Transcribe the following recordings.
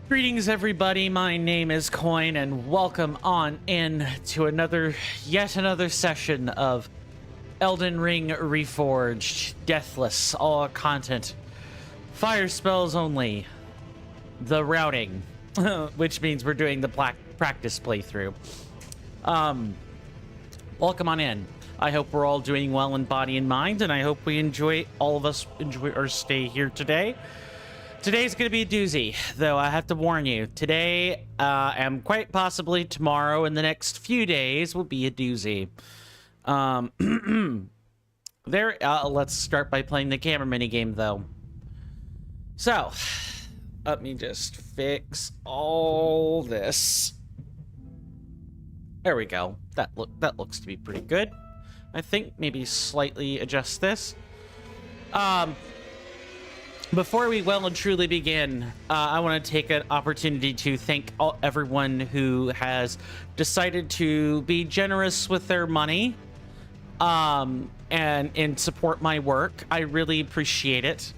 Greetings, everybody. My name is Coin, and welcome on in to yet another session of Elden Ring Reforged, Deathless, all content, fire spells only, the routing, which means we're doing the practice playthrough. Welcome on in. I hope we're all doing well in body and mind, and I hope all of us enjoy our stay here today. Today's going to be a doozy, though I have to warn you. Today, and quite possibly tomorrow and the next few days will be a doozy. Let's start by playing the camera minigame, though. So, let me just fix all this. There we go. That looks to be pretty good. I think maybe slightly adjust this. Before we well and truly begin, I want to take an opportunity to thank everyone who has decided to be generous with their money and support my work. I really appreciate it.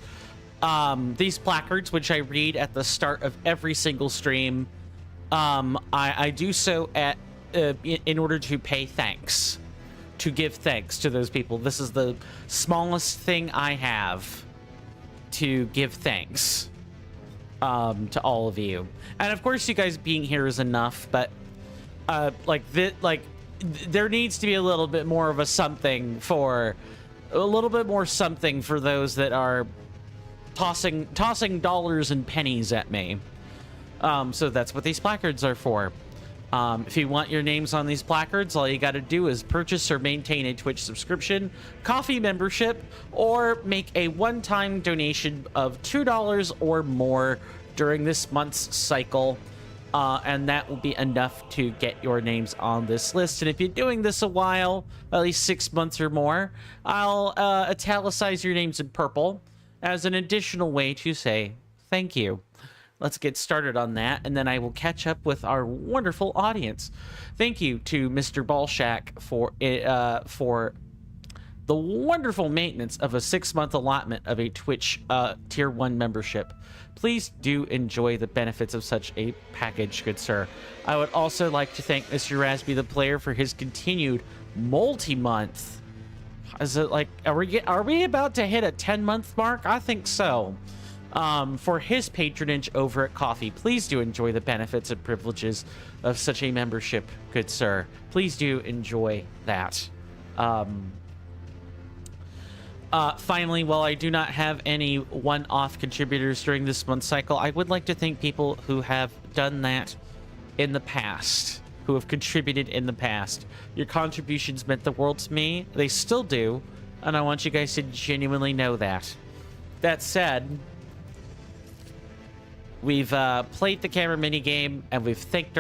These placards, which I read at the start of every single stream, I do so in order to pay thanks, to give thanks to those people. This is the smallest thing I have to give thanks to all of you, and of course you guys being here is enough, but there needs to be a little bit more of a something for those that are tossing dollars and pennies at me. So that's what these placards are for. If you want your names on these placards, all you got to do is purchase or maintain a Twitch subscription, coffee membership, or make a one-time donation of $2 or more during this month's cycle, and that will be enough to get your names on this list. And if you're doing this a while, at least 6 months or more, I'll italicize your names in purple as an additional way to say thank you. Let's get started on that, and then I will catch up with our wonderful audience. Thank you to Mr. Ballshack for the wonderful maintenance of a 6-month allotment of a Twitch Tier 1 membership. Please do enjoy the benefits of such a package, good sir. I would also like to thank Mr. Rasby the Player for his continued multi-month. Is it like, are we about to hit a 10-month mark? I think so. For his patronage over at Coffee. Please do enjoy the benefits and privileges of such a membership, good sir. Please do enjoy that. Finally, while I do not have any one-off contributors during this month's cycle, I would like to thank people who have done that in the past, who have contributed in the past. Your contributions meant the world to me. They still do, and I want you guys to genuinely know that. That said, we've played the camera minigame, and we've thanked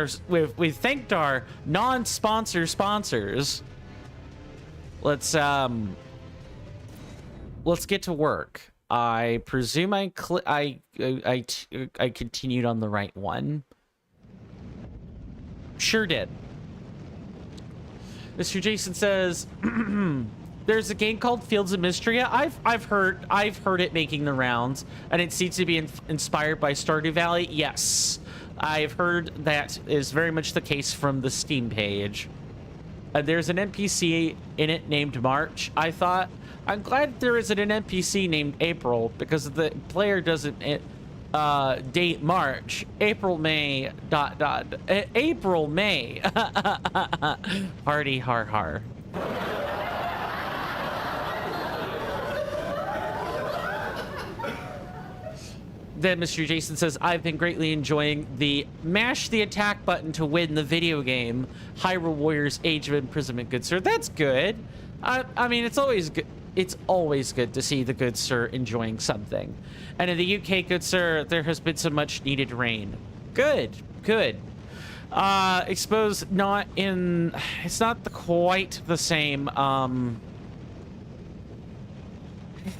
our non-sponsor sponsors. Let's get to work. I presume I continued on the right one. Sure did. Mr. Jason says, there's a game called Fields of Mystria. I've heard it making the rounds, and it seems to be inspired by Stardew Valley. Yes, I've heard that is very much the case from the Steam page. There's an NPC in it named March. I'm glad there isn't an NPC named April, because the player doesn't date March. April May ... April May. Hardy har har. Then Mr. Jason says, I've been greatly enjoying the mash the attack button to win the video game Hyrule Warriors Age of Imprisonment, good sir. That's good. I mean, it's always good. It's always good to see the good sir enjoying something. And in the UK, good sir, there has been some much needed rain. Good, good. Exposed it's not quite the same,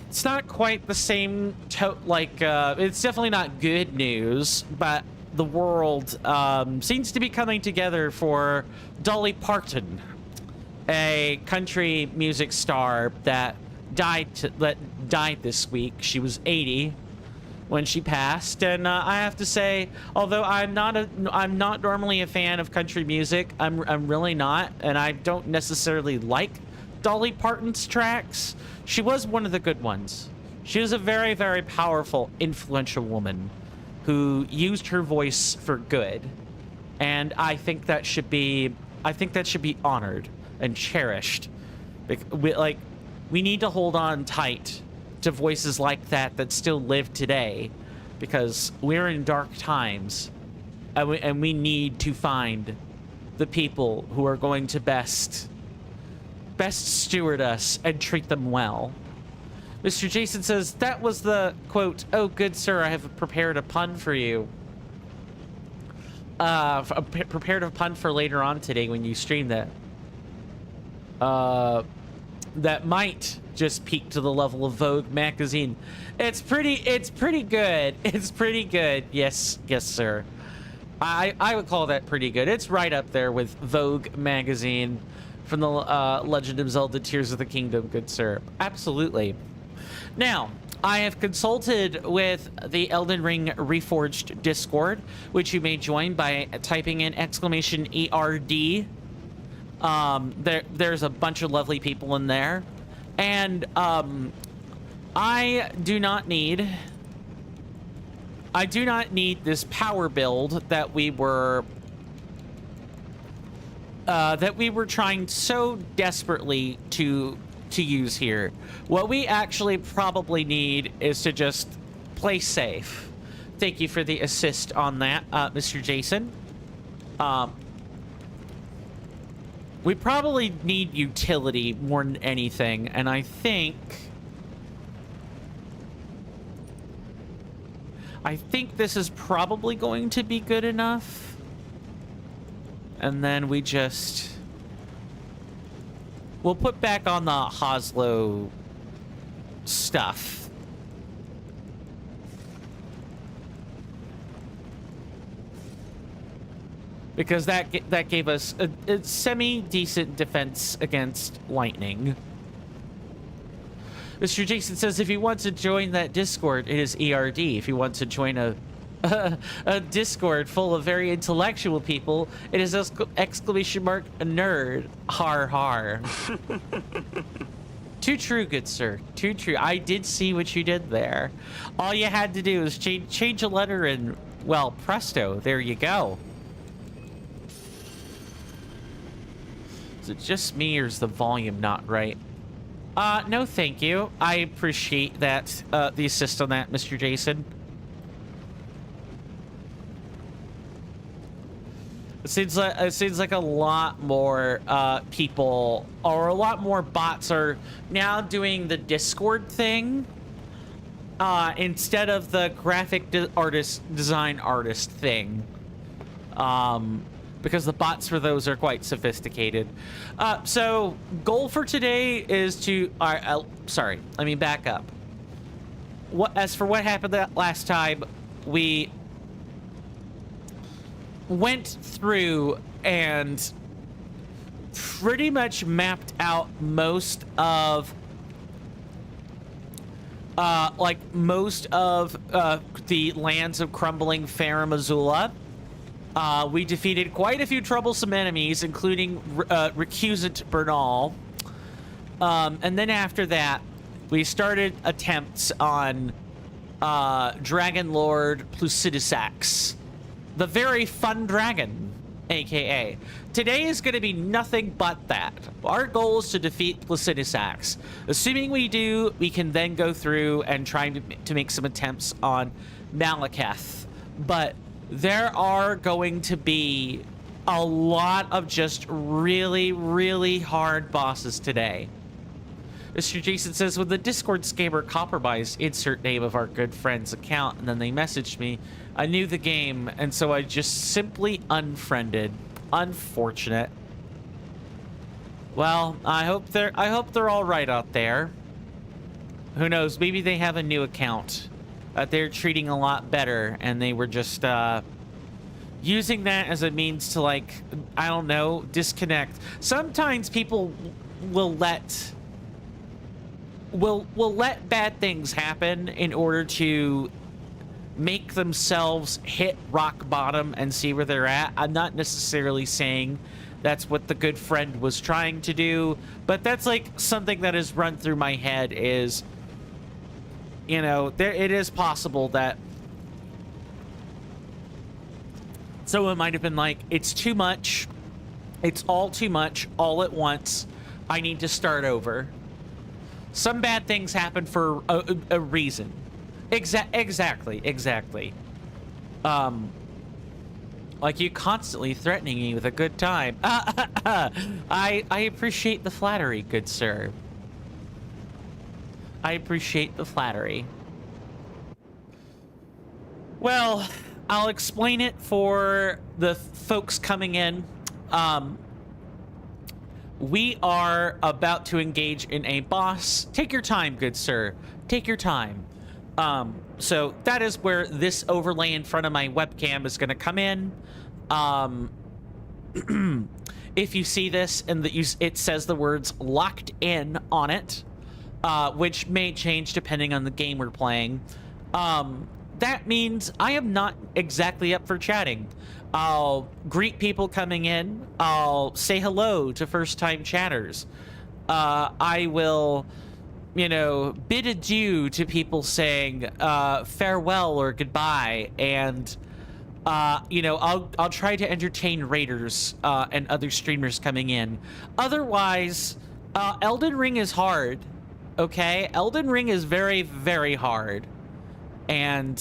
it's not quite the same, it's definitely not good news, but the world seems to be coming together for Dolly Parton, a country music star that died this week. She was 80. when she passed. And I have to say, although I'm not normally a fan of country music, I'm really not, and I don't necessarily like Dolly Parton's tracks. She was one of the good ones. She was a very, very powerful, influential woman who used her voice for good. And I think that should be honored and cherished. We need to hold on tight to voices like that still live today, because we're in dark times, and we need to find the people who are going to best steward us and treat them well. Mr. Jason says, that was the quote, "Oh, good sir, I have prepared a pun for you." Prepared a pun for later on today when you stream that. That might just peak to the level of Vogue magazine. It's pretty good. It's pretty good. Yes, sir. I would call that pretty good. It's right up there with Vogue magazine from the Legend of Zelda Tears of the Kingdom, good sir. Absolutely. Now, I have consulted with the Elden Ring Reforged Discord, which you may join by typing in !ERD. There's a bunch of lovely people in there, and I do not need this power build that we were trying so desperately to use here. What we actually probably need is to just play safe. Thank you for the assist on that, Mr. Jason. We probably need utility more than anything, and I think this is probably going to be good enough. And then we'll put back on the Hoslo stuff. Because that gave us a semi-decent defense against lightning. Mr. Jason says if he wants to join that Discord, it is ERD. If he wants to join a Discord full of very intellectual people, it is exclamation mark nerd. Har har. Too true, good sir. Too true. I did see what you did there. All you had to do was change a letter and, well, presto, there you go. Is it just me or is the volume not right? No thank you. I appreciate that, the assist on that, Mr. Jason. It seems like a lot more people, or a lot more bots, are now doing the Discord thing instead of the graphic design artist thing, because the bots for those are quite sophisticated. So goal for today is to sorry, let me back up. As for what happened that last time, we went through and pretty much mapped out most of the lands of crumbling Farum Azula. We defeated quite a few troublesome enemies, including recusant Bernal. And then after that, we started attempts on Dragon Lord Plucidisax, the very fun dragon, aka. Today is going to be nothing but that. Our goal is to defeat Plucidisax. Assuming we do, we can then go through and try to make some attempts on Malekith. But there are going to be a lot of just really, really hard bosses today. Mr. Jason says, when the Discord scammer compromised insert name of our good friend's account, and then they messaged me, I knew the game, and so I just simply unfriended. Unfortunate. Well, I hope they're all right out there. Who knows? Maybe they have a new account that they're treating a lot better, and they were just using that as a means to, like, I don't know, disconnect. Sometimes people will let bad things happen in order to make themselves hit rock bottom and see where they're at. I'm not necessarily saying that's what the good friend was trying to do, but that's like something that has run through my head is, you know, it is possible that someone might have been like, it's too much. It's all too much all at once. I need to start over. Some bad things happen for a reason. Exactly. Like you constantly threatening me with a good time. I appreciate the flattery, good sir. I appreciate the flattery. Well, I'll explain it for the folks coming in. We are about to engage in a boss. Take your time, good sir. Take your time. So that is where this overlay in front of my webcam is going to come in. If you see this and it says the words locked in on it, which may change depending on the game we're playing, that means I am not exactly up for chatting. I'll greet people coming in. I'll say hello to first-time chatters. I will, you know, bid adieu to people saying farewell or goodbye, and you know, I'll try to entertain raiders and other streamers coming in. Otherwise, Elden Ring is hard. Okay, Elden Ring is very, very hard, and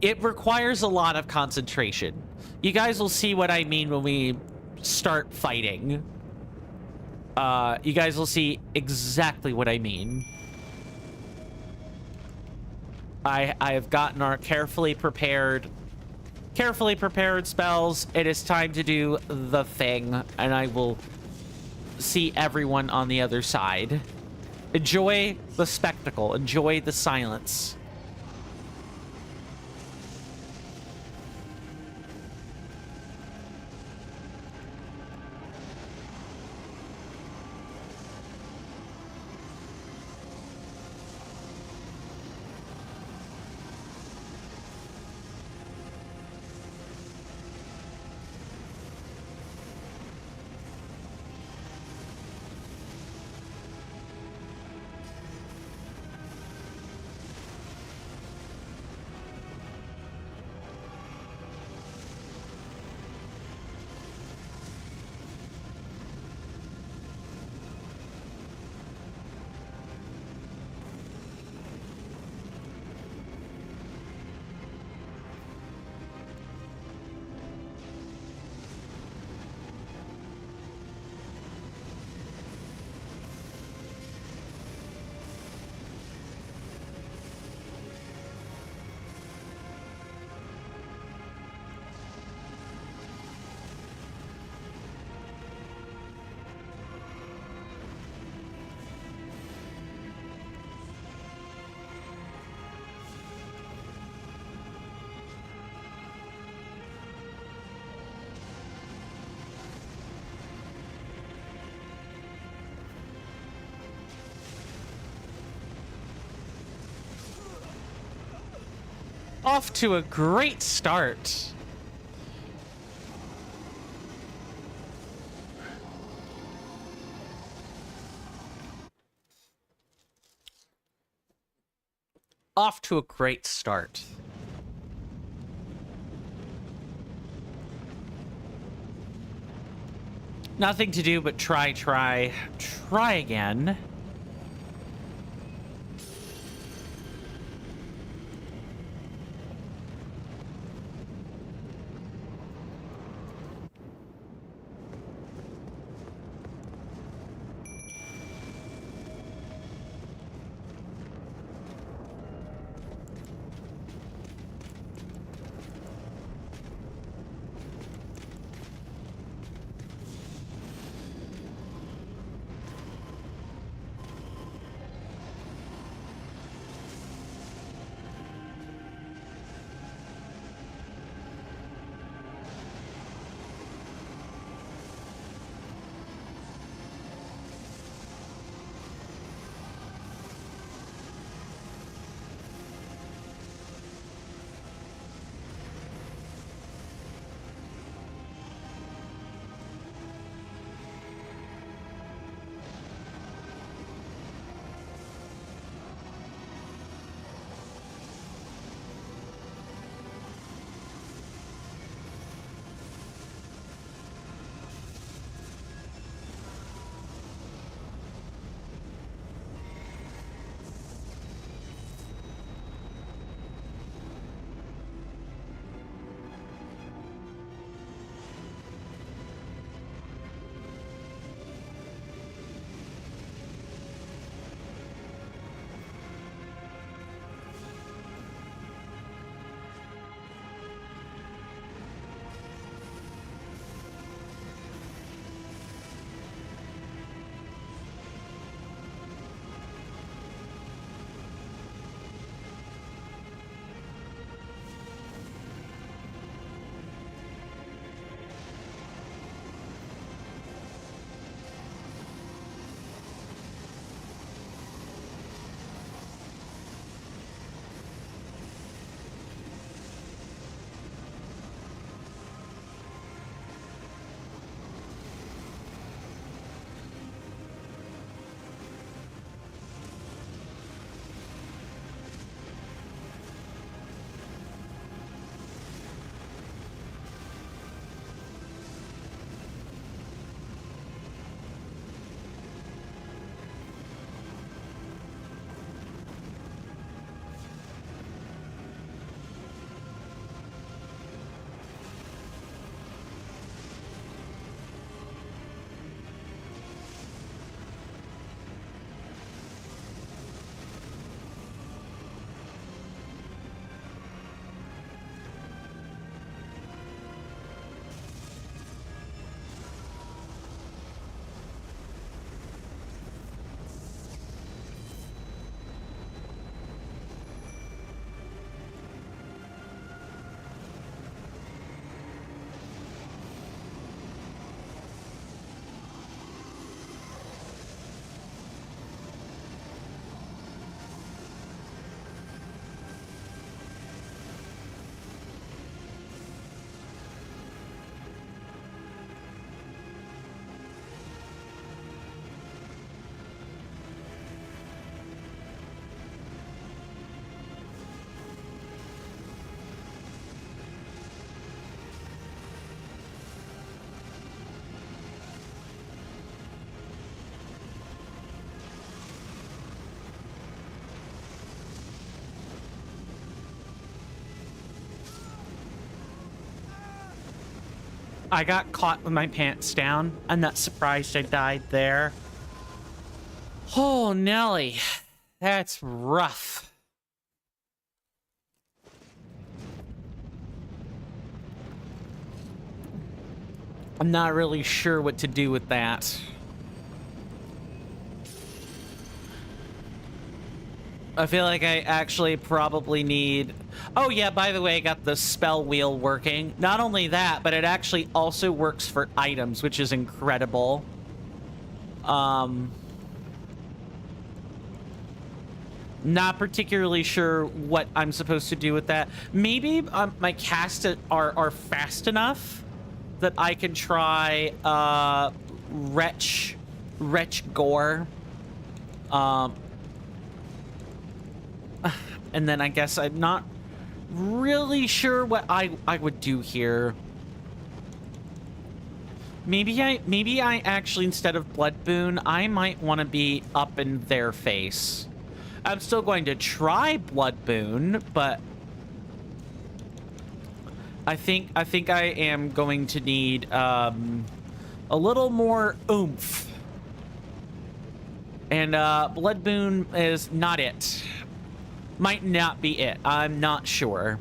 it requires a lot of concentration. You guys will see what I mean when we start fighting. You guys will see exactly what I mean. I have gotten our carefully prepared spells. It is time to do the thing, and I will see everyone on the other side. Enjoy the spectacle. Enjoy the silence. Off to a great start. Off to a great start. Nothing to do but try again. I got caught with my pants down. I'm not surprised I died there. Oh, Nelly. That's rough. I'm not really sure what to do with that. I feel like I actually probably need... Oh yeah, by the way, I got the spell wheel working. Not only that, but it actually also works for items, which is incredible. Not particularly sure what I'm supposed to do with that. Maybe my casts are fast enough that I can try Wretch Gore. And then I guess I'm not really sure what I would do here. Maybe I actually, instead of Blood Boon, I might want to be up in their face. I'm still going to try Blood Boon, but I think I am going to need a little more oomph. And Blood Boon is not it. Might not be it. I'm not sure.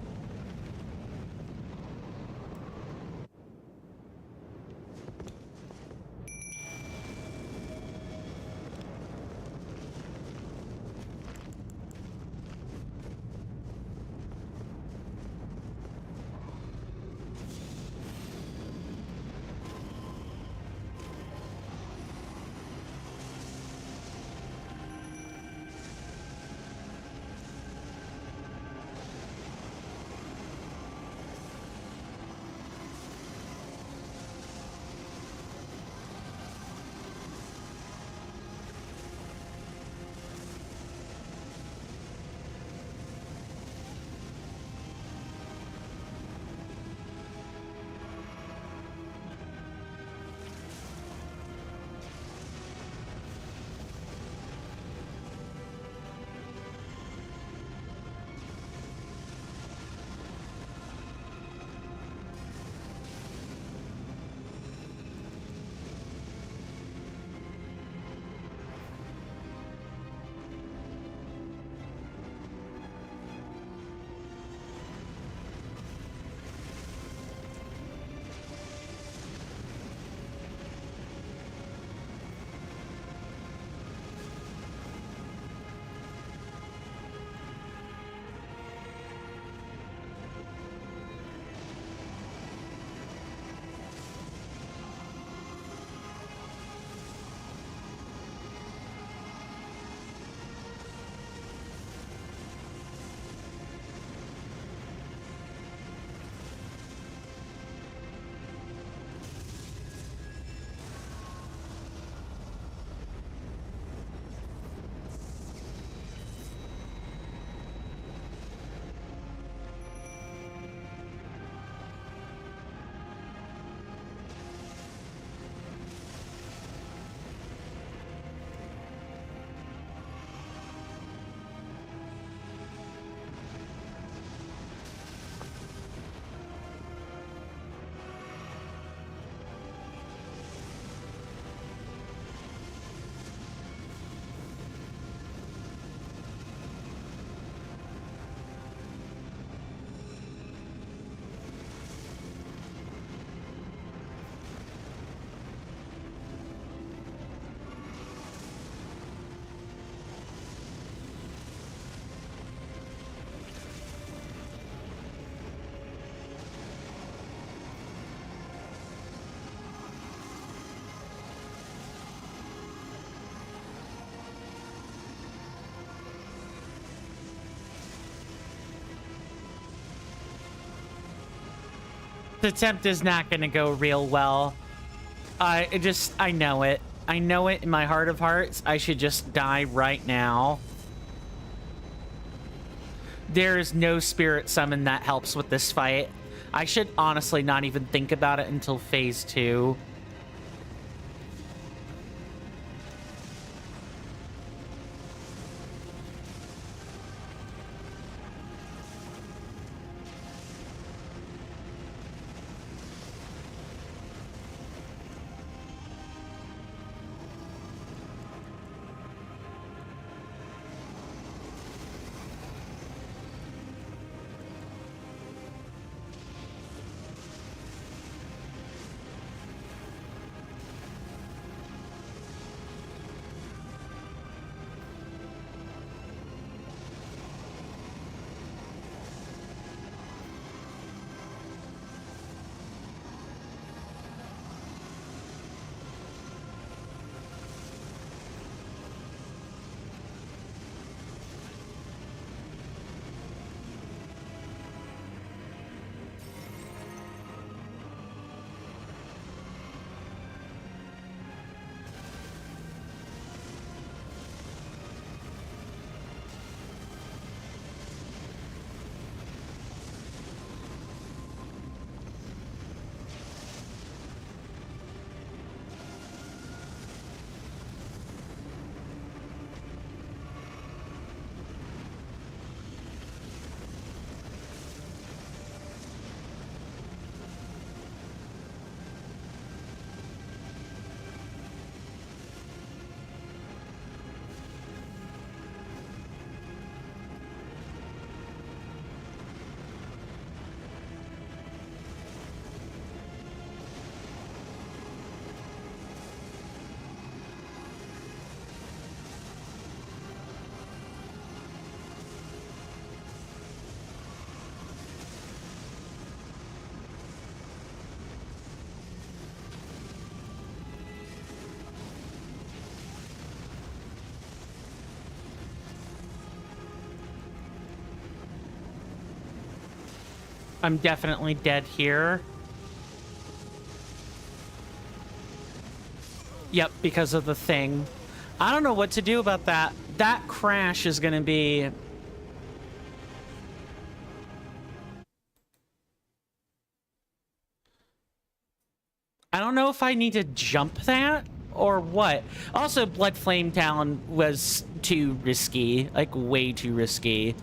The attempt is not going to go real well. I know it. I know it in my heart of hearts. I should just die right now. There is no spirit summon that helps with this fight. I should honestly not even think about it until phase 2. I'm definitely dead here. Yep, because of the thing. I don't know what to do about that. That crash is going to be... I don't know if I need to jump that or what. Also, Blood Flame Talon was too risky. Like, way too risky.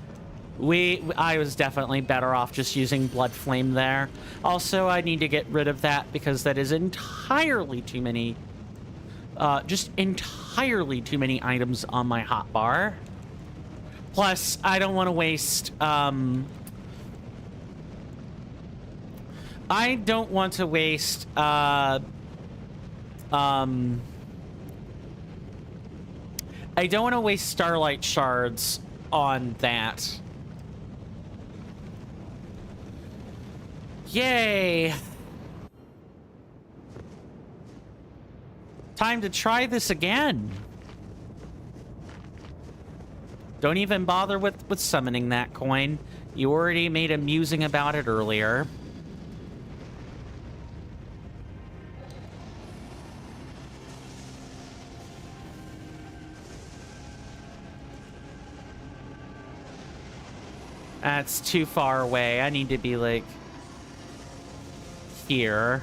I was definitely better off just using Blood Flame there. Also, I need to get rid of that because that is entirely too many... just entirely too many items on my hotbar. Plus, I don't want to waste... I don't want to waste, I don't want to waste Starlight Shards on that. Yay! Time to try this again. Don't even bother with summoning that coin. You already made a musing about it earlier. That's too far away. I need to be, like, here.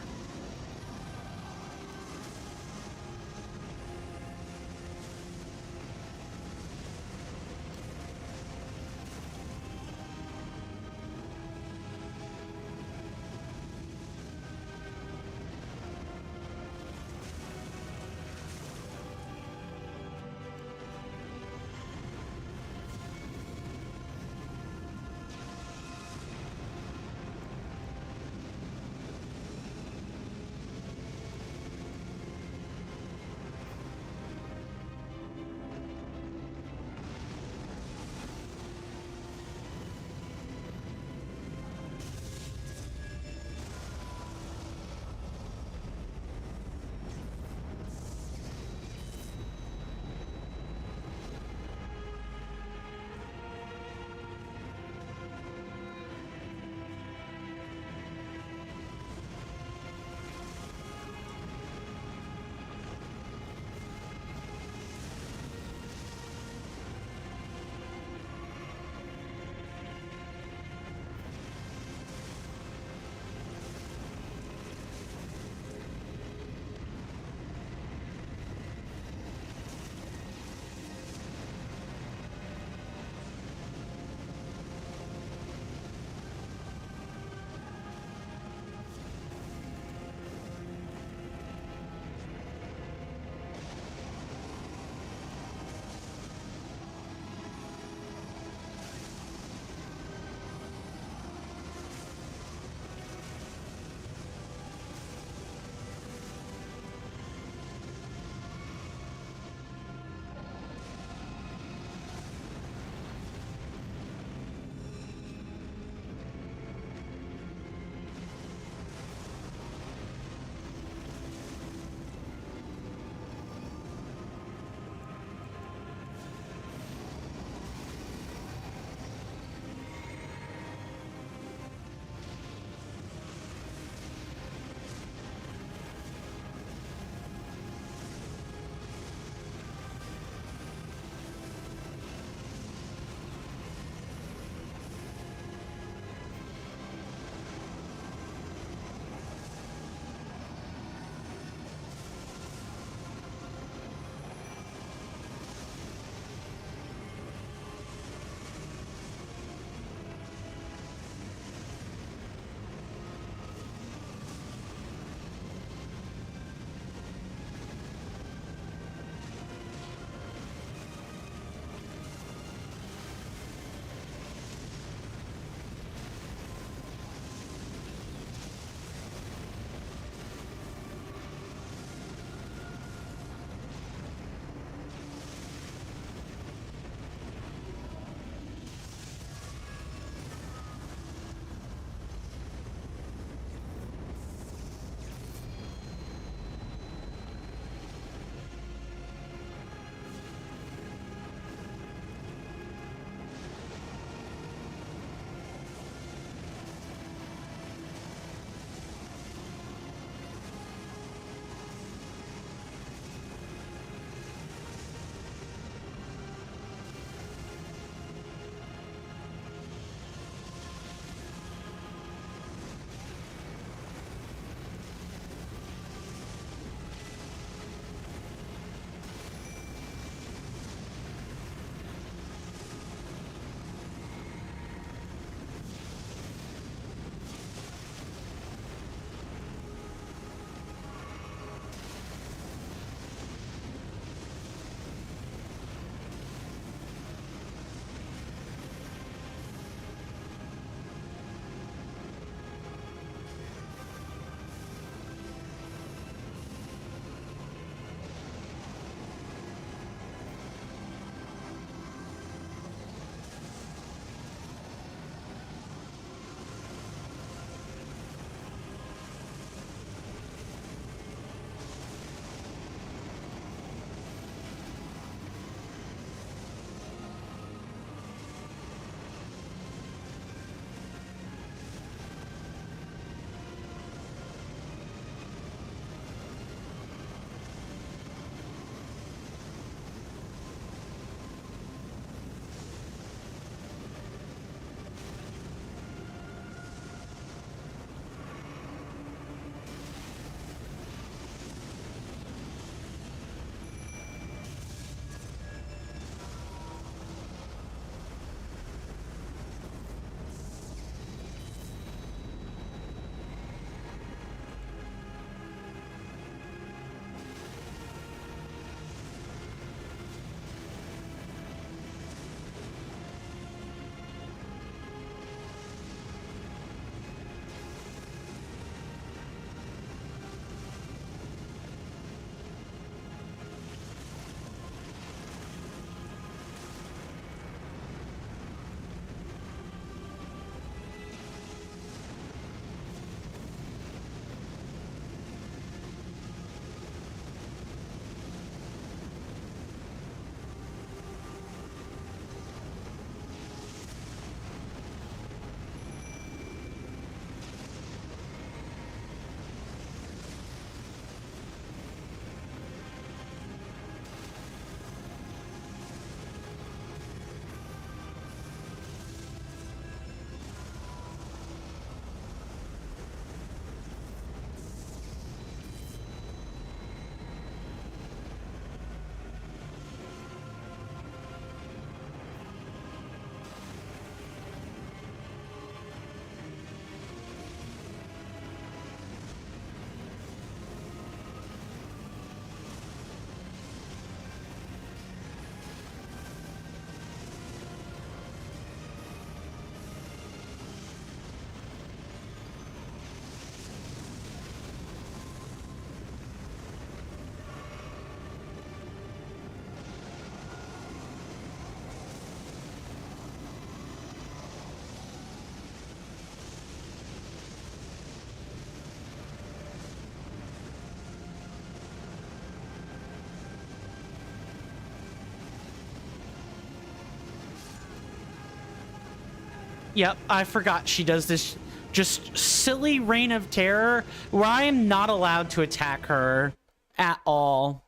Yep, I forgot she does this just silly reign of terror where I am not allowed to attack her at all.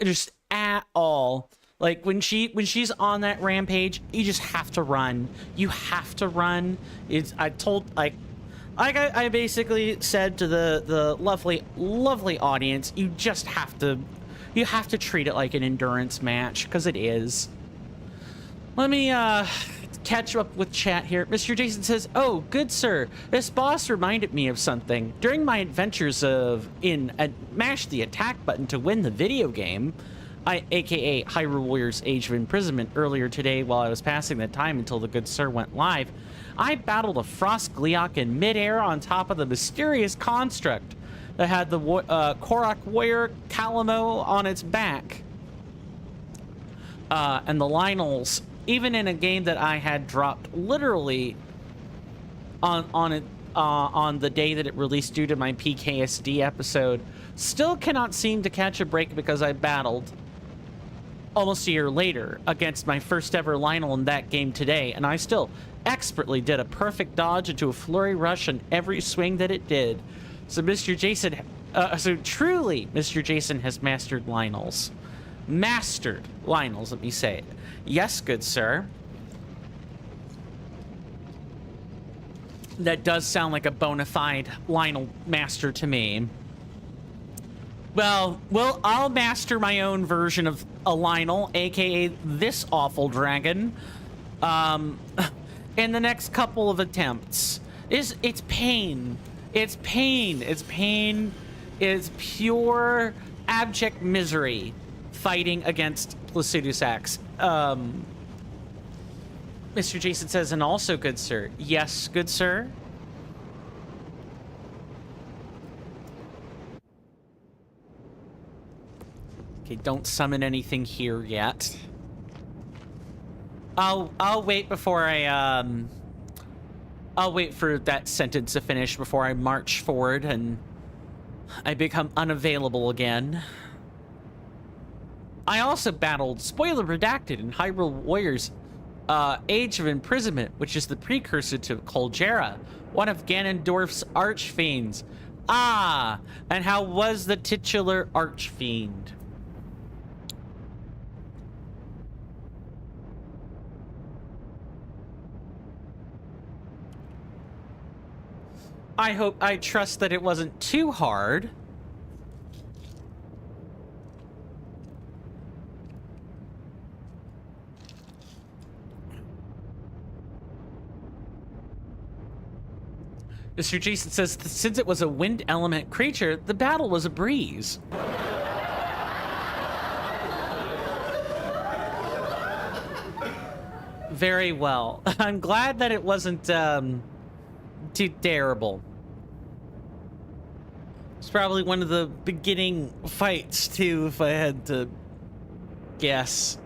Just at all. Like when she's on that rampage, you just have to run. You have to run. I basically said to the lovely audience, you just have to treat it like an endurance match, because it is. Let me catch up with chat here. Mr. Jason says, "Oh, good sir. This boss reminded me of something. During my adventures mash the attack button to win the video game, aka Hyrule Warriors Age of Imprisonment, earlier today while I was passing the time until the good sir went live, I battled a Frost Gleeok in midair on top of the mysterious construct that had the Korok Warrior Calamo on its back. And the Lynels, even in a game that I had dropped literally on the day that it released due to my PKSD episode, still cannot seem to catch a break because I battled almost a year later against my first ever Lynel in that game today, and I still expertly did a perfect dodge into a flurry rush on every swing that it did. So Mr. Jason, truly, Mr. Jason has mastered Lynels. Mastered Lynels, let me say it. Yes, good sir. That does sound like a bona fide Lynel master to me. Well, I'll master my own version of a Lynel, aka this awful dragon, in the next couple of attempts. It's pain. It's pain. It's pain. It's pure abject misery fighting against Placidusax. Mr. Jason says, and also, good sir. Yes, good sir. Okay, don't summon anything here yet. I'll wait before I'll wait for that sentence to finish before I march forward and I become unavailable again. I also battled, spoiler redacted, in Hyrule Warriors Age of Imprisonment, which is the precursor to Colgera, one of Ganondorf's archfiends. Ah, and how was the titular archfiend? I trust that it wasn't too hard. Mr. Jason says, since it was a wind element creature, the battle was a breeze. Very well. I'm glad that it wasn't too terrible. It's probably one of the beginning fights, too, if I had to guess.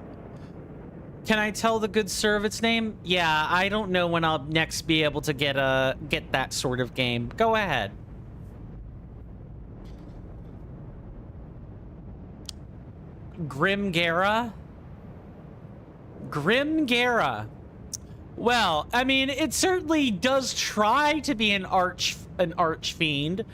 Can I tell the good sir of its name? Yeah, I don't know when I'll next be able to get that sort of game. Go ahead. Grimgera? Grimgera. Well, I mean, it certainly does try to be an archfiend.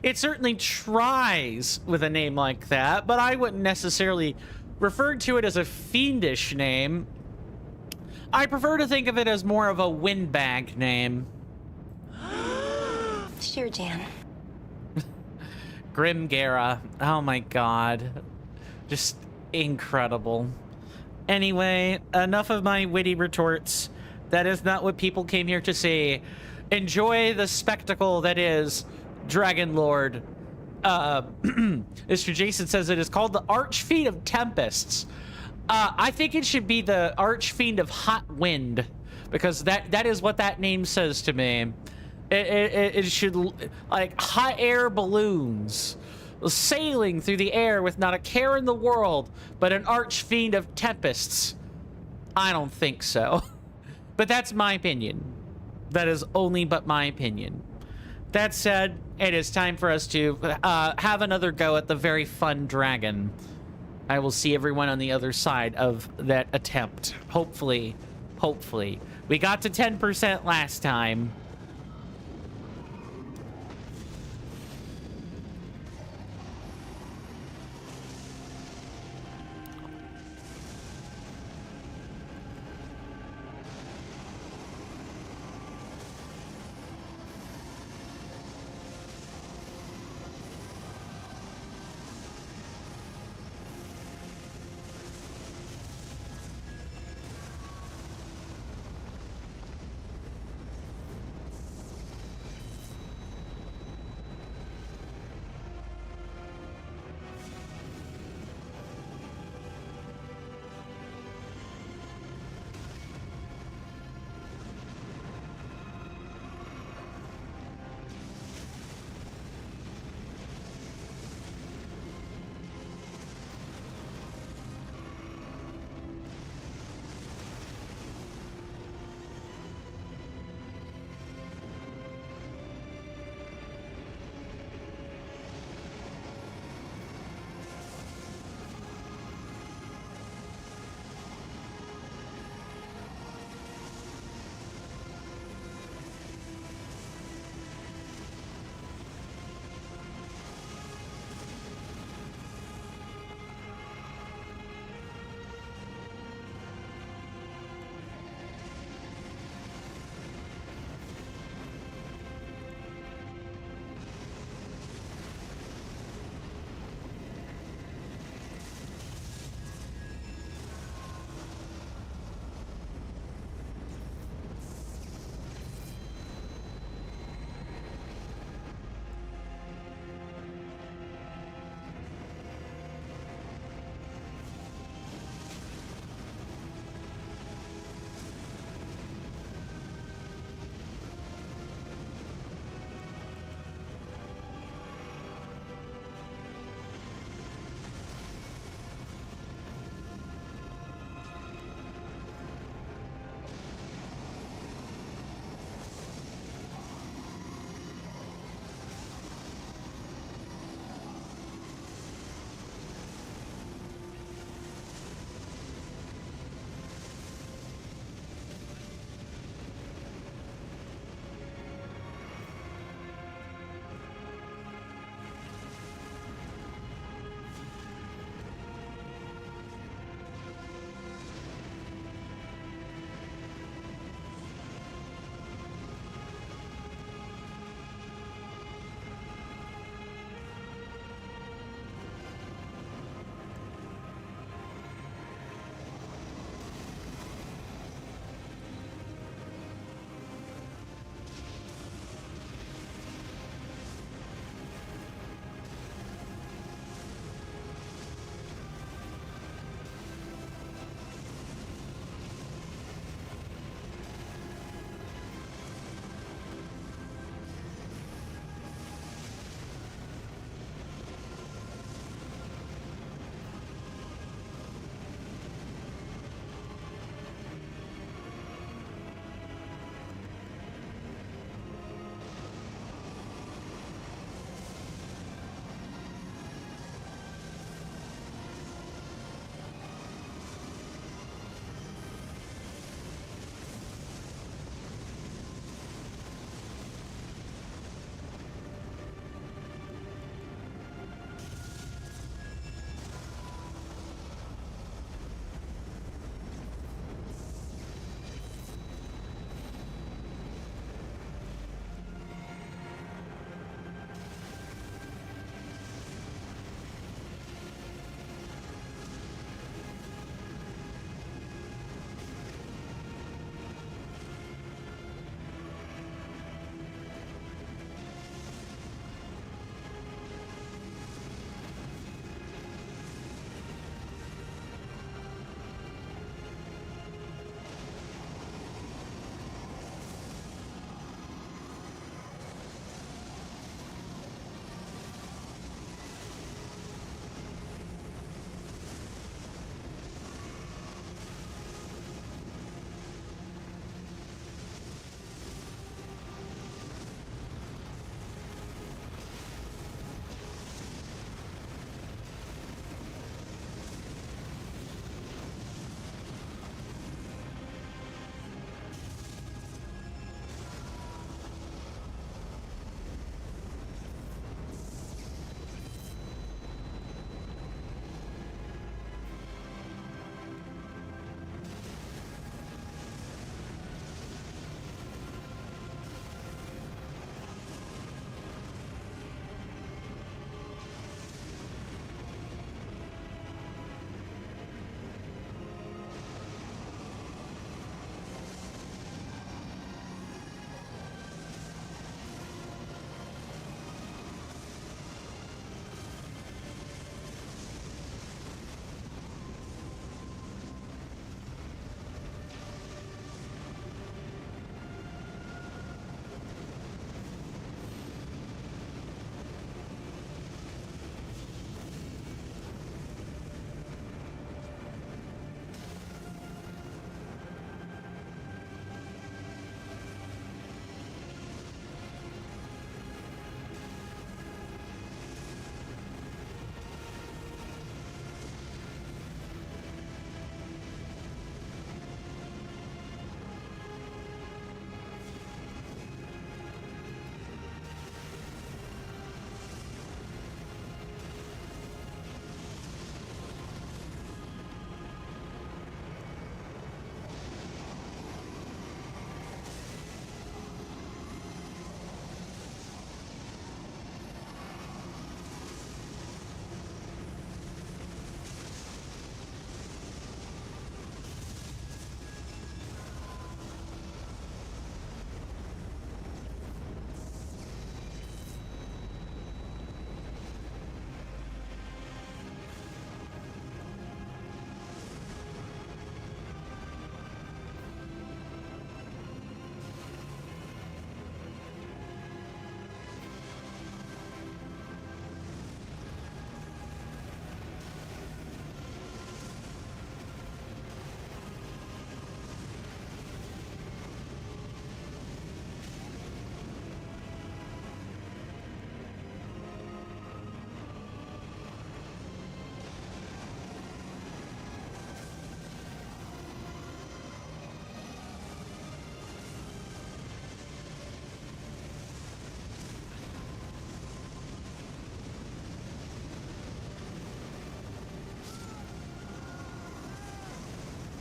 It certainly tries with a name like that, but I wouldn't necessarily refer to it as a fiendish name. I prefer to think of it as more of a windbag name. Sure, Dan. Grimgera. Oh my god. Just incredible. Anyway, enough of my witty retorts. That is not what people came here to see. Enjoy the spectacle that is Dragon Lord. Mr. Jason says it is called the Archfiend of Tempests. I think it should be the Archfiend of Hot Wind, because that is what that name says to me. It should, like, hot air balloons sailing through the air with not a care in the world, but an Archfiend of Tempests. I don't think so. But that's my opinion. That is only but my opinion. That said, it is time for us to have another go at the very fun dragon. I will see everyone on the other side of that attempt. Hopefully, We got to 10% last time.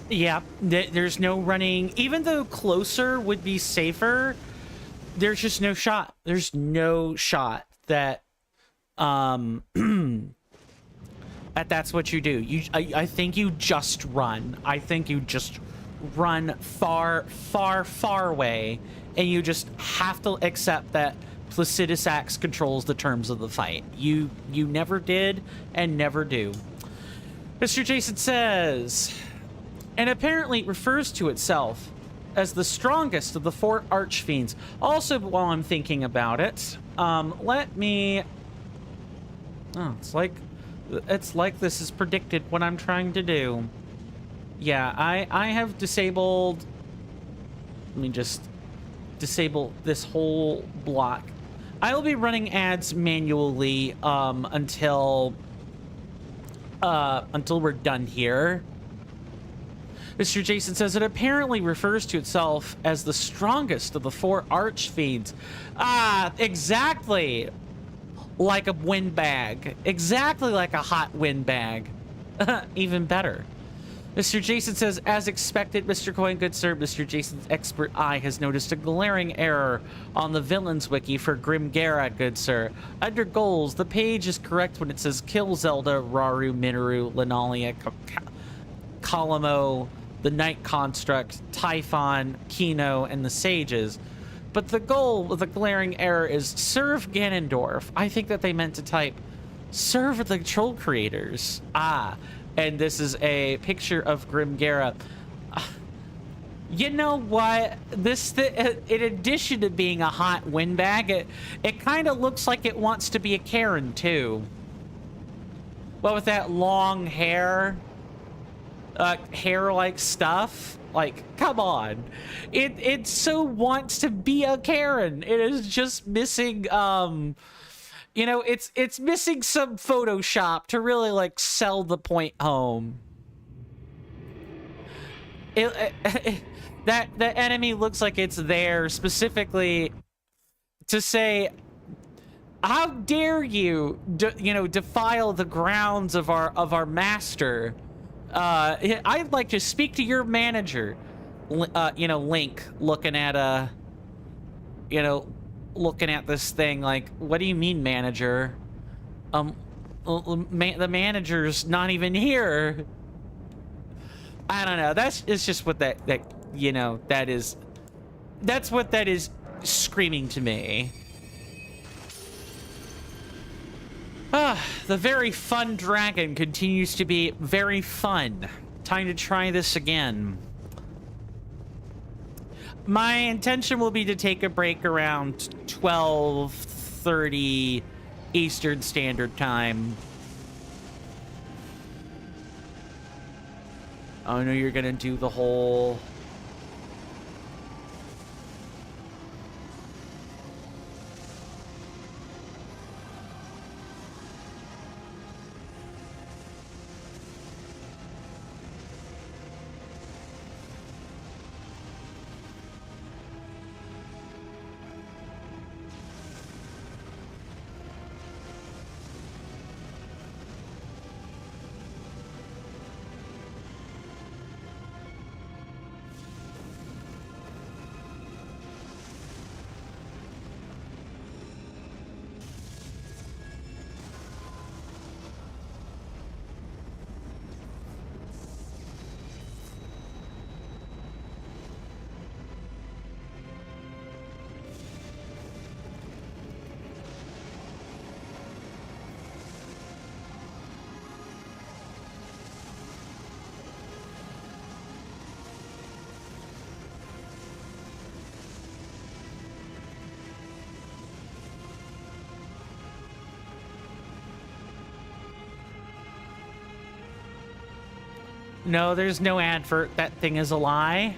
Yeah, there's no running. Even though closer would be safer, there's just no shot. There's no shot that that's what you do. I think you just run. I think you just run far, far, far away, and you just have to accept that Placidus Axe controls the terms of the fight. You never did and never do. Mr. Jason says, and apparently refers to itself as the strongest of the 4 archfiends. Also, while I'm thinking about it, let me... Oh, it's like this is predicted what I'm trying to do. Yeah, I have disabled... Let me just disable this whole block. I will be running ads manually until we're done here. Mr. Jason says it apparently refers to itself as the strongest of the 4 archfiends. Ah, exactly. Like a windbag. Exactly like a hot windbag. Even better. Mr. Jason says, as expected, Mr. Coin, good sir, Mr. Jason's expert eye has noticed a glaring error on the villains wiki for Grimgera, good sir. Under goals, the page is correct when it says kill Zelda, Rauru, Minoru, Linalia, Kalamo, the Night Construct, Typhon, Kino, and the Sages. But the goal with the glaring error is serve Ganondorf. I think that they meant to type serve the troll creators. Ah, and this is a picture of Grimgera. You know what? In addition to being a hot windbag, it kind of looks like it wants to be a Karen too. Well, with that long hair, hair-like stuff. Like, come on. It so wants to be a Karen. It is just missing, you know, it's missing some Photoshop to really, like, sell the point home. That the enemy looks like it's there specifically to say, how dare you, you know, defile the grounds of our master. I'd like to speak to your manager. You know, Link looking at you know, looking at this thing like, what do you mean, manager? The manager's not even here. I don't know. It's just what that you know, that's what that is screaming to me. The very fun dragon continues to be very fun. Time to try this again. My intention will be to take a break around 12:30 Eastern Standard Time. Oh no, you're gonna do the whole... No, there's no advert. That thing is a lie.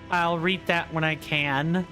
I'll read that when I can.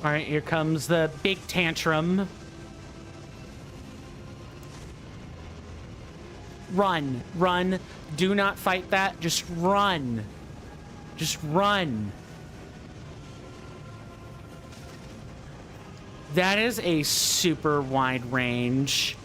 All right, here comes the big tantrum. Run, run. Do not fight that. Just run. Just run. That is a super wide range.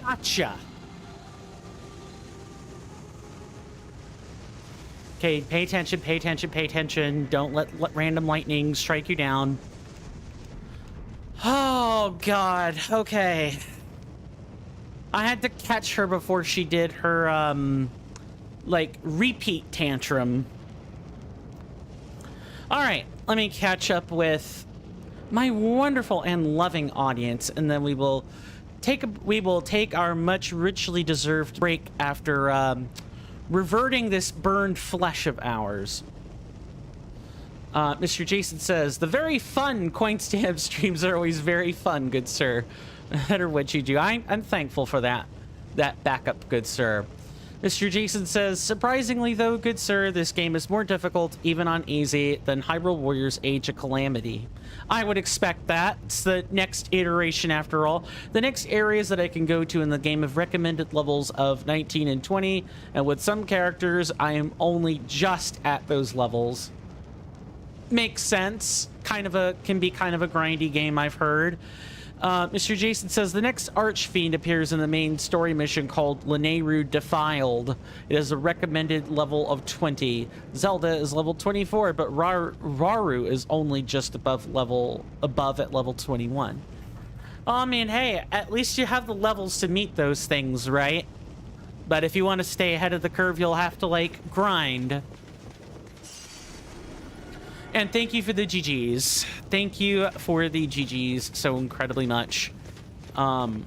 Gotcha. Okay, pay attention, pay attention, pay attention. Don't let random lightning strike you down. Oh, God. Okay. I had to catch her before she did her, like, repeat tantrum. All right, let me catch up with my wonderful and loving audience, and then we will take our much richly deserved break after, reverting this burned flesh of ours. Mr. Jason says, the very fun coin stamp streams are always very fun, good sir. No matter what you do. I'm thankful for that backup, good sir. Mr. Jason says, surprisingly though, good sir, this game is more difficult, even on easy, than Hyrule Warriors Age of Calamity. I would expect that. It's the next iteration after all. The next areas that I can go to in the game have recommended levels of 19 and 20, and with some characters, I am only just at those levels. Makes sense. Can be kind of a grindy game, I've heard. Mr. Jason says, the next Archfiend appears in the main story mission called Lanayru Defiled. It is a recommended level of 20. Zelda is level 24, but Raru is only just above at level 21. I mean, hey, at least you have the levels to meet those things, right? But if you want to stay ahead of the curve, you'll have to, like, grind. And thank you for the GGs. Thank you for the GGs so incredibly much. So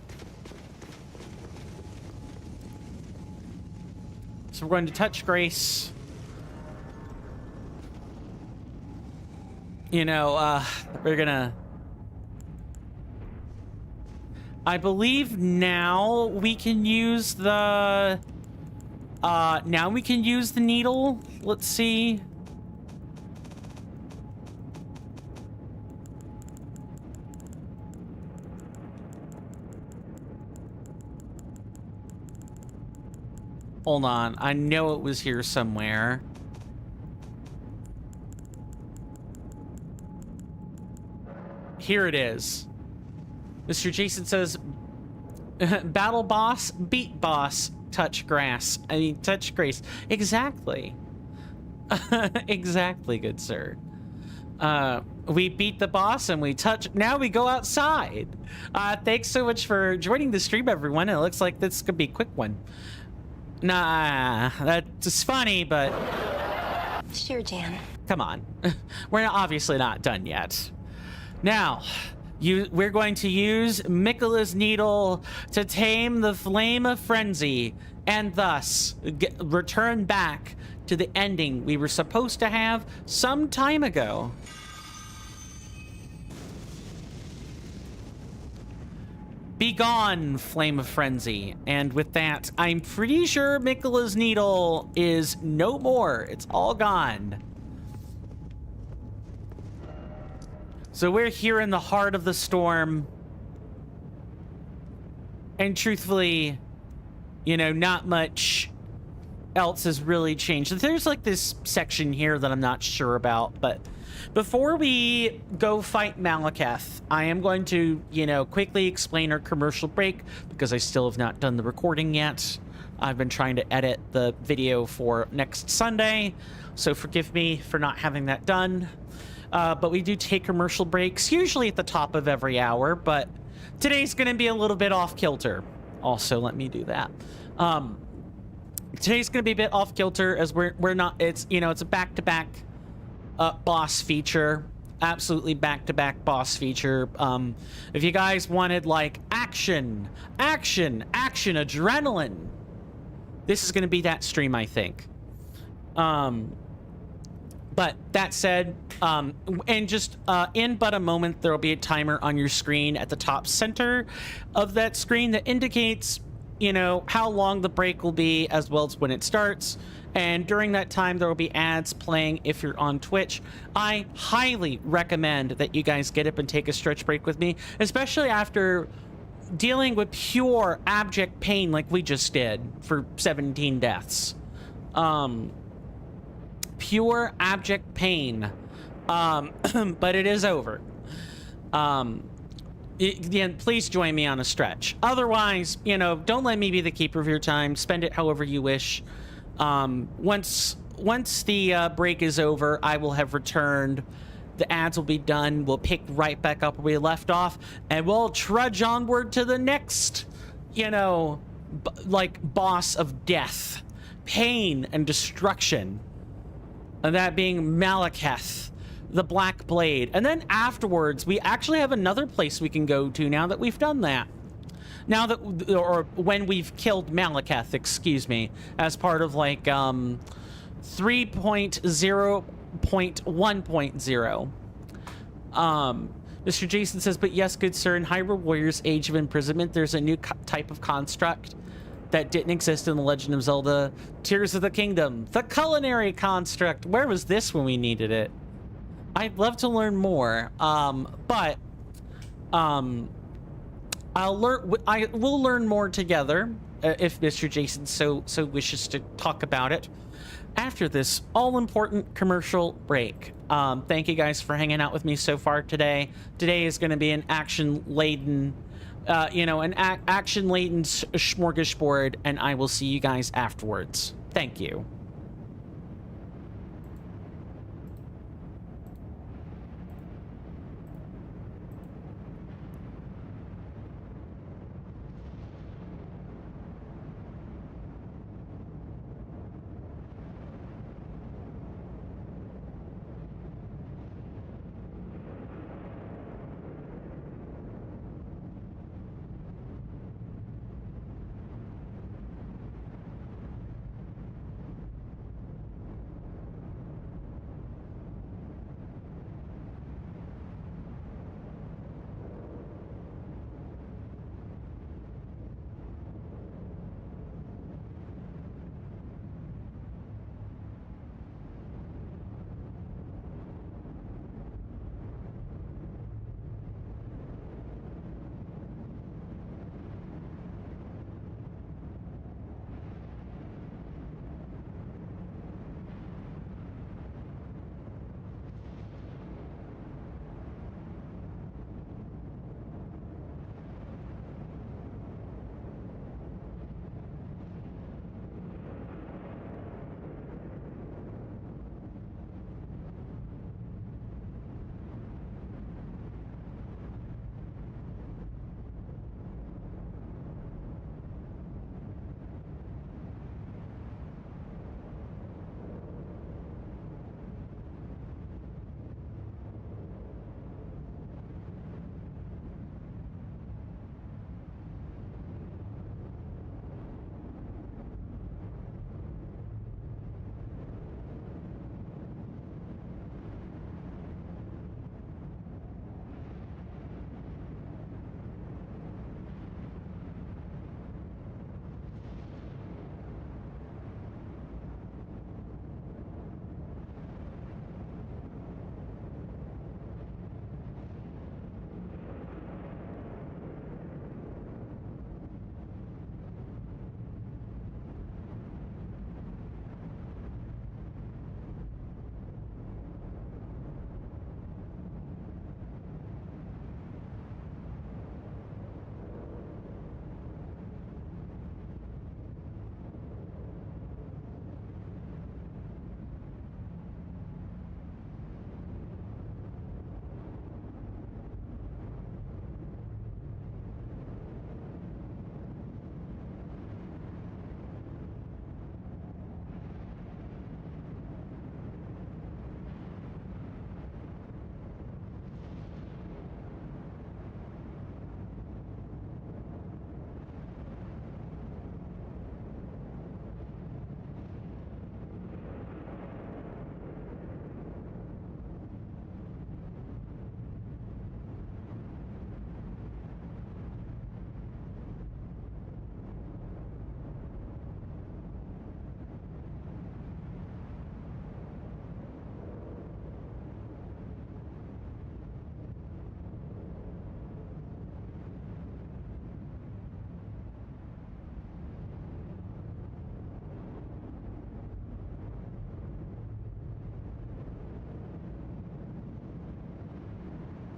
we're going to touch Grace. You know, we're gonna... I believe now we can use the... now we can use the needle. Let's see. Hold on, I know it was here somewhere. Here it is. Mr. Jason says, battle boss, beat boss, touch grass. I mean, touch grace. Exactly. Exactly, good sir. We beat the boss and we touch. Now we go outside. Thanks so much for joining the stream, everyone. It looks like this could be a quick one. Nah, that's funny, but... Sure, Jan. Come on. We're obviously not done yet. Now, we're going to use Miquella's Needle to tame the Flame of Frenzy, and thus return back to the ending we were supposed to have some time ago. Be gone, Flame of Frenzy. And with that, I'm pretty sure Miquella's Needle is no more. It's all gone. So we're here in the heart of the storm. And truthfully, you know, not much else has really changed. There's like this section here that I'm not sure about, but before we go fight Malekith, I am going to, you know, quickly explain our commercial break because I still have not done the recording yet. I've been trying to edit the video for next Sunday, so forgive me for not having that done. But we do take commercial breaks, usually at the top of every hour, but today's going to be a little bit off kilter. Also, let me do that. Today's going to be a bit off kilter as we're not, it's, you know, it's a back-to-back boss feature. Absolutely back-to-back boss feature. If you guys wanted, like, action, adrenaline, this is going to be that stream, I think. But that said, and just in but a moment, there will be a timer on your screen at the top center of that screen that indicates, you know, how long the break will be as well as when it starts. And during that time, there will be ads playing if you're on Twitch. I highly recommend that you guys get up and take a stretch break with me, especially after dealing with pure abject pain like we just did for 17 deaths. Pure abject pain. But it is over. Yeah, please join me on a stretch. Otherwise, you know, don't let me be the keeper of your time. Spend it however you wish. Once the break is over, I will have returned. The ads will be done. We'll pick right back up where we left off, and we'll trudge onward to the next, you know, like boss of death, pain, and destruction. And that being Malekith, the Black Blade. And then afterwards, we actually have another place we can go to now that we've done that. Now that, or when we've killed Malekith, excuse me, as part of like 3.0.1.0. Mr. Jason says, but yes, good sir, in Hyrule Warriors Age of Imprisonment, there's a new type of construct that didn't exist in The Legend of Zelda Tears of the Kingdom. The culinary construct. Where was this when we needed it? I'd love to learn more. But we'll learn more together if Mr. Jason so wishes to talk about it after this all-important commercial break. Thank you guys for hanging out with me so far today. Today is going to be an action-laden action-laden smorgasbord, and I will see you guys afterwards. Thank you.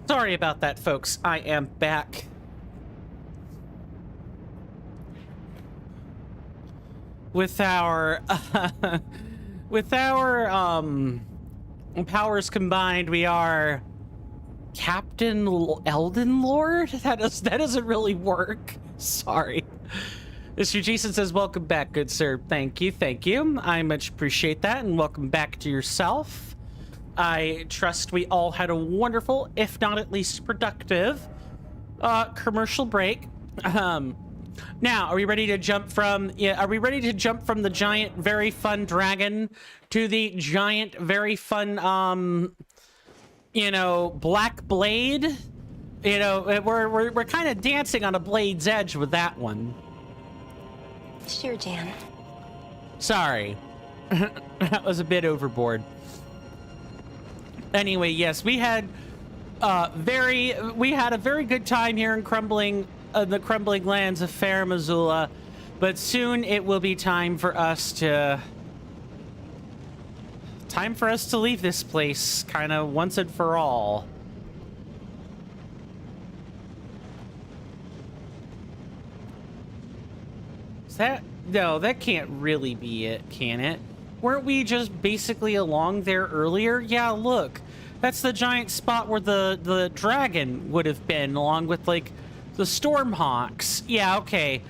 Sorry about that, folks. I am back. With our with our powers combined, we are Captain Elden Lord? That doesn't really work. Sorry. Mr. Jason says, welcome back, good sir. Thank you, thank you. I much appreciate that, and welcome back to yourself. I trust we all had a wonderful, if not at least productive, commercial break. Now, are we ready to jump from, are we ready to jump from the giant, very fun dragon to the giant, very fun, you know, black blade? You know, we're kind of dancing on a blade's edge with that one. Sure, Jan. Sorry. That was a bit overboard. Anyway, yes, we had a very good time here in the crumbling lands of Fair Missoula, but soon it will be time for us to leave this place kind of once and for all. No, that can't really be it, can it? Weren't we just basically along there earlier? Yeah, look. That's the giant spot where the dragon would have been, along with, like, the Stormhawks. Yeah, okay.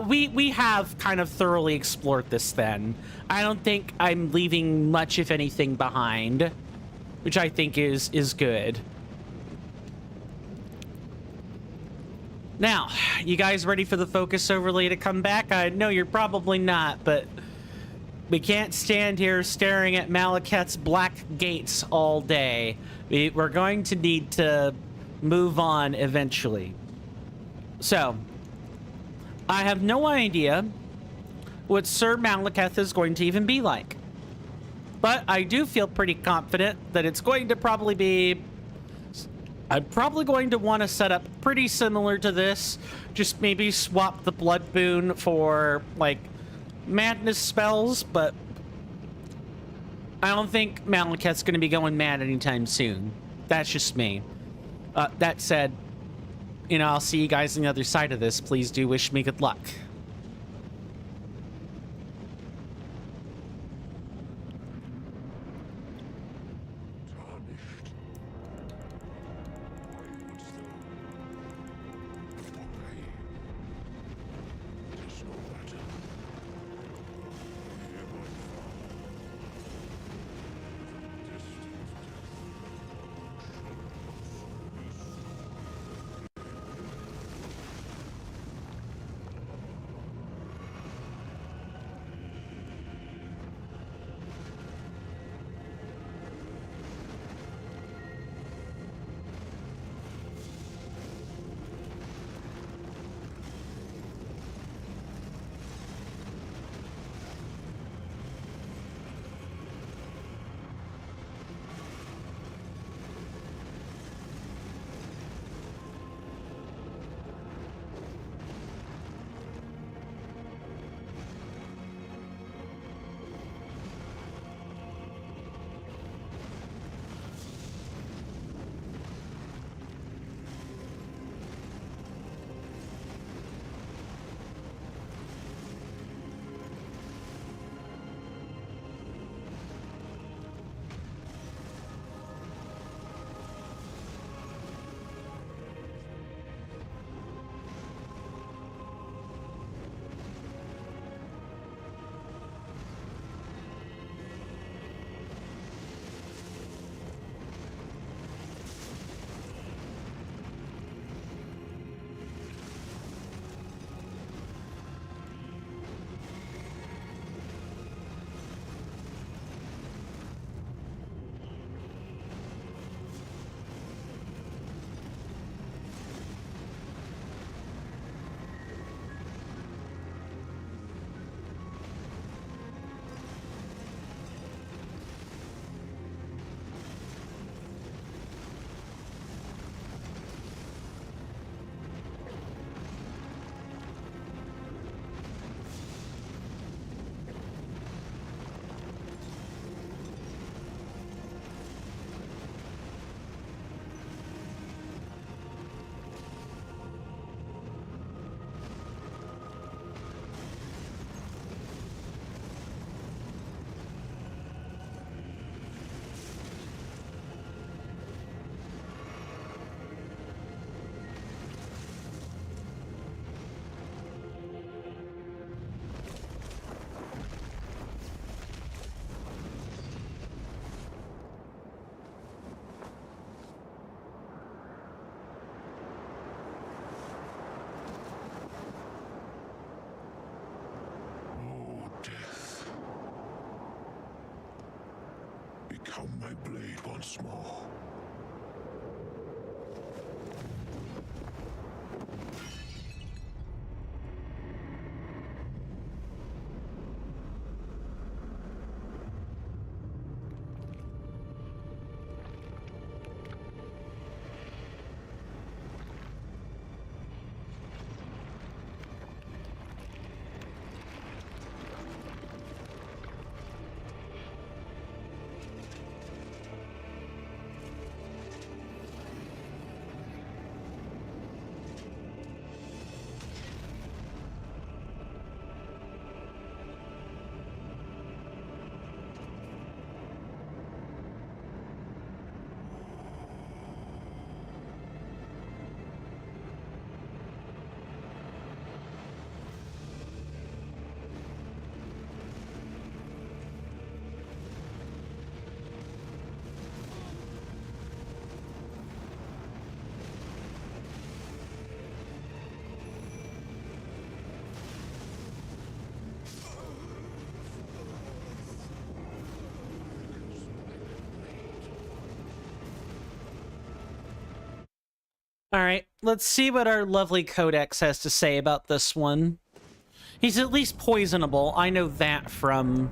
We have kind of thoroughly explored this then. I don't think I'm leaving much, if anything, behind, which I think is good. Now, you guys ready for the focus overlay to come back? I know you're probably not, but we can't stand here staring at Malekith's black gates all day. We're going to need to move on eventually. So, I have no idea what Sir Malekith is going to even be like. But I do feel pretty confident that it's going to probably be... I'm probably going to want to set up pretty similar to this. Just maybe swap the blood boon for, like, madness spells, but I don't think Malekith's going to be going mad anytime soon. That's just me. That said, you know, I'll see you guys on the other side of this. Please do wish me good luck. down my blade once more. All right, let's see what our lovely Codex has to say about this one. He's at least poisonable. I know that from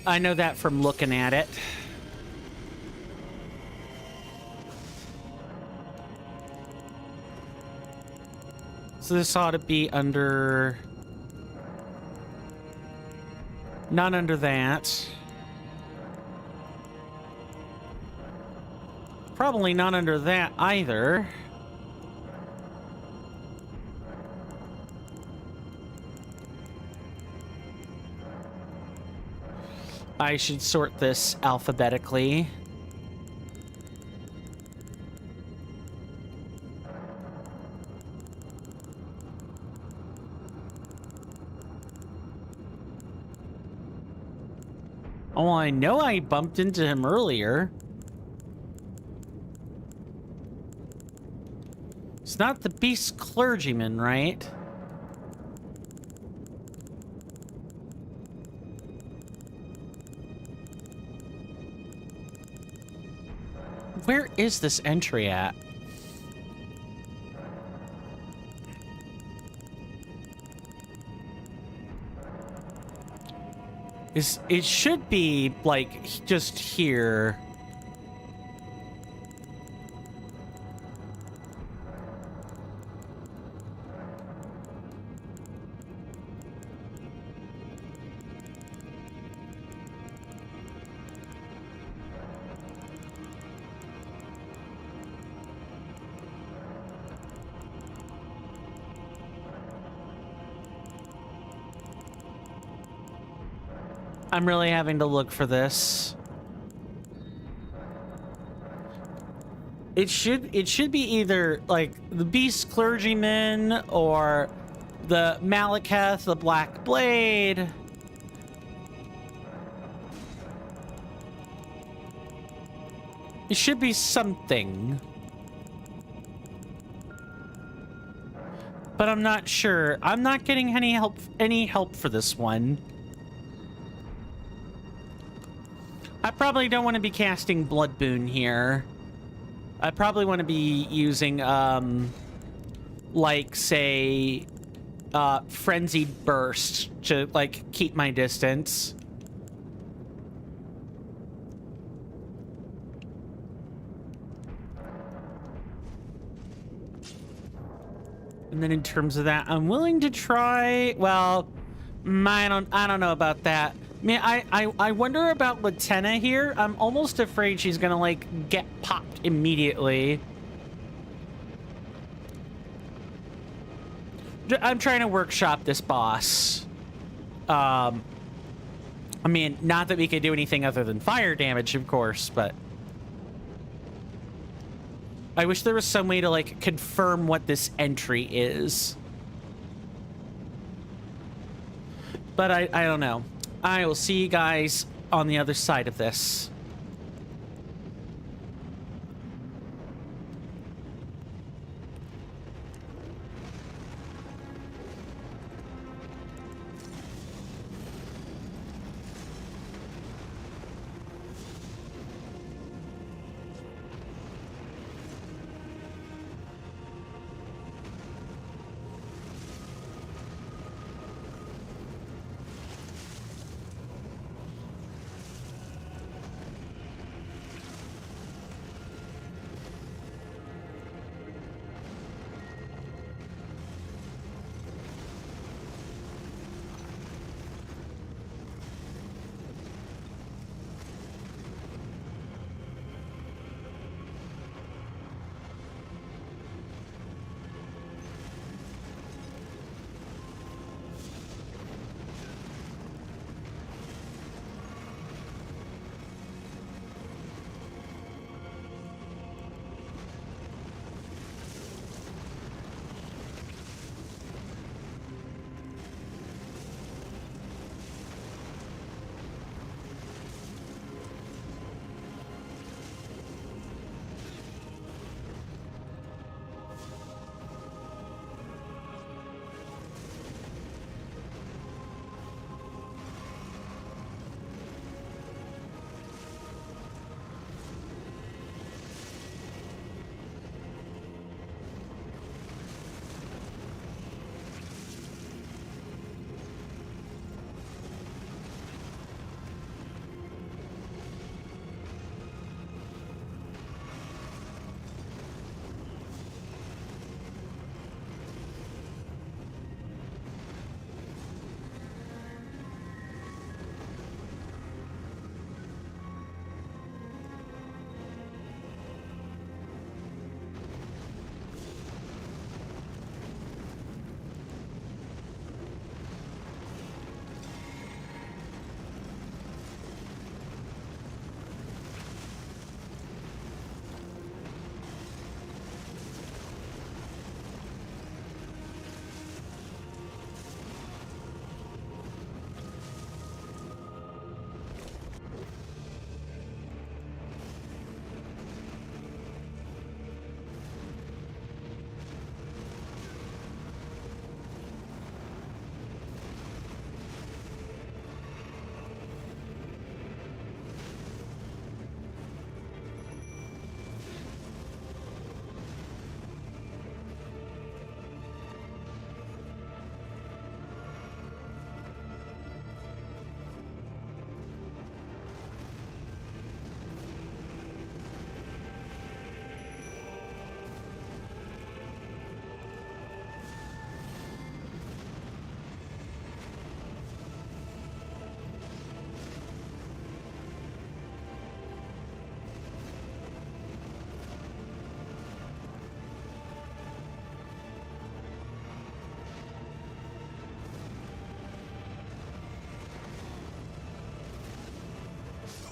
looking at it. So this ought to be under... Not under that. Probably not under that either. I should sort this alphabetically. Oh, I know I bumped into him earlier. It's not the beast clergyman, right? Where is this entry at? It should be, like, just here. I'm really having to look for this. It should be either like the Beast Clergyman or the Malekith, the Black Blade. It should be something. But I'm not sure. I'm not getting any help for this one. I probably don't want to be casting Blood Boon here. I probably want to be using, like, say, Frenzied Burst to, like, keep my distance. And then in terms of that, I'm willing to try, well, I don't know about that. I mean, I wonder about Latenna here. I'm almost afraid she's gonna, like, get popped immediately. I'm trying to workshop this boss. I mean, not that we could do anything other than fire damage, of course, but... I wish there was some way to, like, confirm what this entry is. But I don't know. I will see you guys on the other side of this.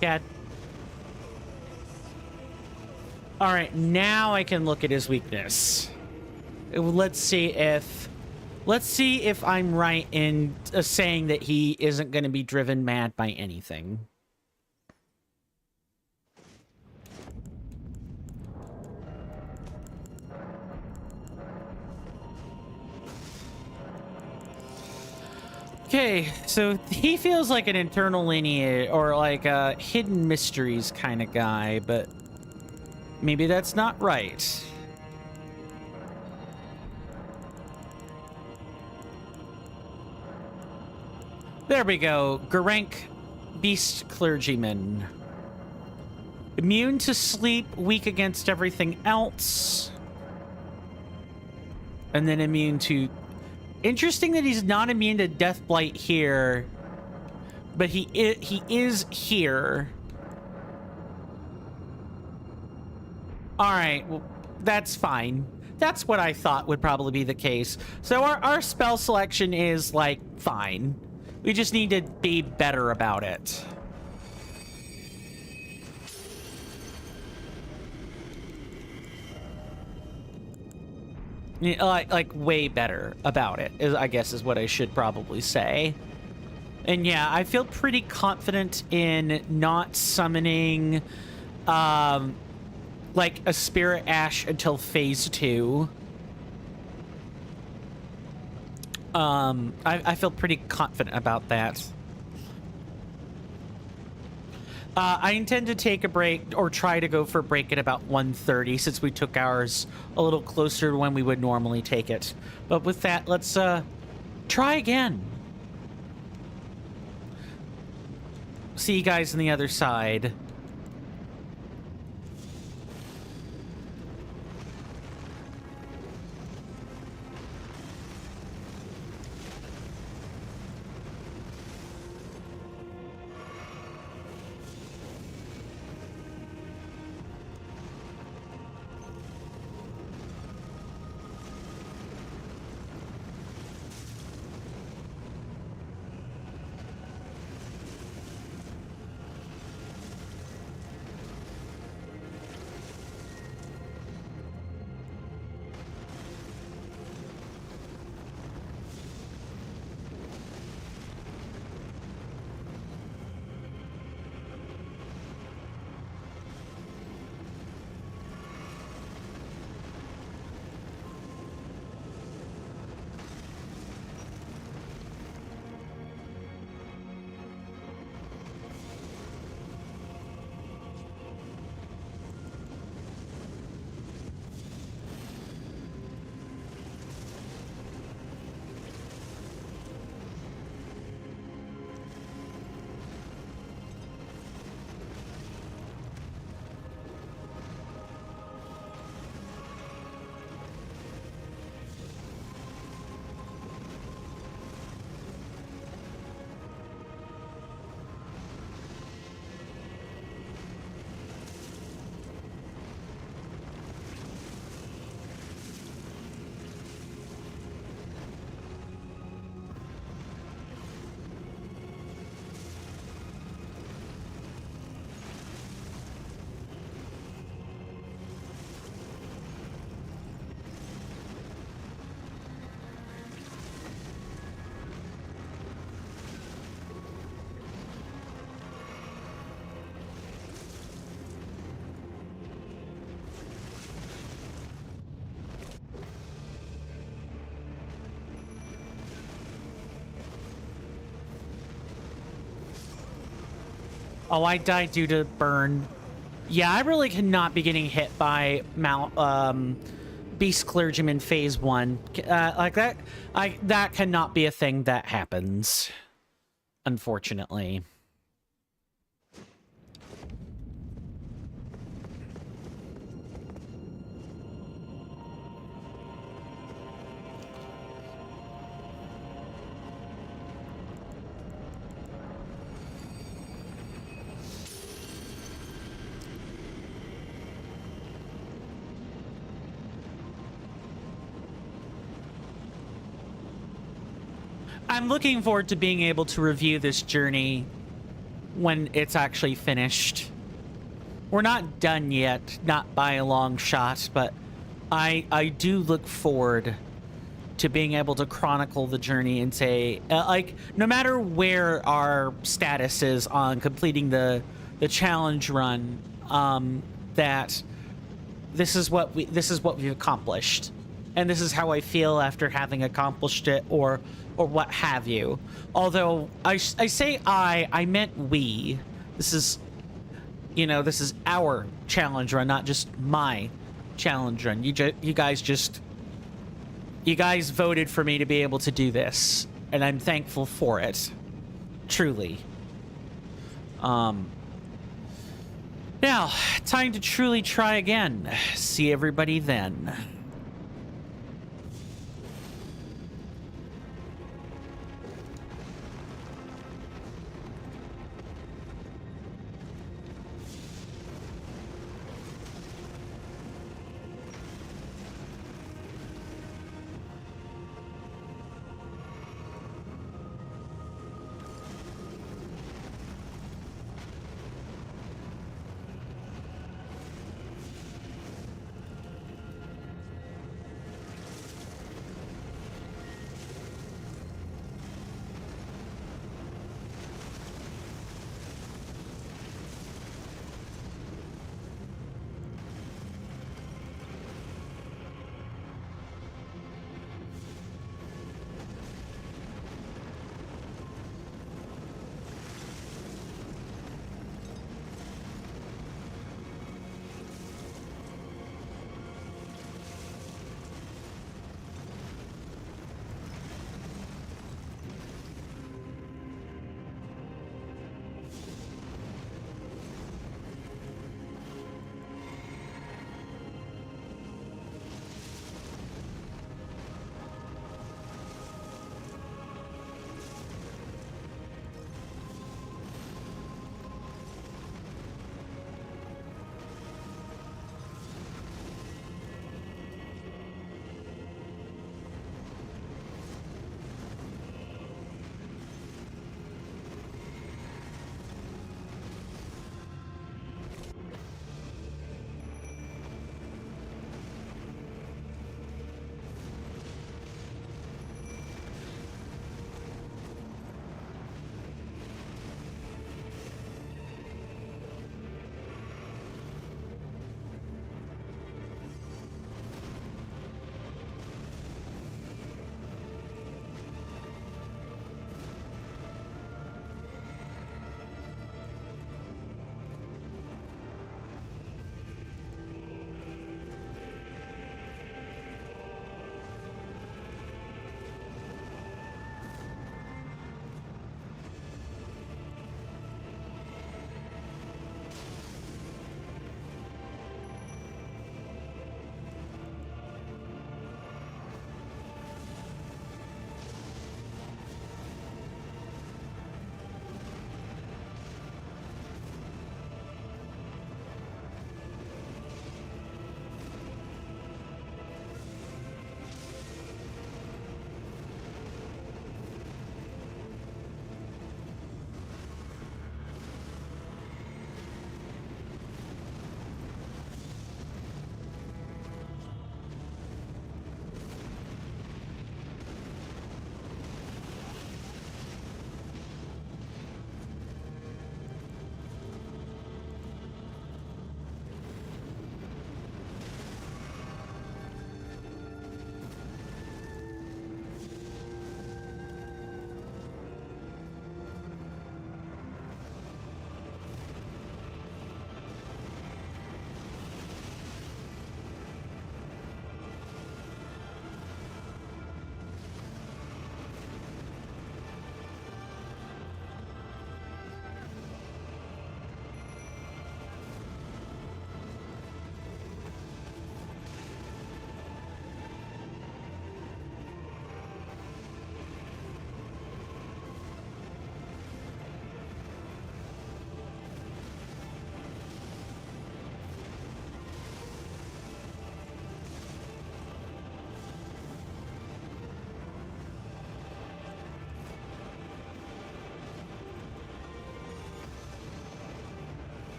Cat. All right, now I can look at his weakness. Let's see if I'm right in saying that he isn't going to be driven mad by anything. Okay, so he feels like an internal lineage or like a hidden mysteries kind of guy, but maybe that's not right. There we go. Garank, beast clergyman. Immune to sleep, weak against everything else. And then immune to... Interesting that he's not immune to death blight here, but he is here. All right, well, that's fine. That's what I thought would probably be the case. So our spell selection is, like, fine. We just need to be better about it. Like way better about it, I guess is what I should probably say. And yeah, I feel pretty confident in not summoning, like a Spirit Ash until phase 2. I feel pretty confident about that. I intend to take a break, or try to go for a break at about 1:30, since we took ours a little closer to when we would normally take it. But with that, let's try again. See you guys on the other side. Oh, I died due to burn. Yeah, I really cannot be getting hit by Beast Clergyman phase 1. Like that, that cannot be a thing that happens, unfortunately. I'm looking forward to being able to review this journey when it's actually finished. We're not done yet, not by a long shot, but I do look forward to being able to chronicle the journey and say, like, no matter where our status is on completing the challenge run, that this is what we've accomplished, and this is how I feel after having accomplished it, or what have you. Although I say I meant we. This is, you know, this is our challenge run, not just my challenge run. You guys voted for me to be able to do this, and I'm thankful for it. Truly. Now, time to truly try again. See everybody then.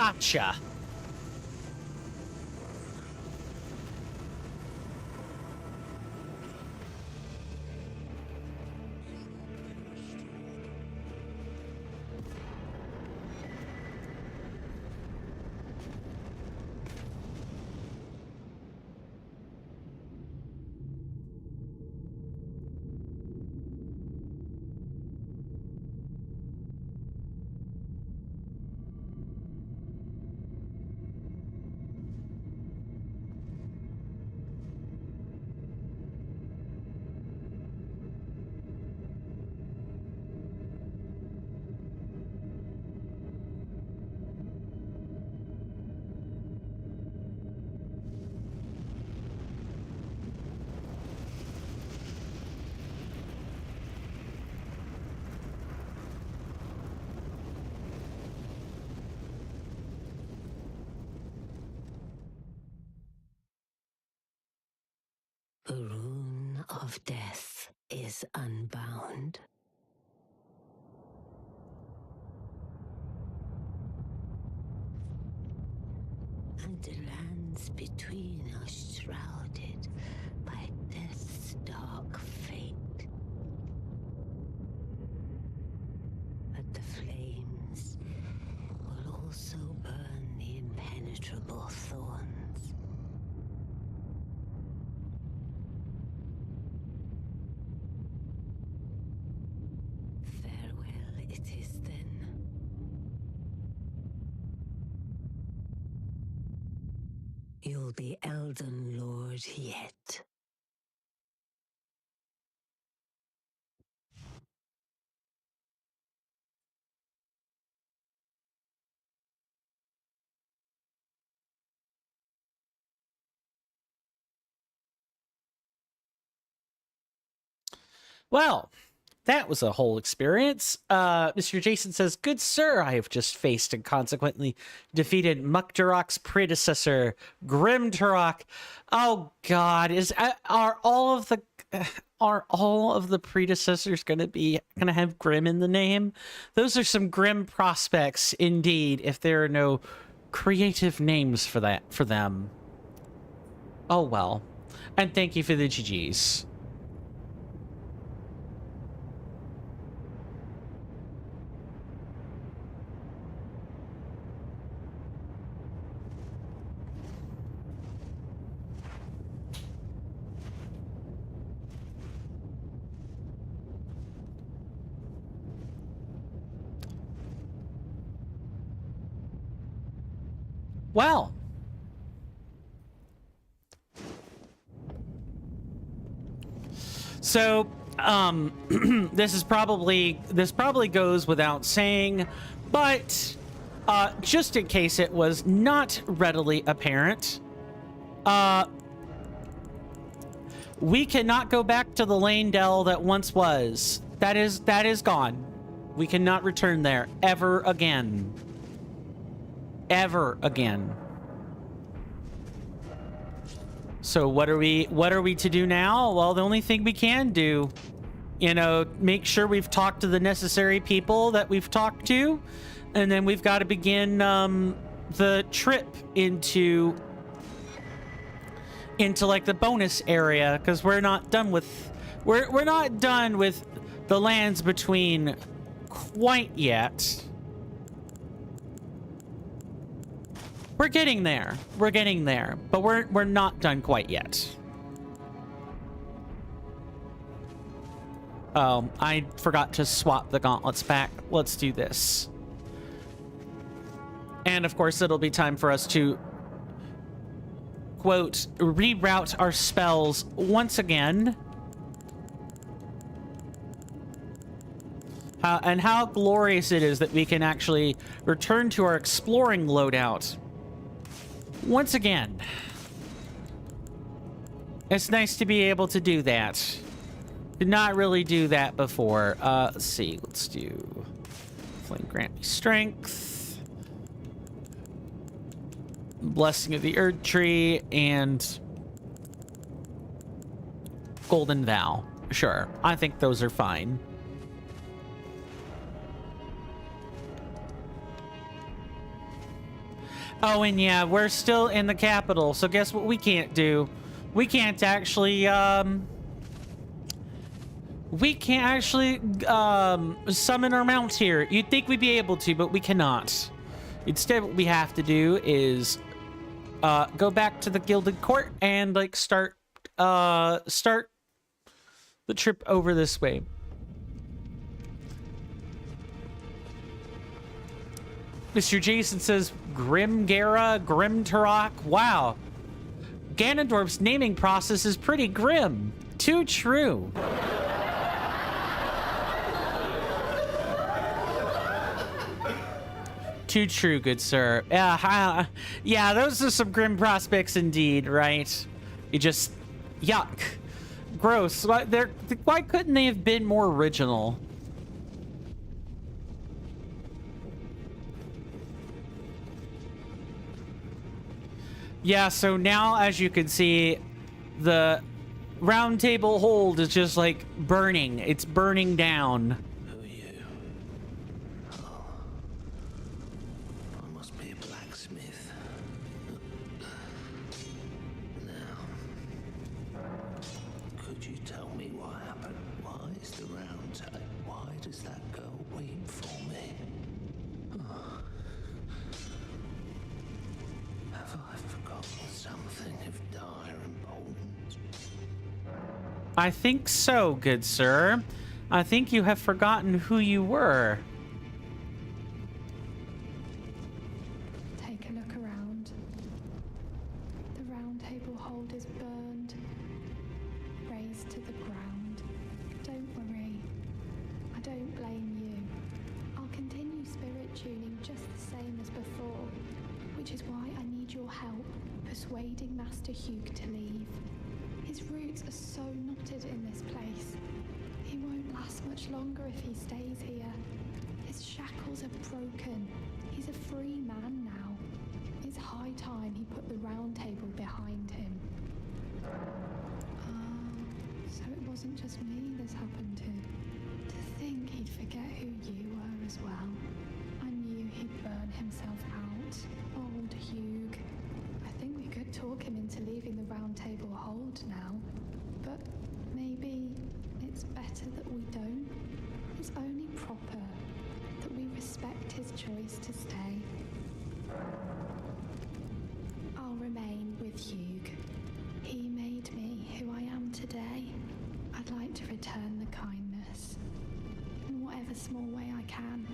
Gotcha. The rune of death is unbound. And the lands between are shrouded by death's dark fate. But the flames will also burn the impenetrable thorns. Farewell it is then. You'll be Elden Lord yet. Well, that was a whole experience. Mr. Jason says, "Good sir, I have just faced and consequently defeated Muktarok's predecessor, Grim Turok." Oh God, are all of the predecessors gonna have Grim in the name? Those are some grim prospects indeed. If there are no creative names for them. Oh well, and thank you for the GGs. Well, so this probably goes without saying, but just in case it was not readily apparent, we cannot go back to the Lane Dell that once was. That is gone. We cannot return there ever again. Ever again. So what are we to do now? Well, the only thing we can do, make sure we've talked to the necessary people that we've talked to, and then we've got to begin the trip into like the bonus area, because we're not done with the lands between quite yet. We're getting there. But we're not done quite yet. Oh, I forgot to swap the gauntlets back. Let's do this. And of course, it'll be time for us to, quote, reroute our spells once again. And how glorious it is that we can actually return to our exploring loadout once again. It's nice to be able to do that. Did not really do that before. Let's see. Let's do Flame grant me strength, Blessing of the Erd Tree, and Golden Vow. Sure, I think those are fine. Oh, and yeah, we're still in the capital, so guess what we can't do? We can't actually, summon our mounts here. You'd think we'd be able to, but we cannot. Instead, what we have to do is, go back to the Gilded Court and, like, start the trip over this way. Mr. Jason says, Grimgara, Grimturok. Wow. Ganondorf's naming process is pretty grim. Too true. Too true, good sir. Yeah, those are some grim prospects indeed, right? You just... Yuck. Gross. Why couldn't they have been more original? Yeah, so now, as you can see, the round table hold is just, like, burning. It's burning down. Who are you? Oh. I must be a blacksmith. Now, could you tell me what happened? Why is the round table? Why does that girl weep for me? Have I forgotten something of dire importance? I think so, good sir. I think you have forgotten who you were. Take a look around. The round table hold is burned, razed to the ground. Don't worry. I don't blame you. I'll continue spirit tuning just the same as before, which is why I need your help persuading Master Hugh to leave. His roots are so knotted in this place. He won't last much longer if he stays here. His shackles are broken. He's a free man now. It's high time he put the round table behind him. So it wasn't just me this happened to. To think he'd forget who you were as well. I knew he'd burn himself out. Old Hugh. I think we could talk him into leaving the round table hold now. But maybe it's better that we don't. It's only proper that we respect his choice to stay. I'll remain with Hugh. He made me who I am today. I'd like to return the kindness in whatever small way I can.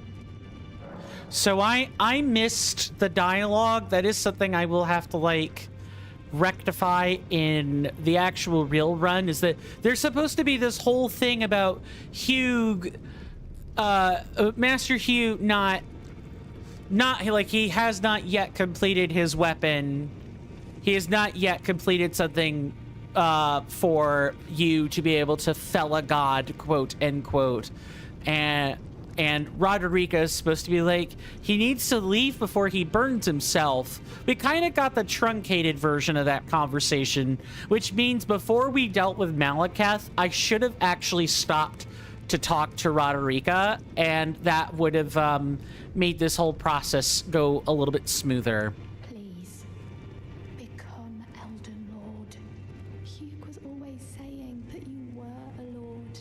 So I missed the dialogue. That is something I will have to, like, rectify in the actual real run, is that there's supposed to be this whole thing about Hugh, Master Hugh not like, he has not yet completed his weapon. He has not yet completed something for you to be able to fell a god, quote, end quote. And Roderica is supposed to be like, he needs to leave before he burns himself. We kind of got the truncated version of that conversation, which means before we dealt with Malekith, I should have actually stopped to talk to Roderica, and that would have made this whole process go a little bit smoother. Please, become Elden Lord. Hugh was always saying that you were a lord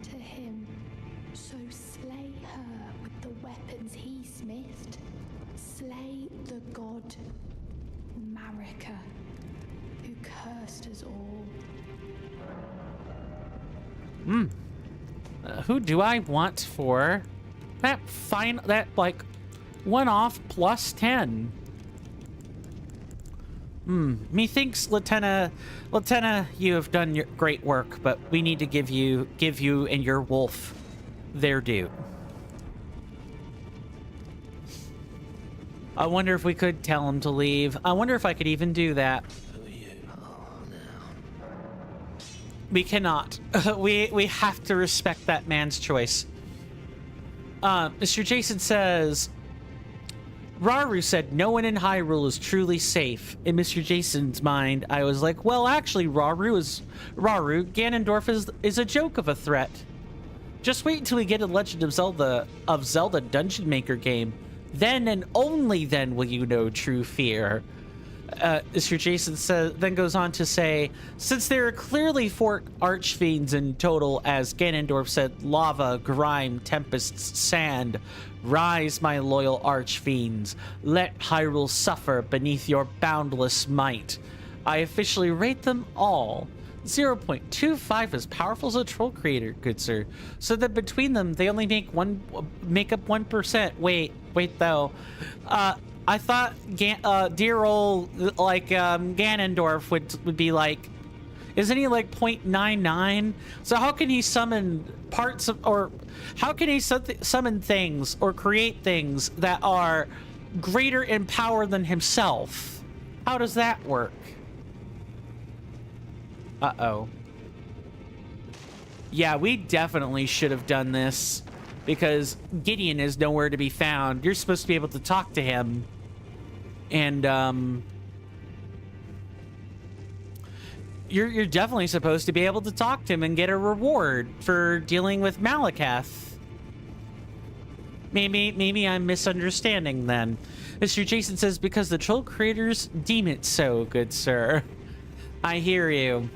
to him. So slay her with the weapons he smithed. Slay the god Marika, who cursed us all. Who do I want for that like one-off plus 10? Methinks, Lieutenant, you have done your great work, but we need to give you and your wolf their due. I wonder if we could tell him to leave. I wonder if I could even do that. Who are you? Oh, no. We cannot. We have to respect that man's choice. Mr. Jason says, Rauru said no one in Hyrule is truly safe. In Mr. Jason's mind, I was like, well, actually, Ganondorf is a joke of a threat. Just wait until we get a Legend of Zelda Dungeon Maker game. Then and only then will you know true fear. Mr. Jason then goes on to say, since there are clearly 4 archfiends in total, as Ganondorf said, lava, grime, tempests, sand, rise, my loyal archfiends. Let Hyrule suffer beneath your boundless might. I officially rate them all 0.25 as powerful as a troll creator, good sir. So that between them, they only make up 1%. Wait though. I thought dear old Ganondorf would be like, isn't he like 0.99? So how can he summon parts of, or how can he summon things or create things that are greater in power than himself? How does that work? Uh-oh. Yeah, we definitely should have done this because Gideon is nowhere to be found. You're supposed to be able to talk to him. And, you're definitely supposed to be able to talk to him and get a reward for dealing with Malakath. Maybe I'm misunderstanding then. Mr. Jason says, because the troll creators deem it so, good sir. I hear you.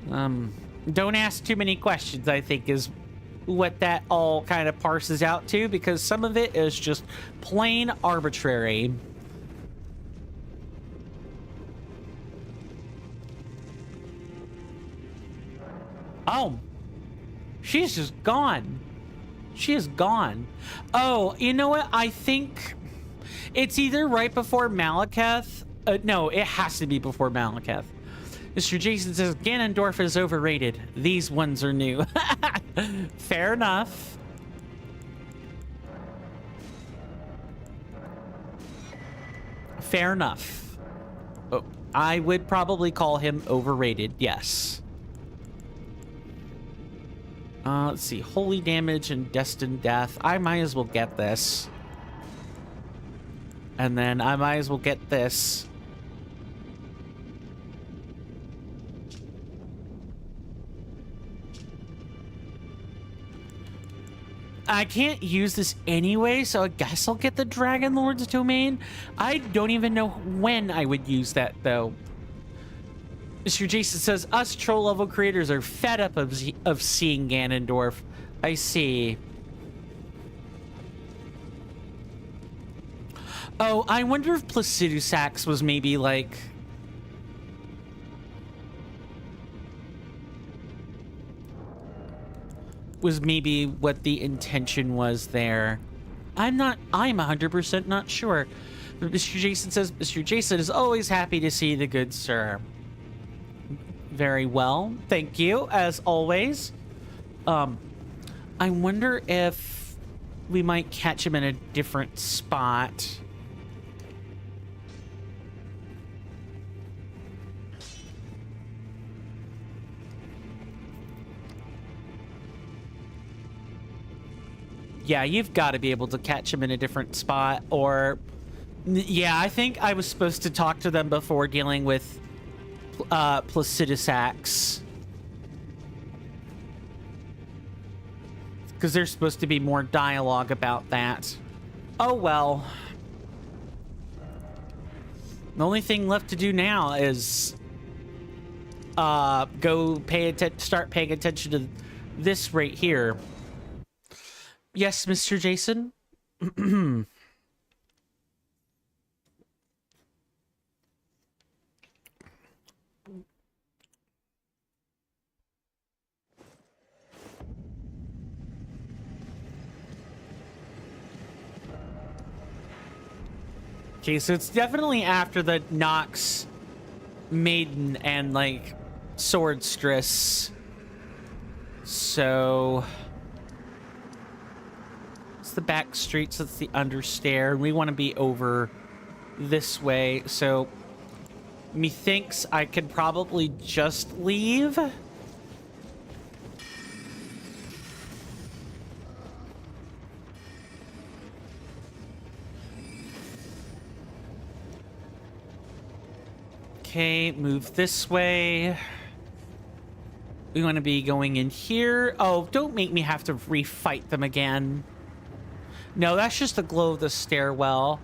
Don't ask too many questions, I think, is what that all kind of parses out to, because some of it is just plain arbitrary. Oh, she's just gone. She is gone. Oh, you know what? I think it's either right before Malakath. No, it has to be before Malakath. Mr. Jason says, Ganondorf is overrated. These ones are new. Fair enough. Fair enough. Oh, I would probably call him overrated, yes. Let's see. Holy damage and destined death. I might as well get this. And then I might as well get this. I can't use this anyway, so I guess I'll get the Dragon Lord's Domain. I don't even know when I would use that, though. Mr. Jason says, us troll level creators are fed up of seeing Ganondorf. I see. Oh, I wonder if Placidusax was maybe like... was maybe what the intention was there. I'm 100% not sure. But Mr. Jason says, Mr. Jason is always happy to see the good sir. Very well. Thank you, as always. I wonder if we might catch him in a different spot. Yeah, you've got to be able to catch him in a different spot, or... Yeah, I think I was supposed to talk to them before dealing with Placidusax. Because there's supposed to be more dialogue about that. Oh, well. The only thing left to do now is... start paying attention to this right here. Yes, Mr. Jason? Okay, so it's definitely after the Nox Maiden and, like, Swordstress. So... the back streets, that's the understair, and we want to be over this way, so methinks I could probably just leave. Okay, move this way. We want to be going in here. Oh, don't make me have to refight them again. No, that's just the glow of the stairwell.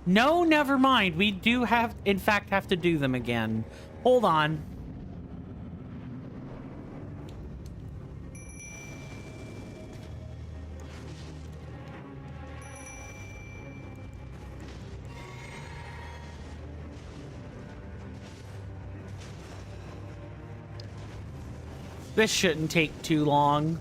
No, never mind. We do have, in fact, have to do them again. Hold on. This shouldn't take too long.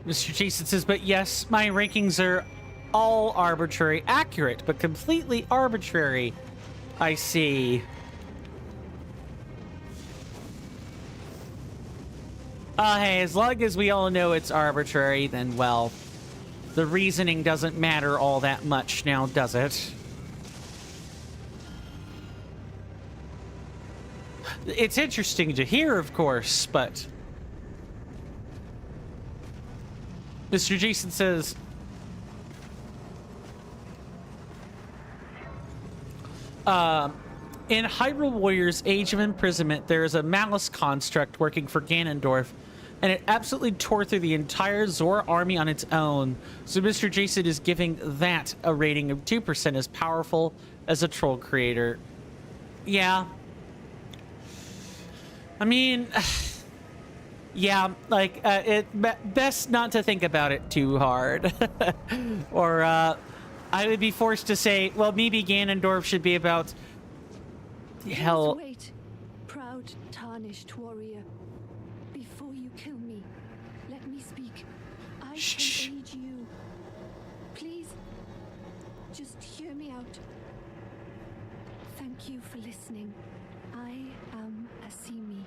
Mr. Jason says, but yes, my rankings are all arbitrary. Accurate, but completely arbitrary. I see. Hey, as long as we all know it's arbitrary, then, well, the reasoning doesn't matter all that much now, does it? It's interesting to hear, of course, but... Mr. Jason says... in Hyrule Warriors Age of Imprisonment, there is a malice construct working for Ganondorf, and it absolutely tore through the entire Zora army on its own. So Mr. Jason is giving that a rating of 2% as powerful as a troll creator. Yeah. I mean... yeah, like, best not to think about it too hard. Or, I would be forced to say, well, maybe Ganondorf should be about... hell... Wait, proud, tarnished warrior. Before you kill me, let me speak. I Shh. can aid you. Please, just hear me out. Thank you for listening. I am Asimi.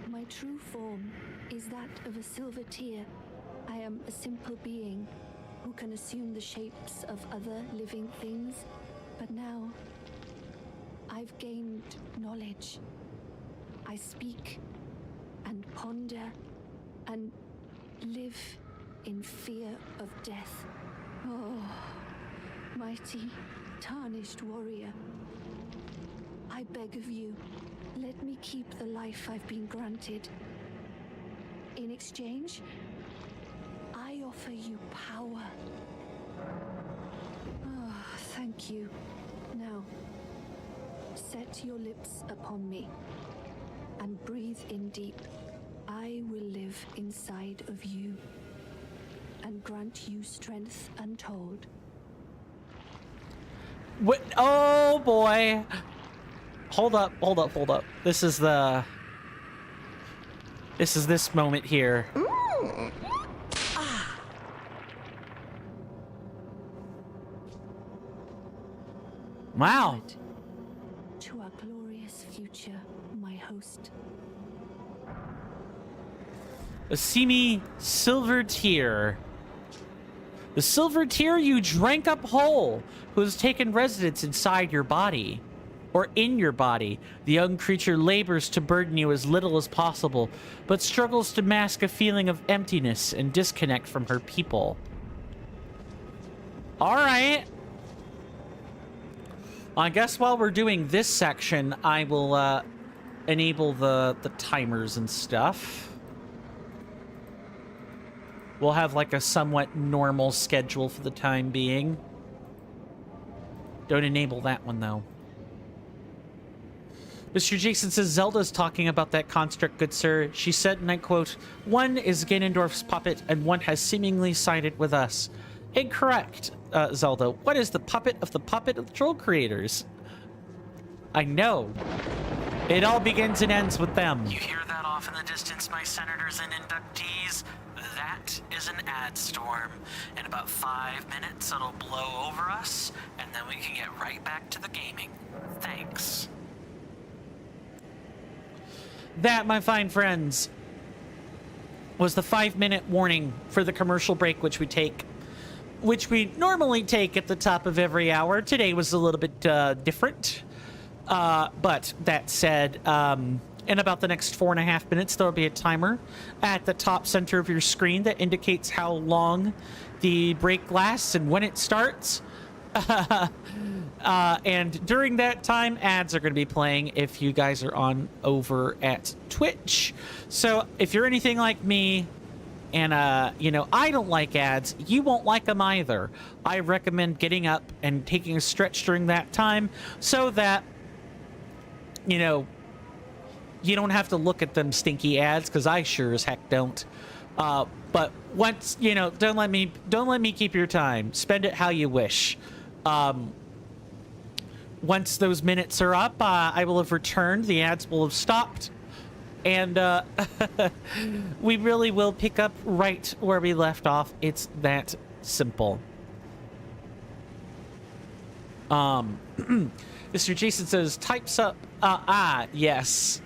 My true form is that of a silver tear. I am a simple being who can assume the shapes of other living things. But now, I've gained knowledge. I speak and ponder and live in fear of death. Oh, mighty, tarnished warrior. I beg of you, let me keep the life I've been granted. In exchange, I offer you power. Oh, thank you. Now, set your lips upon me and breathe in deep. I will live inside of you and grant you strength untold. What? Oh, boy. Hold up, hold up, hold up. This is the... This is this moment here. Wow. Onward to our glorious future, my host. Asimi Silver Tear. The silver tear you drank up whole, who has taken residence inside your body. Or in your body. The young creature labors to burden you as little as possible, but struggles to mask a feeling of emptiness and disconnect from her people. Alright. I guess while we're doing this section, I will enable the timers and stuff. We'll have like a somewhat normal schedule for the time being. Don't enable that one though. Mr. Jason says, Zelda's talking about that construct, good sir. She said, and I quote, one is Ganondorf's puppet, and one has seemingly sided with us. Incorrect, Zelda. What is the puppet of the troll creators? I know. It all begins and ends with them. You hear that off in the distance, my senators and inductees? That is an ad storm. In about 5 minutes, it'll blow over us, and then we can get right back to the gaming. Thanks. That, my fine friends, was the 5-minute warning for the commercial break which we take which we normally take at the top of every hour. Today was a little bit different. But that said, in about the next 4.5 minutes, there'll be a timer at the top center of your screen that indicates how long the break lasts and when it starts. And during that time, ads are going to be playing if you guys are on over at Twitch. So if you're anything like me, and, you know, I don't like ads, you won't like them either. I recommend getting up and taking a stretch during that time so that, you know, you don't have to look at them stinky ads, because I sure as heck don't. But once, you know, don't let me keep your time. Spend it how you wish. Once those minutes are up, I will have returned. The ads will have stopped. And we really will pick up right where we left off. It's that simple. Mr. Jason says, types up. Yes.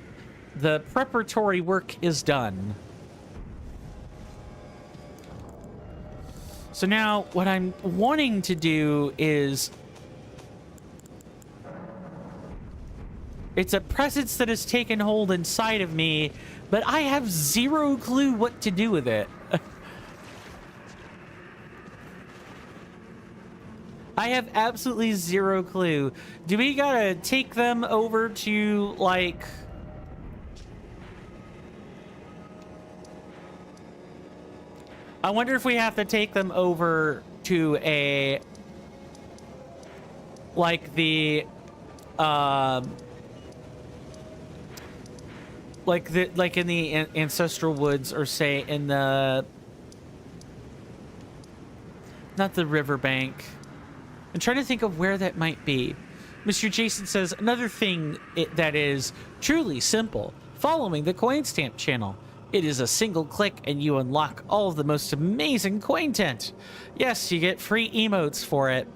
The preparatory work is done. So now what I'm wanting to do is... It's a presence that has taken hold inside of me, but I have zero clue what to do with it. I have absolutely zero clue. Do we gotta take them over to, like... I wonder if we have to take them over to a... Like the... like in the ancestral woods, or say in the... Not the riverbank. I'm trying to think of where that might be. Mr. Jason says, another thing that is truly simple, following the coin stamp channel. It is a single click and you unlock all of the most amazing content. Yes, you get free emotes for it.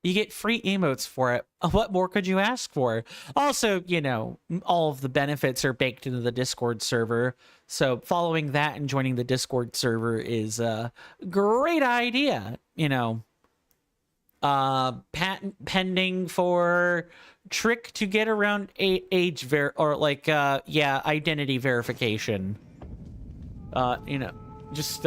You get free emotes for it. What more could you ask for? Also, you know, all of the benefits are baked into the Discord server. So following that and joining the Discord server is a great idea. You know, patent pending for trick to get around identity verification. You know, just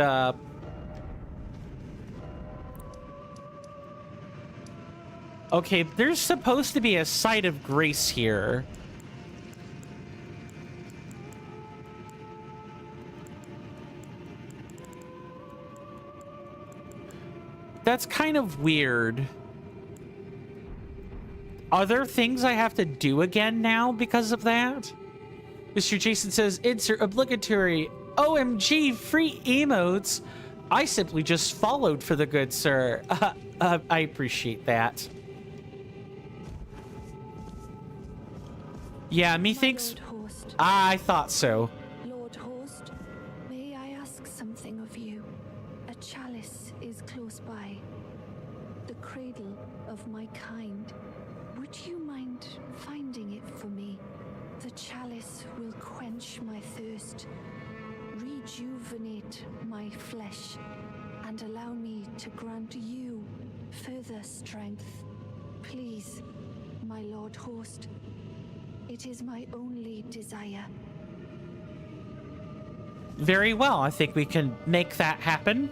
okay, there's supposed to be a site of grace here. That's kind of weird. Are there things I have to do again now because of that? Mr. Jason says, insert obligatory OMG free emotes. I simply just followed for the good sir. I appreciate that. Yeah, methinks... I thought so. Lord Horst, may I ask something of you? A chalice is close by. The cradle of my kind. Would you mind finding it for me? The chalice will quench my thirst, rejuvenate my flesh, and allow me to grant you further strength. Please, my Lord Horst. It is my only desire. Very well. I think we can make that happen.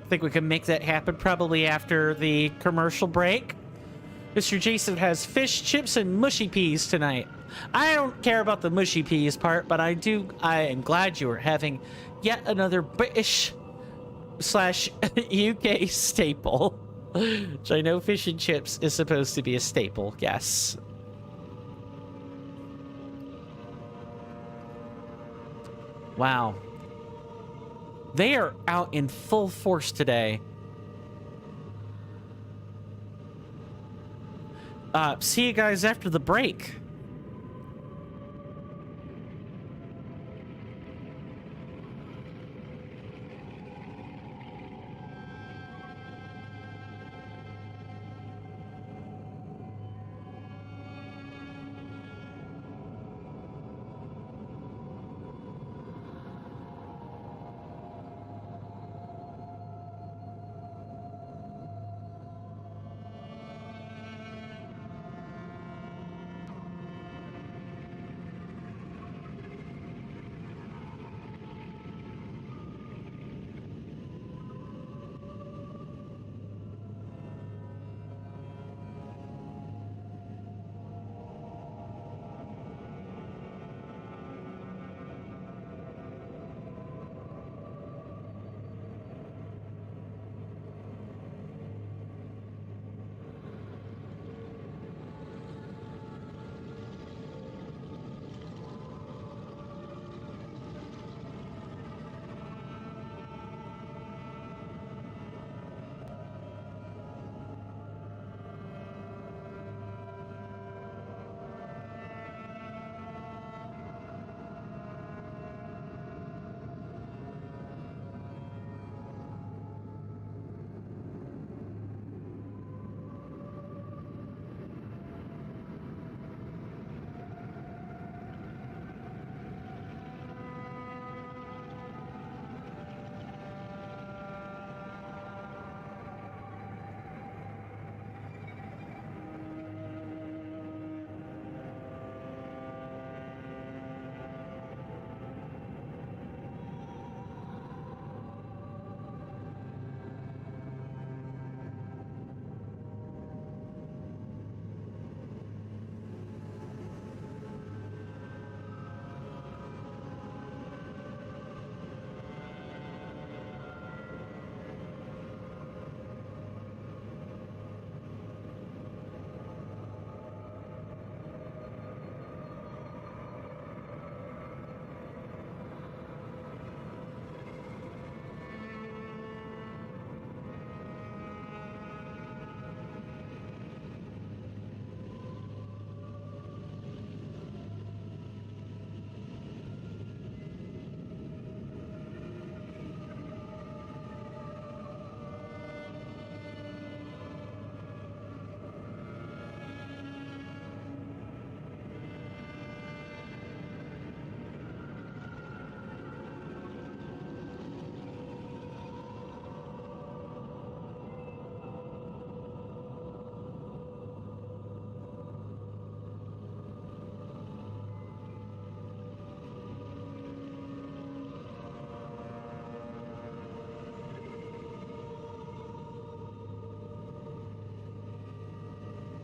I think we can make that happen probably after the commercial break. Mr. Jason has fish, chips, and mushy peas tonight. I don't care about the mushy peas part, but I am glad you are having yet another British / UK staple. Which I know fish and chips is supposed to be a staple, yes. Wow. They are out in full force today. See you guys after the break.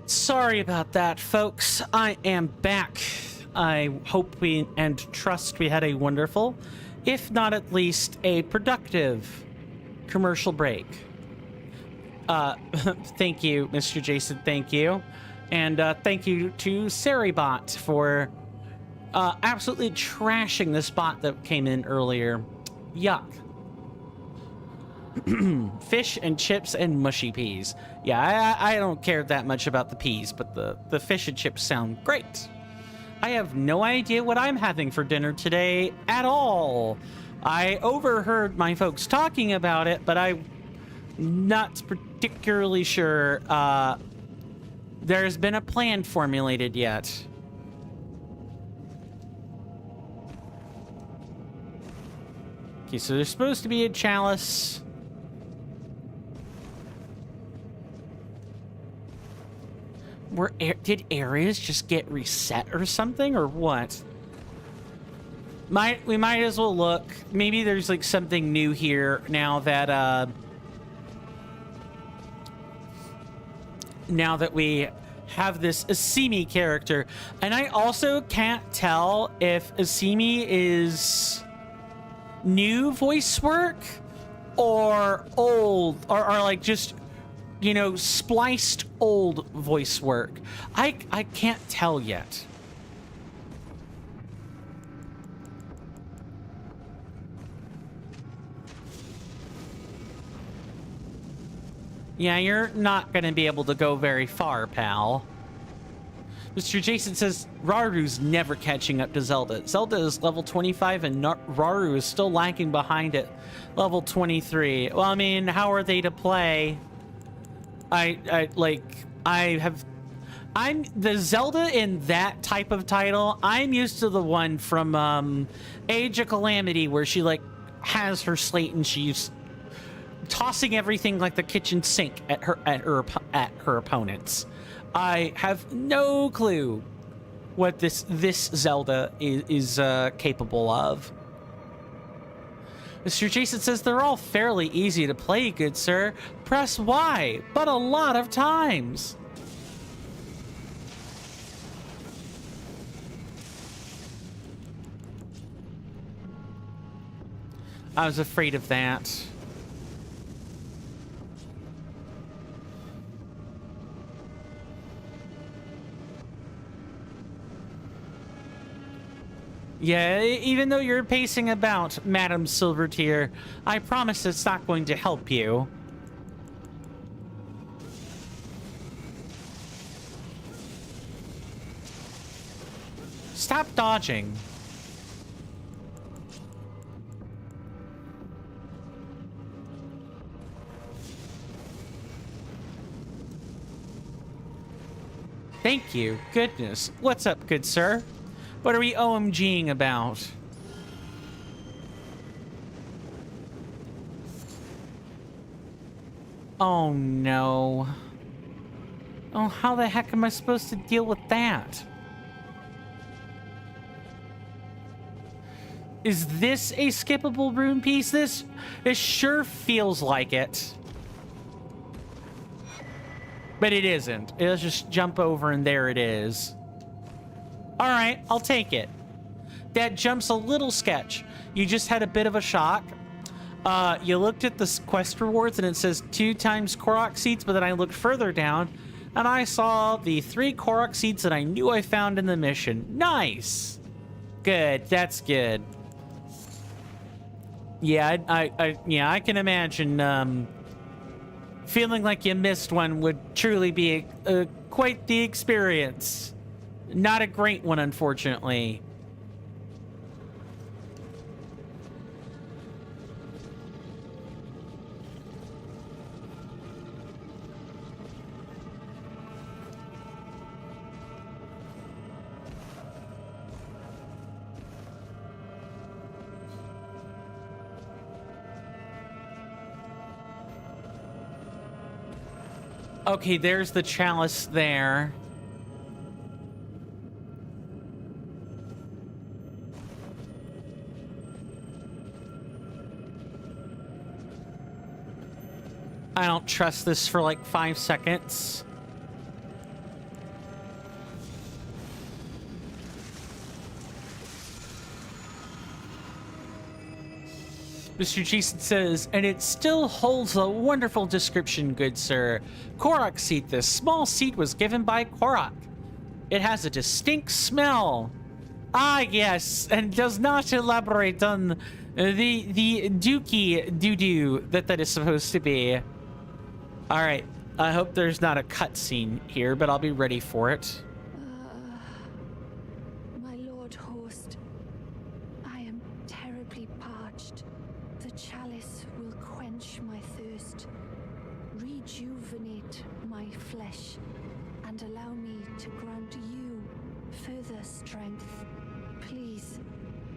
Sorry about that, folks. I am back. I hope we and trust we had a wonderful, if not at least a productive, commercial break. Thank you, Mr. Jason. Thank you. And thank you to Saribot for absolutely trashing the spot that came in earlier. Yuck. Fish and chips and mushy peas. Yeah, I don't care that much about the peas, but the fish and chips sound great. I have no idea what I'm having for dinner today at all. I overheard my folks talking about it, but I'm not particularly sure there's been a plan formulated yet. Okay, so there's supposed to be a chalice. Did areas just get reset or something, or what? We might as well look. Maybe there's like something new here now that we have this Asimi character. And I also can't tell if Asimi is new voice work or old, or like just, you know, spliced old voice work. I can't tell yet. Yeah, you're not going to be able to go very far, pal. Mr. Jason says Raru's never catching up to Zelda. Zelda is level 25 and Raru is still lagging behind at level 23. Well, I mean, how are they to play? I'm the Zelda in that type of title. I'm used to the one from Age of Calamity where she like has her slate and she's tossing everything like the kitchen sink at her opponents. I have no clue what this Zelda is capable of. Mr. Jason says they're all fairly easy to play, good sir. Press Y, but a lot of times. I was afraid of that. Yeah, even though you're pacing about, Madam Silvertear, I promise it's not going to help you. Stop dodging. Thank you. Goodness. What's up, good sir? What are we OMGing about? Oh no. Oh, how the heck am I supposed to deal with that? Is this a skippable rune piece? It sure feels like it. But it isn't. It'll just jump over and there it is. All right, I'll take it. That jump's a little sketch. You just had a bit of a shock. You looked at the quest rewards and it says 2 times Korok seeds, but then I looked further down and I saw the 3 Korok seeds that I knew I found in the mission. Nice. Good, that's good. Yeah, I can imagine feeling like you missed one would truly be quite the experience. Not a great one, unfortunately. Okay, there's the chalice there. I don't trust this for like 5 seconds. Mr. Jason says, and it still holds a wonderful description, good sir. Korok seat. This small seat was given by Korok. It has a distinct smell. Ah, yes, and does not elaborate on the dookie doo-doo that is supposed to be. All right, I hope there's not a cutscene here, but I'll be ready for it. My Lord Horst, I am terribly parched. The chalice will quench my thirst, rejuvenate my flesh, and allow me to grant you further strength. Please,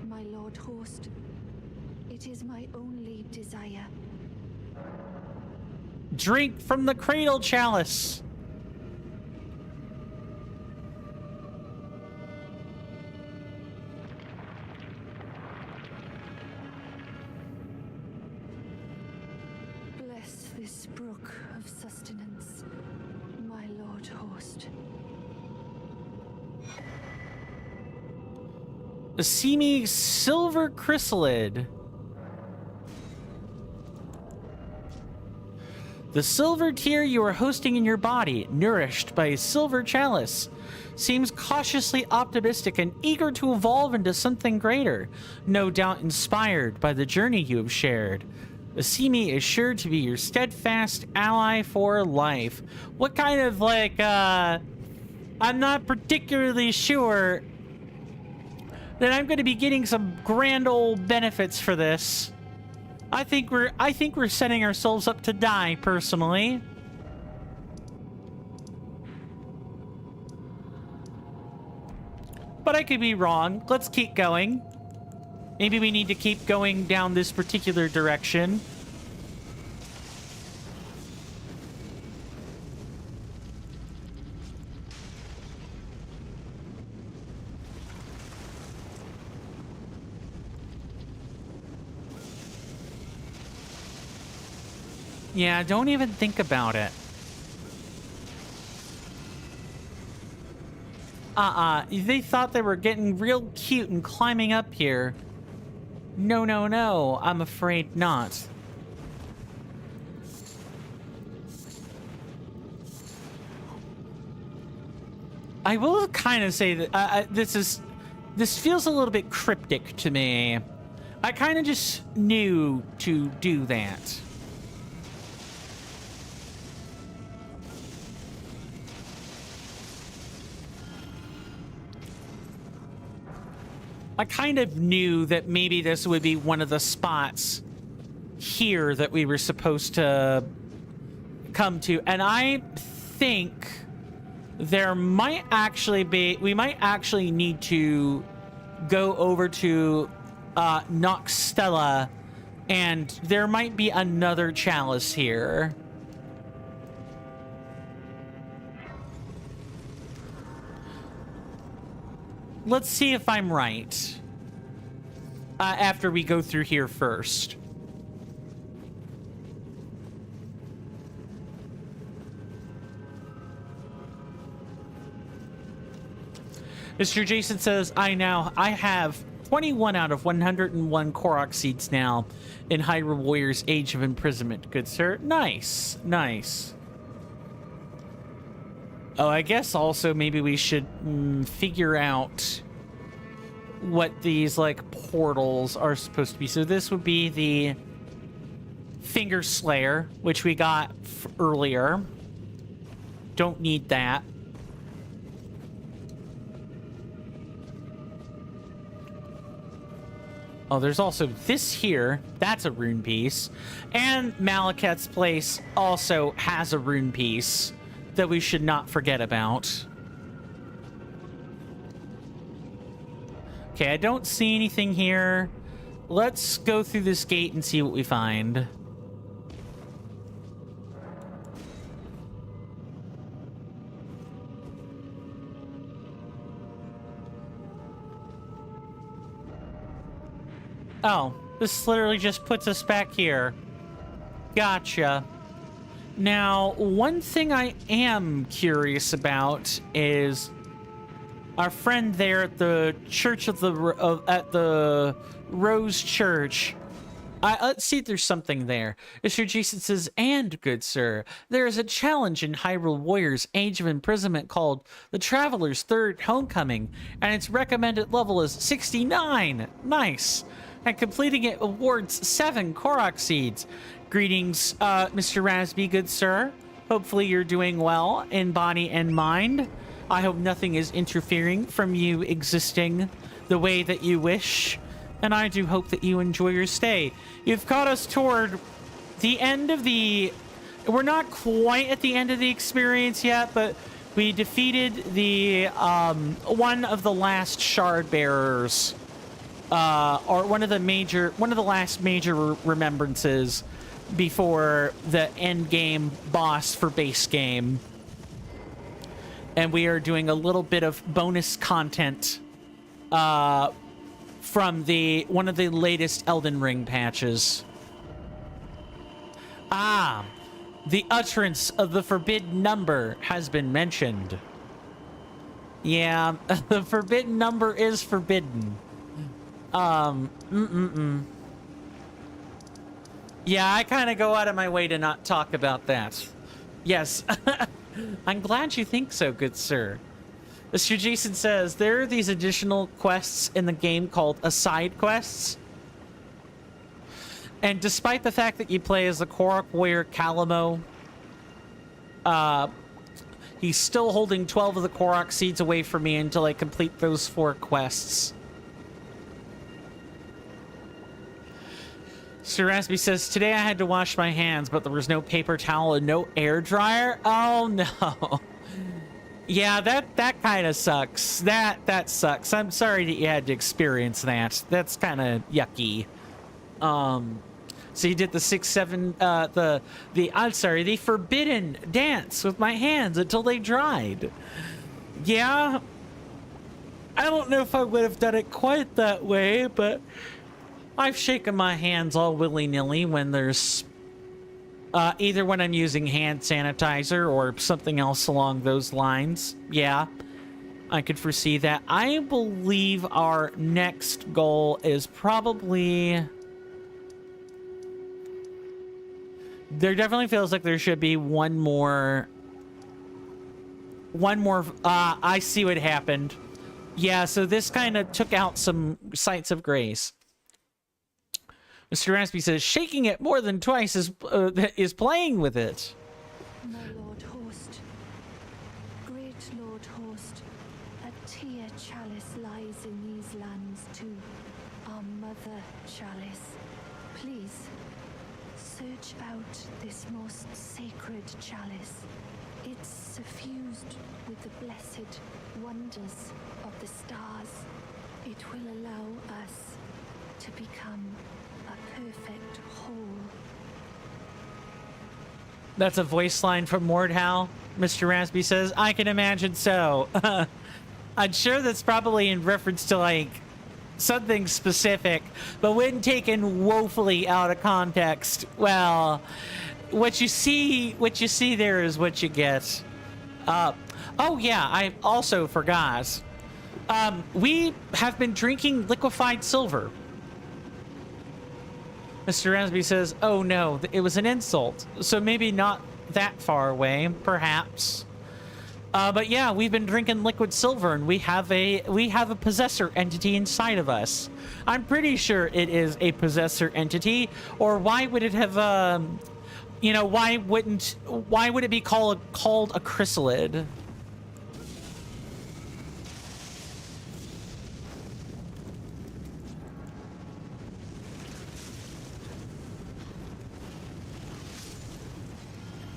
my Lord Horst, it is my only desire. Drink from the cradle chalice. Bless this brook of sustenance, my Lord Horst. A seamy silver chrysalid. The silver tear you are hosting in your body, nourished by a silver chalice, seems cautiously optimistic and eager to evolve into something greater, no doubt inspired by the journey you have shared. Asimi is sure to be your steadfast ally for life. What kind of, like, I'm not particularly sure that I'm going to be getting some grand old benefits for this. I think we're setting ourselves up to die, personally. But I could be wrong. Let's keep going. Maybe we need to keep going down this particular direction. Yeah, don't even think about it. They thought they were getting real cute and climbing up here. No, no, no, I'm afraid not. I will kind of say that this feels a little bit cryptic to me. I kind of just knew to do that. I kind of knew that maybe this would be one of the spots here that we were supposed to come to. And I think there might actually be, we might actually need to go over to Noxtella, and there might be another chalice here. Let's see if I'm right. After we go through here first. Mr. Jason says, I have 21 out of 101 Korok seeds now in Hyrule Warrior's Age of Imprisonment. Good sir. Nice. Nice. Oh, I guess also maybe we should figure out what these, like, portals are supposed to be. So this would be the Finger Slayer, which we got earlier. Don't need that. Oh, there's also this here. That's a rune piece. And Malekith's place also has a rune piece that we should not forget about. Okay, I don't see anything here. Let's go through this gate and see what we find. Oh, this literally just puts us back here. Gotcha. Now, one thing I am curious about is our friend there at the Church of the at the Rose Church. Let's see if there's something there. Mr. Jason says, and, good sir, there is a challenge in Hyrule Warriors Age of Imprisonment called the Traveler's Third Homecoming, and its recommended level is 69. Nice. And completing it awards 7 Korok Seeds. Greetings, Mr. Rasby, good sir. Hopefully you're doing well in body and mind. I hope nothing is interfering from you existing the way that you wish. And I do hope that you enjoy your stay. You've caught us toward the end of the... We're not quite at the end of the experience yet, but we defeated the one of the last shard bearers, or one of the last major remembrances before the end game boss for base game. And we are doing a little bit of bonus content from one of the latest Elden Ring patches. Ah, the utterance of the forbidden number has been mentioned. Yeah, the forbidden number is forbidden. Yeah, I kind of go out of my way to not talk about that. Yes, I'm glad you think so, good sir. Mr. Jason says, there are these additional quests in the game called aside quests. And despite the fact that you play as the Korok warrior Calamo, he's still holding 12 of the Korok seeds away from me until I complete those 4 quests. Sir Rasby says, today I had to wash my hands, but there was no paper towel and no air dryer. Oh no. Yeah, that kind of sucks. That sucks. I'm sorry that you had to experience that. That's kind of yucky. So you did the 6-7 the forbidden dance with my hands until they dried. Yeah. I don't know if I would have done it quite that way, but I've shaken my hands all willy-nilly when there's either when I'm using hand sanitizer or something else along those lines. Yeah, I could foresee that. I believe our next goal is probably... There definitely feels like there should be one more... I see what happened. Yeah, so this kind of took out some sights of grace. Mr. Raspy says, shaking it more than twice is playing with it. My Lord Horst, great Lord Horst, a tear chalice lies in these lands too. Our mother chalice. Please, search out this most sacred chalice. It's suffused with the blessed wonders of the stars. It will allow us to become a perfect whole. That's a voice line from Mordhau, Mr. Raspy says. I can imagine so. I'm sure that's probably in reference to, like, something specific, but when taken woefully out of context, well, what you see there is what you get. Oh yeah, I also forgot. We have been drinking liquefied silver. Mr. Rasby says, oh no, it was an insult. So maybe not that far away, perhaps. But yeah, we've been drinking liquid silver, and we have a possessor entity inside of us. I'm pretty sure it is a possessor entity, or why would it have, why would it be called a chrysalid?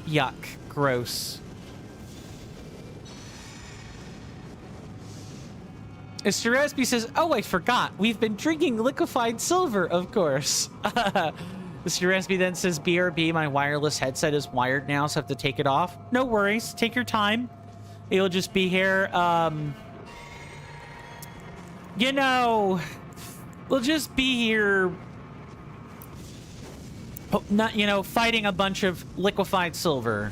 Yuck. Gross. Mr. Raspy says, oh, I forgot. We've been drinking liquefied silver, of course. Mr. Raspy then says, BRB, my wireless headset is wired now, so I have to take it off. No worries. Take your time. It'll just be here. We'll just be here... not, fighting a bunch of liquefied silver.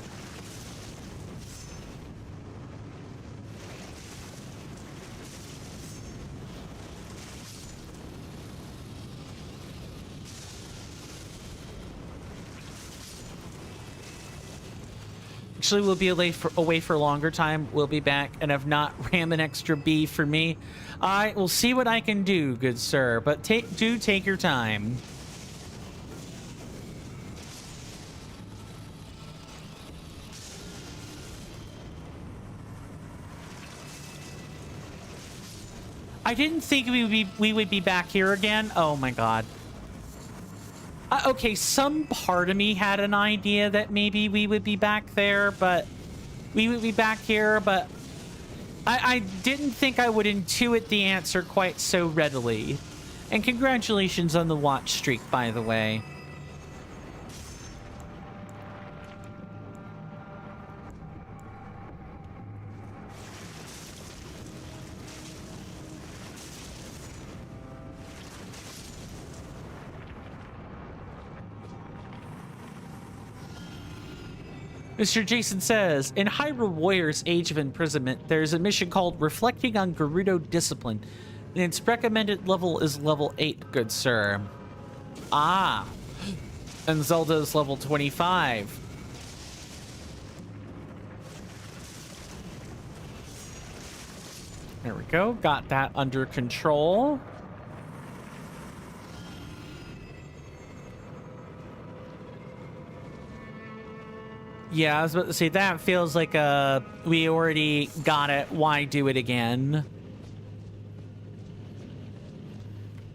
Eventually, we'll be away for a longer time. We'll be back, and have not ram an extra B for me. I will see what I can do, good sir, but do take your time. I didn't think we would be back here again. Oh my god. Okay, some part of me had an idea that maybe we would be back there, but we would be back here, but I didn't think I would intuit the answer quite so readily. And congratulations on the watch streak, by the way. Mr. Jason says, in Hyrule Warriors Age of Imprisonment, there's a mission called Reflecting on Gerudo Discipline, and its recommended level is level 8, good sir. Ah, and Zelda's level 25. There we go, got that under control. Yeah, I was about to say, that feels like we already got it. Why do it again?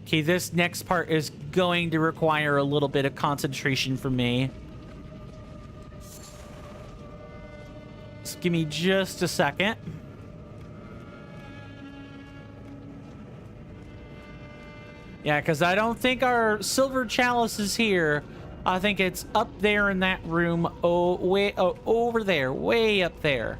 Okay, this next part is going to require a little bit of concentration from me. Just give me just a second. Yeah, because I don't think our silver chalice is here. I think it's up there in that room. Over there. Way up there.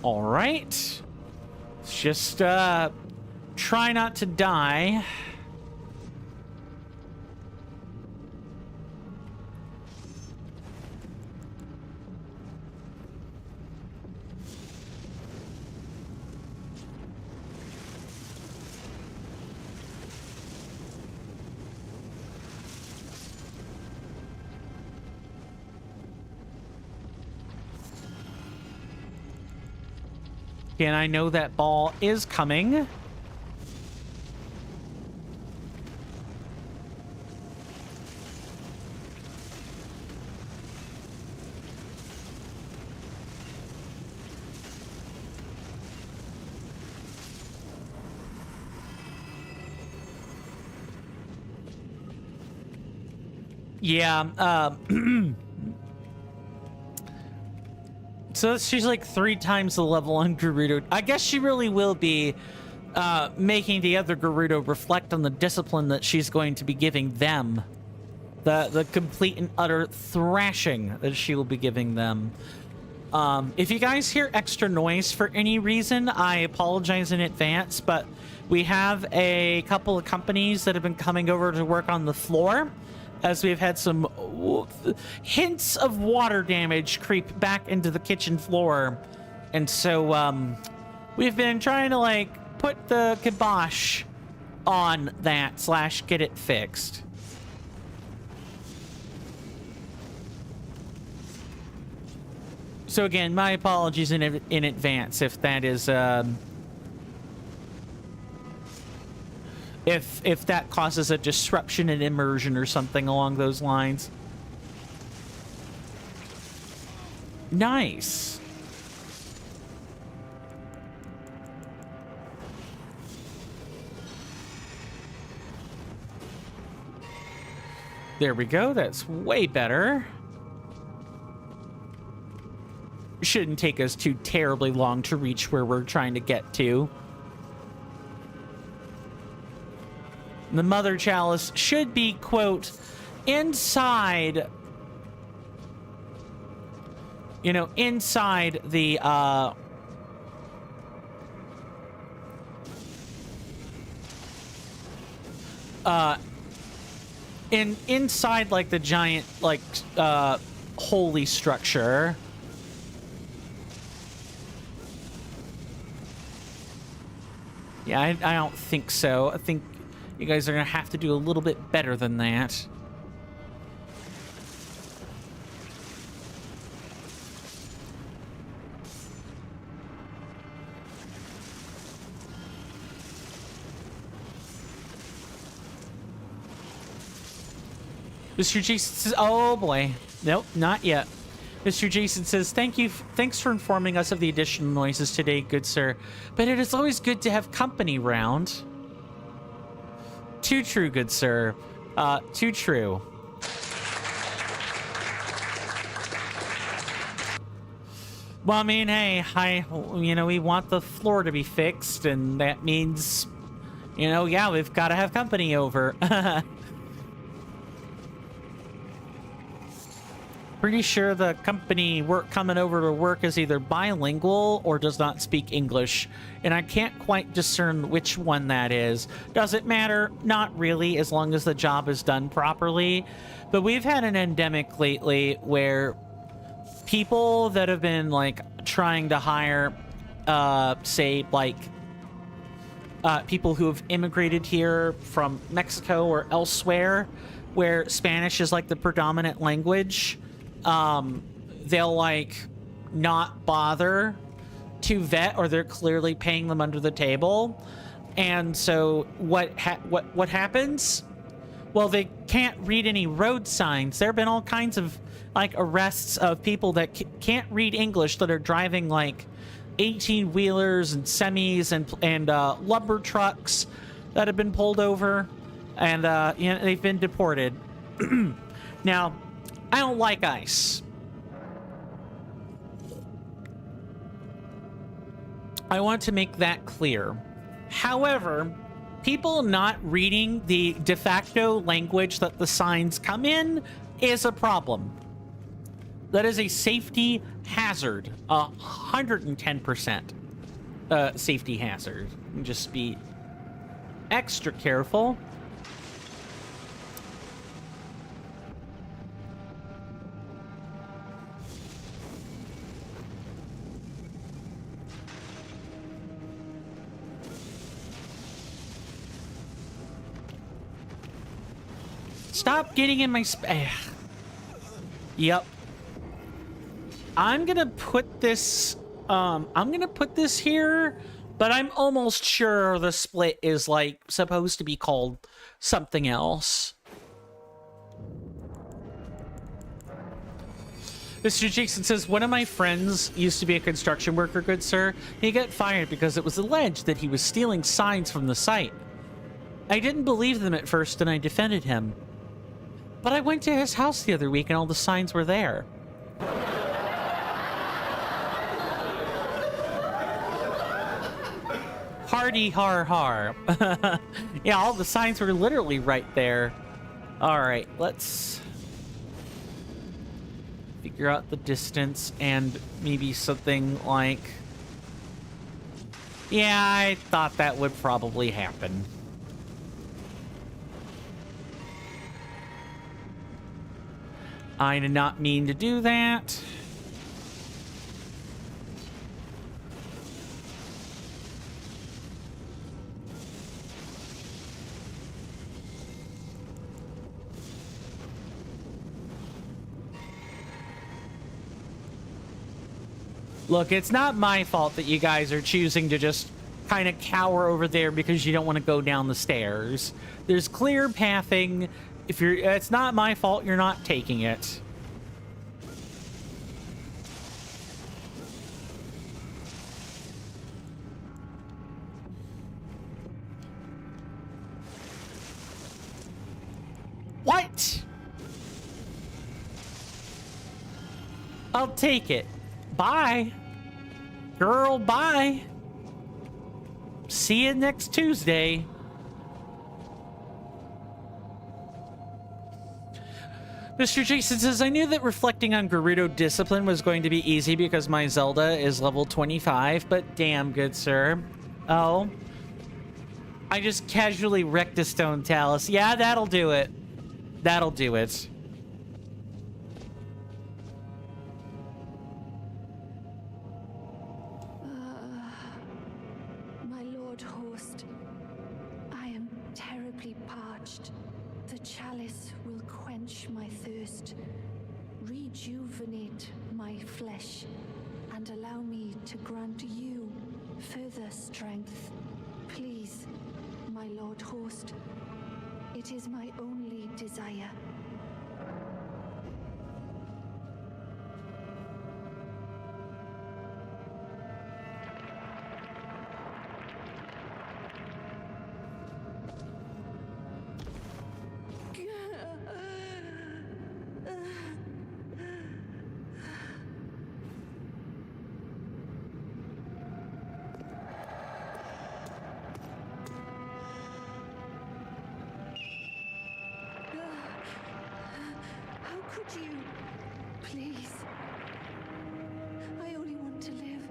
All right. Let's just try not to die. And I know that ball is coming. Yeah, so she's like 3 times the level on Gerudo. I guess she really will be making the other Gerudo reflect on the discipline that she's going to be giving them. The complete and utter thrashing that she will be giving them. If you guys hear extra noise for any reason, I apologize in advance, but we have a couple of companies that have been coming over to work on the floor, as we've had some hints of water damage creep back into the kitchen floor. And so we've been trying to like put the kibosh on that / get it fixed. So again, my apologies in advance if that is if that causes a disruption in immersion or something along those lines. Nice. There we go. That's way better. Shouldn't take us too terribly long to reach where we're trying to get to. The Mother Chalice should be, quote, inside, you know, inside the, inside, like, the giant, like, holy structure. Yeah, I don't think so. I think You guys are gonna have to do a little bit better than that. Mr. Jason says, oh boy. Nope, not yet. Mr. Jason says, thanks for informing us of the additional noises today, good sir. But it is always good to have company round. Too true, good sir. Too true. Well, I mean, hey, we want the floor to be fixed, and that means, yeah, we've got to have company over. Pretty sure the company coming over to work is either bilingual or does not speak English, and I can't quite discern which one that is. Does it matter? Not really, as long as the job is done properly. But we've had an endemic lately where people that have been, like, trying to hire, say, like, people who have immigrated here from Mexico or elsewhere, where Spanish is, like, the predominant language, they'll, like, not bother to vet, or they're clearly paying them under the table. And so what happens? Well, they can't read any road signs. There have been all kinds of, like, arrests of people that can't read English that are driving, like, 18-wheelers and semis and lumber trucks that have been pulled over, and they've been deported. Now, I don't like ICE. I want to make that clear. However, people not reading the de facto language that the signs come in is a problem. That is a safety hazard. 110% safety hazard. Just be extra careful. Stop getting in my Yep. I'm gonna put this here, but I'm almost sure the split is, like, supposed to be called something else. Mr. Jason says, one of my friends used to be a construction worker, good sir. He got fired because it was alleged that he was stealing signs from the site. I didn't believe them at first, and I defended him. But I went to his house the other week and all the signs were there. Hardy har har. Yeah, all the signs were literally right there. Alright, let's figure out the distance and maybe something like... Yeah, I thought that would probably happen. I did not mean to do that. Look, it's not my fault that you guys are choosing to just kind of cower over there because you don't want to go down the stairs. There's clear pathing. It's not my fault you're not taking it. What? I'll take it. Bye. Girl, bye. See you next Tuesday. Mr. Jason says, I knew that reflecting on Gerudo discipline was going to be easy because my Zelda is level 25, but damn, good sir. Oh. I just casually wrecked a stone talus. Yeah, that'll do it. That'll do it. My Lord Horst, I am terribly Reforged. The chalice will quench my thirst, rejuvenate my flesh, and allow me to grant you further strength. Please, my Lord Horst, it is my only desire. How could you? Please. I only want to live.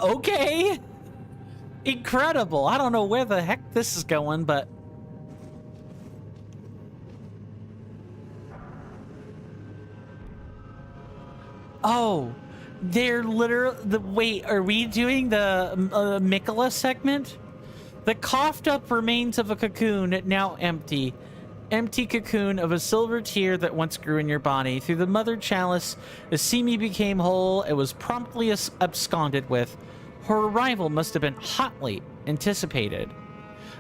Okay. Incredible. I don't know where the heck this is going, but... Oh, they're literally... Wait, are we doing the Mikola segment? The coughed up remains of a cocoon, now empty. Empty cocoon of a silver tear that once grew in your body. Through the mother chalice, the Simi became whole. It was promptly absconded with. Her arrival must have been hotly anticipated.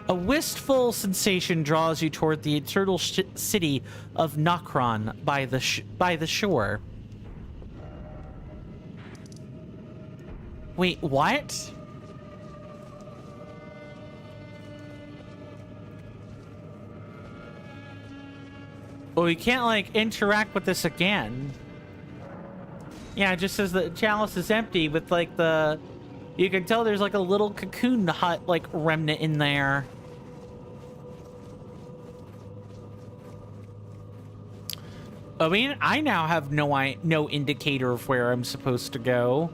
A wistful sensation draws you toward the eternal city of Nokron by the shore. Wait, what? Well, we can't, like, interact with this again. Yeah, it just says the chalice is empty with, like, the... You can tell there's, like, a little cocoon hut, like, remnant in there. I mean, I now have no indicator of where I'm supposed to go.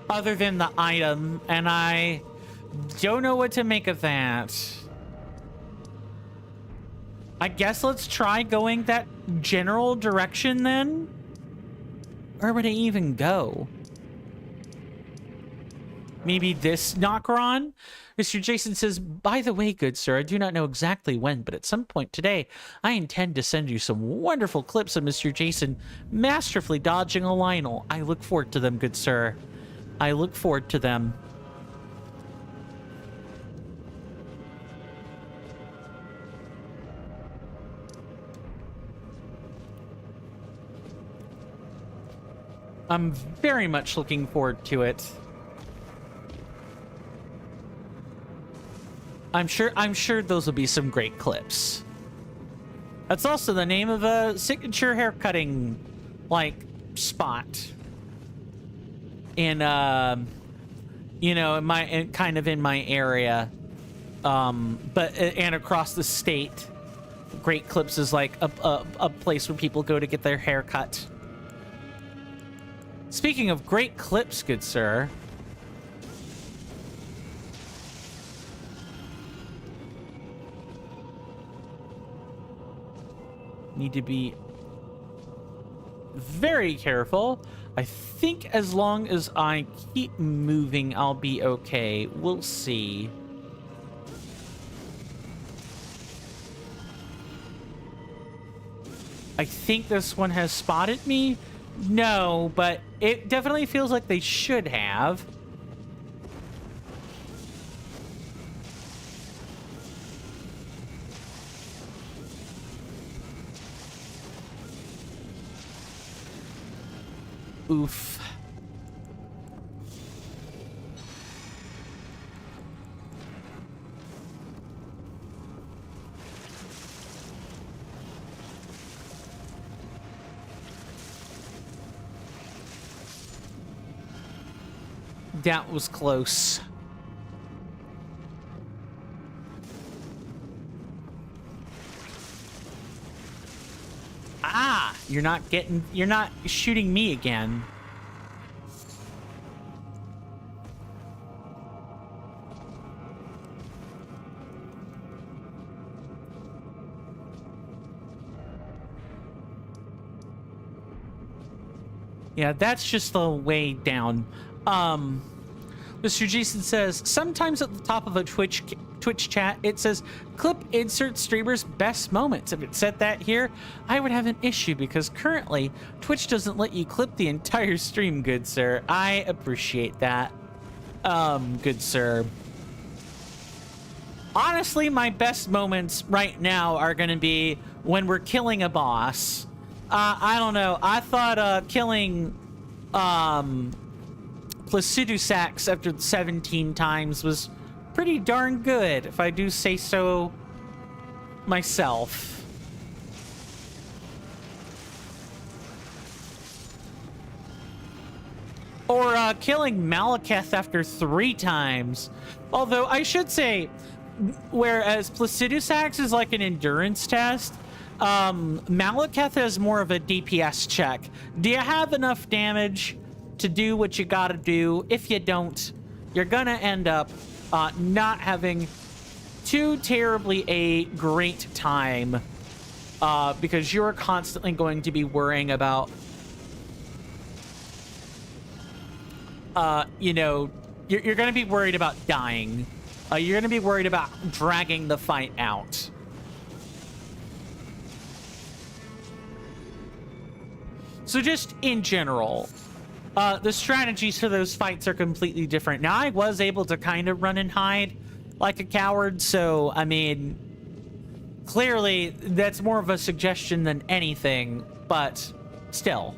Other than the item, and I don't know what to make of that. I guess let's try going that general direction then? Where would I even go? Maybe this Nokron? Mr. Jason says, by the way, good sir, I do not know exactly when, but at some point today, I intend to send you some wonderful clips of Mr. Jason masterfully dodging a Lionel. I look forward to them, good sir. I look forward to them. I'm very much looking forward to it. I'm sure those will be some great clips. That's also the name of a signature haircutting, like, spot. In, you know, in my area. And across the state. Great Clips is like a place where people go to get their hair cut. Speaking of Great Clips, good sir. Need to be very careful. I think as long as I keep moving, I'll be okay. We'll see. I think this one has spotted me. No, but it definitely feels like they should have. Oof. That was close. Ah, you're not shooting me again. Yeah, that's just the way down. Mr. Jason says, sometimes at the top of a Twitch chat, it says, clip insert streamer's best moments. If it said that here, I would have an issue because currently Twitch doesn't let you clip the entire stream, good sir. I appreciate that, good sir. Honestly, my best moments right now are going to be when we're killing a boss. I don't know. I thought killing Placidusax after 17 times was pretty darn good, if I do say so myself. Or killing Malekith after 3 times. Although I should say, whereas Placidusax is like an endurance test, Malekith is more of a DPS check. Do you have enough damage to do what you gotta do? If you don't, you're gonna end up not having too terribly a great time, because you're constantly going to be worrying about, you know, you're gonna be worried about dying. You're gonna be worried about dragging the fight out. So just in general, the strategies for those fights are completely different. Now, I was able to kind of run and hide like a coward, so, I mean, clearly that's more of a suggestion than anything, but still.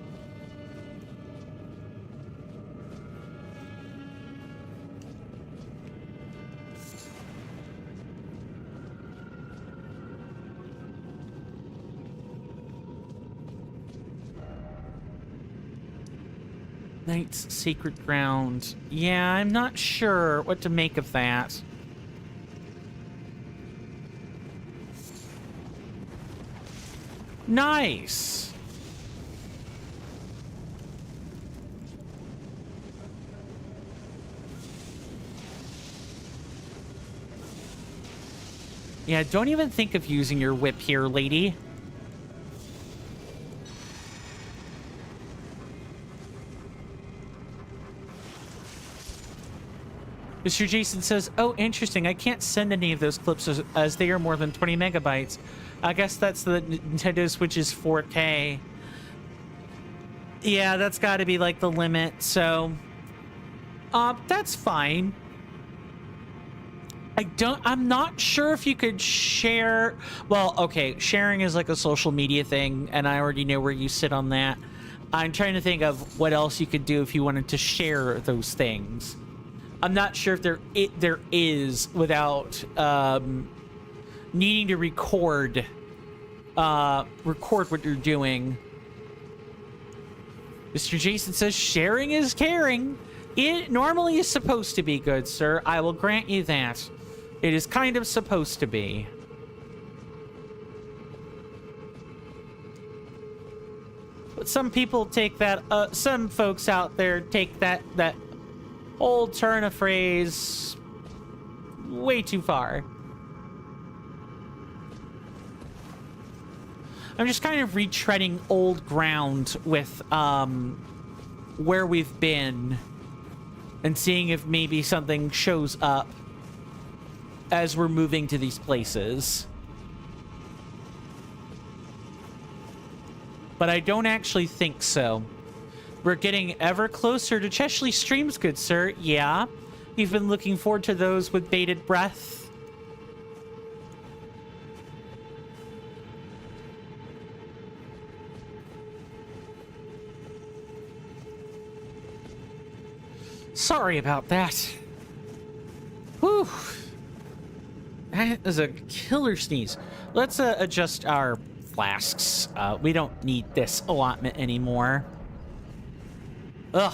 Knight's Sacred Ground. Yeah, I'm not sure what to make of that. Nice! Yeah, don't even think of using your whip here, lady. Mr. Jason says, oh, interesting. I can't send any of those clips as they are more than 20 megabytes. I guess that's the Nintendo Switch's 4K. Yeah, that's got to be like the limit. So, that's fine. I'm not sure if you could share. Well, okay, sharing is like a social media thing, and I already know where you sit on that. I'm trying to think of what else you could do if you wanted to share those things. I'm not sure if there is without needing to record what you're doing. Mr. Jason says sharing is caring. It normally is supposed to be, good sir. I will grant you that. It is kind of supposed to be. But some people take that, some folks out there take that old turn of phrase way too far. I'm just kind of retreading old ground with where we've been and seeing if maybe something shows up as we're moving to these places. But I don't actually think so. We're getting ever closer to Cheshley streams, good sir. Yeah, we've been looking forward to those with bated breath. Sorry about that. Whew. That is a killer sneeze. Let's adjust our flasks. We don't need this allotment anymore. Ugh.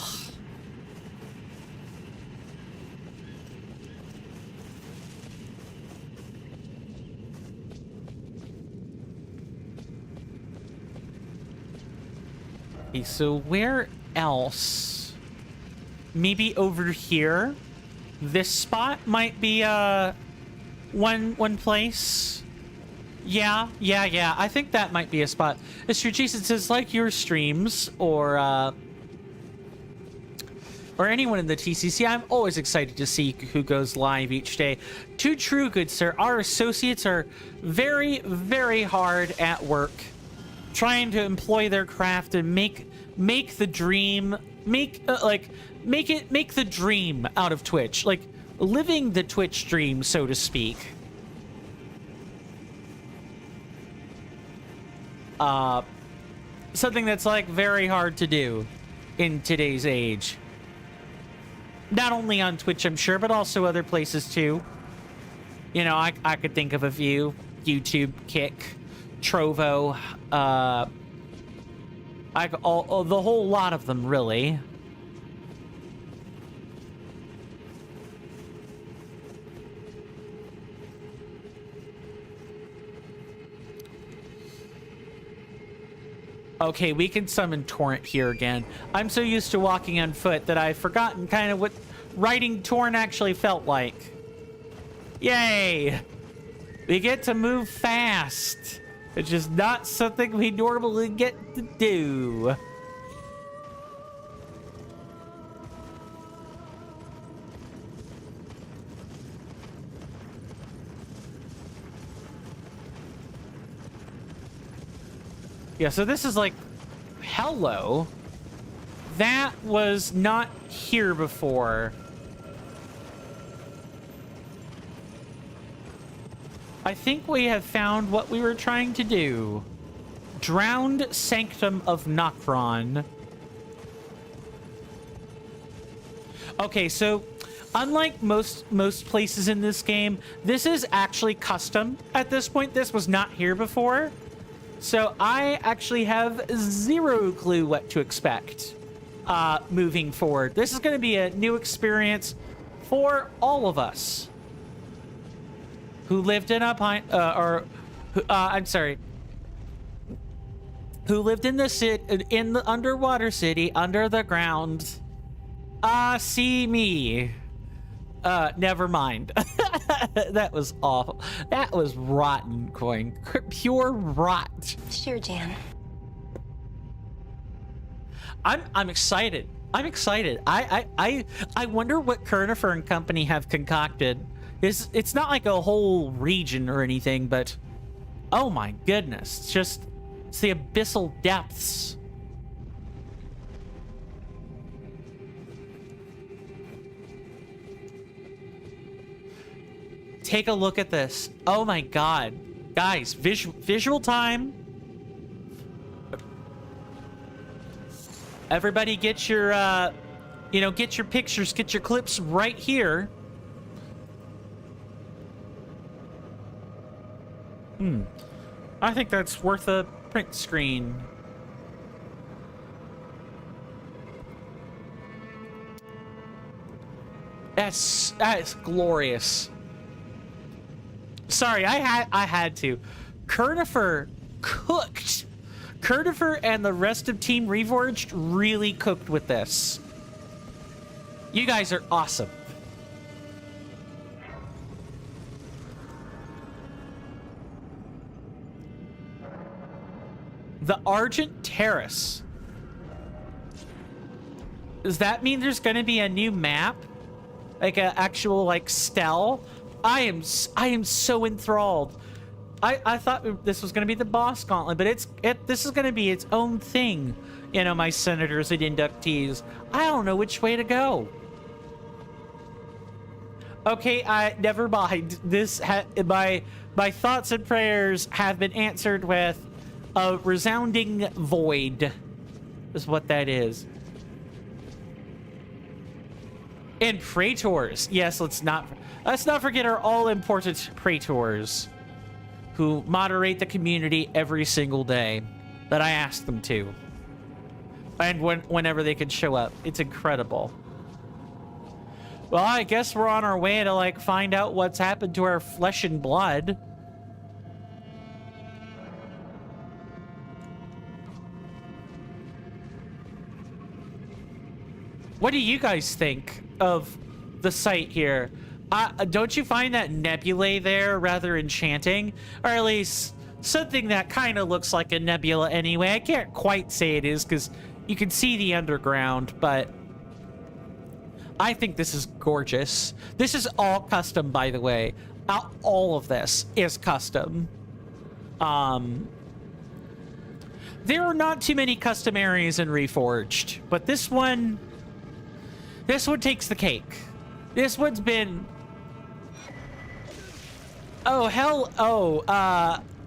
Okay, so where else? Maybe over here? This spot might be one place. Yeah. I think that might be a spot. Mr. Jason says, like your streams or or anyone in the TCC, I'm always excited to see who goes live each day. Too true, good sir. Our associates are very, very hard at work, trying to employ their craft and make the dream, make the dream out of Twitch, like living the Twitch dream, so to speak. Something that's like very hard to do in today's age. Not only on Twitch, I'm sure, but also other places too. You know, I could think of a few. YouTube, Kick, Trovo, the whole lot of them, really. Okay, we can summon Torrent here again. I'm so used to walking on foot that I've forgotten kind of what riding Torrent actually felt like. Yay! We get to move fast, which is not something we normally get to do. Yeah, so this is like, hello. That was not here before. I think we have found what we were trying to do. Drowned Sanctum of Nokron. Okay, so unlike most places in this game, this is actually custom at this point. This was not here before. So I actually have zero clue what to expect moving forward. This is going to be a new experience for all of us who lived in who lived in the underwater city, under the ground. See me. Never mind. That was awful. That was rotten, Coin. Pure rot. Sure, Jan. I'm excited. I'm excited. I wonder what Kernifer and company have concocted. It's not like a whole region or anything, but oh my goodness, it's the abyssal depths. Take a look at this. Oh my god. Guys, visual time. Everybody get your, get your pictures, get your clips right here. I think that's worth a print screen. That's glorious. Sorry, I had to. Kernifer cooked. Kernifer and the rest of Team Reforged really cooked with this. You guys are awesome. The Argent Terrace. Does that mean there's going to be a new map? Like an actual, like, stele? I am so enthralled. I thought this was going to be the boss gauntlet, but this is going to be its own thing. You know, my senators and inductees. I don't know which way to go. Okay, never mind. My thoughts and prayers have been answered with a resounding void. Is what that is. And praetors. Yes, let's not forget our all-important praetors, who moderate the community every single day that I ask them to. And whenever they can show up. It's incredible. Well, I guess we're on our way to, like, find out what's happened to our flesh and blood. What do you guys think of the site here? Don't you find that nebulae there rather enchanting? Or at least something that kind of looks like a nebula anyway. I can't quite say it is because you can see the underground, but I think this is gorgeous. This is all custom, by the way. All of this is custom. There are not too many custom areas in Reforged, but this one takes the cake. This one's been... Oh, hell,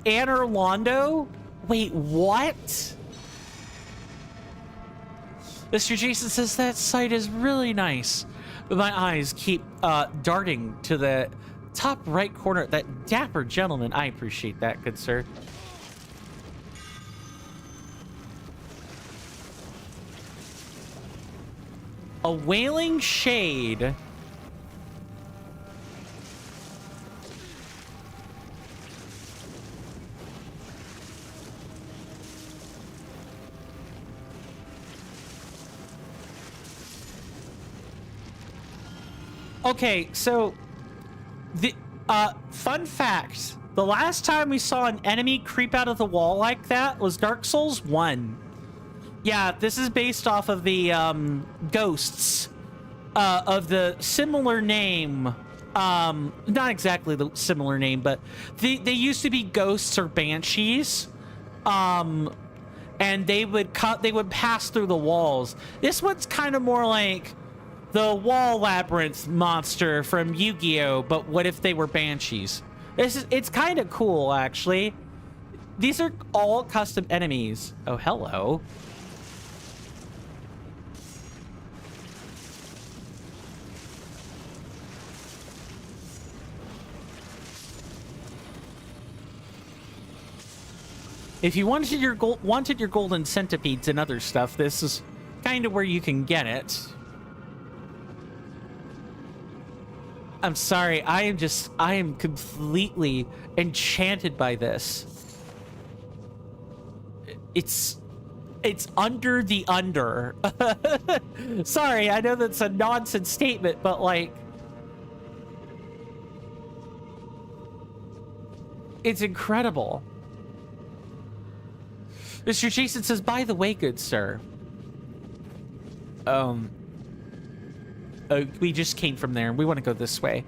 Anne Orlando? Wait, what? Mr. Jason says that site is really nice, but my eyes keep darting to the top right corner. That dapper gentleman. I appreciate that, good sir. A wailing shade. Okay, so the fun fact, the last time we saw an enemy creep out of the wall like that was Dark Souls 1. Yeah, this is based off of the ghosts of the similar name. Not exactly the similar name, but they used to be ghosts or banshees. And they would pass through the walls. This one's kind of more like the wall labyrinth monster from Yu-Gi-Oh, but what if they were banshees? It's kind of cool, actually. These are all custom enemies. Oh, hello. If you wanted your golden centipedes and other stuff, this is kind of where you can get it. I'm sorry, I am completely enchanted by this. It's under the under. Sorry, I know that's a nonsense statement, but like, it's incredible. Mr. Jason says, by the way, good sir. We just came from there and we want to go this way.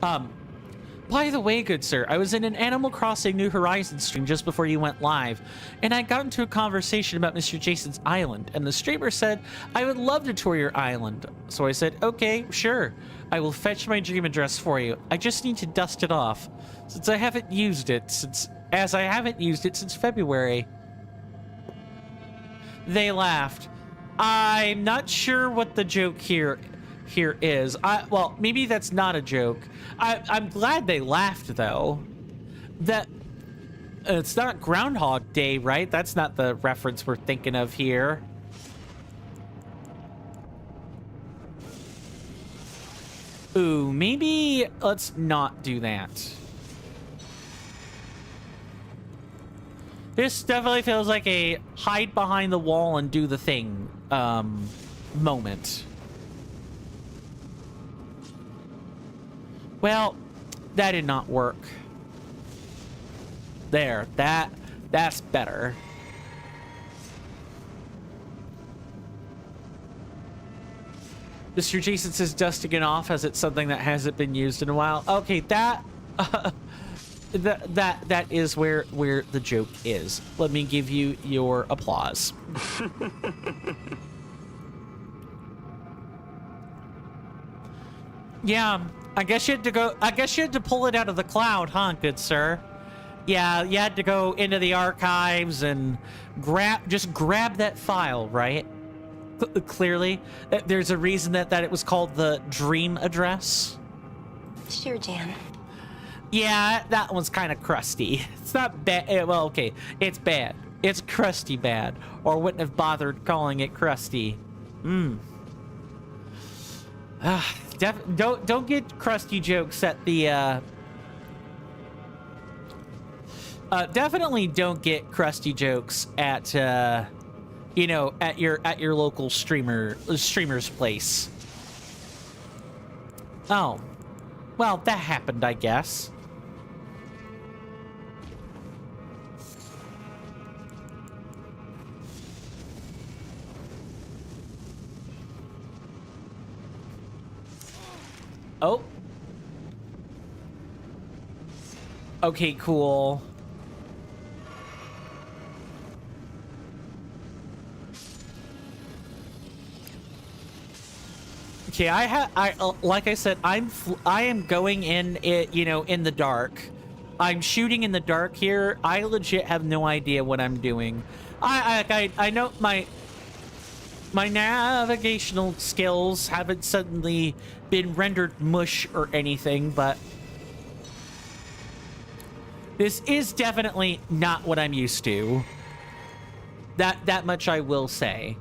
By the way, good sir, I was in an Animal Crossing New Horizons stream just before you went live, and I got into a conversation about Mr. Jason's island, and the streamer said, I would love to tour your island. So I said, okay, sure. I will fetch my dream address for you. I just need to dust it off, since I haven't used it since February. They laughed. I'm not sure what the joke here is. Well, maybe that's not a joke. I'm glad they laughed, though. That it's not Groundhog Day, right? That's not the reference we're thinking of here. Ooh, maybe let's not do that. This definitely feels like a hide behind the wall and do the thing moment. Well, that did not work. There, that's better. Mr. Jason says dusting it off as it's something that hasn't been used in a while. Okay, that is where the joke is. Let me give you your applause. Yeah, I guess you had to pull it out of the cloud, huh, good sir? Yeah, you had to go into the archives and grab that file, right? Clearly, there's a reason that it was called the dream address. Sure, Jan. Yeah, that one's kind of crusty. It's not bad. Well, okay, it's bad. It's crusty bad, or wouldn't have bothered calling it crusty. Don't get crusty jokes at the. Definitely don't get crusty jokes at you know, at your local streamer's place. Oh, well, that happened, I guess. Oh. Okay, cool. Okay, like I said, I am going in it, you know, in the dark. I'm shooting in the dark here. I legit have no idea what I'm doing. I know my navigational skills haven't suddenly been rendered mush or anything, but this is definitely not what I'm used to. That much I will say.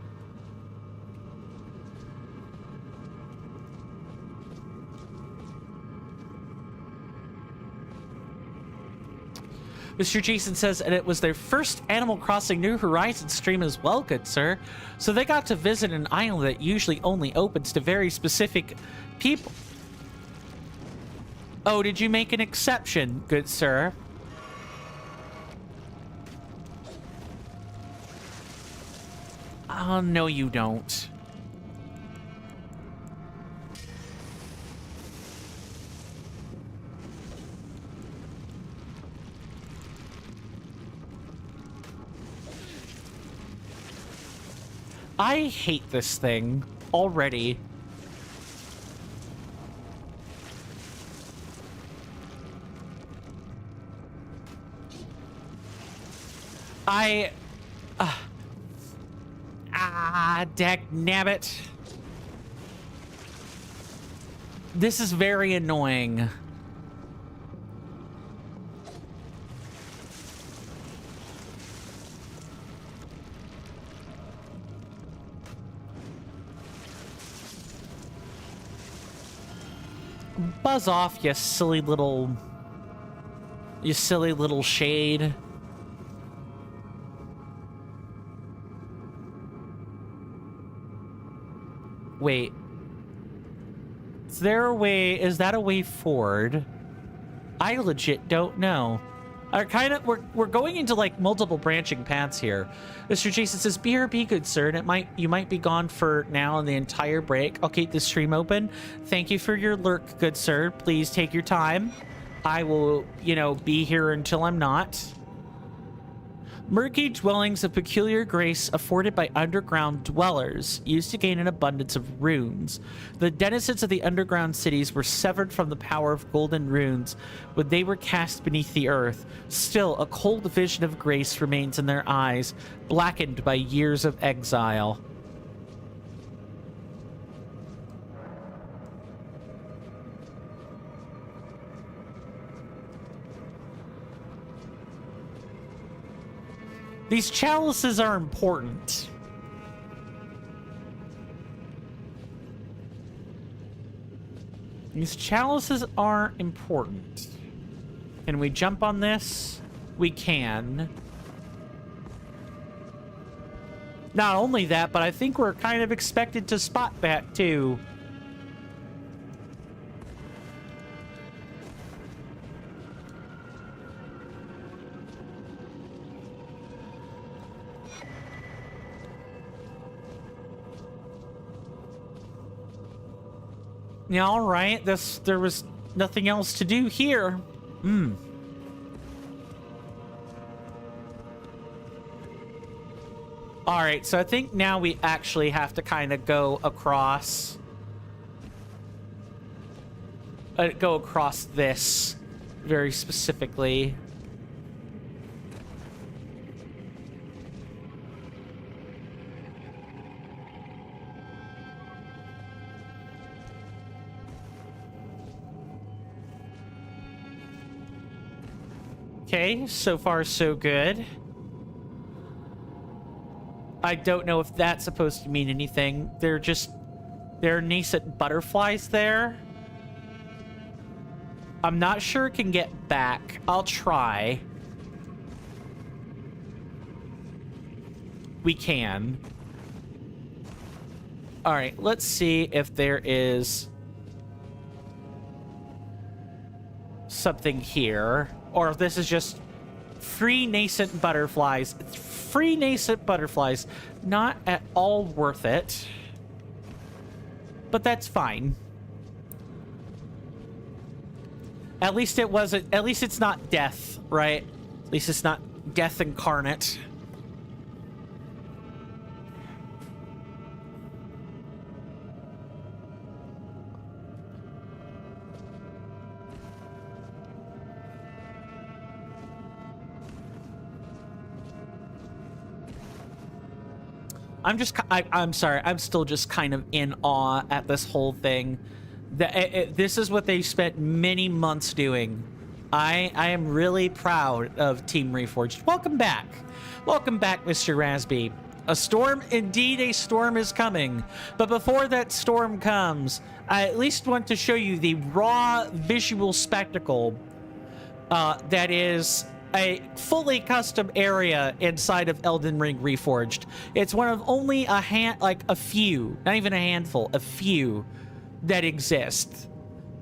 Mr. Jason says, and it was their first Animal Crossing New Horizons stream as well, good sir. So they got to visit an island that usually only opens to very specific people. Oh, did you make an exception, good sir? Oh, no, you don't. I hate this thing already. Dagnabbit. This is very annoying. Buzz off, you silly little shade. Wait. Is there a way? Is that a way forward? I legit don't know. We're going into like multiple branching paths here. Mr. Jason says, "BRB, good sir, and you might be gone for now and the entire break. I'll keep the stream open. Thank you for your lurk, good sir. Please take your time. I will, you know, be here until I'm not." Murky dwellings of peculiar grace afforded by underground dwellers, used to gain an abundance of runes. The denizens of the underground cities were severed from the power of golden runes when they were cast beneath the earth. Still, a cold vision of grace remains in their eyes, blackened by years of exile. These chalices are important. These chalices are important. Can we jump on this? We can. Not only that, but I think we're kind of expected to spot that too. Yeah, all right. There was nothing else to do here. All right, so I think now we actually have to kind of go across. Go across this very specifically. Okay, so far so good. I don't know if that's supposed to mean anything. There are nascent butterflies there. I'm not sure it can get back. I'll try. We can. All right, let's see if there is something here. Or if this is just free nascent butterflies. Free nascent butterflies. Not at all worth it. But that's fine. At least it wasn't. At least it's not death, right? At least it's not death incarnate. I'm sorry. I'm still just kind of in awe at this whole thing. This is what they spent many months doing. I am really proud of Team Reforged. Welcome back. Welcome back, Mr. Rasby. A storm, indeed a storm is coming. But before that storm comes, I at least want to show you the raw visual spectacle that is a fully custom area inside of Elden Ring Reforged. It's one of only a few, not even a handful, a few that exist.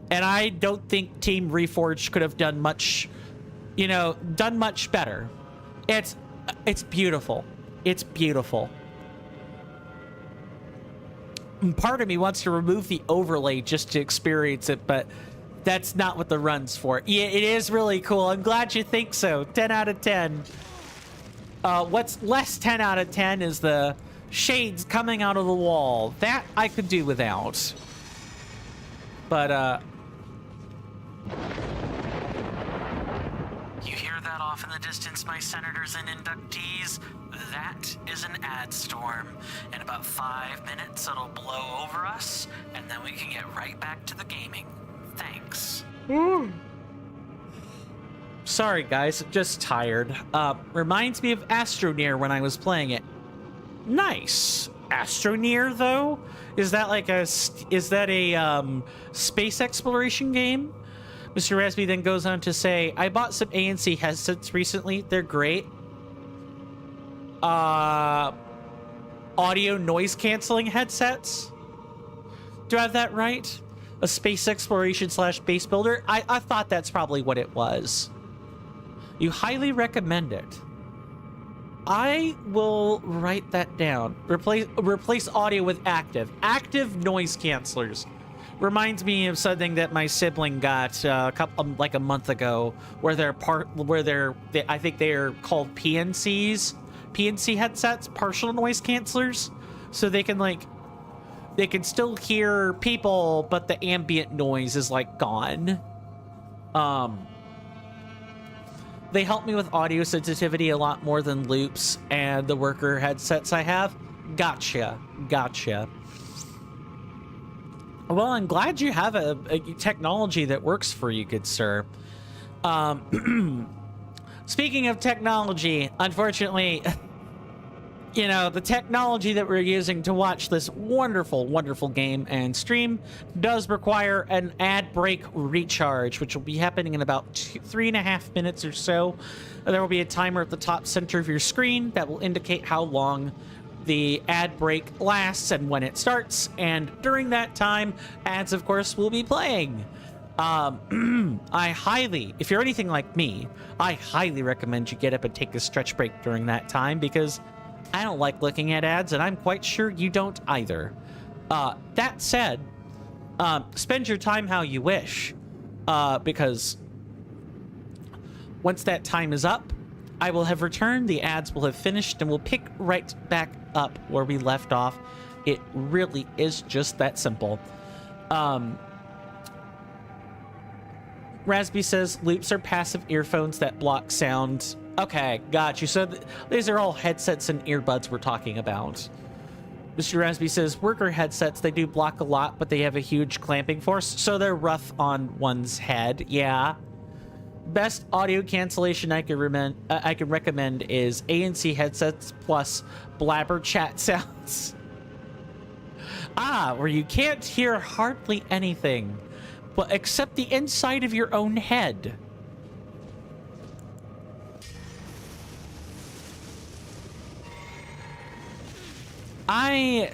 And I don't think Team Reforged could have done much, done much better. It's beautiful. It's beautiful. And part of me wants to remove the overlay just to experience it, but that's not what the run's for. Yeah, it is really cool. I'm glad you think so. 10 out of 10. What's less 10 out of 10 is the shades coming out of the wall. That I could do without. But, You hear that off in the distance, my senators and inductees? That is an ad storm. In about 5 minutes, it'll blow over us, and then we can get right back to the gaming. Thanks. sorry guys, just tired. Reminds me of Astroneer when I was playing it. Nice. Astroneer though? Is that like a space exploration game? Mr. Rasby then goes on to say, I bought some ANC headsets recently. They're great. Audio noise canceling headsets. Do I have that right? A space exploration / base builder? I thought that's probably what it was. You highly recommend it. I will write that down. Replace audio with active. Active noise cancelers. Reminds me of something that my sibling got like a month ago, where I think they're called PNCs, PNC headsets, partial noise cancelers, so they can still hear people, but the ambient noise is like gone. They help me with audio sensitivity a lot more than loops and the worker headsets I have. Gotcha. Well, I'm glad you have a technology that works for you, good sir. Speaking of technology, unfortunately, the technology that we're using to watch this wonderful, wonderful game and stream does require an ad break recharge, which will be happening in about 3.5 minutes or so. There will be a timer at the top center of your screen that will indicate how long the ad break lasts and when it starts, and during that time, ads, of course, will be playing. If you're anything like me, I highly recommend you get up and take a stretch break during that time, because I don't like looking at ads, and I'm quite sure you don't either. That said, spend your time how you wish, because once that time is up, I will have returned, the ads will have finished, and we'll pick right back up where we left off. It really is just that simple. Rasby says loops are passive earphones that block sound. Okay, got you. So these are all headsets and earbuds we're talking about. Mr. Rasby says worker headsets, they do block a lot, but they have a huge clamping force, so they're rough on one's head. Yeah. Best audio cancellation I can recommend is ANC headsets plus blabber chat sounds. Where you can't hear hardly anything, but except the inside of your own head. I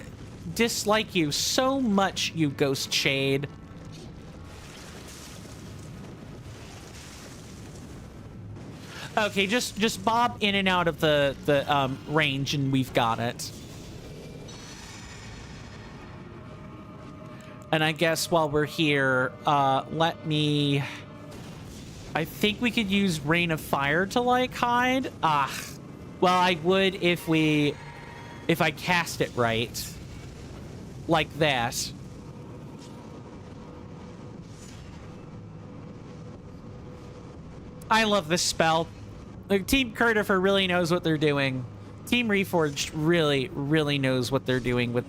dislike you so much, you ghost shade. Okay, just bob in and out of the range and we've got it. And I guess while we're here, let me I think we could use Rain of Fire to, like, hide. Well, I would if I cast it right. Like that. I love this spell. Like, Team Curtifer really knows what they're doing. Team Reforged really knows what they're doing with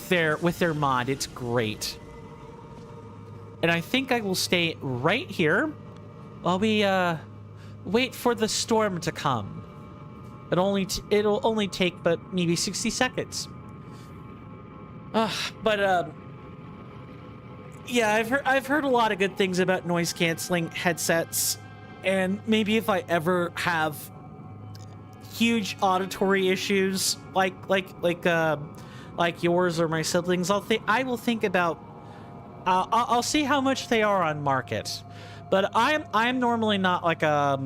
their mod. It's great. And I think I will stay right here while we wait for the storm to come. It'll only take but maybe 60 seconds. Yeah, I've heard a lot of good things about noise canceling headsets, and maybe if I ever have huge auditory issues like yours or my siblings, I will think about. I'll see how much they are on market, but I'm normally not like I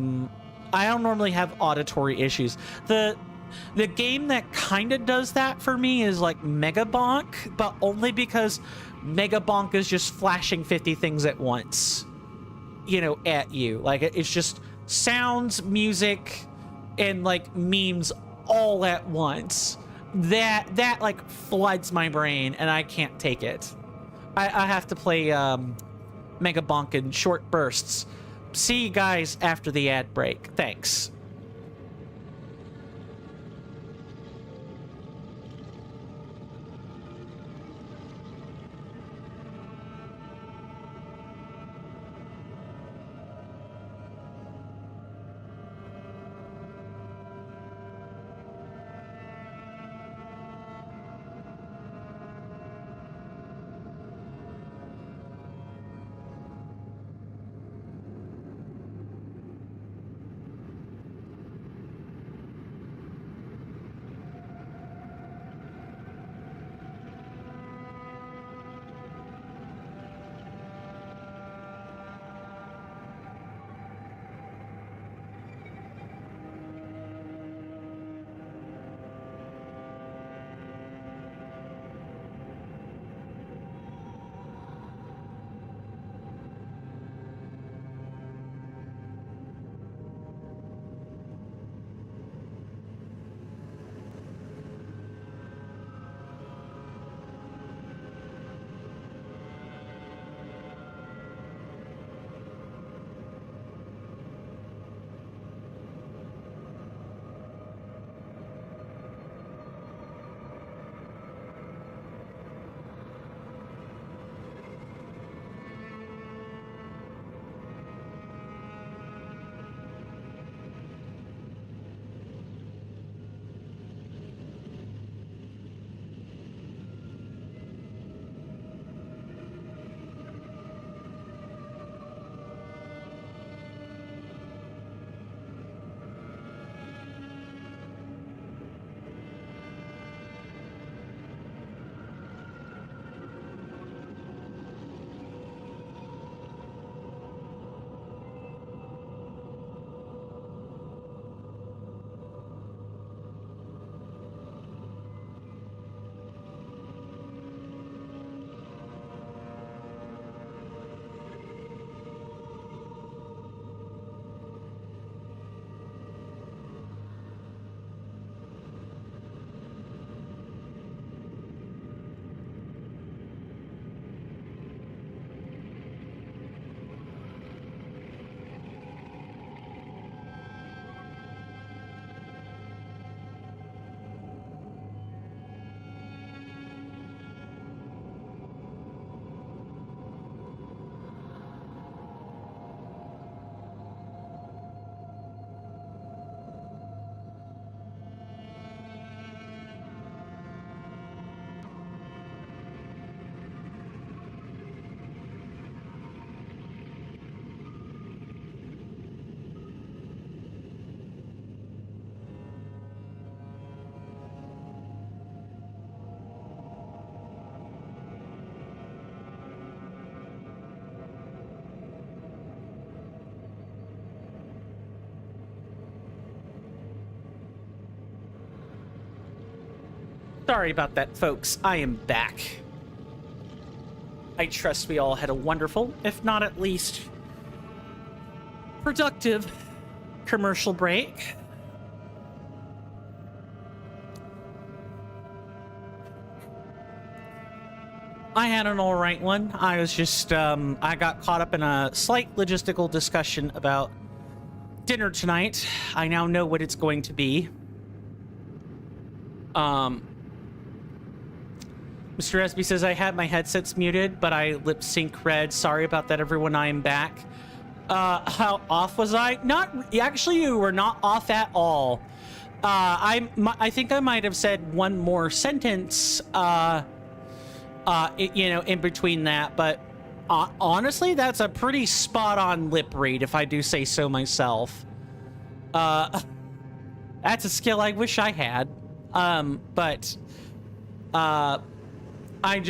don't normally have auditory issues. The game that kind of does that for me is like Mega Bonk, but only because Mega Bonk is just flashing 50 things at once, you know, at you. Like, it's just sounds, music, and like memes all at once. That like floods my brain, and I can't take it. I have to play Mega Bonk in short bursts. See you guys after the ad break. Thanks. Sorry about that, folks. I am back. I trust we all had a wonderful, if not at least productive commercial break. I had an all right one. I was just, I got caught up in a slight logistical discussion about dinner tonight. I now know what it's going to be. Mr. Esby says, I had my headsets muted, but I lip sync read. Sorry about that, everyone. I am back. How off was I? Not, actually, you were not off at all. I think I might have said one more sentence, you know, in between that, but honestly, that's a pretty spot-on lip read, if I do say so myself. That's a skill I wish I had. But I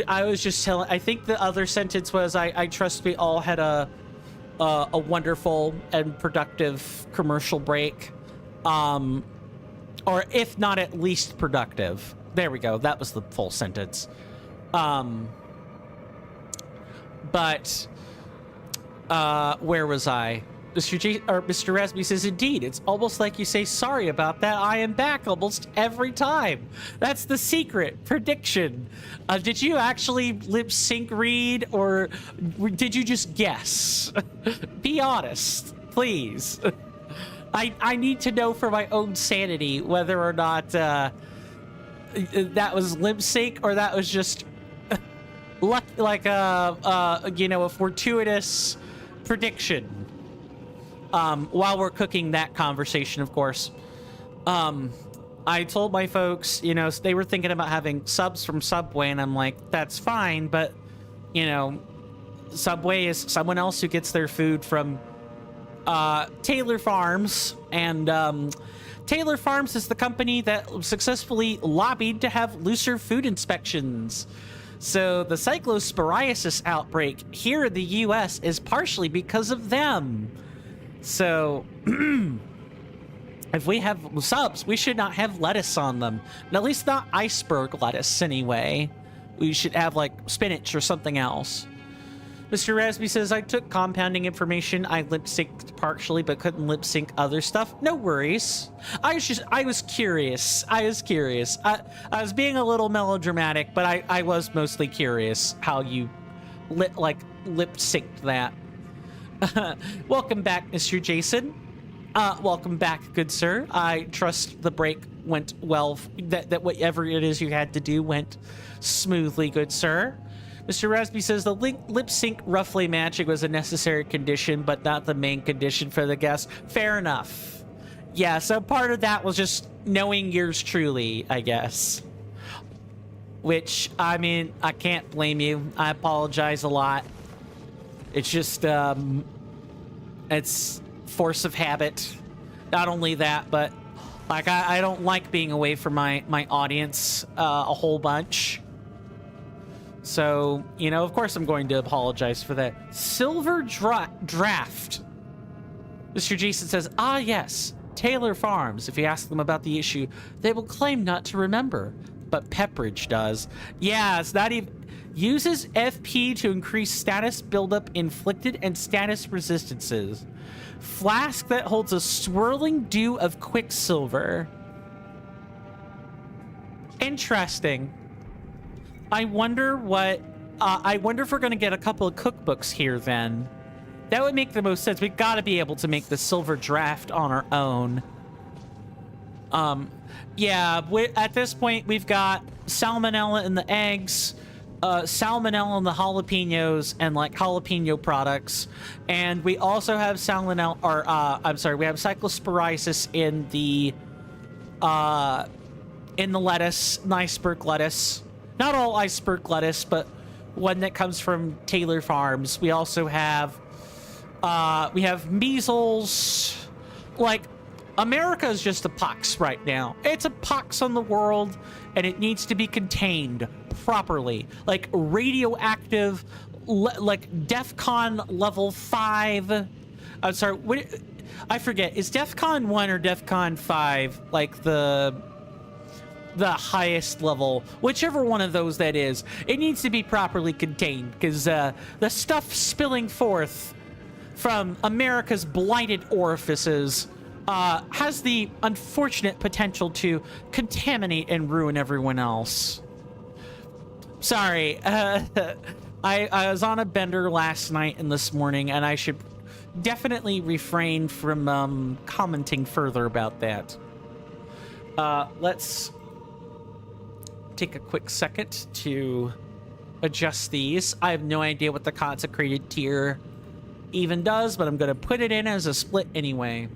was just telling. I think the other sentence was, I trust we all had a wonderful and productive commercial break, or if not at least productive. There we go. That was the full sentence. But where was I? Mr. Rasby says, indeed, it's almost like you say sorry about that. I am back almost every time. That's the secret prediction. Did you actually lip sync read, or did you just guess? Be honest, please. I need to know for my own sanity whether or not that was lip sync or that was just luck, like you know, a fortuitous prediction. While we're cooking that conversation, of course, I told my folks, you know, they were thinking about having subs from Subway, and I'm like, that's fine, but, you know, Subway is someone else who gets their food from Taylor Farms, and Taylor Farms is the company that successfully lobbied to have looser food inspections. So the cyclosporiasis outbreak here in the US is partially because of them. So if we have subs, we should not have lettuce on them. And at least not iceberg lettuce anyway. We should have like spinach or something else. Mr. Rasby says, I took compounding information. I lip synced partially, but couldn't lip sync other stuff. No worries. I was curious. I was being a little melodramatic, but I was mostly curious how you lip synced that. Welcome back, Mr. Jason. Welcome back, good sir. I trust the break went well, that whatever it is you had to do went smoothly, good sir. Mr. Rasby says the lip sync roughly matching was a necessary condition, but not the main condition for the guest. Fair enough. Yeah, so part of that was just knowing yours truly, I guess. Which, I mean, I can't blame you. I apologize a lot. It's just, it's force of habit. Not only that, but, like, I don't like being away from my audience a whole bunch. So, you know, of course I'm going to apologize for that. Silver Draft. Mr. Jason says, ah, yes, Taylor Farms. If you ask them about the issue, they will claim not to remember. But Pepperidge does. Yeah, it's not even... Uses FP to increase status buildup inflicted and status resistances. Flask that holds a swirling dew of quicksilver. Interesting. I wonder what... I wonder if we're going to get a couple of cookbooks here, then. That would make the most sense. We've got to be able to make the Silver Draft on our own. Yeah, at this point, we've got salmonella in the eggs, salmonella in the jalapenos, and, like, jalapeno products. And we also have salmonella... Or, I'm sorry, we have cyclosporiasis in the lettuce, the iceberg lettuce. Not all iceberg lettuce, but one that comes from Taylor Farms. We also have, we have measles. Like, America is just a pox right now. It's a pox on the world, and it needs to be contained properly. Like, radioactive, like, DEFCON level 5. I'm sorry, what, I forget. Is DEFCON 1 or DEFCON 5, like, the highest level? Whichever one of those that is, it needs to be properly contained, because the stuff spilling forth from America's blighted orifices has the unfortunate potential to contaminate and ruin everyone else. Sorry, I was on a bender last night and this morning, and I should definitely refrain from commenting further about that. Let's take a quick second to adjust these. I have no idea what the consecrated tier even does, but I'm going to put it in as a split anyway.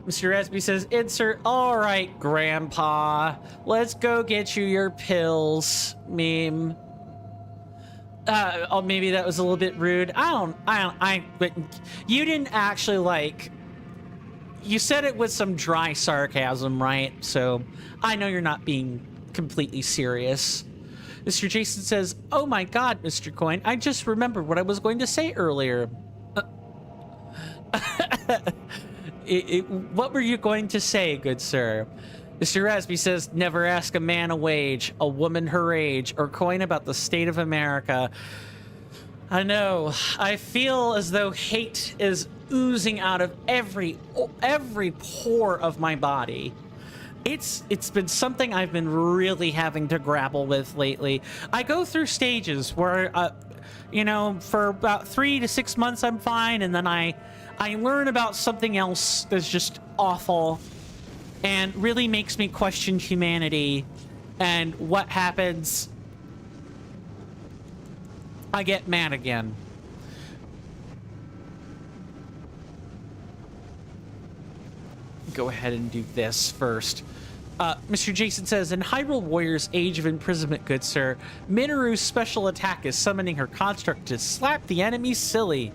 Mr. Resby says, insert, all right, Grandpa, let's go get you your pills, meme. Oh, maybe that was a little bit rude. But you didn't actually, like, you said it with some dry sarcasm, right? So I know you're not being completely serious. Mr. Jason says, oh my God, Mr. Coin, I just remembered what I was going to say earlier. What were you going to say, good sir? Mr. Rasby says, never ask a man a wage, a woman her age, or coin about the state of America. I know. I feel as though hate is oozing out of every pore of my body. It's been something I've been really having to grapple with lately. I go through stages where, you know, for about 3 to 6 months I'm fine, and then I learn about something else that's just awful and really makes me question humanity and what happens. I get mad again. Go ahead and do this first. Mr. Jason says, in Hyrule Warrior's Age of Imprisonment, good sir, Minoru's special attack is summoning her construct to slap the enemy silly.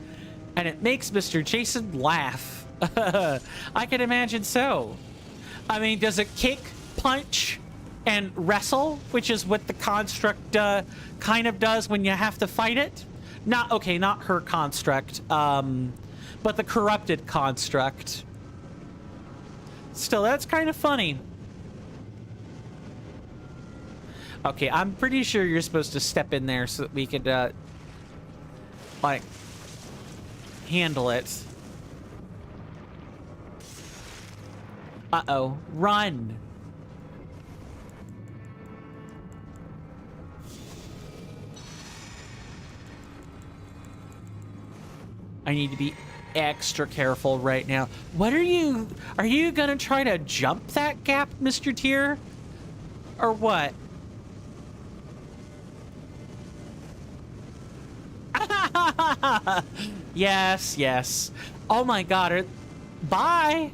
And it makes Mr. Jason laugh. I can imagine so. I mean, does it kick, punch, and wrestle, which is what the construct kind of does when you have to fight it? Not her construct, but the corrupted construct. Still, that's kind of funny. Okay, I'm pretty sure you're supposed to step in there so that we could, like, handle it. Uh-oh. Run. I need to be extra careful right now. What are you gonna try to jump that gap, Mr. Tier? Or what? Yes, yes. Oh my God. Bye.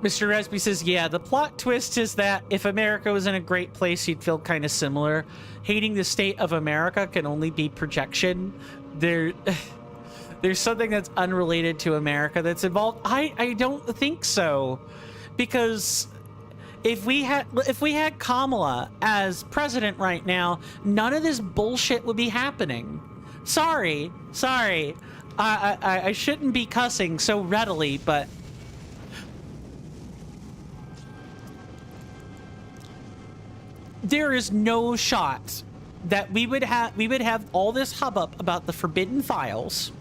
Mr. Resby says, yeah, the plot twist is that if America was in a great place, you'd feel kind of similar. Hating the state of America can only be projection. There's something that's unrelated to America that's involved. I don't think so. Because if we had Kamala as president right now, none of this bullshit would be happening. Sorry. I shouldn't be cussing so readily, but there is no shot that we would have all this hubbub about the forbidden files,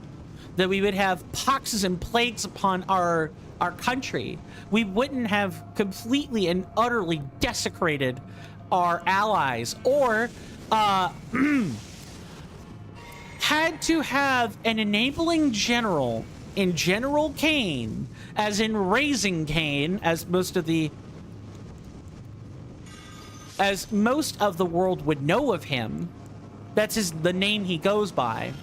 that we would have poxes and plagues upon our country. We wouldn't have completely and utterly desecrated our allies, or had to have an enabling general in General Kane, as in Raising Kane, as most of the world would know of him. That's the name he goes by.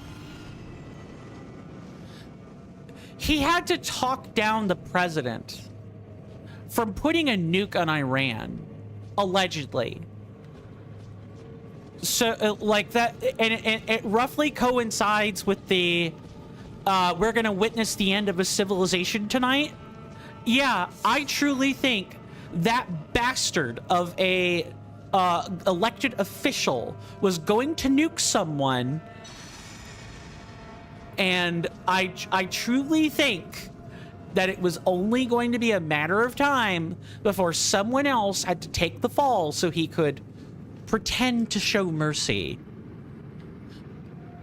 He had to talk down the president from putting a nuke on Iran, allegedly. So, like that, and it roughly coincides with the, we're gonna witness the end of a civilization tonight. Yeah, I truly think that bastard of a elected official was going to nuke someone, and I truly think that it was only going to be a matter of time before someone else had to take the fall so he could pretend to show mercy.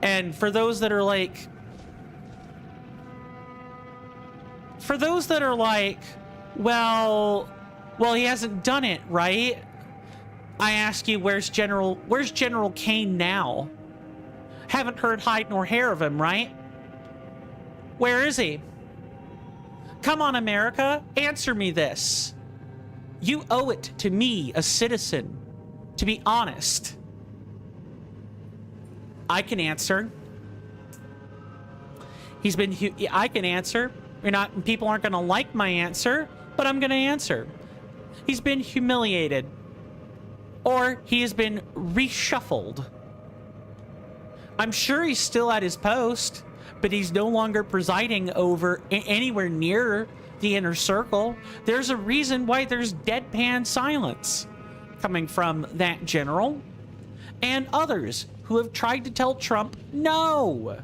And for those that are like, well, he hasn't done it, right? I ask you, where's General Kane now? Haven't heard hide nor hair of him, right? Where is he? Come on, America, answer me this. You owe it to me, a citizen, to be honest. I can answer. I can answer. People aren't going to like my answer, but I'm going to answer. He's been humiliated. Or he has been reshuffled. I'm sure he's still at his post, but he's no longer presiding over anywhere near the inner circle. There's a reason why there's deadpan silence coming from that general and others who have tried to tell Trump no.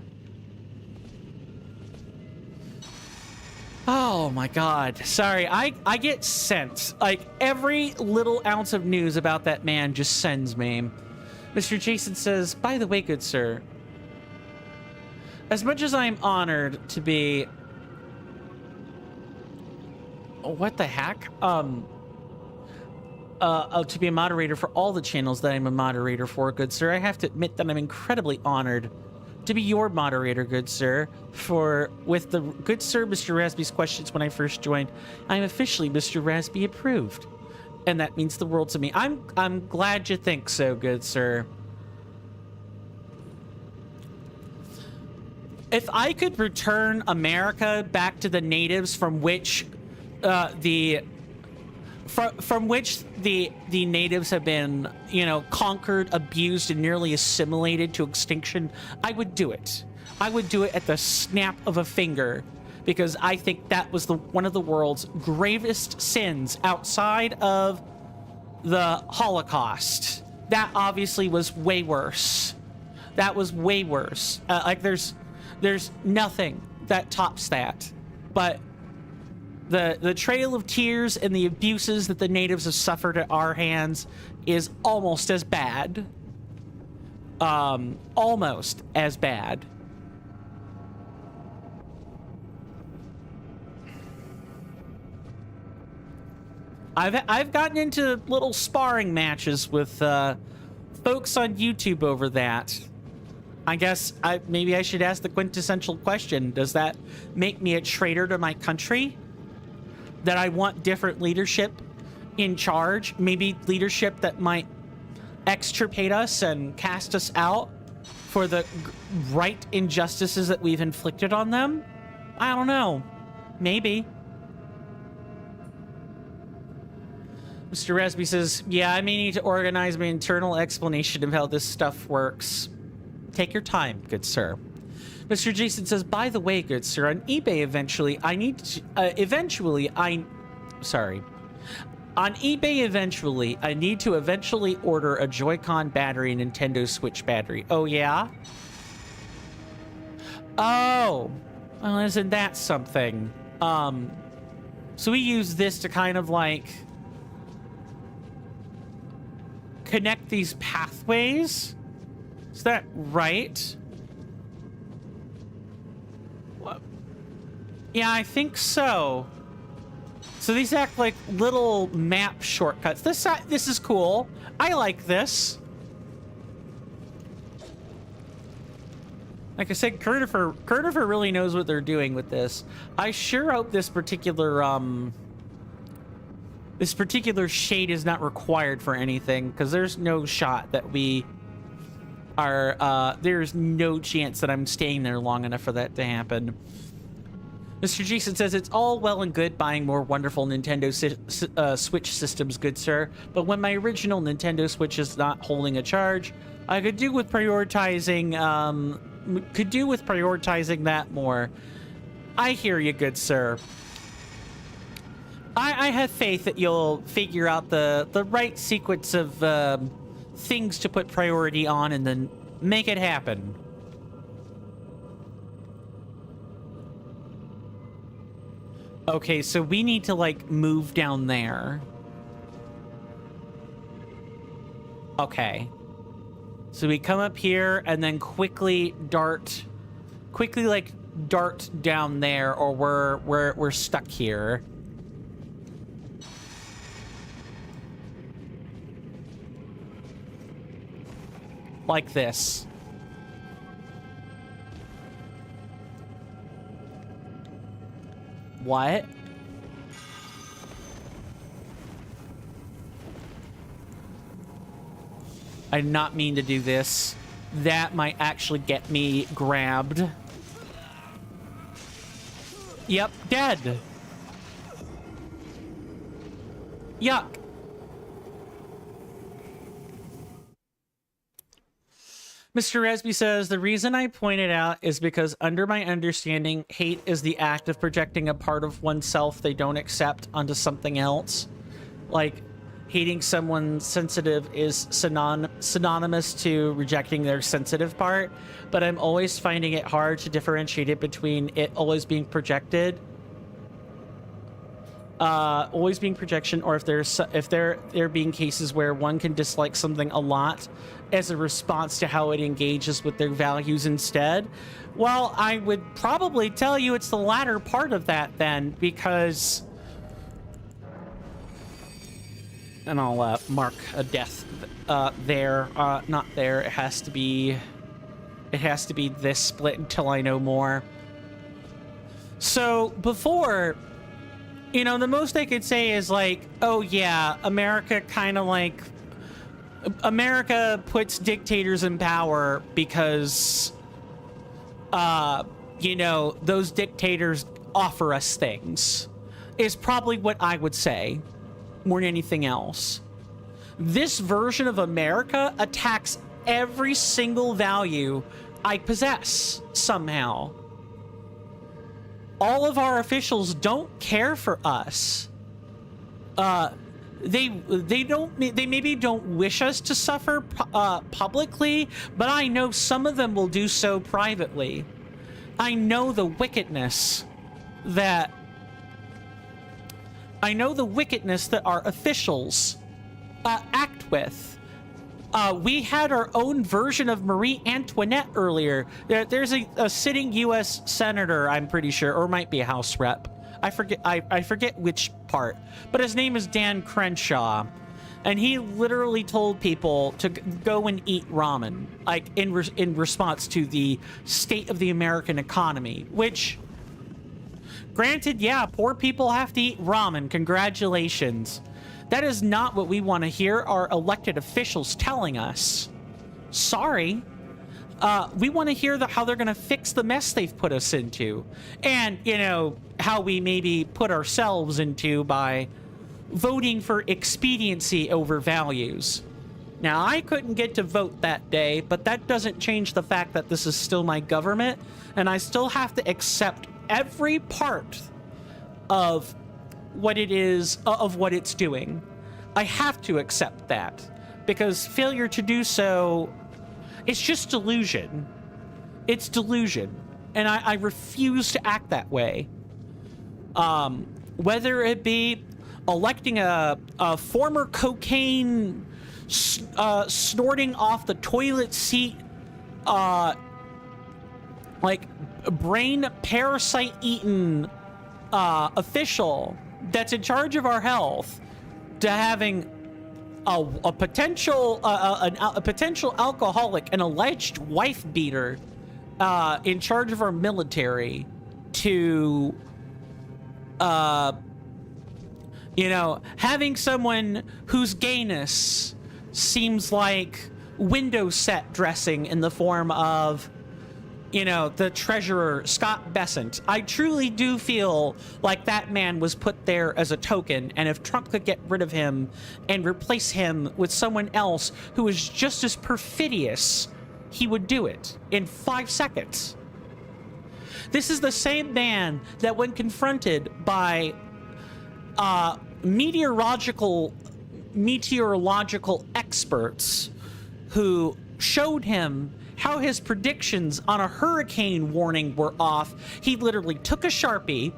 Oh my God. Sorry, I get sent. Like, every little ounce of news about that man just sends me. Mr. Jason says, by the way, good sir, as much as I'm honored to be... What the heck? To be a moderator for all the channels that I'm a moderator for, good sir, I have to admit that I'm incredibly honored to be your moderator, good sir. With the good sir Mr. Rasby's questions when I first joined, I'm officially Mr. Rasby approved. And that means the world to me. I'm glad you think so, good sir. If I could return America back to the natives from which the natives have been, conquered, abused, and nearly assimilated to extinction, I would do it. I would do it at the snap of a finger, because I think that was one of the world's gravest sins outside of the Holocaust. That obviously was way worse. That was way worse. There's nothing that tops that. But the trail of tears and the abuses that the natives have suffered at our hands is almost as bad. Almost as bad. I've gotten into little sparring matches with folks on YouTube over that. I guess maybe I should ask the quintessential question. Does that make me a traitor to my country? That I want different leadership in charge? Maybe leadership that might extirpate us and cast us out for the right injustices that we've inflicted on them? I don't know. Maybe. Mr. Rasby says, yeah, I may need to organize my internal explanation of how this stuff works. Take your time, good sir. Mr. Jason says, by the way, good sir, on eBay eventually, I need to, On eBay eventually, I need to eventually order a Joy-Con battery and Nintendo Switch battery. Oh, yeah? Oh. Well, isn't that something? So we use this to kind of like connect these pathways. Is that right? What? Yeah, I think so. So these act like little map shortcuts. This is cool. I like this. Like I said, Curtifer really knows what they're doing with this. I sure hope this particular shade is not required for anything, because there's no shot that we are there's no chance that I'm staying there long enough for that to happen. Mr. Jason says, it's all well and good buying more wonderful Nintendo Switch systems, good sir, but when my original Nintendo Switch is not holding a charge, I could do with prioritizing that more. I hear you, good sir. I have faith that you'll figure out the right sequence of things to put priority on and then make it happen. Okay, so we need to, like, move down there. Okay. So we come up here and then quickly dart down there, or we're stuck here. Like this. What? I did not mean to do this. That might actually get me grabbed. Yep, dead. Yuck. Mr. Resby says, the reason I pointed out is because under my understanding, hate is the act of projecting a part of oneself they don't accept onto something else. Like, hating someone sensitive is synonymous to rejecting their sensitive part, but I'm always finding it hard to differentiate it between it always being projected, always being projection, or if there being cases where one can dislike something a lot as a response to how it engages with their values instead. Well, I would probably tell you it's the latter part of that then, because... And I'll mark a death there. Not there. It has to be this split until I know more. So before, you know, the most I could say is like, oh yeah, America puts dictators in power because, you know, those dictators offer us things, is probably what I would say. More than anything else. This version of America attacks every single value I possess somehow. All of our officials don't care for us. They maybe don't wish us to suffer publicly, but I know some of them will do so privately. I know the wickedness that our officials act with. We had our own version of Marie Antoinette earlier. There's a sitting U.S. senator, I'm pretty sure, or might be a House rep. I forget which part. But his name is Dan Crenshaw. And he literally told people to go and eat ramen, like in response to the state of the American economy, which... Granted, yeah, poor people have to eat ramen. Congratulations. That is not what we want to hear our elected officials telling us. Sorry. We want to hear how they're going to fix the mess they've put us into. And, you know, how we maybe put ourselves into by voting for expediency over values. Now, I couldn't get to vote that day, but that doesn't change the fact that this is still my government, and I still have to accept every part of what it is, of what it's doing. I have to accept that, because failure to do so, it's just delusion. It's delusion, and I refuse to act that way. Whether it be electing a former cocaine snorting off the toilet seat, like brain parasite eaten official that's in charge of our health, to having a potential alcoholic, an alleged wife beater in charge of our military, to you know, having someone whose gayness seems like window set dressing in the form of, you know, the treasurer, Scott Bessent. I truly do feel like that man was put there as a token, and if Trump could get rid of him and replace him with someone else who is just as perfidious, he would do it in 5 seconds. This is the same man that when confronted by meteorological experts who showed him how his predictions on a hurricane warning were off. He literally took a Sharpie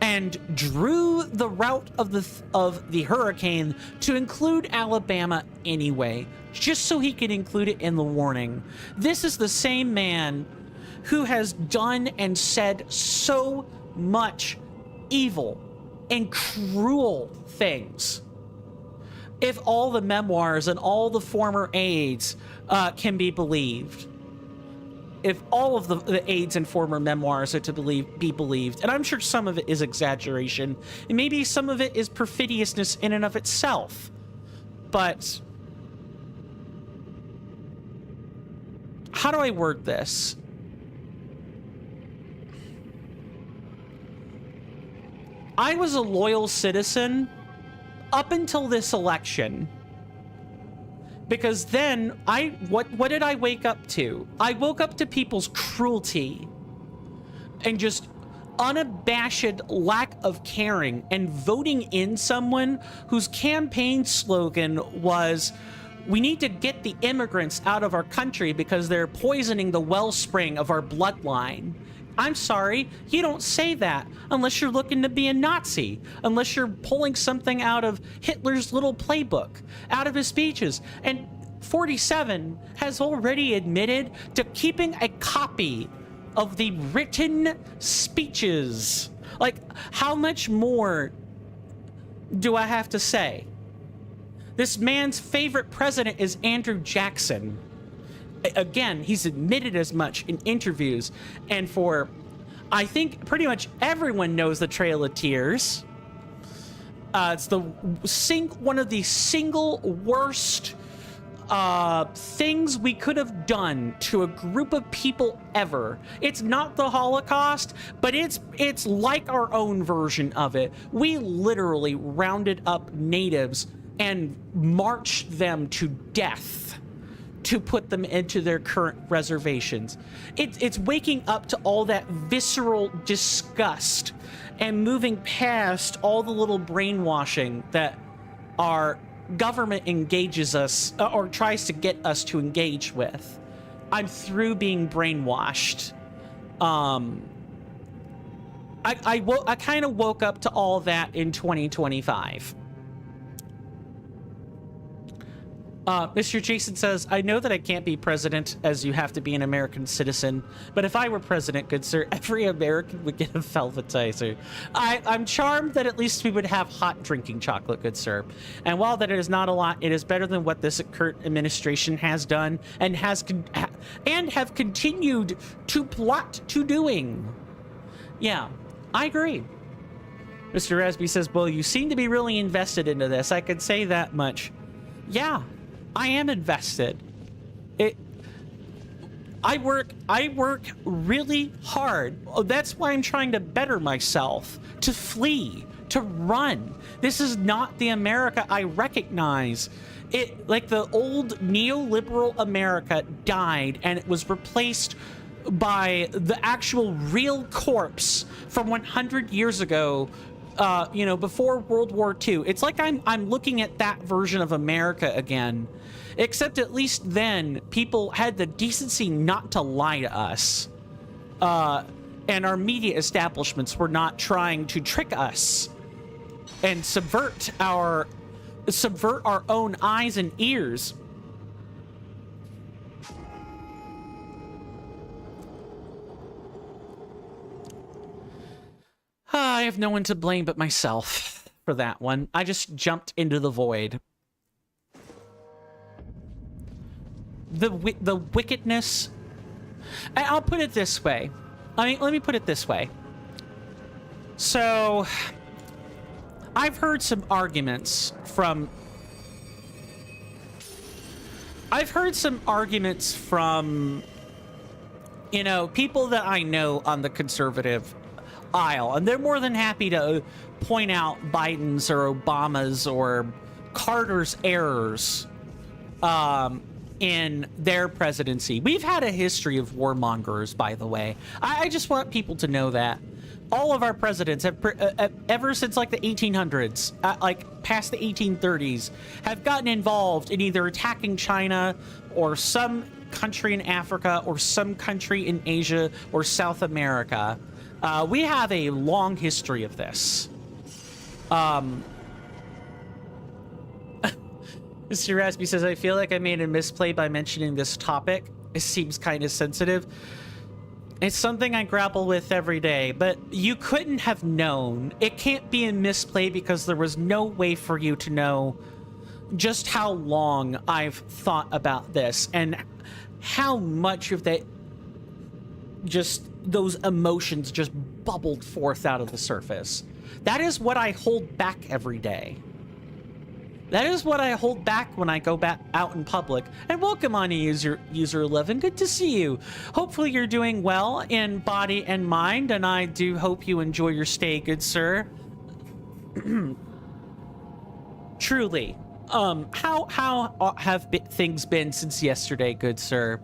and drew the route of the hurricane to include Alabama anyway, just so he could include it in the warning. This is the same man who has done and said so much evil and cruel things. If all the memoirs and all the former aides can be believed. If all of the aides and former memoirs are to be believed, and I'm sure some of it is exaggeration, and maybe some of it is perfidiousness in and of itself, but how do I word this? I was a loyal citizen up until this election. Because then what did I wake up to? I woke up to people's cruelty and just unabashed lack of caring and voting in someone whose campaign slogan was, we need to get the immigrants out of our country because they're poisoning the wellspring of our bloodline. I'm sorry, you don't say that unless you're looking to be a Nazi, unless you're pulling something out of Hitler's little playbook, out of his speeches. And 47 has already admitted to keeping a copy of the written speeches. Like, how much more do I have to say? This man's favorite president is Andrew Jackson. Again, he's admitted as much in interviews, and for, I think, pretty much everyone knows the Trail of Tears. It's one of the single worst things we could have done to a group of people ever. It's not the Holocaust, but it's like our own version of it. We literally rounded up natives and marched them to death to put them into their current reservations. It's waking up to all that visceral disgust and moving past all the little brainwashing that our government engages us or tries to get us to engage with. I'm through being brainwashed. I kind of woke up to all that in 2025. Mr. Jason says, I know that I can't be president as you have to be an American citizen, but if I were president, good sir, every American would get a velvetizer. I'm charmed that at least we would have hot drinking chocolate, good sir. And while that is not a lot, it is better than what this current administration has done and have continued to plot to doing. Yeah, I agree. Mr. Rasby says, well, you seem to be really invested into this. I could say that much. Yeah. I am invested. I work really hard. That's why I'm trying to better myself, to flee, to run. This is not the America I recognize. Like the old neoliberal America died and it was replaced by the actual real corpse from 100 years ago. Before World War II. It's like I'm looking at that version of America again. Except at least then, people had the decency not to lie to us. And our media establishments were not trying to trick us and subvert our own eyes and ears. I have no one to blame but myself for that one. I just jumped into the void. The wickedness. I'll put it this way. Let me put it this way. So, I've heard some arguments from people that I know on the conservative aisle, and they're more than happy to point out Biden's or Obama's or Carter's errors in their presidency. We've had a history of warmongers, by the way. I just want people to know that. all of our presidents have, ever since like the 1800s, like past the 1830s, have gotten involved in either attacking China or some country in Africa or some country in Asia or South America. We have a long history of this. Mr. Raspy says, I feel like I made a misplay by mentioning this topic. It seems kind of sensitive. It's something I grapple with every day, but you couldn't have known. It can't be a misplay because there was no way for you to know just how long I've thought about this and how much of that, just those emotions just bubbled forth out of the surface. That is what I hold back every day. That is what I hold back when I go back out in public. And welcome on user 11. Good to see you. Hopefully you're doing well in body and mind, and I do hope you enjoy your stay, good sir. Truly. How have things been since yesterday, good sir?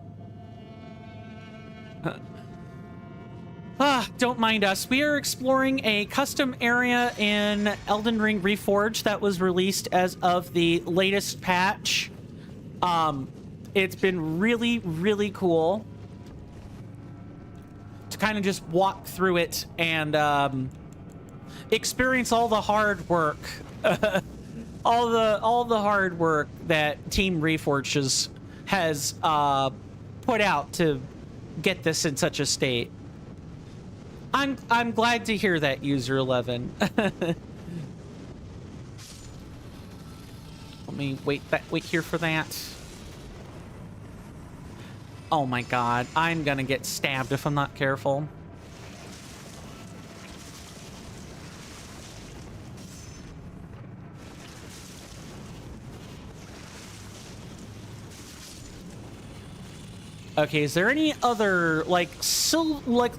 Don't mind us. We are exploring a custom area in Elden Ring Reforged that was released as of the latest patch. It's been really, really cool to kind of just walk through it and experience all the hard work, all the hard work that Team Reforged has put out to get this in such a state. I'm glad to hear that, user 11. Let me wait here for that. Oh my god, I'm gonna get stabbed if I'm not careful. Okay, is there any other, like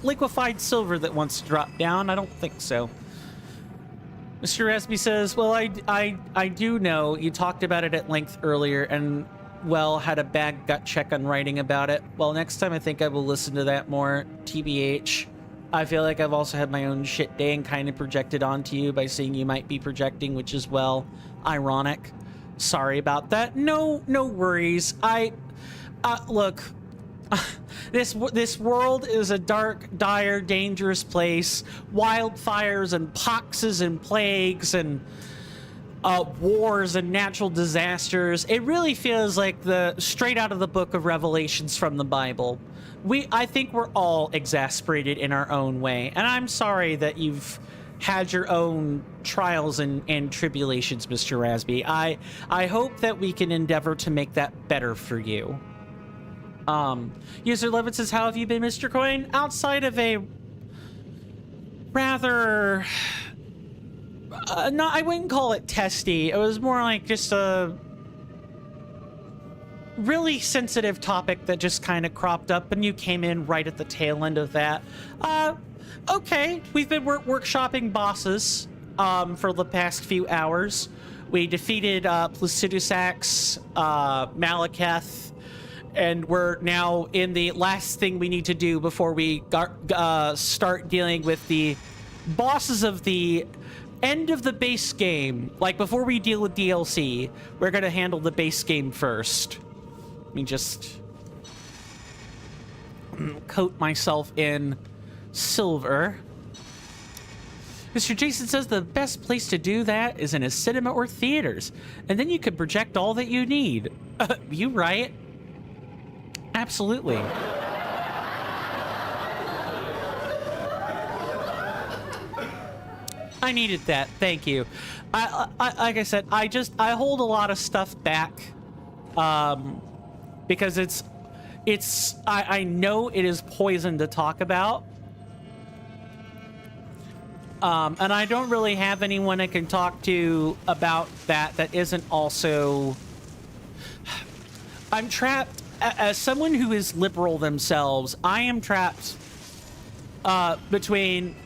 liquefied silver that wants to drop down? I don't think so. Mr. Raspy says, well, I do know you talked about it at length earlier and, well, had a bad gut check on writing about it. Well, next time I think I will listen to that more, TBH. I feel like I've also had my own shit day and kind of projected onto you by saying you might be projecting, which is, well, ironic. Sorry about that. No worries. Look... This world is a dark, dire, dangerous place. Wildfires and poxes and plagues and wars and natural disasters. It really feels like the straight out of the book of Revelations from the Bible. I think we're all exasperated in our own way, and I'm sorry that you've had your own trials and tribulations, Mr. Raspy. I hope that we can endeavor to make that better for you. User 11 says, how have you been, Mr. Coin? Outside of a rather... I wouldn't call it testy. It was more like just a really sensitive topic that just kind of cropped up, and you came in right at the tail end of that. Okay. We've been workshopping bosses for the past few hours. We defeated Placidusax, Malekith, and we're now in the last thing we need to do before we start dealing with the bosses of the end of the base game. Like, before we deal with DLC, we're going to handle the base game first. Let me just coat myself in silver. Mr. Jason says the best place to do that is in a cinema or theaters, and then you can project all that you need. You right? Absolutely. I needed that. Thank you. I like I said, I hold a lot of stuff back, because I know it is poison to talk about, and I don't really have anyone I can talk to about that isn't also. I'm trapped. As someone who is liberal themselves, I am trapped between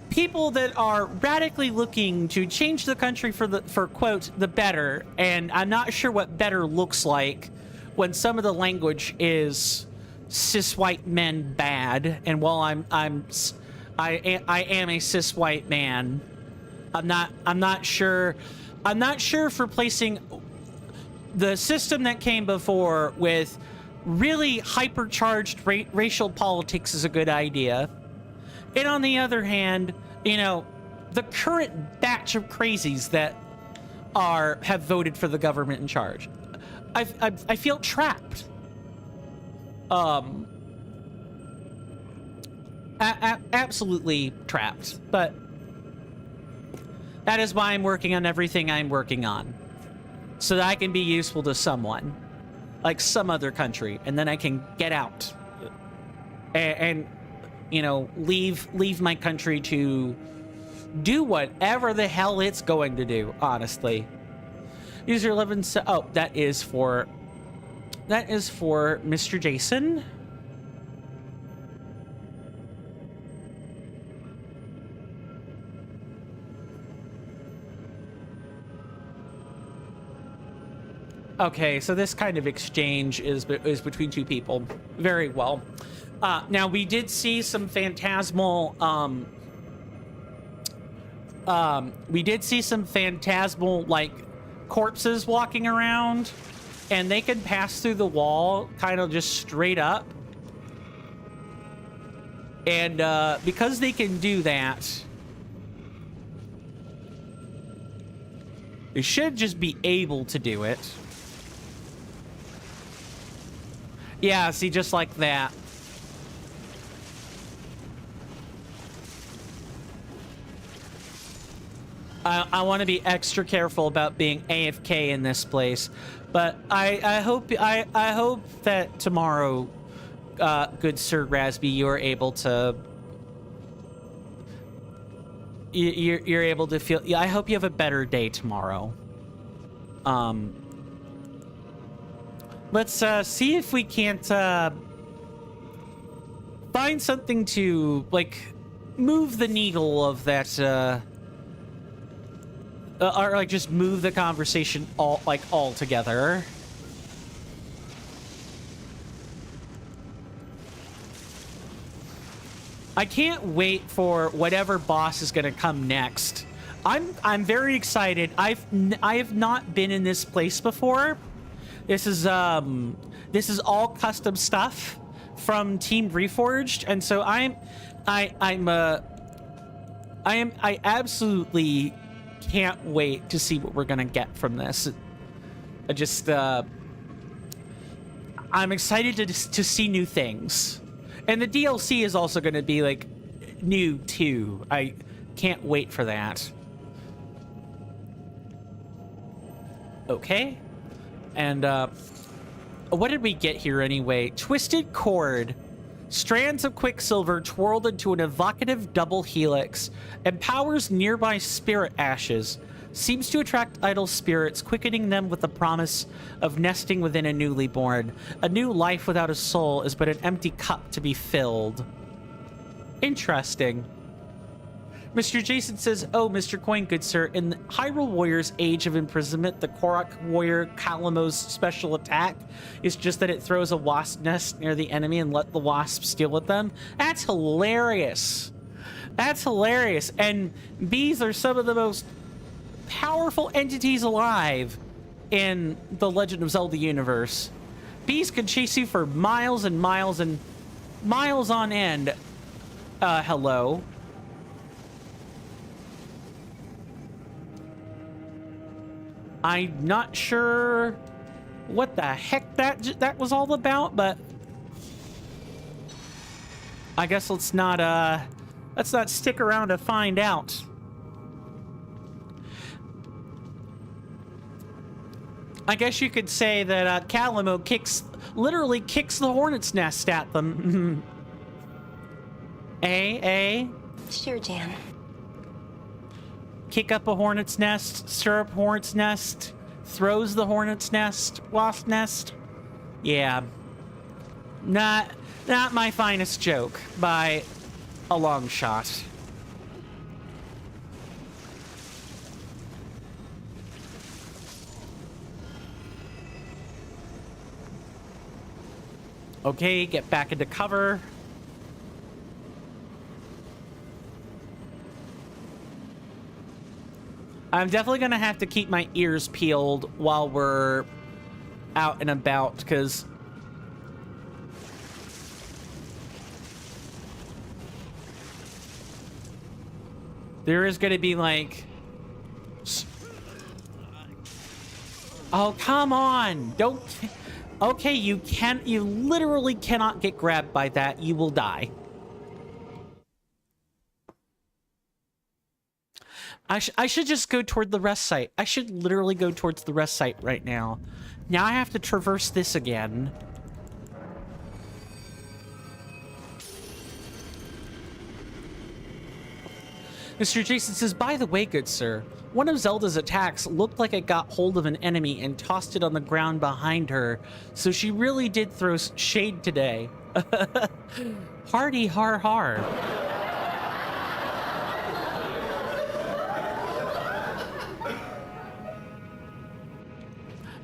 people that are radically looking to change the country for quote the better, and I'm not sure what better looks like when some of the language is cis white men bad, and while I am a cis white man. I'm not sure if replacing the system that came before with really hypercharged racial politics is a good idea. And on the other hand, you know, the current batch of crazies that have voted for the government in charge, I feel trapped. Absolutely trapped. But that is why I'm working on everything I'm working on, so that I can be useful to someone, like some other country, and then I can get out and you know, leave my country to do whatever the hell it's going to do. Honestly, user 11. Oh, that is for Mr. Jason. Okay, so this kind of exchange is between two people. Very well. Now we did see some phantasmal like corpses walking around, and they can pass through the wall kind of just straight up. And because they can do that, they should just be able to do it. Yeah, see, just like that. I want to be extra careful about being AFK in this place, but I hope that tomorrow, good Sir Rasby, you're able to. You're able to feel. Yeah, I hope you have a better day tomorrow. Let's see if we can't find something to like move the needle of that, or like just move the conversation all together. I can't wait for whatever boss is gonna come next. I'm very excited. I have not been in this place before. This is all custom stuff from Team Reforged, and so I absolutely can't wait to see what we're gonna get from this. I'm excited to see new things, and the DLC is also going to be like new too. I can't wait for that. Okay. And, what did we get here anyway? Twisted cord. Strands of quicksilver twirled into an evocative double helix. Empowers nearby spirit ashes. Seems to attract idle spirits, quickening them with the promise of nesting within a newly born. A new life without a soul is but an empty cup to be filled. Interesting. Mr. Jason says, oh, Mr. Coin, good sir, in the Hyrule Warrior's Age of Imprisonment, the Korok Warrior Kalamo's special attack is just that it throws a wasp nest near the enemy and let the wasps deal with them. That's hilarious. That's hilarious. And bees are some of the most powerful entities alive in the Legend of Zelda universe. Bees can chase you for miles and miles and miles on end. Hello. I'm not sure what the heck that was all about, but I guess let's not stick around to find out. I guess you could say that Kalamo literally kicks the hornet's nest at them. Sure, Jan. Kick up a hornet's nest, stir up hornet's nest, throws the hornet's nest, wasp nest. Yeah. Not my finest joke by a long shot. Okay, get back into cover. I'm definitely gonna have to keep my ears peeled while we're out and about, because there is gonna be like, oh, come on, don't. Okay, you literally cannot get grabbed by that. You will die. I should just go toward the rest site. I should literally go towards the rest site right now. Now I have to traverse this again. Mr. Jason says, by the way, good sir, one of Zelda's attacks looked like it got hold of an enemy and tossed it on the ground behind her. So she really did throw shade today. Hardy har har.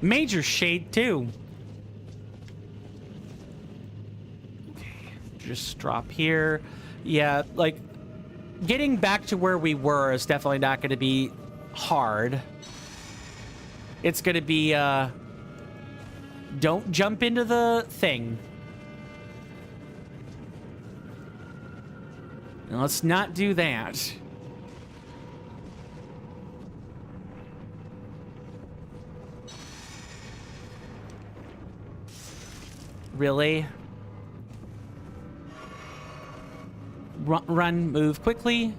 Major shade too. Okay, just drop here. Yeah, like getting back to where we were is definitely not going to be hard. It's going to be don't jump into the thing. Now, let's not do that. Really? Run, move quickly.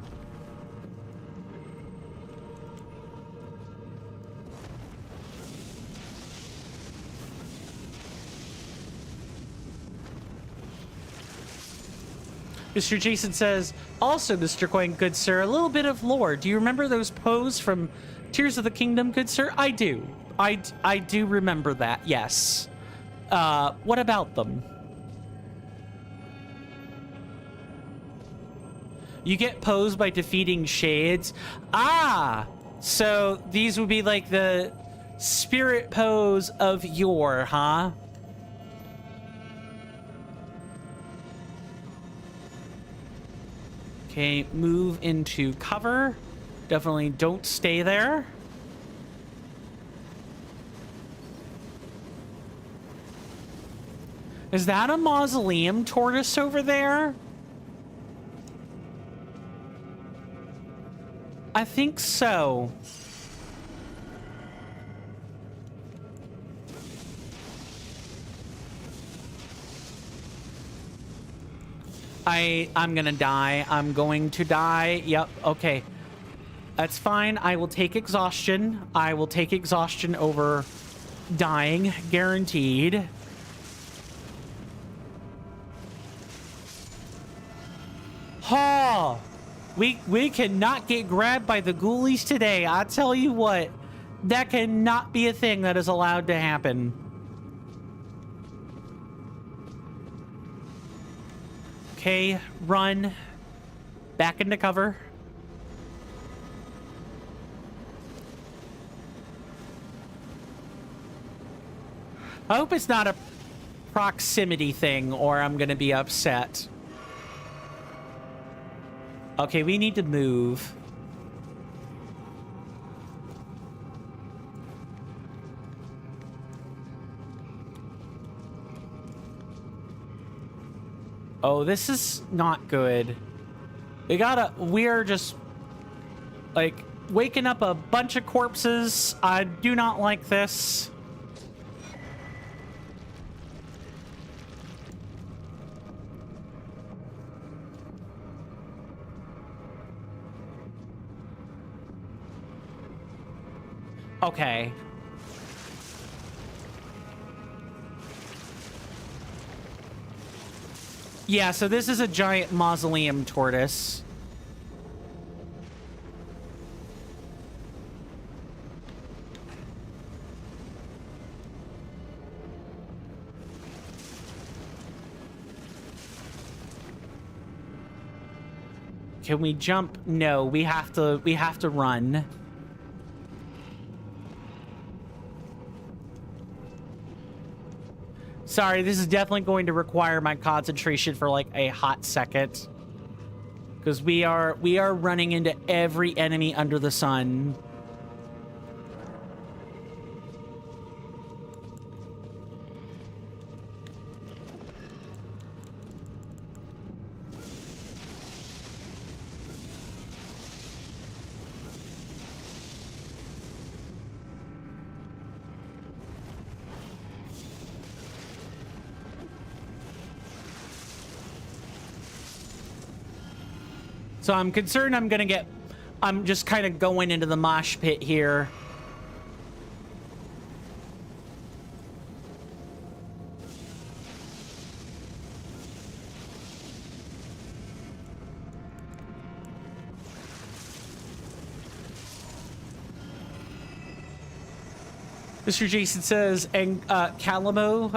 Mr. Jason says, also, Mr. Coin, good sir, a little bit of lore. Do you remember those Poes from Tears of the Kingdom, good sir? I do. I do remember that, yes. What about them? You get posed by defeating shades. Ah! So these would be like the spirit pose of yore, huh? Okay, move into cover. Definitely don't stay there. Is that a mausoleum tortoise over there? I think so. I'm gonna die. I'm going to die. Yep, okay. That's fine. I will take exhaustion. I will take exhaustion over dying, guaranteed. Oh, we cannot get grabbed by the ghoulies today. I tell you what, that cannot be a thing that is allowed to happen. Okay, run. Back into cover. I hope it's not a proximity thing or I'm gonna be upset. Okay, we need to move. Oh, this is not good. We're just like waking up a bunch of corpses. I do not like this. Okay. Yeah, so this is a giant mausoleum tortoise. Can we jump? No, we have to run. Sorry, this is definitely going to require my concentration for like a hot second. Because we are running into every enemy under the sun. So I'm concerned I'm just kind of going into the mosh pit here. Mr. Jason says, and Calamo,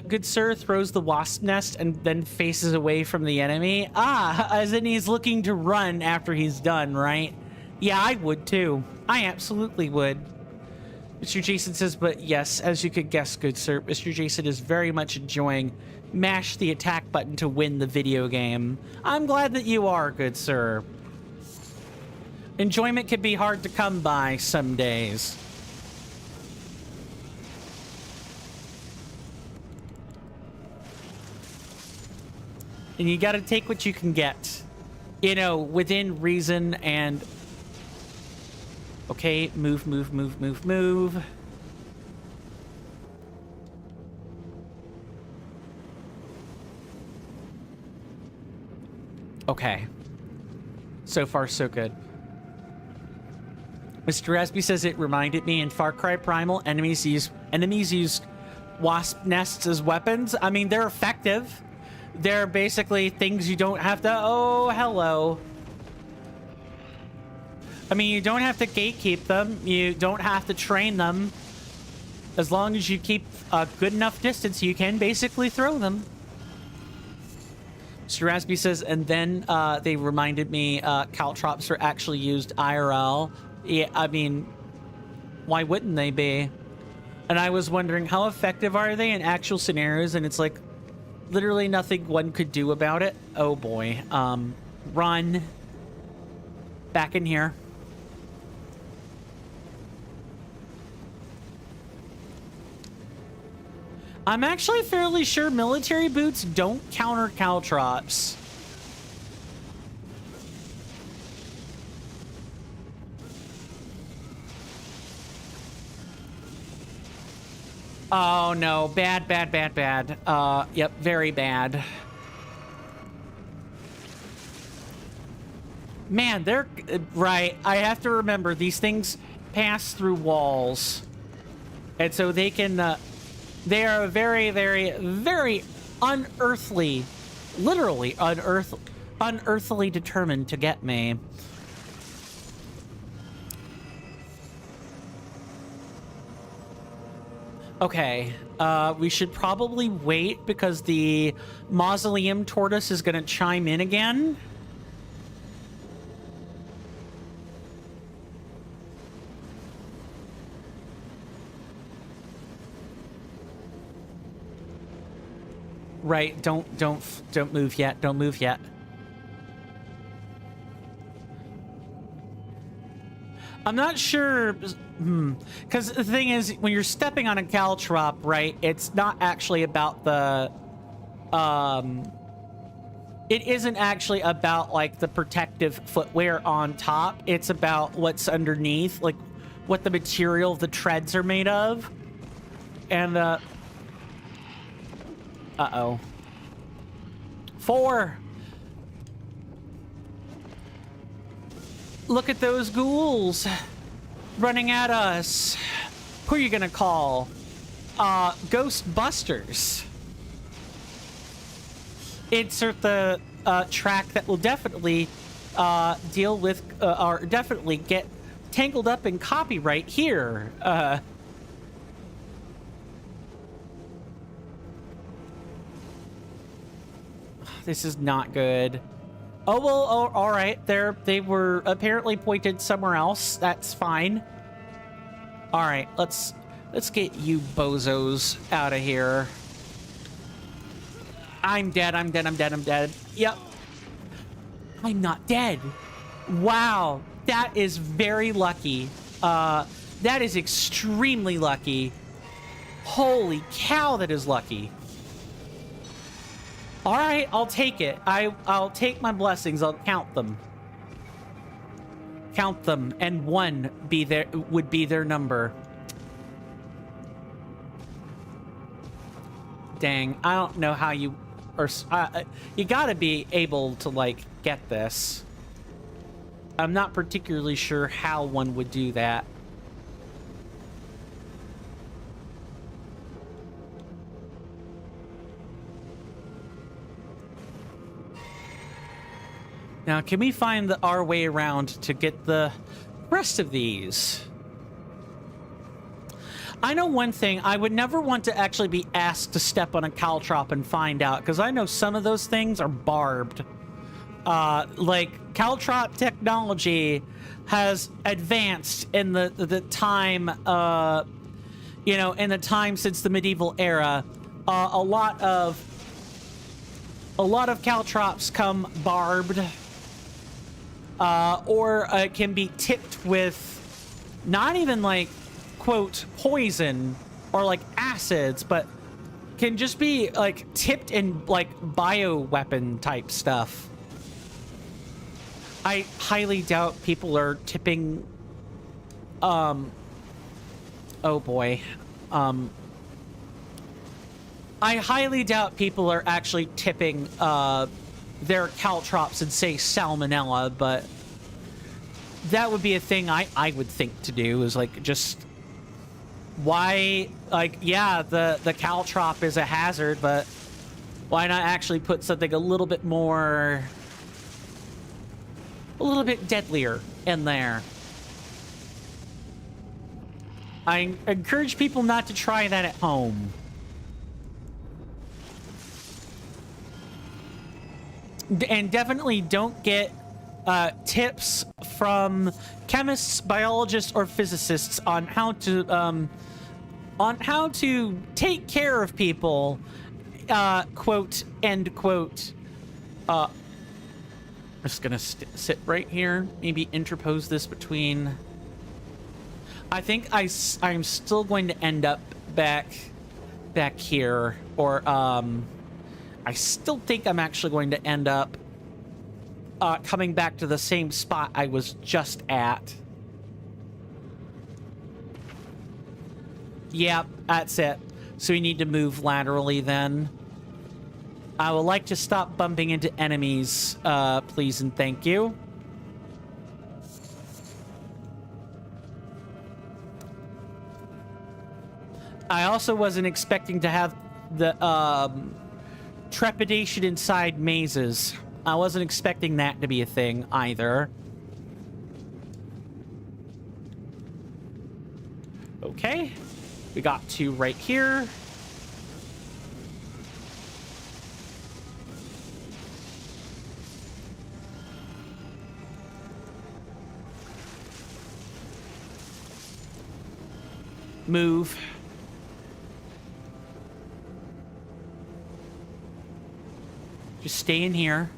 good sir, throws the wasp nest and then faces away from the enemy. As in he's looking to run after he's done, right? Yeah, I would too. I absolutely would. Mr. Jason says, but yes, as you could guess, good sir, Mr. Jason is very much enjoying mash the attack button to win the video game. I'm glad that you are, good sir. Enjoyment can be hard to come by some days. And you got to take what you can get, you know, within reason. And okay, move. Okay, so far so good. Mr. Raspy says it reminded me in Far Cry Primal, enemies use wasp nests as weapons. I mean, they're effective. They're basically things you don't have to... Oh, hello. I mean, you don't have to gatekeep them. You don't have to train them. As long as you keep a good enough distance, you can basically throw them. Mr. Raspy says, and then they reminded me caltrops are actually used IRL. Yeah, I mean, why wouldn't they be? And I was wondering, how effective are they in actual scenarios? And it's like... literally nothing one could do about it. Oh boy. Run. Back in here. I'm actually fairly sure military boots don't counter caltrops. Oh no, bad. Yep, very bad. Man, they're right. I have to remember these things pass through walls. And so they can, they are very unearthly, literally unearthly determined to get me. Okay, we should probably wait because the mausoleum tortoise is going to chime in again. Right, don't move yet. Don't move yet. I'm not sure, because the thing is, when you're stepping on a caltrop, right, it's not actually about the, it isn't actually about, like, the protective footwear on top. It's about what's underneath, like, what the material of the treads are made of. And, uh-oh. 4! Look at those ghouls running at us. Who are you gonna call? Ghostbusters. Insert the track that will definitely deal with or definitely get tangled up in copyright here. This is not good. Oh, well, oh, all right. They were apparently pointed somewhere else. That's fine. All right, let's get you bozos out of here. I'm dead. Yep. I'm not dead. Wow, that is very lucky. That is extremely lucky. Holy cow, that is lucky. All right, I'll take it. I'll take my blessings. I'll count them. Count them, and 1 would be their number. Dang, I don't know how you... you gotta be able to, like, get this. I'm not particularly sure how one would do that. Now, can we find our way around to get the rest of these? I know one thing. I would never want to actually be asked to step on a caltrop and find out, because I know some of those things are barbed. Like, caltrop technology has advanced in the time, you know, in the time since the medieval era. A lot of caltrops come barbed, or can be tipped with not even like, quote, poison or like acids, but can just be like tipped in like bioweapon type stuff. I highly doubt people are tipping, oh boy. I highly doubt people are actually tipping their caltrops and say salmonella, but that would be a thing I would think to do, is like just why, like, yeah, the caltrop is a hazard, but why not actually put something a little bit more, a little bit deadlier in there? I encourage people not to try that at home. And definitely don't get tips from chemists, biologists, or physicists on how to take care of people. Quote, end quote. I'm just gonna sit right here. Maybe interpose this between. I think I'm still going to end up back here, or I still think I'm actually going to end up coming back to the same spot I was just at. Yep, that's it. So we need to move laterally then. I would like to stop bumping into enemies, please and thank you. I also wasn't expecting to have the trepidation inside mazes. I wasn't expecting that to be a thing either. Okay. We got two right here. Move. Just stay in here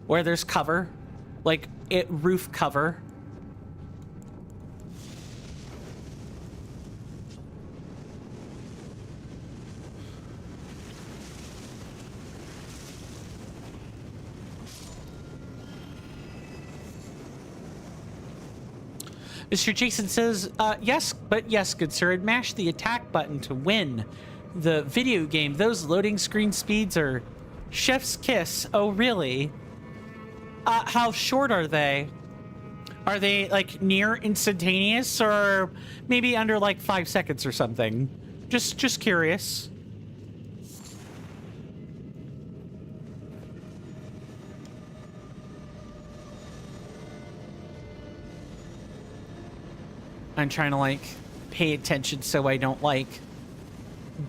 where there's cover, like roof cover. Mr. Jason says, yes, good sir, and mash the attack button to win the video game. Those loading screen speeds are chef's kiss. Oh, really? How short are they? Are they, like, near instantaneous, or maybe under, like, 5 seconds or something? Just curious. I'm trying to, like, pay attention so I don't, like,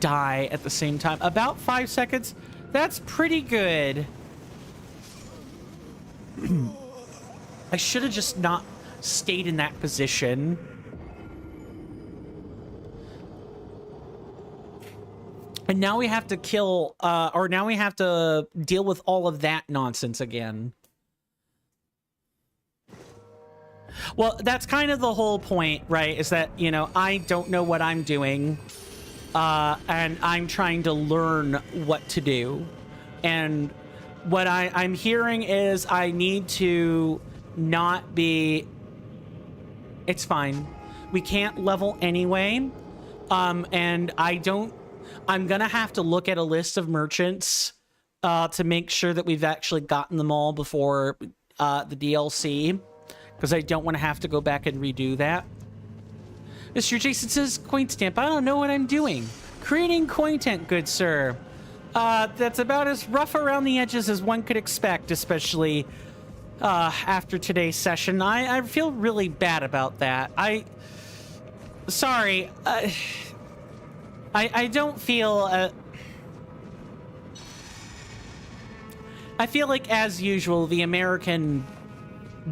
die at the same time. About 5 seconds? That's pretty good. I should have just not stayed in that position. And now we have to kill, or now we have to deal with all of that nonsense again. Well, that's kind of the whole point, right? Is that, you know, I don't know what I'm doing. And I'm trying to learn what to do. And what I'm hearing is I need to not be... It's fine. We can't level anyway. And I'm gonna have to look at a list of merchants to make sure that we've actually gotten them all before the DLC. because I don't want to have to go back and redo that. Mr. Jason says, coin stamp. I don't know what I'm doing. Creating coin tent, good sir. That's about as rough around the edges as one could expect, especially after today's session. I feel really bad about that. Sorry. I don't feel... I feel like, as usual, the American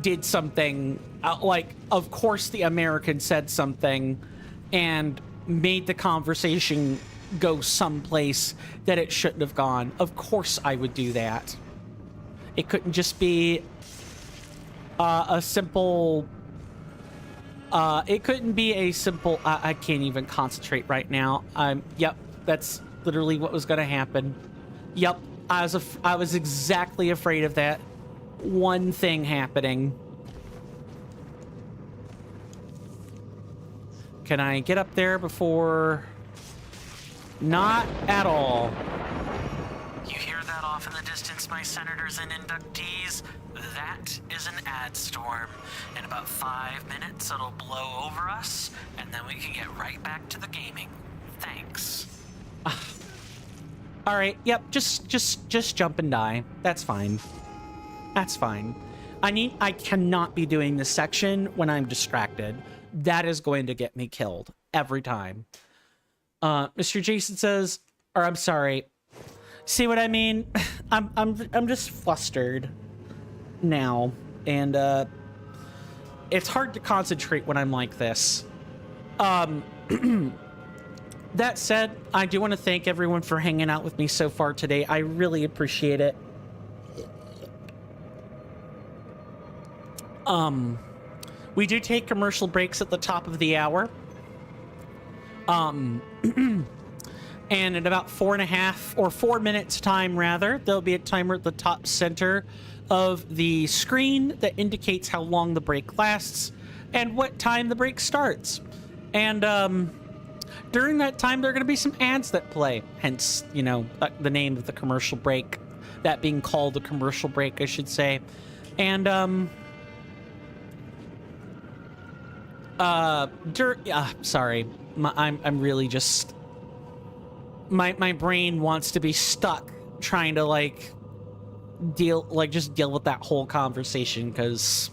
did something, like, of course the American said something and made the conversation go someplace that it shouldn't have gone. Of course I would do that. It couldn't just be a simple... it couldn't be a simple... I can't even concentrate right now. Yep, that's literally what was going to happen. Yep. I was exactly afraid of that one thing happening. Can I get up there before? Not at all. You hear that off in the distance, my senators and inductees? That is an ad storm. In about 5 minutes, it'll blow over us, and then we can get right back to the gaming. Thanks. All right. Yep. Just jump and die. That's fine. That's fine. I cannot be doing this section when I'm distracted. That is going to get me killed every time. Mr. Jason says, or I'm sorry. See what I mean? I'm just flustered now, and it's hard to concentrate when I'm like this. That said, I do want to thank everyone for hanging out with me so far today. I really appreciate it. We do take commercial breaks at the top of the hour. And in about 4.5 or 4 minutes time, rather, there'll be a timer at the top center of the screen that indicates how long the break lasts and what time the break starts. And, during that time, there are going to be some ads that play, hence, you know, the name of the commercial break, that being called a commercial break, I should say. And, sorry, I'm really just, my brain wants to be stuck trying to, like, deal with that whole conversation, because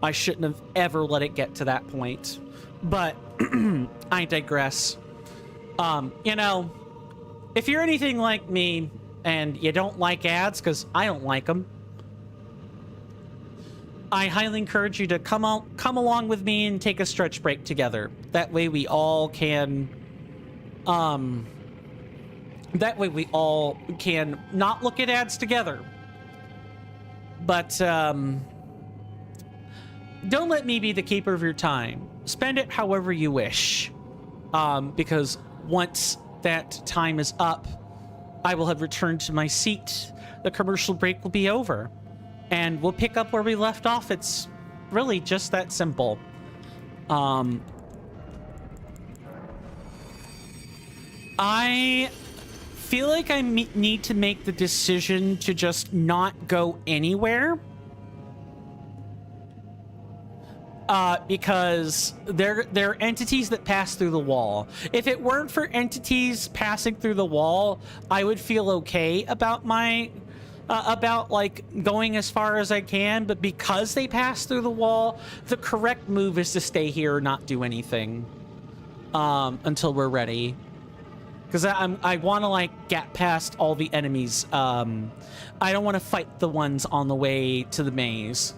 I shouldn't have ever let it get to that point. But I digress. You know, if you're anything like me and you don't like ads, because I don't like them, I highly encourage you to come along with me and take a stretch break together. That way we all can, not look at ads together. But, don't let me be the keeper of your time. Spend it however you wish. Because once that time is up, I will have returned to my seat. The commercial break will be over. And we'll pick up where we left off. It's really just that simple. I feel like I need to make the decision to just not go anywhere. Because there are entities that pass through the wall. If it weren't for entities passing through the wall, I would feel okay about like going as far as I can. But because they pass through the wall, the correct move is to stay here or not do anything until we're ready. Because I want to like get past all the enemies. I don't want to fight the ones on the way to the maze.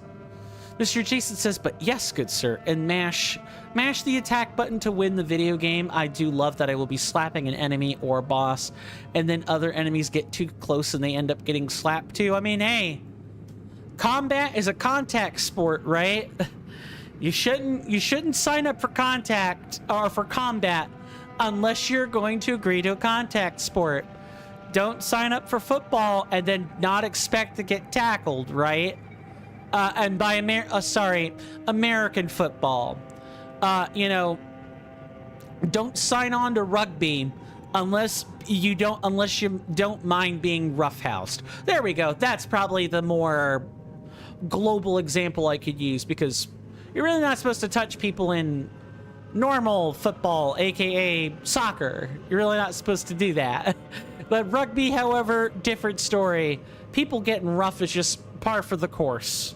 Mr. Jason says, but yes, good sir, and mash the attack button to win the video game. I do love that I will be slapping an enemy or a boss, and then other enemies get too close and they end up getting slapped too. I mean, hey, combat is a contact sport, right? You shouldn't sign up for contact or for combat unless you're going to agree to a contact sport. Don't sign up for football and then not expect to get tackled, right? And by American football. You know, don't sign on to rugby unless you don't mind being roughhoused. There we go. That's probably the more global example I could use, because You're really not supposed to touch people in normal football, aka soccer. You're really not supposed to do that. But rugby, however, different story. People getting rough is just par for the course.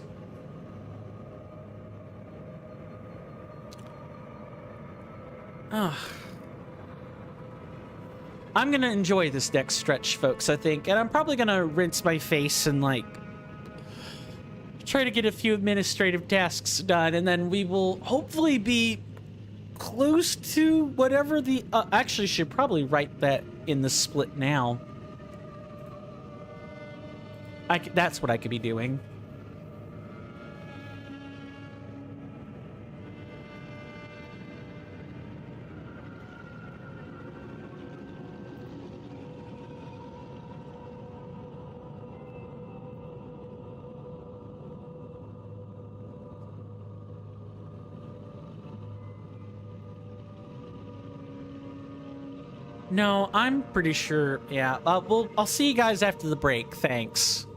Ugh. I'm gonna enjoy this next stretch, folks, I think. And I'm probably gonna rinse my face and, like, try to get a few administrative tasks done. And then we will hopefully be close to whatever the... actually, should probably write that in the split now. That's what I could be doing. No, I'm pretty sure. Yeah, I'll see you guys after the break. Thanks.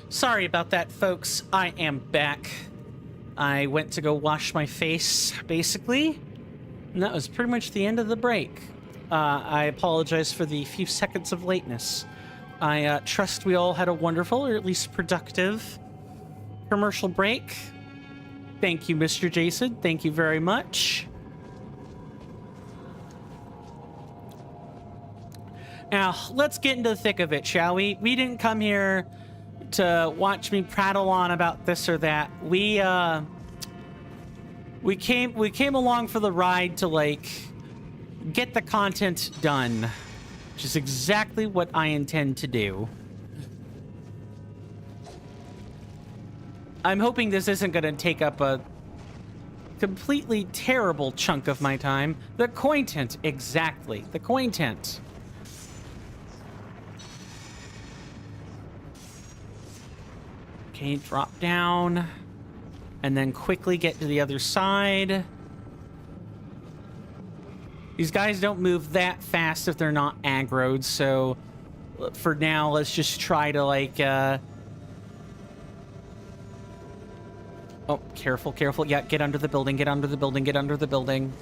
Sorry about that, folks. I am back. I went to go wash my face, basically. And that was pretty much the end of the break. I apologize for the few seconds of lateness. I trust we all had a wonderful, or at least productive, commercial break. Thank you, Mr. Jason. Thank you very much. Now, let's get into the thick of it, shall we? We didn't come here to watch me prattle on about this or that. We came along for the ride to, like, get the content done, which is exactly what I intend to do. I'm hoping this isn't going to take up a completely terrible chunk of my time. The coin tent, exactly. The coin tent. Okay, drop down. And then quickly get to the other side. These guys don't move that fast if they're not aggroed, so for now, let's just try to, like, oh, careful, careful. Yeah, get under the building, get under the building, get under the building.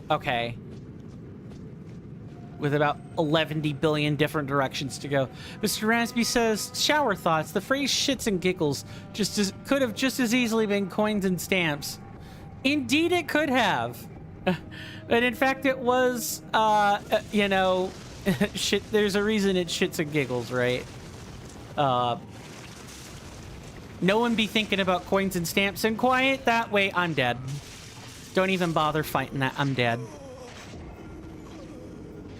Okay. With about 11 billion different directions to go. Mr. Raspy says, shower thoughts. The phrase shits and giggles could have just as easily been coins and stamps. Indeed, it could have. And in fact, it was, you know, shit. There's a reason it shits and giggles, right? No one be thinking about coins and stamps and quiet. That way, I'm dead. Don't even bother fighting that. I'm dead.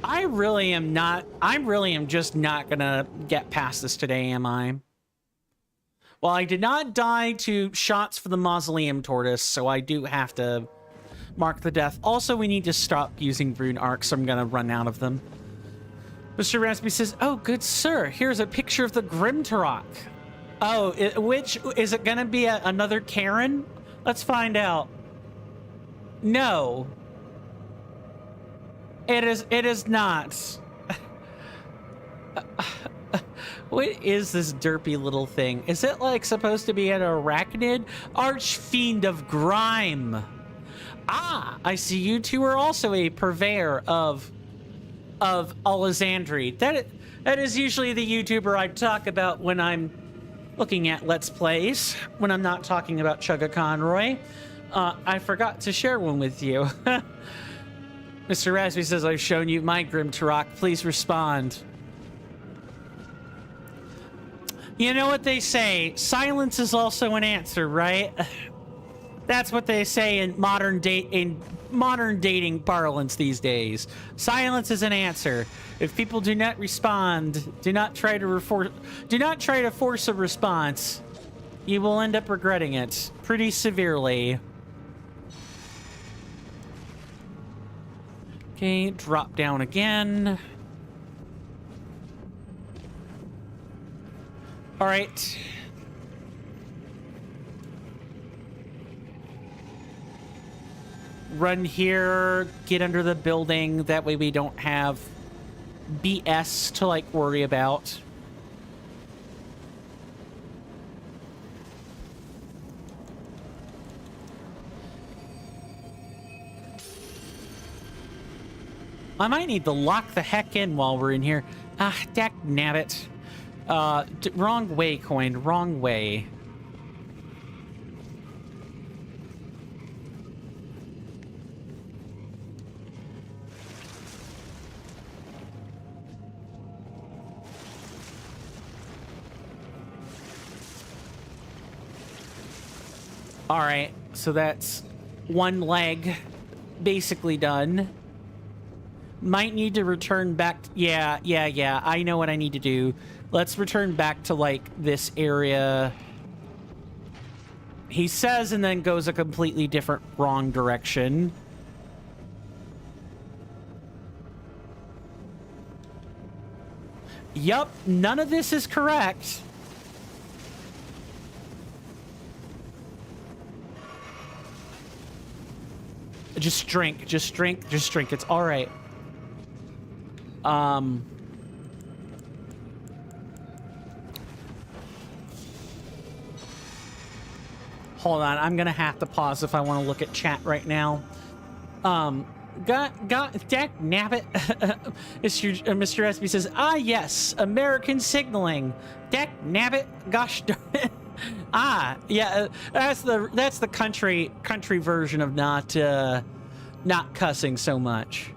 I really am just not gonna get past this today, am I? Well, I did not die to shots for the mausoleum tortoise, so I do have to mark the death. Also, we need to stop using rune arcs, so I'm gonna run out of them. Mr. Raspy says, oh, good sir, here's a picture of the Grimtarok. Oh, which, is it gonna be another Karen? Let's find out. No. It is not. What is this derpy little thing? Is it, like, supposed to be an arachnid? Archfiend of grime. Ah, I see you two are also a purveyor of Alexandri. That is usually the YouTuber I talk about when I'm looking at Let's Plays, when I'm not talking about Chugga Conroy. I forgot to share one with you. Mr. Raspy says, I've shown you my Grimtarok. Please respond. You know what they say. Silence is also an answer, right? That's what they say in modern dating parlance these days. Silence is an answer. If people do not respond, do not try to force a response. You will end up regretting it pretty severely. Okay, drop down again. All right. Run here, get under the building. That way we don't have BS to, like, worry about. I might need to lock the heck in while we're in here. Ah, dack nabbit. Wrong way, coin. Wrong way. All right, so that's one leg basically done. Might need to return back. Yeah. I know what I need to do. Let's return back to, like, this area. He says and then goes a completely different wrong direction. Yup, none of this is correct. Just drink. It's all right. Hold on, I'm gonna have to pause if I want to look at chat right now. Dack nabbit. Mr. SB says, ah yes, American signaling. Dack nabbit, gosh darn it. Ah, yeah, that's the country version of not cussing so much.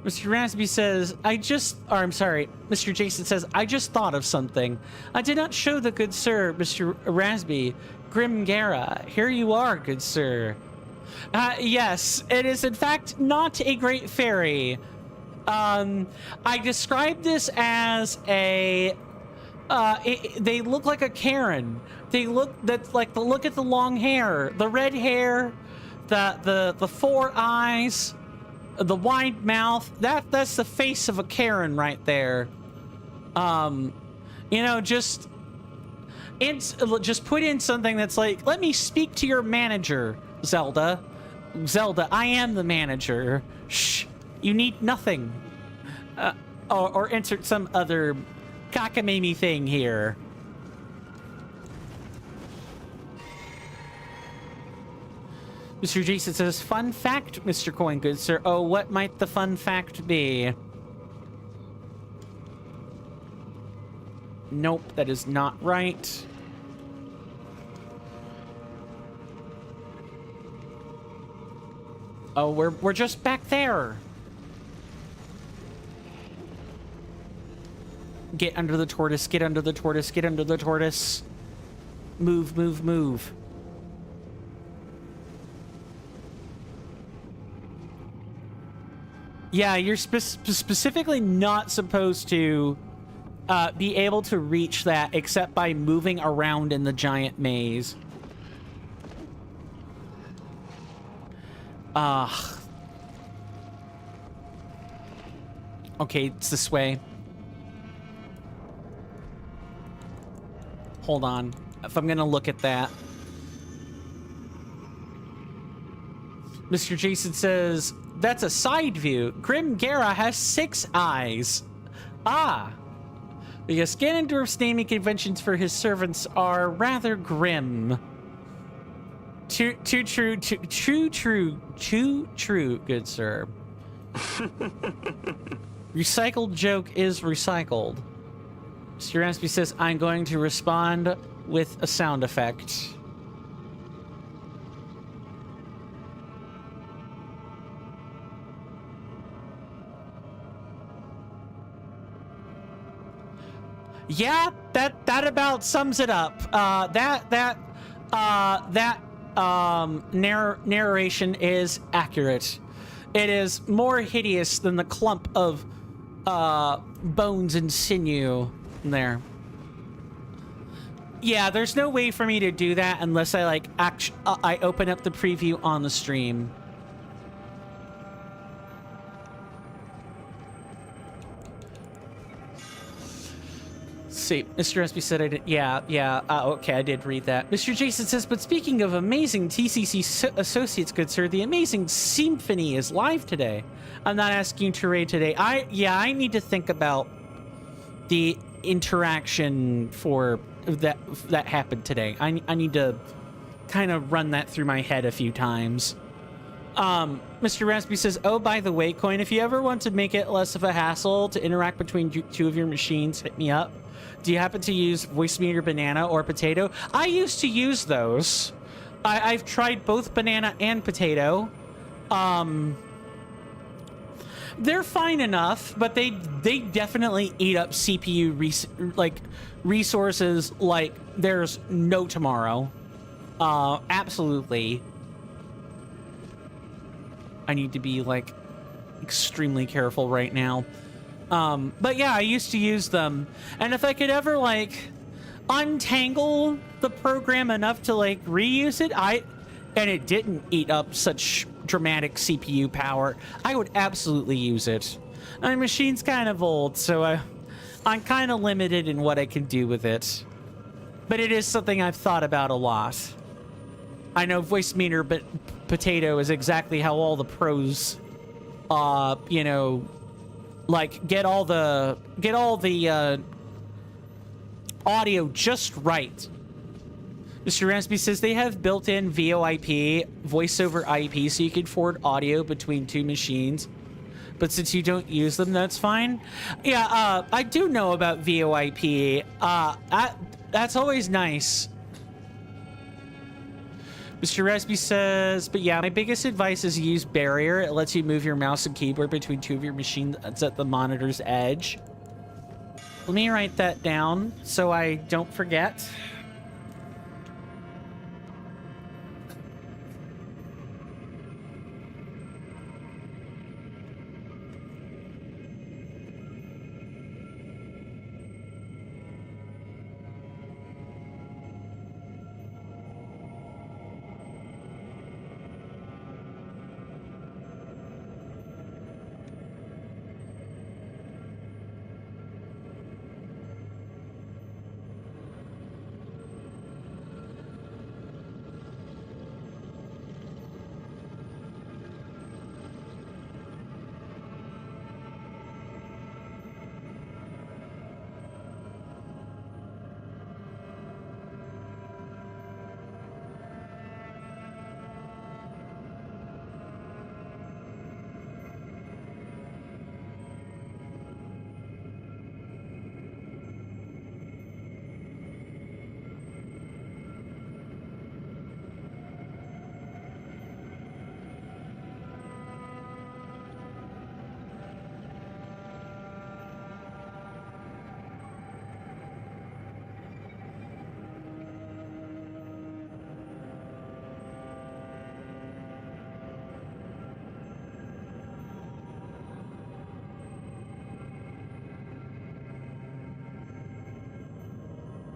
Mr. Rasby says, Mr. Jason says, I just thought of something. I did not show the good sir, Mr. Rasby, Grimgara. Here you are, good sir. Yes, it is in fact not a great fairy. I described this as a they look like a Karen. Look at the long hair, the red hair, the four eyes, the wide mouth. That's the face of a Karen right there. You know, just put in something that's like, let me speak to your manager, Zelda. Zelda, I am the manager. Shh, you need nothing. Or insert some other cockamamie thing here. Mr. Jason says, fun fact, Mr. Coin Good Sir. Oh, what might the fun fact be? Nope, that is not right. Oh, we're just back there. Get under the tortoise, get under the tortoise, get under the tortoise. Move, move, move. Yeah, you're specifically not supposed to be able to reach that except by moving around in the giant maze. Okay, it's this way. Hold on. If I'm gonna look at that. Mr. Jason says, that's a side view. Grimgara has 6 eyes. Ah. Because Ganondorf's naming conventions for his servants are rather grim. Too true, good sir. Recycled joke is recycled. Mr. Raspy says, I'm going to respond with a sound effect. Yeah, that about sums it up. Narration is accurate. It is more hideous than the clump of bones and sinew there. Yeah, there's no way for me to do that unless I I open up the preview on the stream. See, Mr. SB said I did. Yeah. Okay, I did read that. Mr. Jason says, but speaking of amazing TCC associates, good sir, the amazing Symphony is live today. I'm not asking you to raid today. I need to think about the interaction for that happened today. I need to kind of run that through my head a few times. Mr. Raspy says, oh, by the way, Coin, if you ever want to make it less of a hassle to interact between two of your machines, hit me up. Do you happen to use Voice Meter Banana or Potato? I used to use those. I've tried both Banana and Potato. They're fine enough, but they definitely eat up CPU resources like there's no tomorrow. Absolutely. I need to be extremely careful right now. But yeah, I used to use them, and if I could ever untangle the program enough to reuse it, and it didn't eat up such dramatic CPU power, I would absolutely use it. My machine's kind of old, so I'm kind of limited in what I can do with it. But it is something I've thought about a lot. I know Voice Meter Potato is exactly how all the pros, get all the audio just right. Mr. Raspy says they have built-in VoIP, voice over IP, so you can forward audio between two machines. But since you don't use them, that's fine. Yeah, I do know about VoIP. That's always nice. Mr. Resby says, but yeah, my biggest advice is use barrier. It lets you move your mouse and keyboard between two of your machines at the monitor's edge. Let me write that down so I don't forget.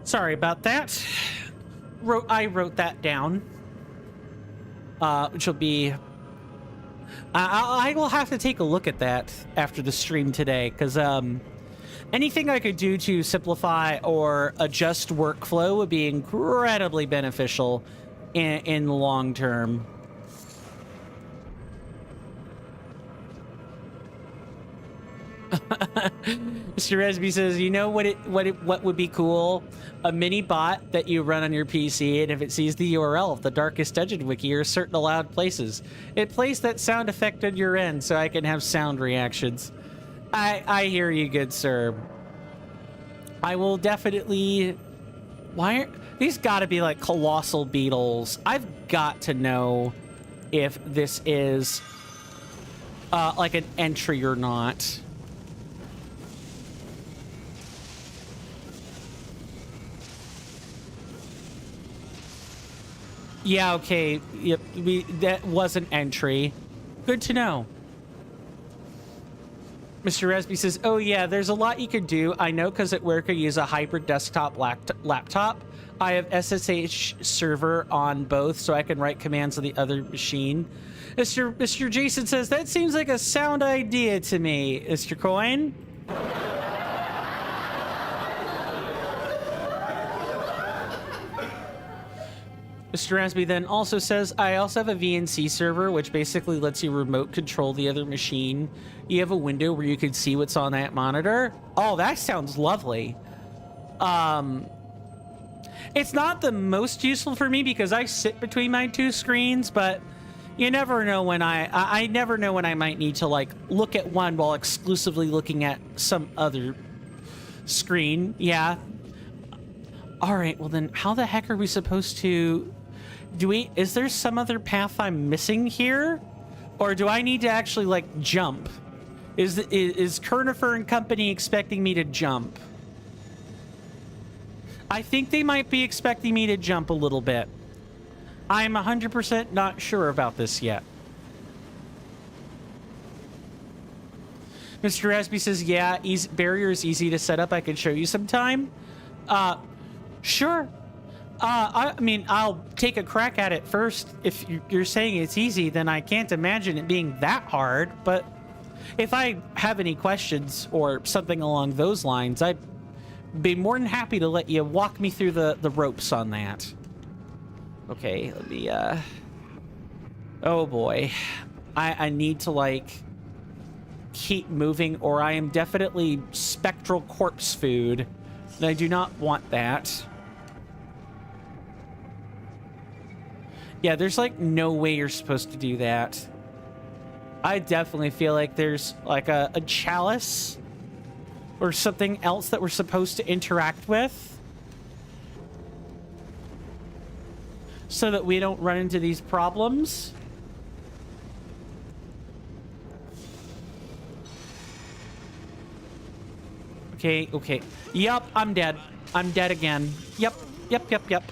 Sorry about that. I wrote that down. Which will be... I will have to take a look at that after the stream today, because anything I could do to simplify or adjust workflow would be incredibly beneficial in the long term. Mr. Resby says, you know what would be cool? A mini bot that you run on your PC, and if it sees the URL of the Darkest Dungeon wiki or certain allowed places, it plays that sound effect on your end so I can have sound reactions. I hear you, good sir. I will definitely... Why are... These gotta be like colossal beetles. I've got to know if this is like an entry or not. Yeah, okay. Yep, that was an entry. Good to know. Mr. Resby says, oh yeah, there's a lot you could do. I know because at work I use a hybrid desktop laptop. I have SSH server on both so I can write commands on the other machine. Mr. Jason says, that seems like a sound idea to me. Mr. Coin? Mr. Rasby then also says, I also have a VNC server, which basically lets you remote control the other machine. You have a window where you can see what's on that monitor. Oh, that sounds lovely. It's not the most useful for me because I sit between my two screens, but you never know when I never know when I might need to like look at one while exclusively looking at some other screen. Yeah. All right, well then how the heck are we supposed to... Is there some other path I'm missing here? Or do I need to actually, like, jump? Is Kernifer and company expecting me to jump? I think they might be expecting me to jump a little bit. I'm 100% not sure about this yet. Mr. Rasby says, yeah, barrier is easy to set up. I can show you sometime. Sure. I mean, I'll take a crack at it first. If you're saying it's easy, then I can't imagine it being that hard. But if I have any questions or something along those lines, I'd be more than happy to let you walk me through the ropes on that. Okay, let me, oh boy. I need to, like, keep moving or I am definitely spectral corpse food. And I do not want that. Yeah, there's like no way you're supposed to do that. I definitely feel like there's like a chalice or something else that we're supposed to interact with. so that we don't run into these problems. Okay, okay. Yup, I'm dead. I'm dead again. Yep, yep, yep, yep.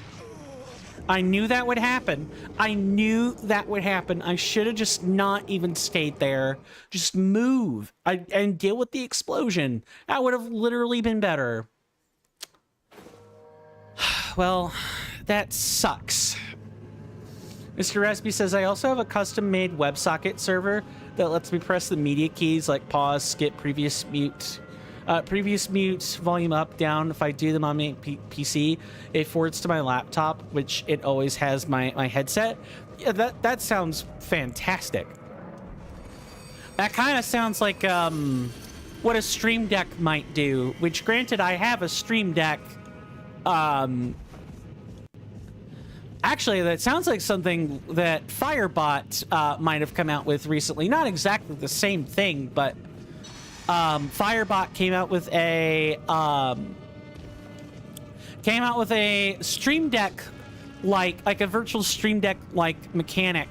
I knew that would happen. I knew that would happen. I should have just not even stayed there. Just move and deal with the explosion. That would have literally been better. Well, that sucks. Mr. Raspy says, I also have a custom-made WebSocket server that lets me press the media keys like pause, skip, previous mute, volume up, down. If I do them on my PC, it forwards to my laptop, which it always has my headset. Yeah, that sounds fantastic. That kind of sounds like what a Stream Deck might do, which granted, I have a Stream Deck. Actually, that sounds like something that Firebot might have come out with recently. Not exactly the same thing, but Firebot came out with a Stream Deck like a virtual Stream Deck like mechanic,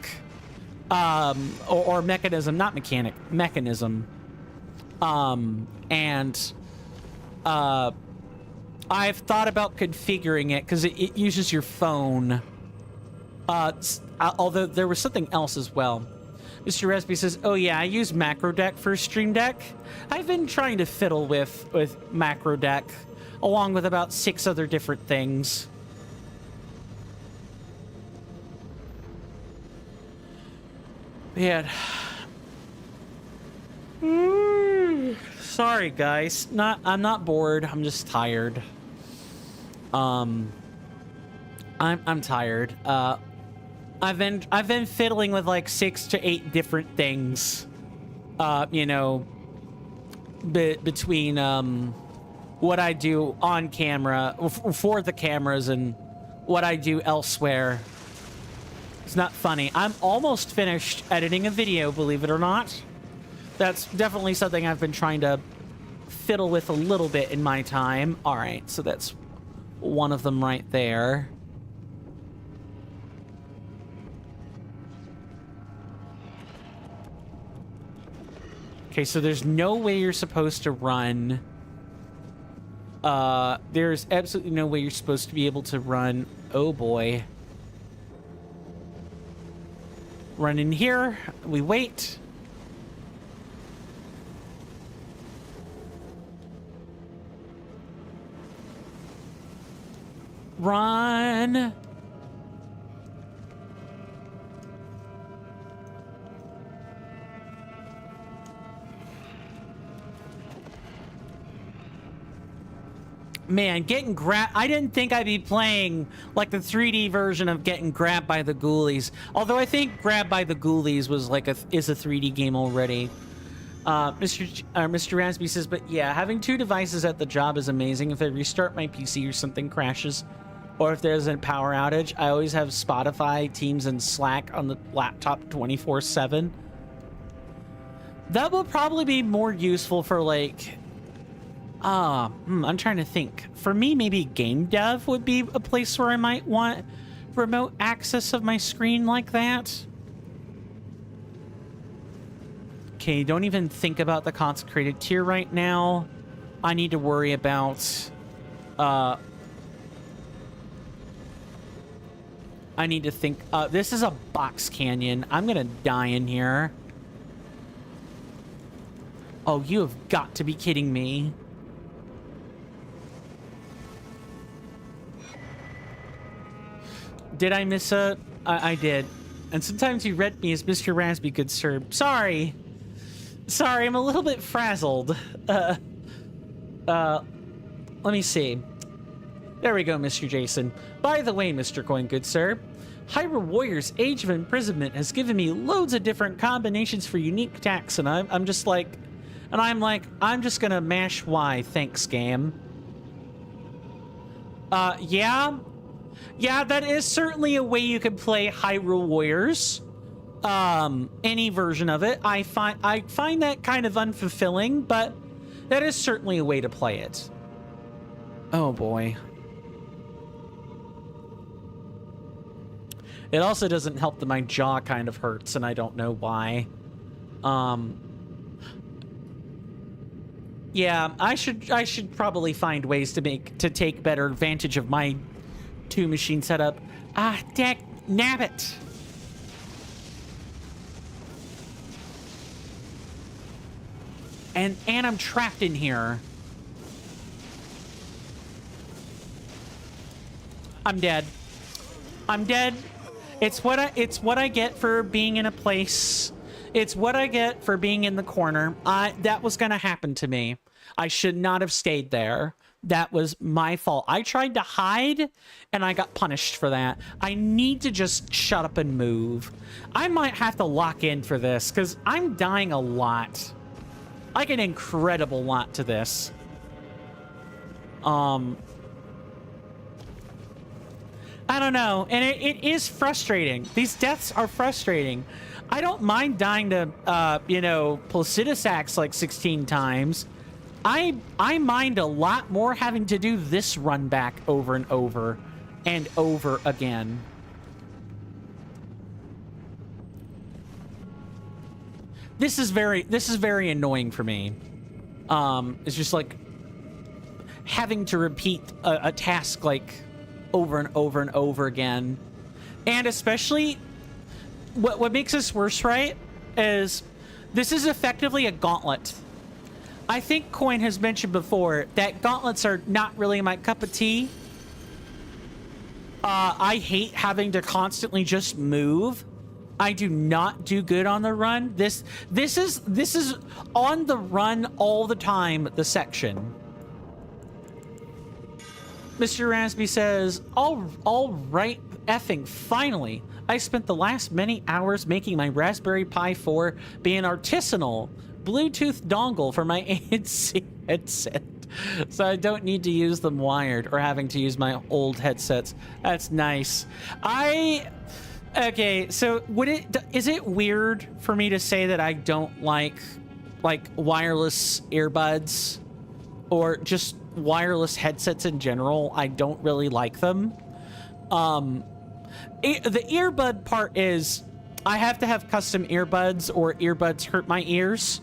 or mechanism, not mechanic, mechanism. And I've thought about configuring it because it uses your phone. Although there was something else as well. Mr. Resby says, oh yeah, I use Macro Deck for Stream Deck. I've been trying to fiddle with Macro Deck, along with about 6 other different things. Man. Sorry, guys. I'm not bored. I'm just tired. I'm tired. I've been fiddling with like 6 to 8 different things. You know, between what I do on camera for the cameras and what I do elsewhere. It's not funny. I'm almost finished editing a video, believe it or not. That's definitely something I've been trying to fiddle with a little bit in my time. All right, so that's one of them right there. Okay, so there's no way you're supposed to run. There's absolutely no way you're supposed to be able to run. Oh boy. Run in here. We wait. Run. Man, getting grabbed. I didn't think I'd be playing like the 3D version of getting grabbed by the ghoulies. Although I think Grabbed by the Ghoulies was like is a 3D game already. Mr. Raspy says, but yeah, having 2 devices at the job is amazing. If I restart my PC or something crashes, or if there's a power outage, I always have Spotify, Teams, and Slack on the laptop 24/7. That will probably be more useful for like. I'm trying to think. For me, maybe game dev would be a place where I might want remote access of my screen like that. Okay, don't even think about the consecrated tier right now. I need to worry about, I need to think, this is a box canyon. I'm gonna die in here. Oh, you have got to be kidding me. Did I miss a... I did. And sometimes you read me as Mr. Raspy, good sir. Sorry. Sorry, I'm a little bit frazzled. Let me see. There we go, Mr. Jason. By the way, Mr. Coin, good sir, Hyrule Warriors Age of Imprisonment has given me loads of different combinations for unique attacks, and I'm just like... And I'm like, I'm just gonna mash Y, thanks, game. Yeah? Yeah, that is certainly a way you can play Hyrule Warriors. Any version of it. I find that kind of unfulfilling, but that is certainly a way to play it. Oh boy. It also doesn't help that my jaw kind of hurts, and I don't know why. Yeah, I should probably find ways to take better advantage of my 2-machine setup. Ah, dag nabbit. And I'm trapped in here. I'm dead. I'm dead. It's what I get for being in a place. It's what I get for being in the corner. That was gonna happen to me. I should not have stayed there. That was my fault. I tried to hide and I got punished for that. I need to just shut up and move. I might have to lock in for this because I'm dying a lot. Like an incredible lot to this. I don't know. And it is frustrating. These deaths are frustrating. I don't mind dying to, you know, Placidusax like 16 times. I mind a lot more having to do this run back over and over and over again. This is very annoying for me. It's just like having to repeat a task like over and over and over again. And especially what makes this worse, right, is this is effectively a gauntlet. I think Coin has mentioned before that gauntlets are not really my cup of tea. I hate having to constantly just move. I do not do good on the run. This is on the run all the time, the section. Mr. Raspy says, all right, effing finally. I spent the last many hours making my Raspberry Pi 4 be an artisanal Bluetooth dongle for my ANC headset, so I don't need to use them wired or having to use my old headsets. That's nice. Okay, so is it weird for me to say that I don't like wireless earbuds or just wireless headsets in general? I don't really like them. The earbud part is I have to have custom earbuds or earbuds hurt my ears.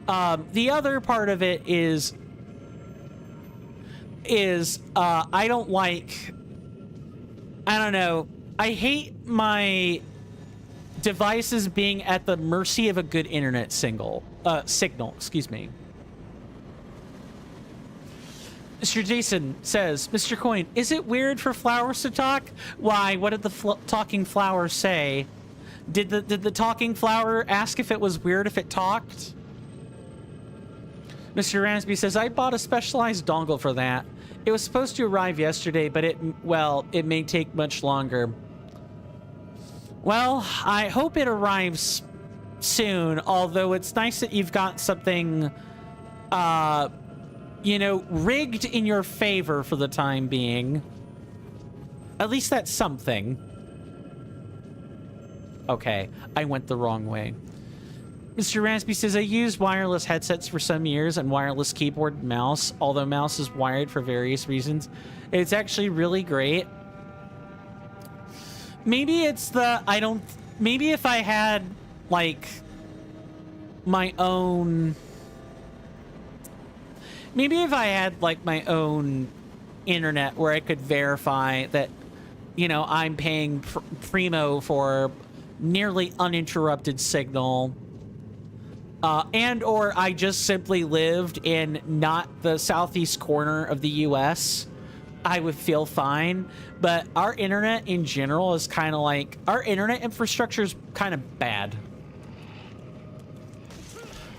The other part of it is I don't like, I don't know, I hate my devices being at the mercy of a good internet signal, excuse me. Mr. Jason says, Mr. Coin, is it weird for flowers to talk? Why? What did the talking flower say? Did the talking flower ask if it was weird if it talked? Mr. Ransby says, I bought a specialized dongle for that. It was supposed to arrive yesterday, but it may take much longer. Well, I hope it arrives soon, although it's nice that you've got something, you know, rigged in your favor for the time being. At least that's something. Okay, I went the wrong way. Mr. Raspy says, I used wireless headsets for some years and wireless keyboard and mouse, although mouse is wired for various reasons. It's actually really great. Maybe it's the, maybe if I had, like, my own, maybe if I had, like, my own internet where I could verify that, you know, I'm paying primo for nearly uninterrupted signal, and or I just simply lived in not the southeast corner of the US, I would feel fine. But our internet in general is kind of like, our internet infrastructure is kind of bad.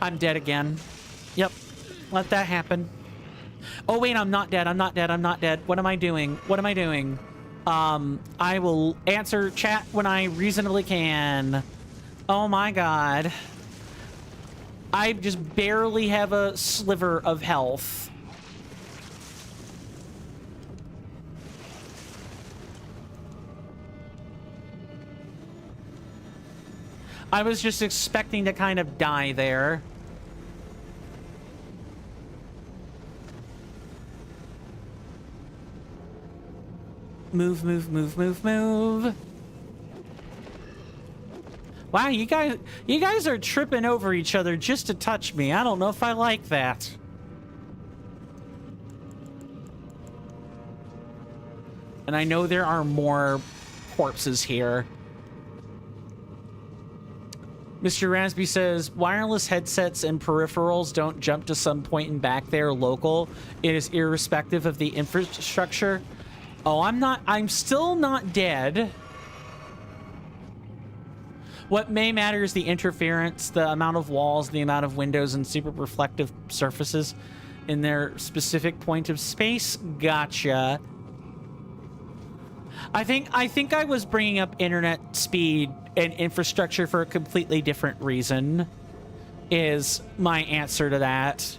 I'm dead again. Yep, let that happen. Oh wait, I'm not dead. I'm not dead. I'm not dead. What am I doing? What am I doing? I will answer chat when I reasonably can. Oh my god. I just barely have a sliver of health. I was just expecting to kind of die there. Move, move, move, move, move. Wow, you guys are tripping over each other just to touch me. I don't know if I like that. And I know there are more corpses here. Mr. Ransby says, wireless headsets and peripherals don't jump to some point and back there local. It is irrespective of the infrastructure. Oh, I'm still not dead. What may matter is the interference, the amount of walls, the amount of windows, and super reflective surfaces in their specific point of space. Gotcha. I think I was bringing up internet speed and infrastructure for a completely different reason, is my answer to that.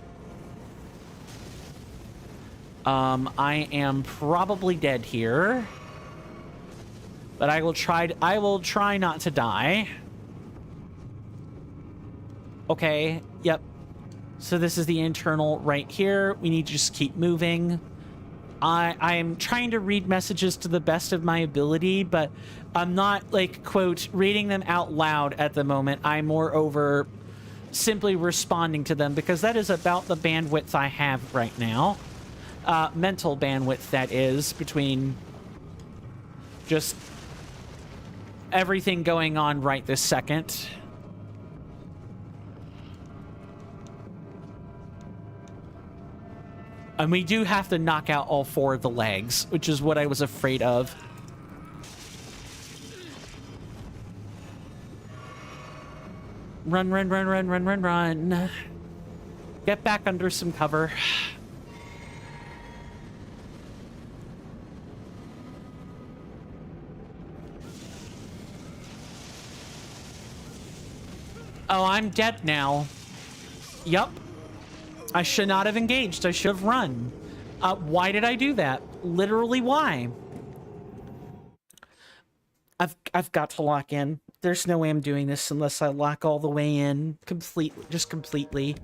I am probably dead here, but I will try not to die. Okay, yep. So this is the internal right here. We need to just keep moving. I am trying to read messages to the best of my ability, but I'm not, like, quote, reading them out loud at the moment. I'm moreover simply responding to them, because that is about the bandwidth I have right now. Mental bandwidth, that is, between just everything going on right this second. And we do have to knock out all 4 of the legs, which is what I was afraid of. Run, run, run, run, run, run, run. Get back under some cover. Oh, I'm dead now. Yup. I should not have engaged. I should have run. Why did I do that? Literally, why? I've got to lock in. There's no way I'm doing this unless I lock all the way in. Completely.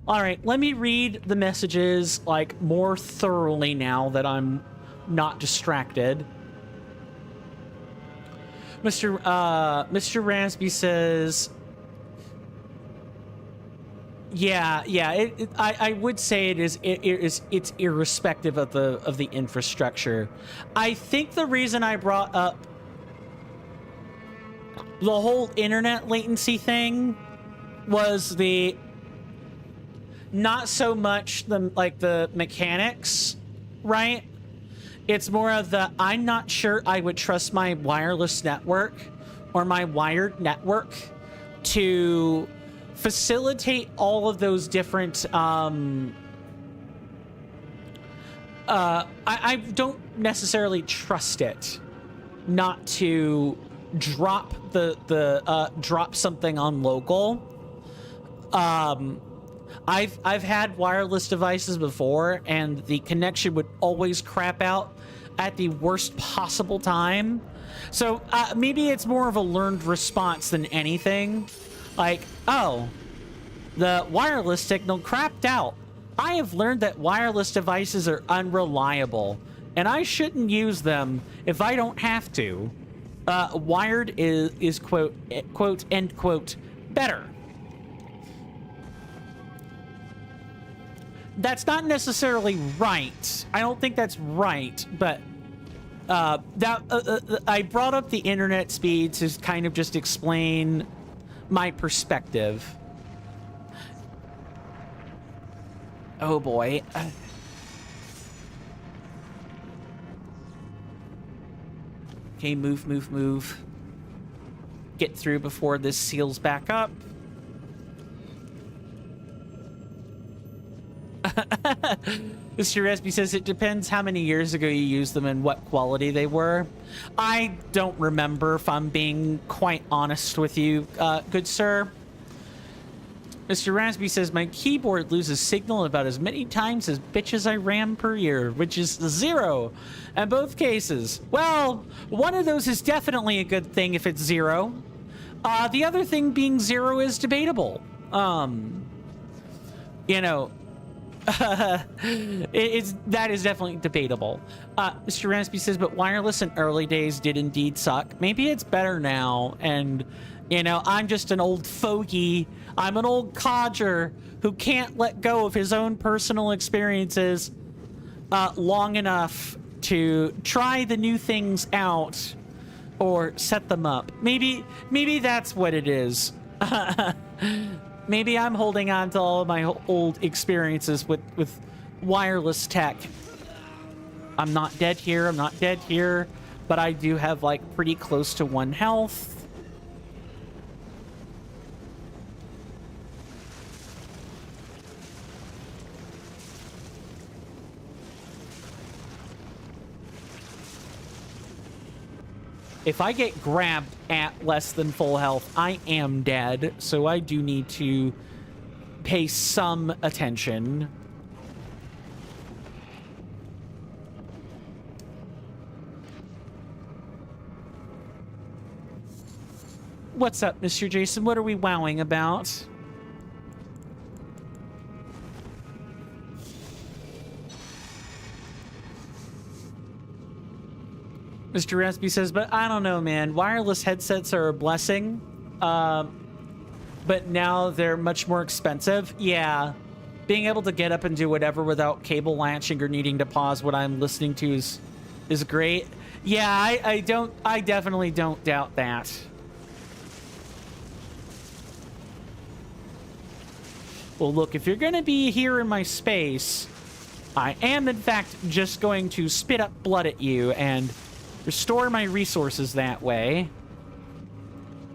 All right, let me read the messages, like, more thoroughly now that I'm not distracted. Mr. Ransby says... Yeah. I would say it's irrespective of the infrastructure. I think the reason I brought up the whole internet latency thing was not so much the mechanics, right? It's more of I'm not sure I would trust my wireless network or my wired network to facilitate all of those different I don't necessarily trust it not to drop drop something on local. I've had wireless devices before, and the connection would always crap out at the worst possible time. So maybe it's more of a learned response than anything. Like, oh, the wireless signal crapped out. I have learned that wireless devices are unreliable, and I shouldn't use them if I don't have to. Wired is quote, end quote, better. That's not necessarily right. I don't think that's right, but I brought up the internet speed to kind of just explain my perspective. Oh boy. Okay, move. Get through before this seals back up. Mr. Resby says it depends how many years ago you used them and what quality they were. I don't remember, if I'm being quite honest with you, good sir. Mr. Ransby says my keyboard loses signal about as many times as bitches I ram per year, which is 0 in both cases. Well, one of those is definitely a good thing if it's 0. The other thing being 0 is debatable. You know, that is definitely debatable. Mr. Ransby says, but wireless in early days did indeed suck. Maybe it's better now, and You know, I'm just an old fogey. I'm an old codger who can't let go of his own personal experiences long enough to try the new things out or set them up. Maybe that's what it is. Maybe I'm holding on to all of my old experiences with wireless tech. I'm not dead here. I'm not dead here. But I do have, like, pretty close to 1 health. If I get grabbed at less than full health, I am dead. So I do need to pay some attention. What's up, Mr. Jason? What are we wowing about? Mr. Raspy says, but I don't know, man. Wireless headsets are a blessing. But now they're much more expensive. Yeah. Being able to get up and do whatever without cable latching or needing to pause what I'm listening to is great. Yeah, I definitely don't doubt that. Well, look, if you're going to be here in my space, I am, in fact, just going to spit up blood at you and restore my resources that way.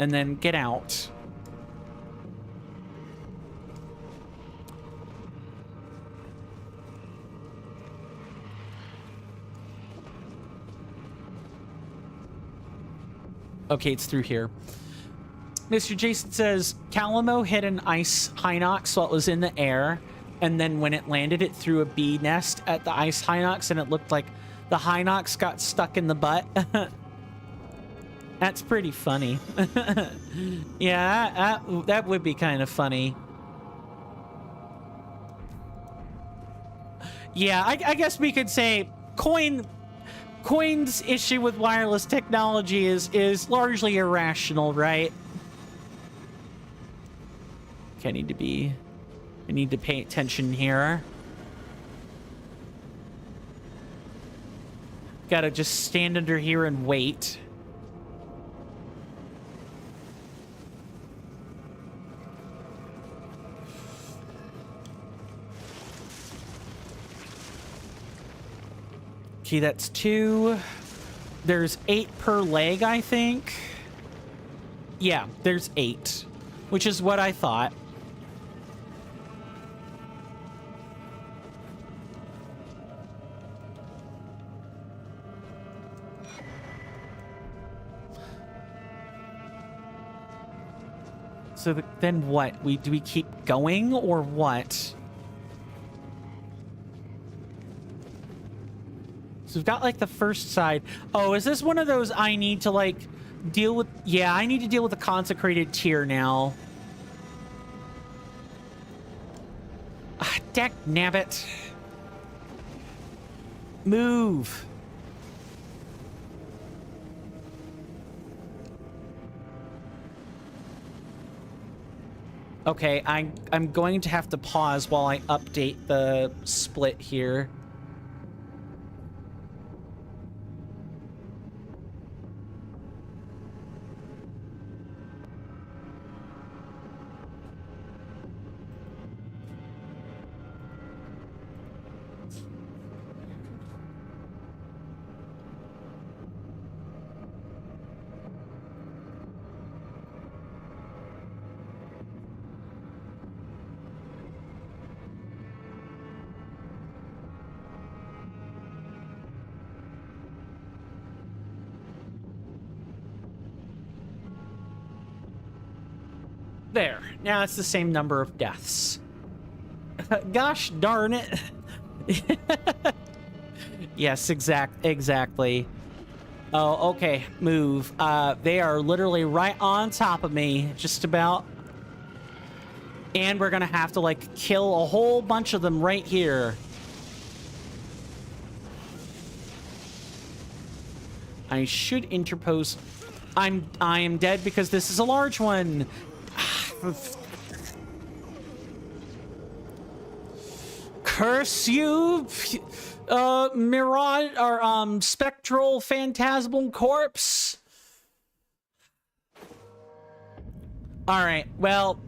And then get out. Okay, it's through here. Mr. Jason says, Calamo hit an ice Hinox while it was in the air, and then when it landed, it threw a bee nest at the ice Hinox, and it looked like the Hinox got stuck in the butt. That's pretty funny. Yeah, that would be kind of funny. Yeah, I guess we could say Coin's issue with wireless technology is largely irrational, right? Okay, I need to pay attention here. Gotta just stand under here and wait. Okay, that's 2. There's 8 per leg, I think. Yeah, there's 8, which is what I thought. So then what? Do we keep going or what? So we've got like the first side. Oh, is this one of those I need to like deal with? Yeah, I need to deal with the consecrated tier now. Ah, deck nabbit. Move. Okay, I'm going to have to pause while I update the split here. There. Now it's the same number of deaths. Gosh darn it. Yes, exactly. Oh, okay. Move. They are literally right on top of me, just about. And we're gonna have to, like, kill a whole bunch of them right here. I should interpose I am dead because this is a large one. Curse you, mirage or spectral phantasmal corpse. All right, well,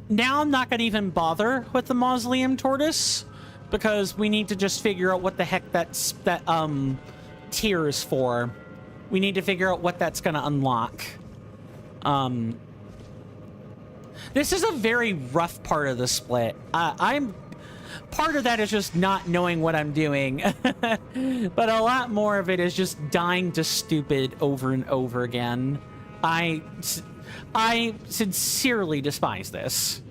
now I'm not gonna even bother with the mausoleum tortoise because we need to just figure out what the heck that tier is for. We need to figure out what that's gonna unlock. This is a very rough part of the split. Part of that is just not knowing what I'm doing, but a lot more of it is just dying to stupid over and over again. I sincerely despise this.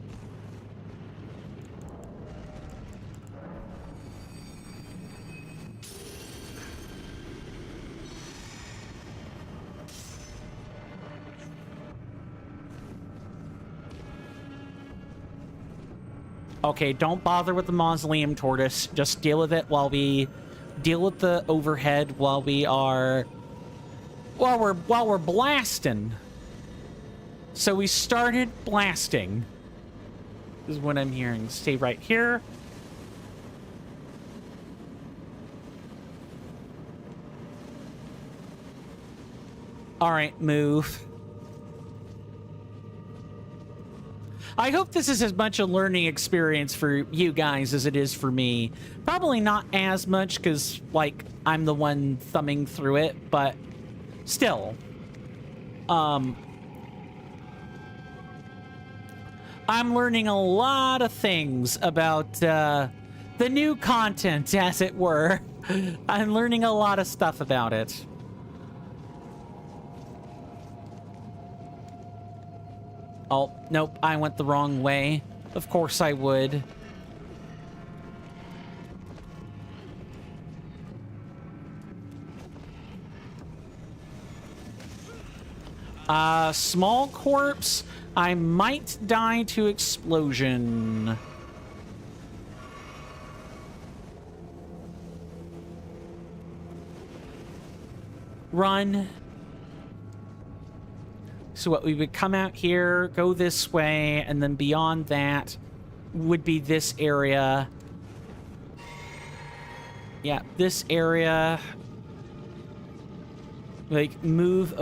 Okay, don't bother with the mausoleum tortoise. Just deal with it while we deal with the overhead while we're blasting. So we started blasting. This is what I'm hearing. Stay right here. All right, move. I hope this is as much a learning experience for you guys as it is for me. Probably not as much because, like, I'm the one thumbing through it, but still. I'm learning a lot of things about the new content, as it were. I'm learning a lot of stuff about it. Oh, nope, I went the wrong way. Of course I would. Small corpse. I might die to explosion. Run. So what, we would come out here, go this way, and then beyond that would be this area. Yeah, this area. Like, we move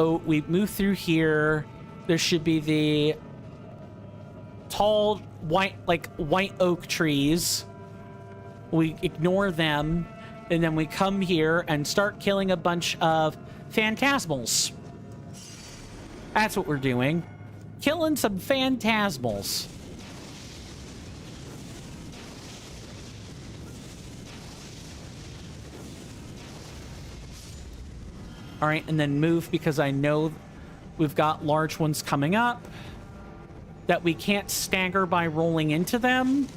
through here. There should be the tall, white oak trees. We ignore them, and then we come here and start killing a bunch of phantasmals. That's what we're doing. Killing some phantasmals. All right, and then move because I know we've got large ones coming up that we can't stagger by rolling into them.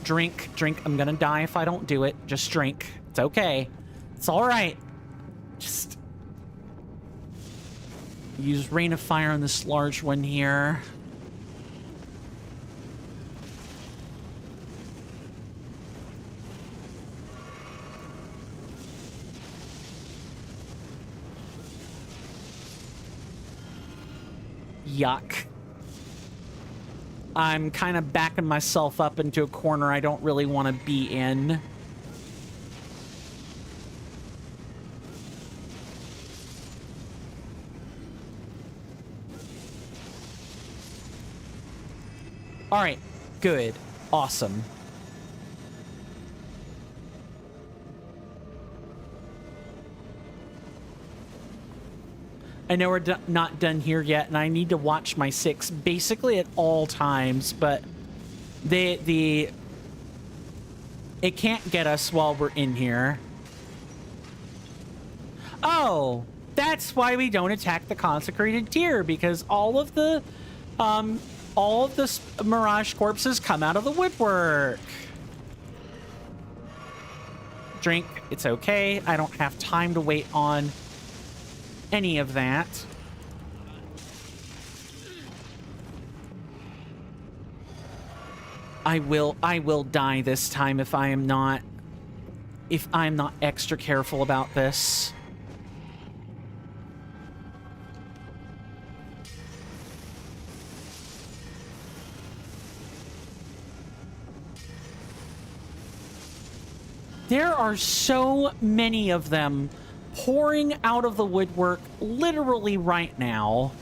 Drink. I'm gonna die if I don't do it. Just drink. It's okay. It's all right. Just use Rain of Fire on this large one here. Yuck. I'm kind of backing myself up into a corner I don't really want to be in. All right, good, awesome. I know we're not done here yet, and I need to watch my 6 basically at all times, but it can't get us while we're in here. Oh, that's why we don't attack the consecrated tier, because all of the mirage corpses come out of the woodwork. Drink, it's okay. I don't have time to wait on any of that. I will die this time if I am not if I'm not extra careful about this. There are so many of them pouring out of the woodwork literally right now.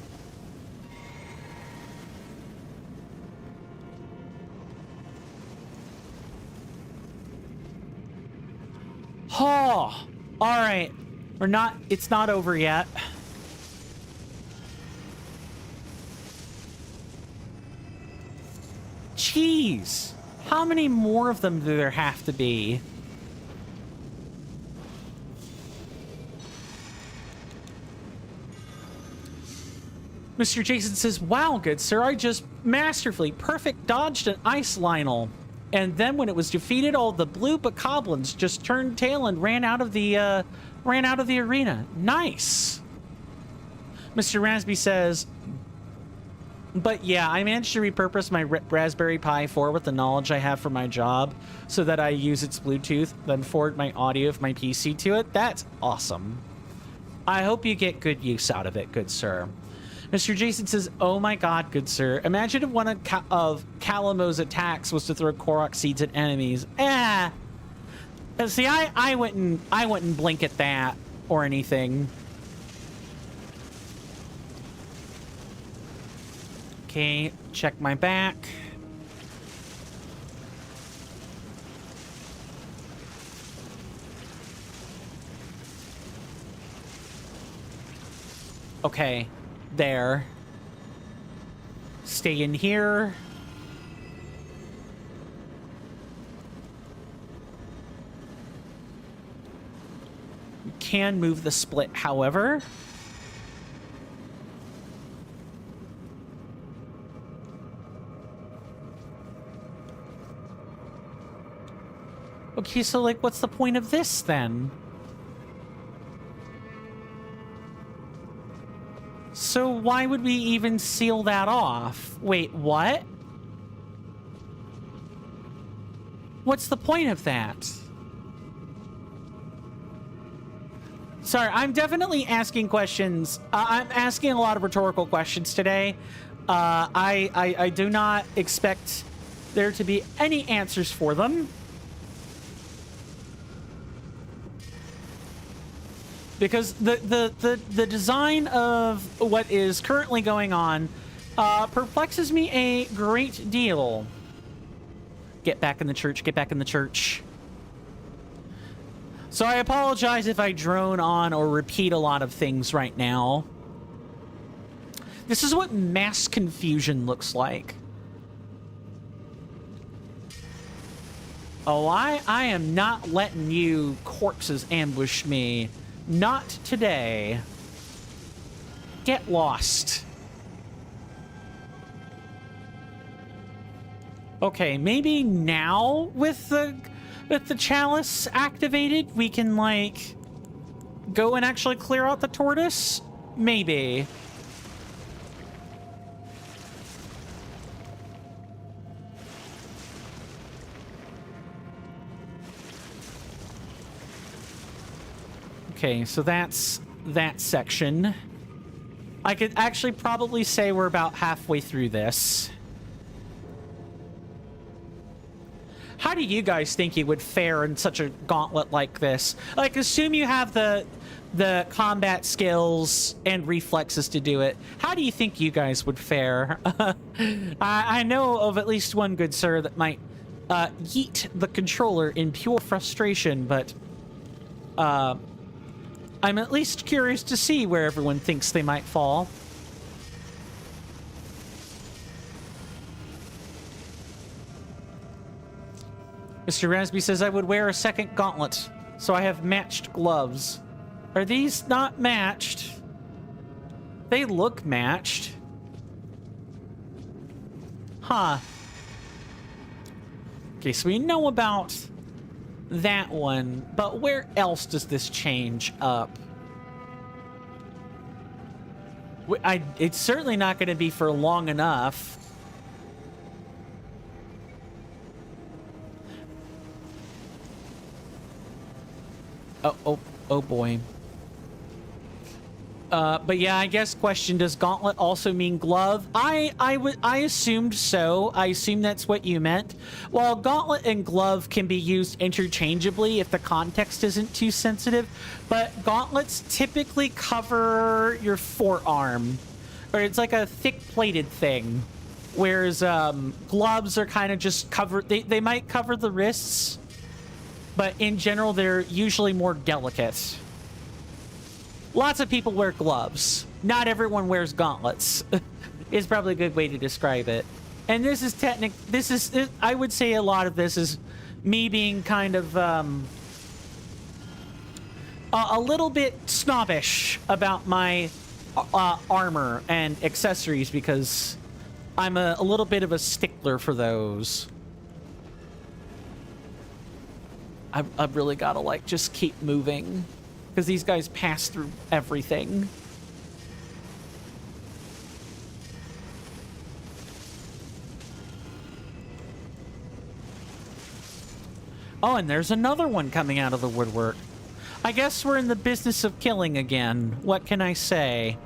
Oh, all right. It's not over yet. Jeez. How many more of them do there have to be? Mr. Jason says, wow, good sir, I just masterfully perfect dodged an ice Lionel. And then when it was defeated, all the blue bokoblins just turned tail and ran out of the arena. Nice. Mr. Rasby says, but yeah, I managed to repurpose my Raspberry Pi 4 with the knowledge I have for my job so that I use its Bluetooth, then forward my audio of my PC to it. That's awesome. I hope you get good use out of it, good sir. Mr. Jason says, oh my god, good sir. Imagine if one of Calamo's attacks was to throw Korok seeds at enemies. See, I wouldn't blink at that or anything. Okay, check my back. Okay. There. Stay in here. We can move the split, however. Okay, so, like, what's the point of this, then? So why would we even seal that off? Wait, what? What's the point of that? Sorry, I'm definitely asking questions. I'm asking a lot of rhetorical questions today. I do not expect there to be any answers for them. Because the design of what is currently going on perplexes me a great deal. Get back in the church, get back in the church. So I apologize if I drone on or repeat a lot of things right now. This is what mass confusion looks like. Oh, I am not letting you corpses ambush me. Not today. Get lost. Okay, maybe now with the chalice activated, we can like go and actually clear out the tortoise? Maybe. Okay, so that's that section. I could actually probably say we're about halfway through this. How do you guys think you would fare in such a gauntlet like this? Like, assume you have the combat skills and reflexes to do it. How do you think you guys would fare? I know of at least one good sir that might yeet the controller in pure frustration, but I'm at least curious to see where everyone thinks they might fall. Mr. Rasby says I would wear a second gauntlet, so I have matched gloves. Are these not matched? They look matched. Huh. Okay, so we know about that one, but where else does this change up? It's certainly not going to be for long enough. Oh boy. But yeah, I guess question, does gauntlet also mean glove? I assumed so. I assume that's what you meant. While gauntlet and glove can be used interchangeably if the context isn't too sensitive, but gauntlets typically cover your forearm, or it's like a thick-plated thing, whereas gloves are kind of just covered. They might cover the wrists, but in general, they're usually more delicate. Lots of people wear gloves. Not everyone wears gauntlets. Is probably a good way to describe it. And this is I would say a lot of this is me being kind of a little bit snobbish about my armor and accessories, because I'm a little bit of a stickler for those. I've really got to, like, just keep moving, because these guys pass through everything. Oh, and there's another one coming out of the woodwork. I guess we're in the business of killing again. What can I say?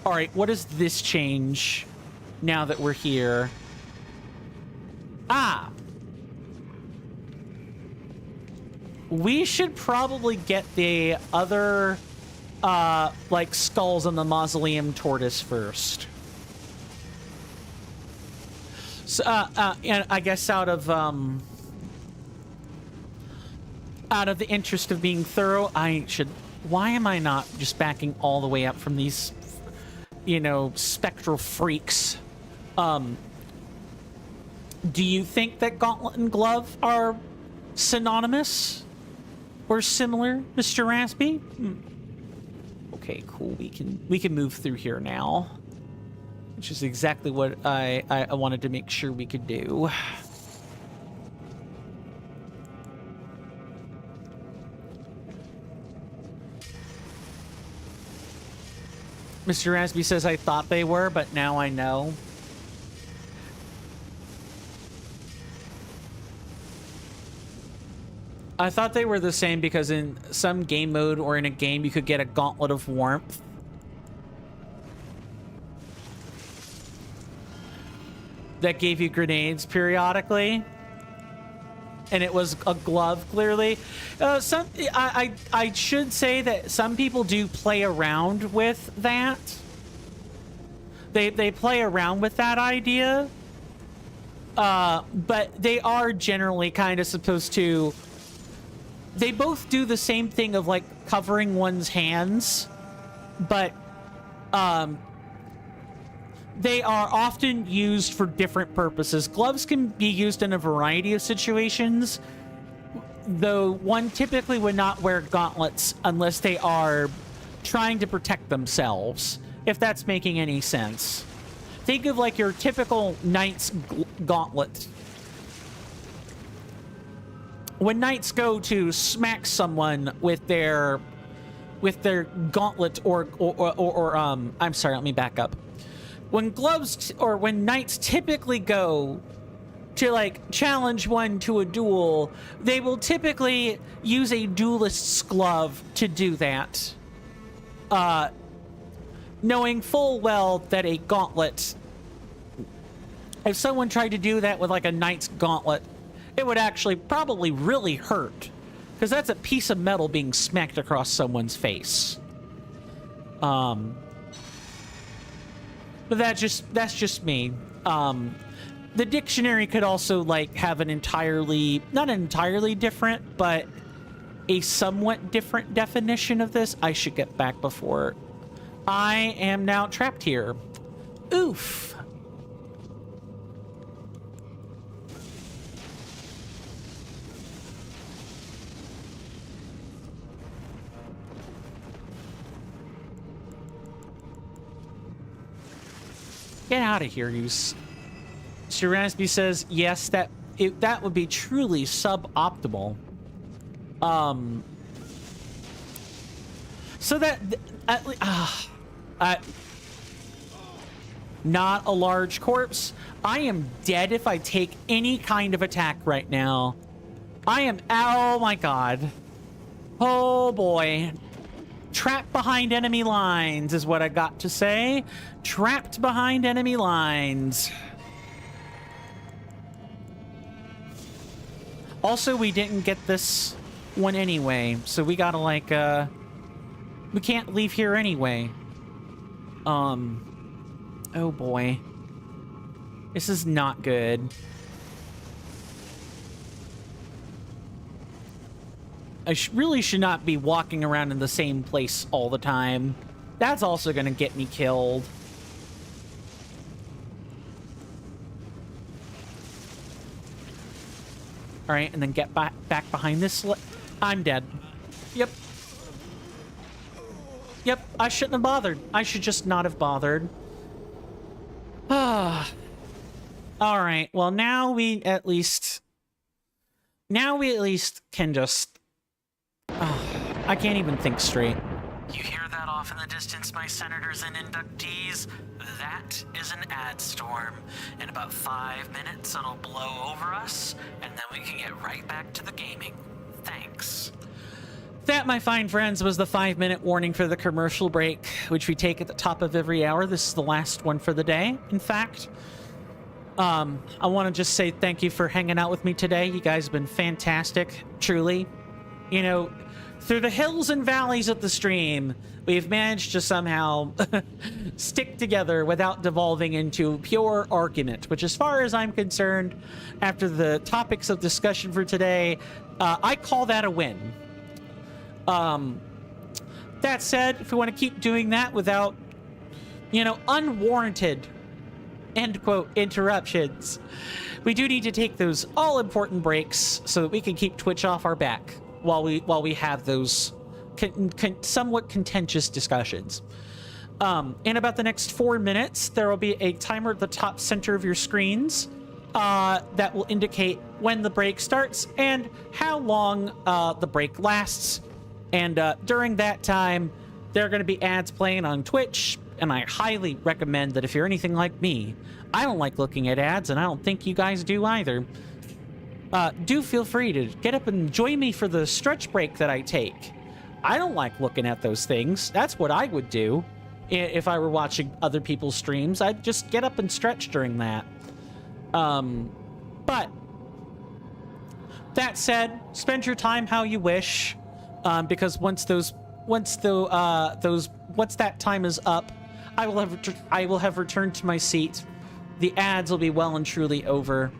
All right, what does this change now that we're here? Ah! We should probably get the other, like, skulls on the mausoleum tortoise first. So, and I guess out of the interest of being thorough, I should... Why am I not just backing all the way up from these, you know, spectral freaks? Do you think that gauntlet and glove are synonymous or similar, Mr. Raspy? Okay, cool. We can move through here now, which is exactly what I wanted to make sure we could do. Mr. Raspy says, I thought they were, but now I know. I thought they were the same because in some game mode or in a game you could get a gauntlet of warmth. That gave you grenades periodically. And it was a glove, clearly. I should say that some people do play around with that. They play around with that idea. But they are generally kind of supposed to... They both do the same thing of, like, covering one's hands, but they are often used for different purposes. Gloves can be used in a variety of situations, though one typically would not wear gauntlets unless they are trying to protect themselves, if that's making any sense. Think of, like, your typical knight's gauntlet. When knights go to smack someone with their gauntlet or I'm sorry, let me back up. When gloves or when knights typically go to, like, challenge one to a duel, they will typically use a duelist's glove to do that. Knowing full well that a gauntlet, if someone tried to do that with, like, a knight's gauntlet, it would actually probably really hurt, because that's a piece of metal being smacked across someone's face. But that's just me. The dictionary could also, like, have an entirely, not entirely different, but a somewhat different definition of this. I should get back before I am now trapped here. Oof. Get out of here, you... Shiransby says, yes, that would be truly suboptimal. So that... not a large corpse. I am dead if I take any kind of attack right now. I am, oh my god. Oh boy. Trapped behind enemy lines is what I got to say. Trapped behind enemy lines. Also, we didn't get this one anyway, so we gotta like, we can't leave here anyway. Oh boy. This is not good. I really should not be walking around in the same place all the time. That's also gonna get me killed. All right, and then get back behind this. I'm dead. Yep. Yep, I shouldn't have bothered. I should just not have bothered. Ah. All right, well, now we at least can just... I can't even think straight. You hear that off in the distance, my senators and inductees? That is an ad storm. In about 5 minutes, it'll blow over us, and then we can get right back to the gaming. Thanks. That, my fine friends, was the 5-minute warning for the commercial break, which we take at the top of every hour. This is the last one for the day, in fact. I want to just say thank you for hanging out with me today. You guys have been fantastic, truly. You know, through the hills and valleys of the stream, we've managed to somehow stick together without devolving into pure argument, which, as far as I'm concerned, after the topics of discussion for today, I call that a win. That said, if we want to keep doing that without, you know, unwarranted, end quote, interruptions, we do need to take those all-important breaks so that we can keep Twitch off our back while we have those somewhat contentious discussions. In about the next 4 minutes, there will be a timer at the top center of your screens that will indicate when the break starts and how long the break lasts. And during that time, there are going to be ads playing on Twitch, and I highly recommend that if you're anything like me, I don't like looking at ads, and I don't think you guys do either. Do feel free to get up and join me for the stretch break that I take. I don't like looking at those things. That's what I would do if I were watching other people's streams. I'd just get up and stretch during that. But that said, spend your time how you wish, because once that time is up, I will have returned to my seat. The ads will be well and truly over,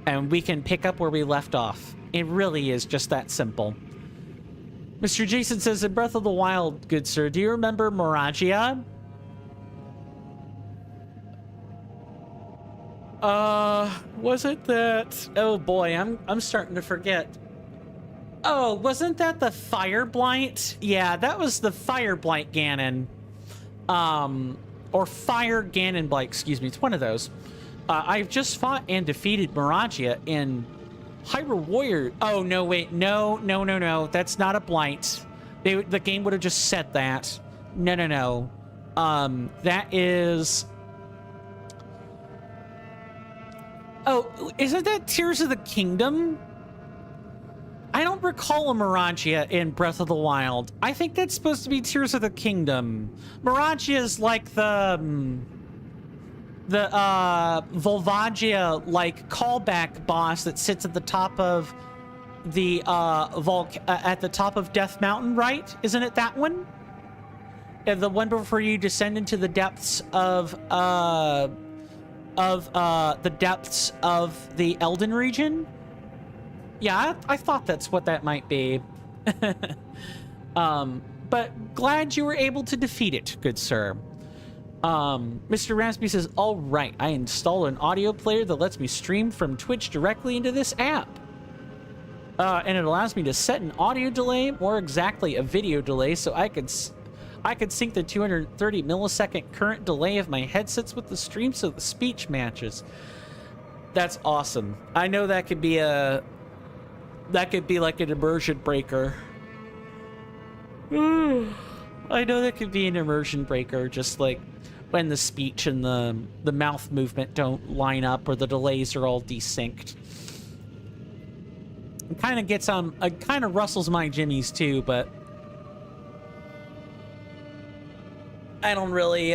and we can pick up where we left off. It really is just that simple. Mr. Jason says, in Breath of the Wild, good sir, do you remember Moragia? Was it that? Oh boy, I'm starting to forget. Oh, wasn't that the Fire Blight? Yeah, that was the Fire Blight Ganon. Or Fire Ganon Blight, excuse me. It's one of those. I've just fought and defeated Moragia in Hyrule Warrior. Oh, no, wait. No. That's not a blight. The game would have just said that. No. That is... Oh, isn't that Tears of the Kingdom? I don't recall a Moragia in Breath of the Wild. I think that's supposed to be Tears of the Kingdom. Moragia is like the Volvagia callback boss that sits at the top of the at the top of Death Mountain, right? Isn't it that one? And the one before you descend into the depths of the Elden region? Yeah, I thought that's what that might be. But glad you were able to defeat it, good sir. Mr. Raspy says, all right, I installed an audio player that lets me stream from Twitch directly into this app. And it allows me to set an audio delay, more exactly a video delay, so I could sync the 230 millisecond current delay of my headsets with the stream so the speech matches. That's awesome. I know that could be like an immersion breaker. I know that could be an immersion breaker, just like when the speech and the mouth movement don't line up, or the delays are all desynced. It kind of gets on, it kind of rustles my jimmies too, but I don't really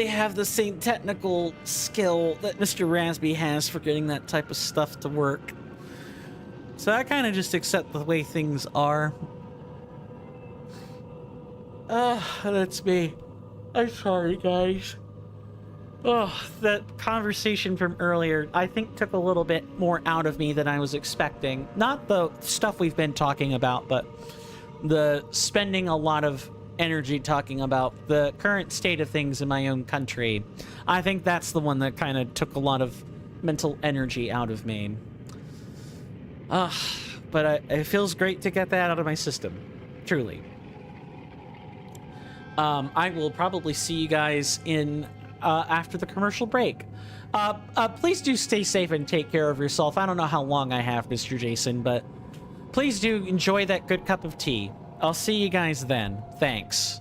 have the same technical skill that Mr. Rasby has for getting that type of stuff to work. So I kind of just accept the way things are. That's me. I'm sorry, guys. Oh, that conversation from earlier, I think took a little bit more out of me than I was expecting. Not the stuff we've been talking about, but the spending a lot of energy talking about the current state of things in my own country. I think that's the one that kind of took a lot of mental energy out of me. But it feels great to get that out of my system. Truly. I will probably see you guys in after the commercial break. Please do stay safe and take care of yourself. I don't know how long I have, Mr. Jason, but please do enjoy that good cup of tea. I'll see you guys then. Thanks.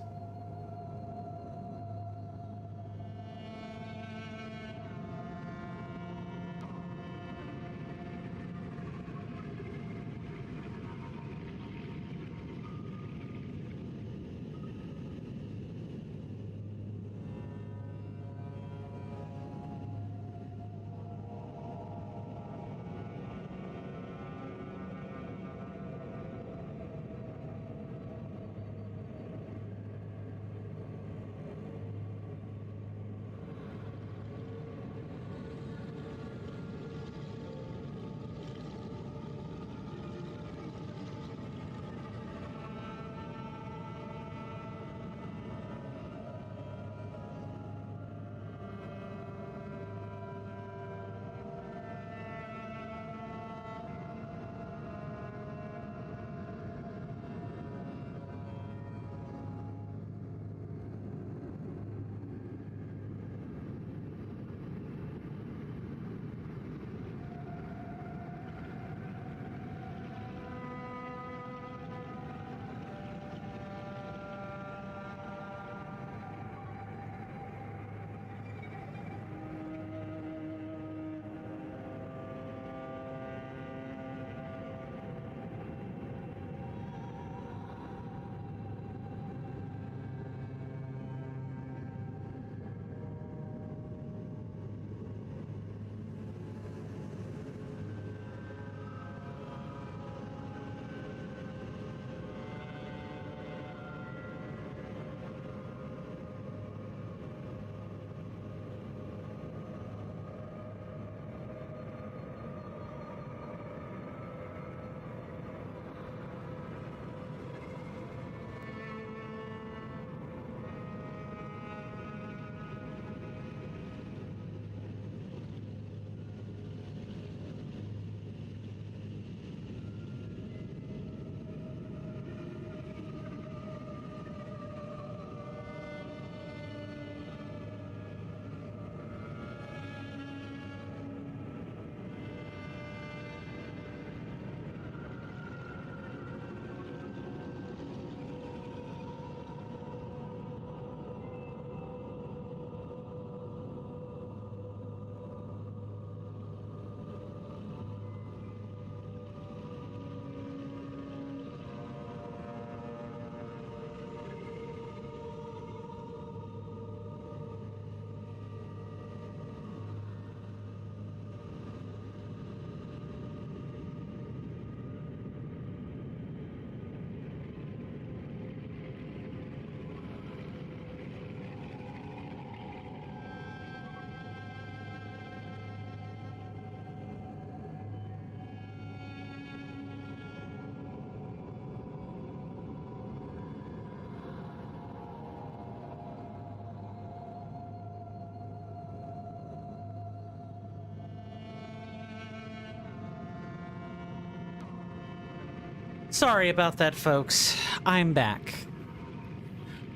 Sorry about that, folks. I'm back.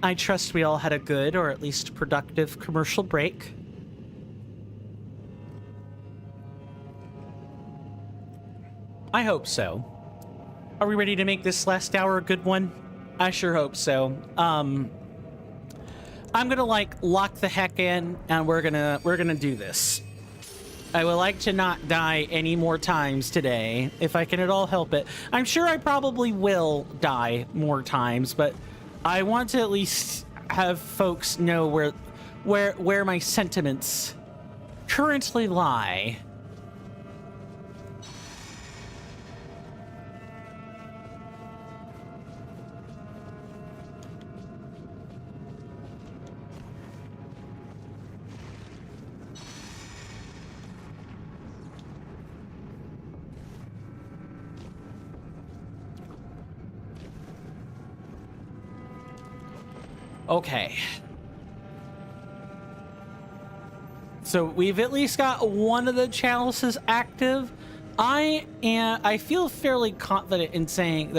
I trust we all had a good, or at least productive, commercial break. I hope so. Are we ready to make this last hour a good one? I sure hope so. I'm gonna like lock the heck in, and we're gonna do this. I would like to not die any more times today, if I can at all help it. I'm sure I probably will die more times, but I want to at least have folks know where my sentiments currently lie. Okay. So we've at least got one of the chalices active. I feel fairly confident in saying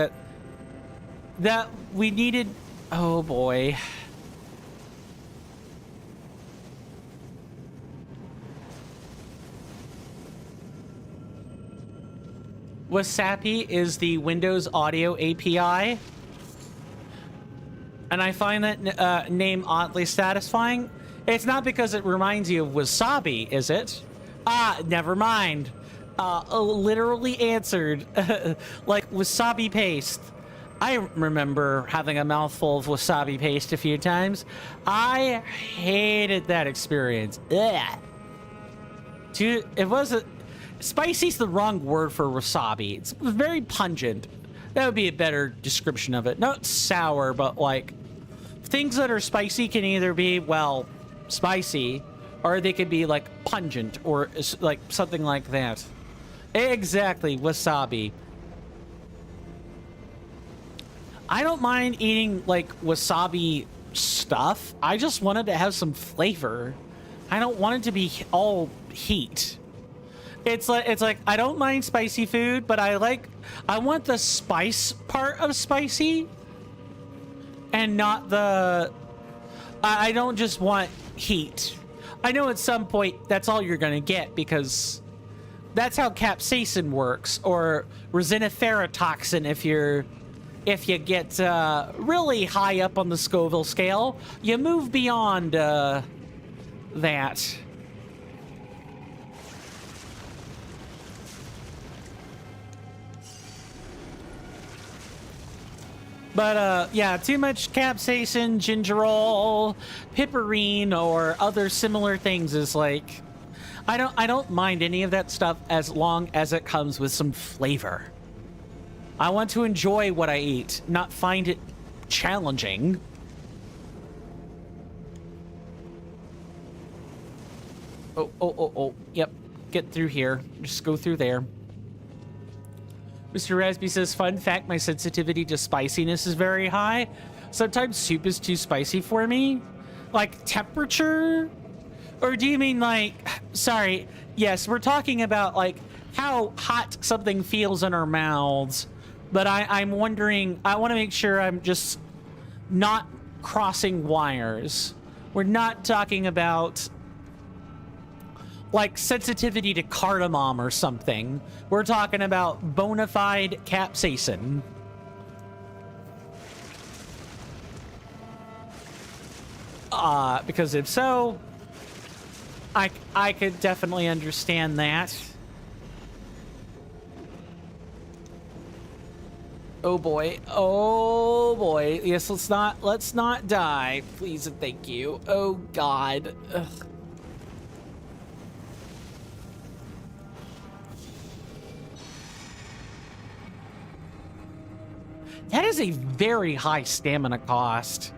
that we needed, oh boy. Wasapi is the Windows Audio API. And I find that name oddly satisfying. It's not because it reminds you of wasabi, is it? Ah, never mind. Literally answered. Like wasabi paste. I remember having a mouthful of wasabi paste a few times. I hated that experience. Ugh. It wasn't... Spicy's the wrong word for wasabi. It's very pungent. That would be a better description of it. Not sour, but like things that are spicy can either be, well, spicy, or they could be like pungent or like something like that. Exactly, wasabi. I don't mind eating like wasabi stuff. I just wanted to have some flavor. I don't want it to be all heat. It's like I don't mind spicy food, but I want the spice part of spicy and not the... I don't just want heat. I know at some point that's all you're gonna get because that's how capsaicin works, or resiniferatoxin if you get really high up on the Scoville scale. You move beyond that. But, yeah, too much capsaicin, gingerol, piperine, or other similar things is like... I don't mind any of that stuff as long as it comes with some flavor. I want to enjoy what I eat, not find it challenging. Oh. Yep. Get through here. Just go through there. Mr. Rasby says, fun fact, my sensitivity to spiciness is very high. Sometimes soup is too spicy for me. Like temperature? Or do you mean like, sorry, yes, we're talking about like how hot something feels in our mouths. But I'm wondering, I want to make sure I'm just not crossing wires. We're not talking about like sensitivity to cardamom or something. We're talking about bona fide capsaicin. Because if so, I could definitely understand that. Oh boy. Oh boy. Yes, let's not die. Please and thank you. Oh God. Ugh. That is a very high stamina cost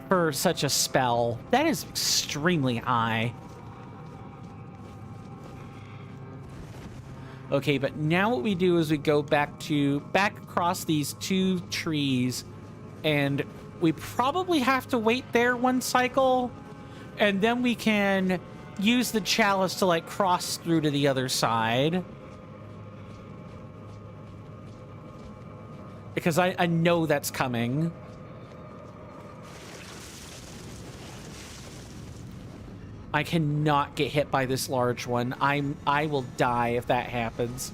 for such a spell. That is extremely high. Okay, but now what we do is we go back across these two trees, and we probably have to wait there one cycle, and then we can use the chalice to like cross through to the other side. Because I know that's coming. I cannot get hit by this large one. I will die if that happens.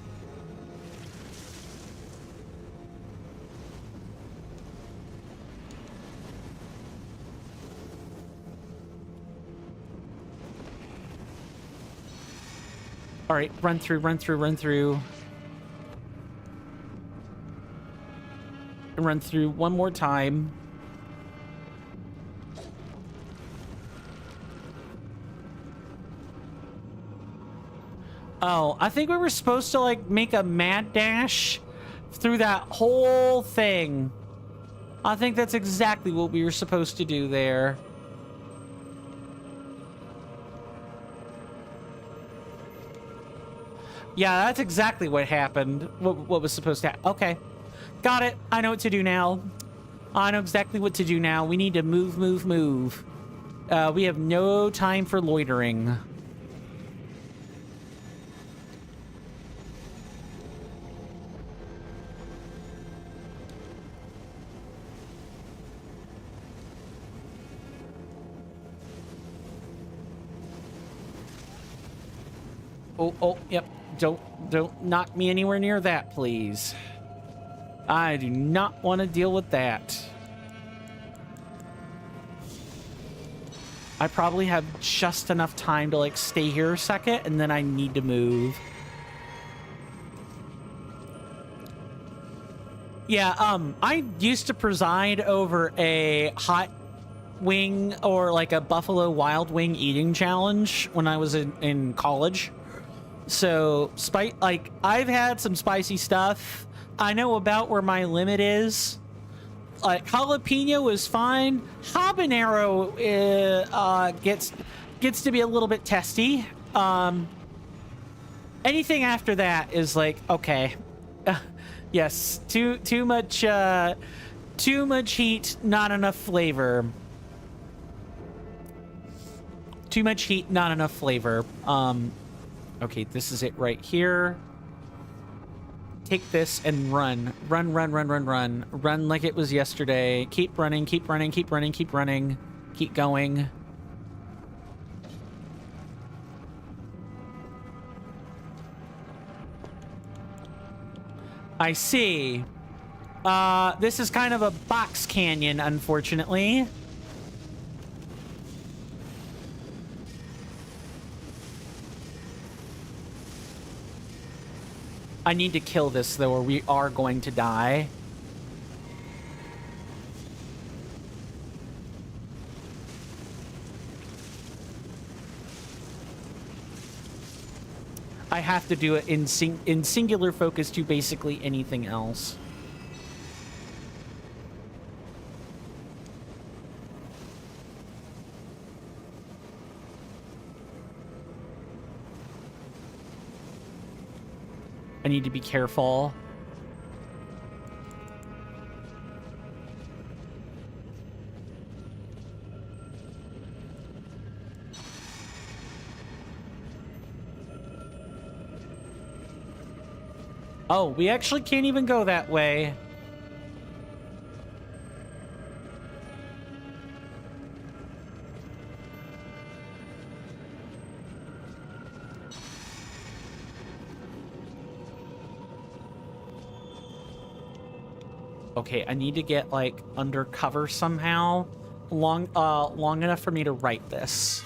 All right, run through, run through, run through. Run through one more time. Oh, I think we were supposed to, like, make a mad dash through that whole thing. I think that's exactly what we were supposed to do there. Yeah, that's exactly what happened. What was supposed to happen. Okay. Got it. I know what to do now. I know exactly what to do now. We need to move, move, move. We have no time for loitering. Oh, yep. Don't knock me anywhere near that, please. I do not want to deal with that. I probably have just enough time to, like, stay here a second, and then I need to move. Yeah, I used to preside over a hot wing or, like, a buffalo wild wing eating challenge when I was in college. So, like, I've had some spicy stuff. I know about where my limit is. Like, jalapeno is fine. Habanero gets to be a little bit testy. Anything after that is like, okay. Yes, too much heat, not enough flavor. Too much heat, not enough flavor. Okay, this is it right here. Take this and run. Run, run, run, run, run. Run like it was yesterday. Keep running, keep running, keep running, keep running. Keep going. I see. This is kind of a box canyon, unfortunately. I need to kill this, though, or we are going to die. I have to do it in singular focus to basically anything else. I need to be careful. Oh, we actually can't even go that way. Okay, I need to get, like, undercover somehow. Long enough for me to write this.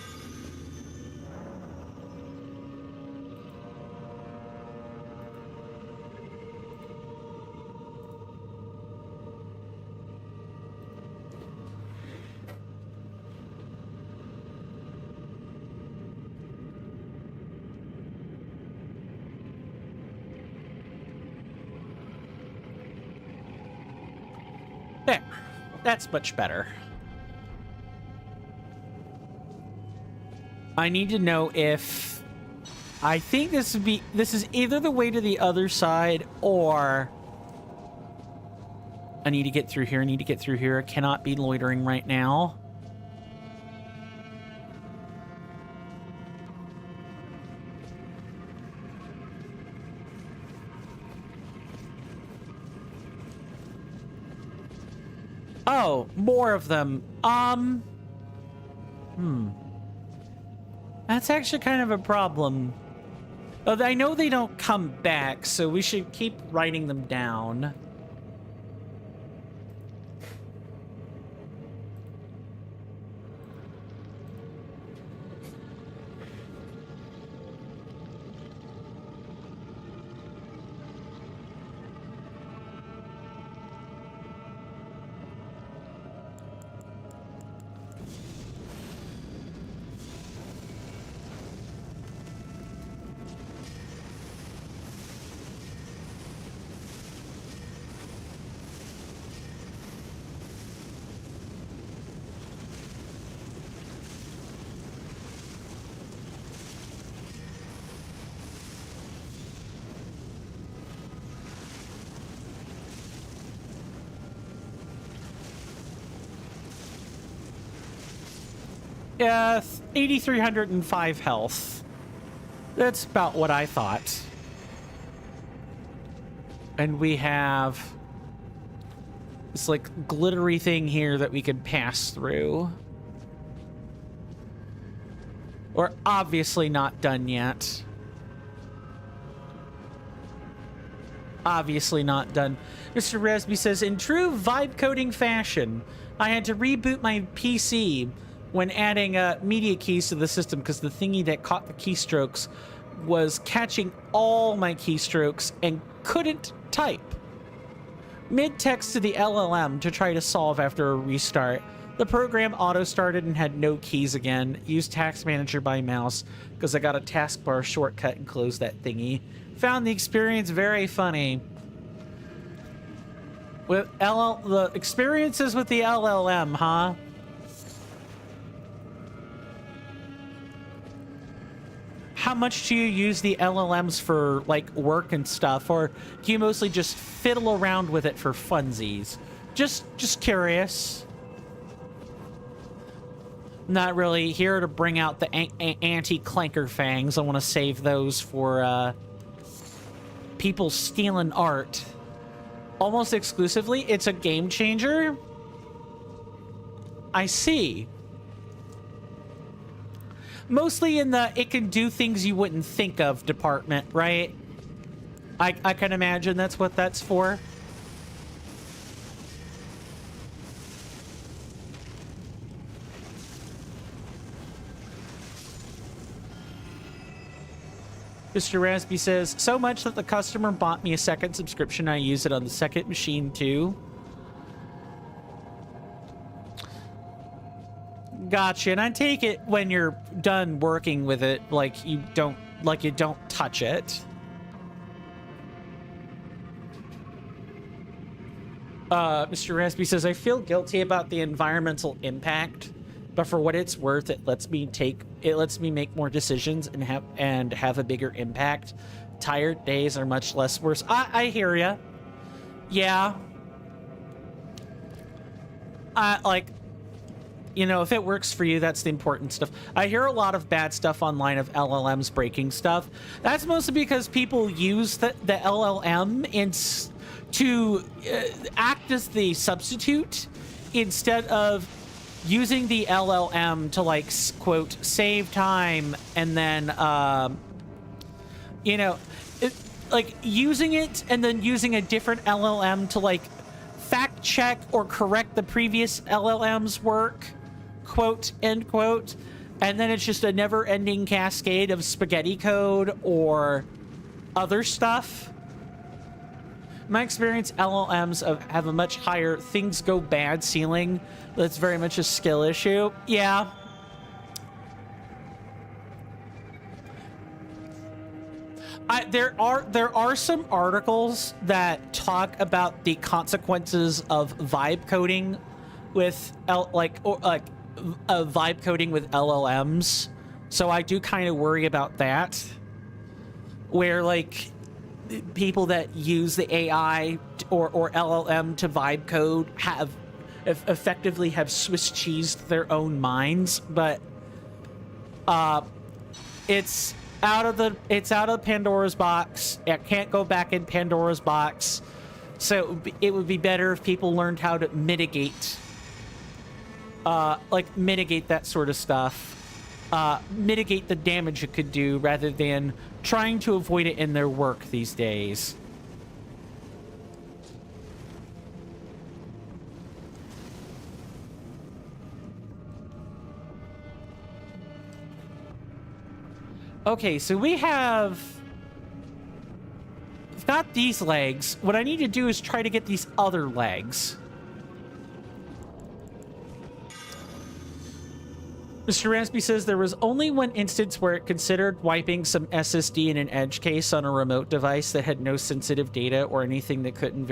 There. That's much better. I need to know if... I think this is either the way to the other side, or... I need to get through here, I need to get through here. I cannot be loitering right now. Oh, more of them. That's actually kind of a problem. I know they don't come back, so we should keep writing them down. 8,305 health. That's about what I thought. And we have this like glittery thing here that we can pass through. We're obviously not done yet. Obviously not done. Mr. Resby says, in true vibe coding fashion, I had to reboot my PC when adding media keys to the system because the thingy that caught the keystrokes was catching all my keystrokes and couldn't type. Mid-text to the LLM to try to solve after a restart. The program auto-started and had no keys again. Used Task Manager by mouse because I got a taskbar shortcut and closed that thingy. Found the experience very funny. With the experiences with the LLM, huh? How much do you use the LLMs for, like, work and stuff? Or do you mostly just fiddle around with it for funsies? Just curious. Not really here to bring out the anti-clanker fangs. I want to save those for, people stealing art. Almost exclusively, it's a game changer? I see. Mostly in the it can do things you wouldn't think of department, right? I can imagine that's what that's for. Mr. Rasby says, so much that the customer bought me a second subscription. I use it on the second machine too. Gotcha. And I take it when you're done working with it, like you don't touch it. Mr. Rasby says, I feel guilty about the environmental impact, but for what it's worth, it lets me make more decisions and have a bigger impact. Tired days are much less worse. I hear ya. Yeah. You know, if it works for you, that's the important stuff. I hear a lot of bad stuff online of LLMs breaking stuff. That's mostly because people use the LLM to act as the substitute instead of using the LLM to, like, quote, save time, and then, you know, like, using it and then using a different LLM to, like, fact check or correct the previous LLM's work, quote, end quote, and then it's just a never-ending cascade of spaghetti code or other stuff. My experience, LLMs have a much higher things go bad ceiling. That's very much a skill issue. Yeah. There are some articles that talk about the consequences of vibe coding with vibe coding with LLMs. So I do kind of worry about that, where like people that use the AI or LLM to vibe code have effectively have Swiss cheesed their own minds, but it's out of Pandora's box. It can't go back in Pandora's box. So it would be better if people learned how to mitigate that sort of stuff. Mitigate the damage it could do rather than trying to avoid it in their work these days. Okay, so we've got these legs. What I need to do is try to get these other legs. Mr. Raspy says there was only one instance where it considered wiping some SSD in an edge case on a remote device that had no sensitive data or anything that couldn't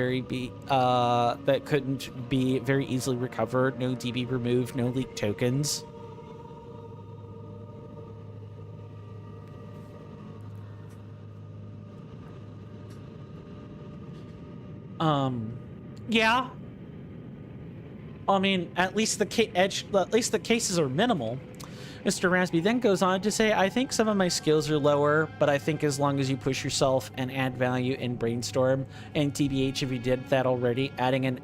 be very easily recovered. No DB removed, no leaked tokens. Yeah. I mean, at least the cases are minimal. Mr. Raspy then goes on to say, I think some of my skills are lower, but I think as long as you push yourself and add value in Brainstorm, and TBH, if you did that already, adding an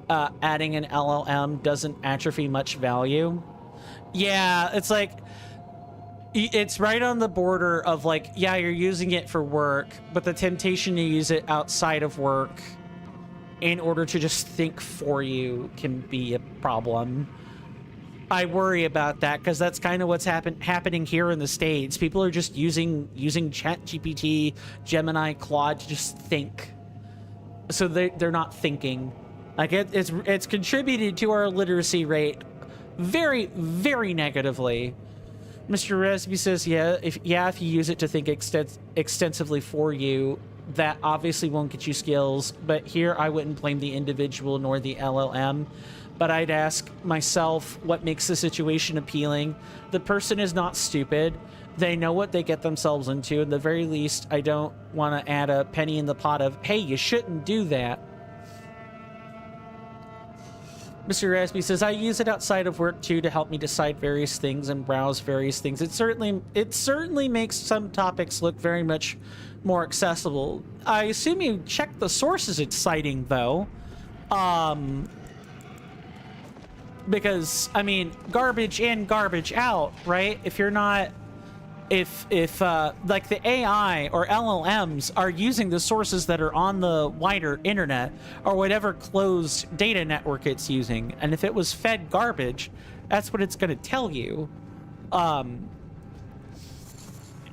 LLM doesn't atrophy much value. Yeah, it's like, it's right on the border of like, yeah, you're using it for work, but the temptation to use it outside of work in order to just think for you can be a problem. I worry about that because that's kind of what's happening here in the States. People are just using ChatGPT, Gemini, Claude to just think. So they're not thinking. Like it's contributed to our literacy rate very, very negatively. Mr. Resby says, if you use it to think extensively for you, that obviously won't get you skills. But here I wouldn't blame the individual nor the LLM. But I'd ask myself what makes the situation appealing. The person is not stupid. They know what they get themselves into. At the very least, I don't want to add a penny in the pot of, hey, you shouldn't do that. Mr. Raspy says, I use it outside of work too to help me decide various things and browse various things. It certainly makes some topics look very much more accessible. I assume you check the sources it's citing though. Because, I mean, garbage in, garbage out, right? If you're not, like the AI or LLMs are using the sources that are on the wider internet or whatever closed data network it's using, and if it was fed garbage, that's what it's going to tell you.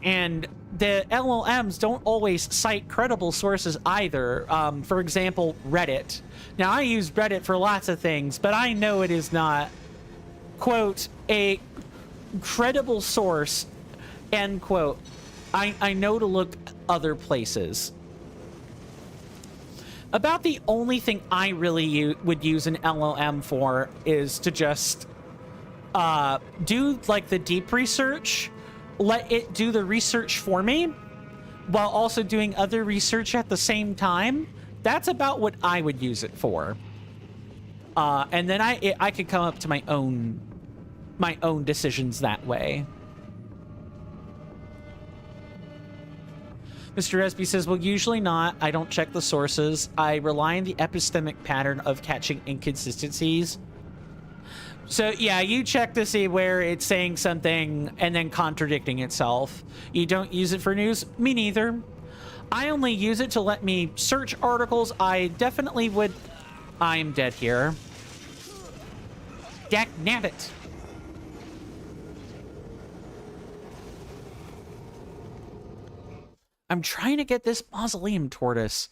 And the LLMs don't always cite credible sources either. For example, Reddit. Now, I use Reddit for lots of things, but I know it is not, quote, a credible source, end quote. I know to look other places. About the only thing I really would use an LLM for is to just do, like, the deep research. Let it do the research for me while also doing other research at the same time. That's about what I would use it for. And then I could come up to my own decisions that way. Mr. Resby says, well, usually not. I don't check the sources. I rely on the epistemic pattern of catching inconsistencies. So, yeah, you check to see where it's saying something and then contradicting itself. You don't use it for news? Me neither. I only use it to let me search articles. I definitely would... I'm dead here. Dagnabbit. I'm trying to get this mausoleum tortoise.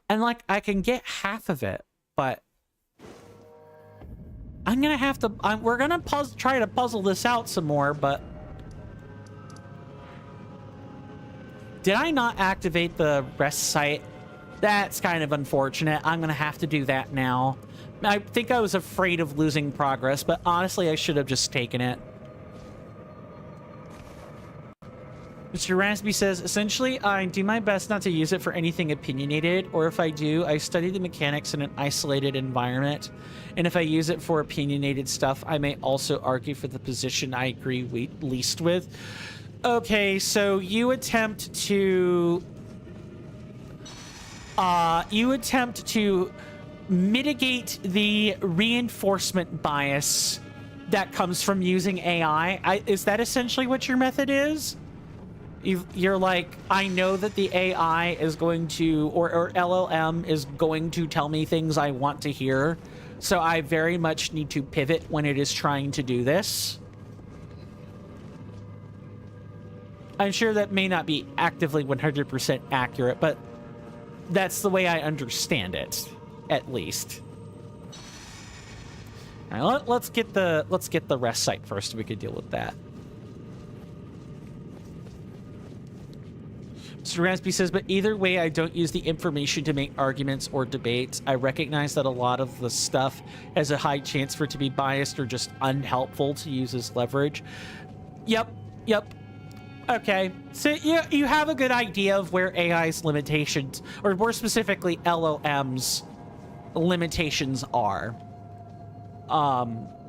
And, like, I can get half of it, but... I'm gonna have to... we're gonna try to puzzle this out some more, but... Did I not activate the rest site? That's kind of unfortunate. I'm gonna have to do that now. I think I was afraid of losing progress, but honestly, I should have just taken it. Mr. Raspy says, essentially, I do my best not to use it for anything opinionated, or if I do, I study the mechanics in an isolated environment. And if I use it for opinionated stuff, I may also argue for the position I agree least with. Okay, so you attempt to mitigate the reinforcement bias that comes from using AI. Is that essentially what your method is? You're like, I know that the AI is going to, or LLM is going to tell me things I want to hear, so I very much need to pivot when it is trying to do this. I'm sure that may not be actively 100% accurate, but that's the way I understand it, at least. All right, let's get the rest site first so we can deal with that. Mr. Raspy says, but either way, I don't use the information to make arguments or debates. I recognize that a lot of the stuff has a high chance for it to be biased or just unhelpful to use as leverage. Yep. Okay, so you have a good idea of where AI's limitations, or more specifically LLM's limitations are.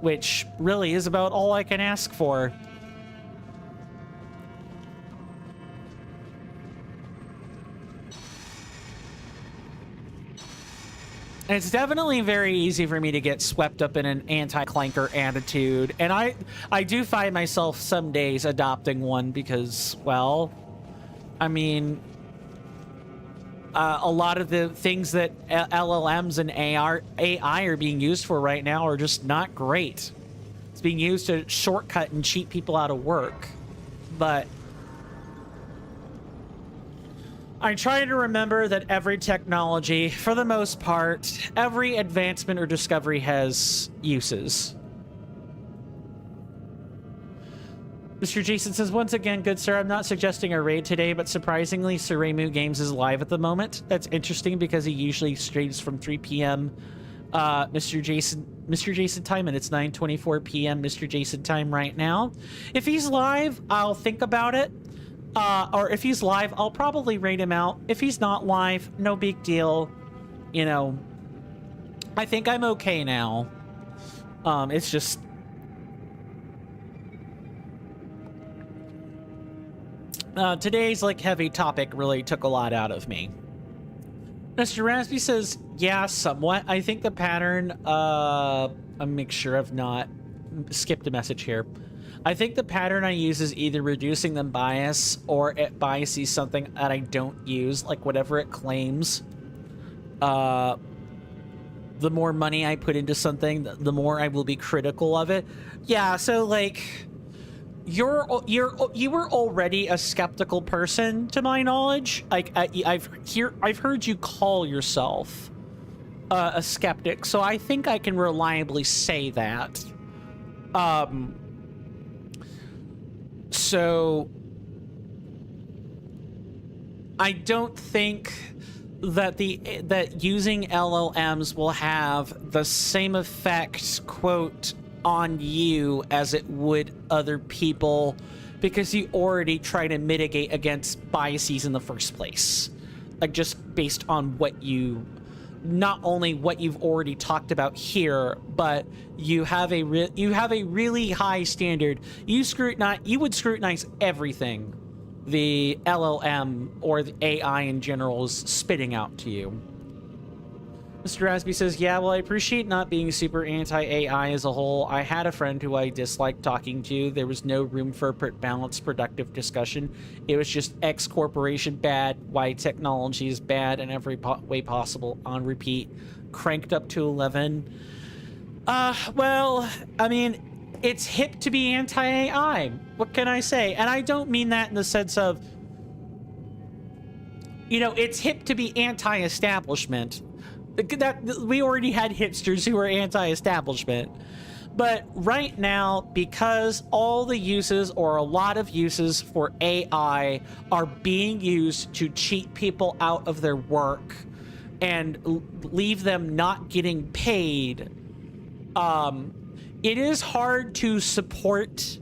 Which really is about all I can ask for. It's definitely very easy for me to get swept up in an anti-clanker attitude, and I do find myself some days adopting one because, well, I mean, a lot of the things that LLMs and AI are being used for right now are just not great. It's being used to shortcut and cheat people out of work, but I try to remember that every technology, for the most part, every advancement or discovery has uses. Mr. Jason says, once again, good sir, I'm not suggesting a raid today, but surprisingly, Suremu Games is live at the moment. That's interesting because he usually streams from 3 p.m. Mr. Jason time, and it's 9:24 p.m. Mr. Jason time right now. If he's live, I'll think about it. Or if he's live, I'll probably raid him out. If he's not live, no big deal. You know, I think I'm okay now. It's just... today's, like, heavy topic really took a lot out of me. Mr. Raspy says, yeah, somewhat. I think the pattern, I'll make sure I've not skipped a message here. I think the pattern I use is either reducing the bias or it biases something that I don't use, like whatever it claims. The more money I put into something, the more I will be critical of it. Yeah, so like you were already a skeptical person, to my knowledge. Like I've heard you call yourself a skeptic, so I think I can reliably say that. So I don't think that that using LLMs will have the same effect, quote, on you as it would other people, because you already try to mitigate against biases in the first place. Like, just based on what you, not only what you've already talked about here, but you have a really high standard. You would scrutinize everything the LLM or the AI in general is spitting out to you. Mr. Rasby says, yeah, well, I appreciate not being super anti-AI as a whole. I had a friend who I disliked talking to. There was no room for balanced, productive discussion. It was just X corporation bad, Y technology is bad in every way possible, on repeat, cranked up to 11. Well, I mean, it's hip to be anti-AI. What can I say? And I don't mean that in the sense of, you know, it's hip to be anti-establishment. That we already had hipsters who were anti-establishment. But right now, because all the uses or a lot of uses for AI are being used to cheat people out of their work and leave them not getting paid, it is hard to support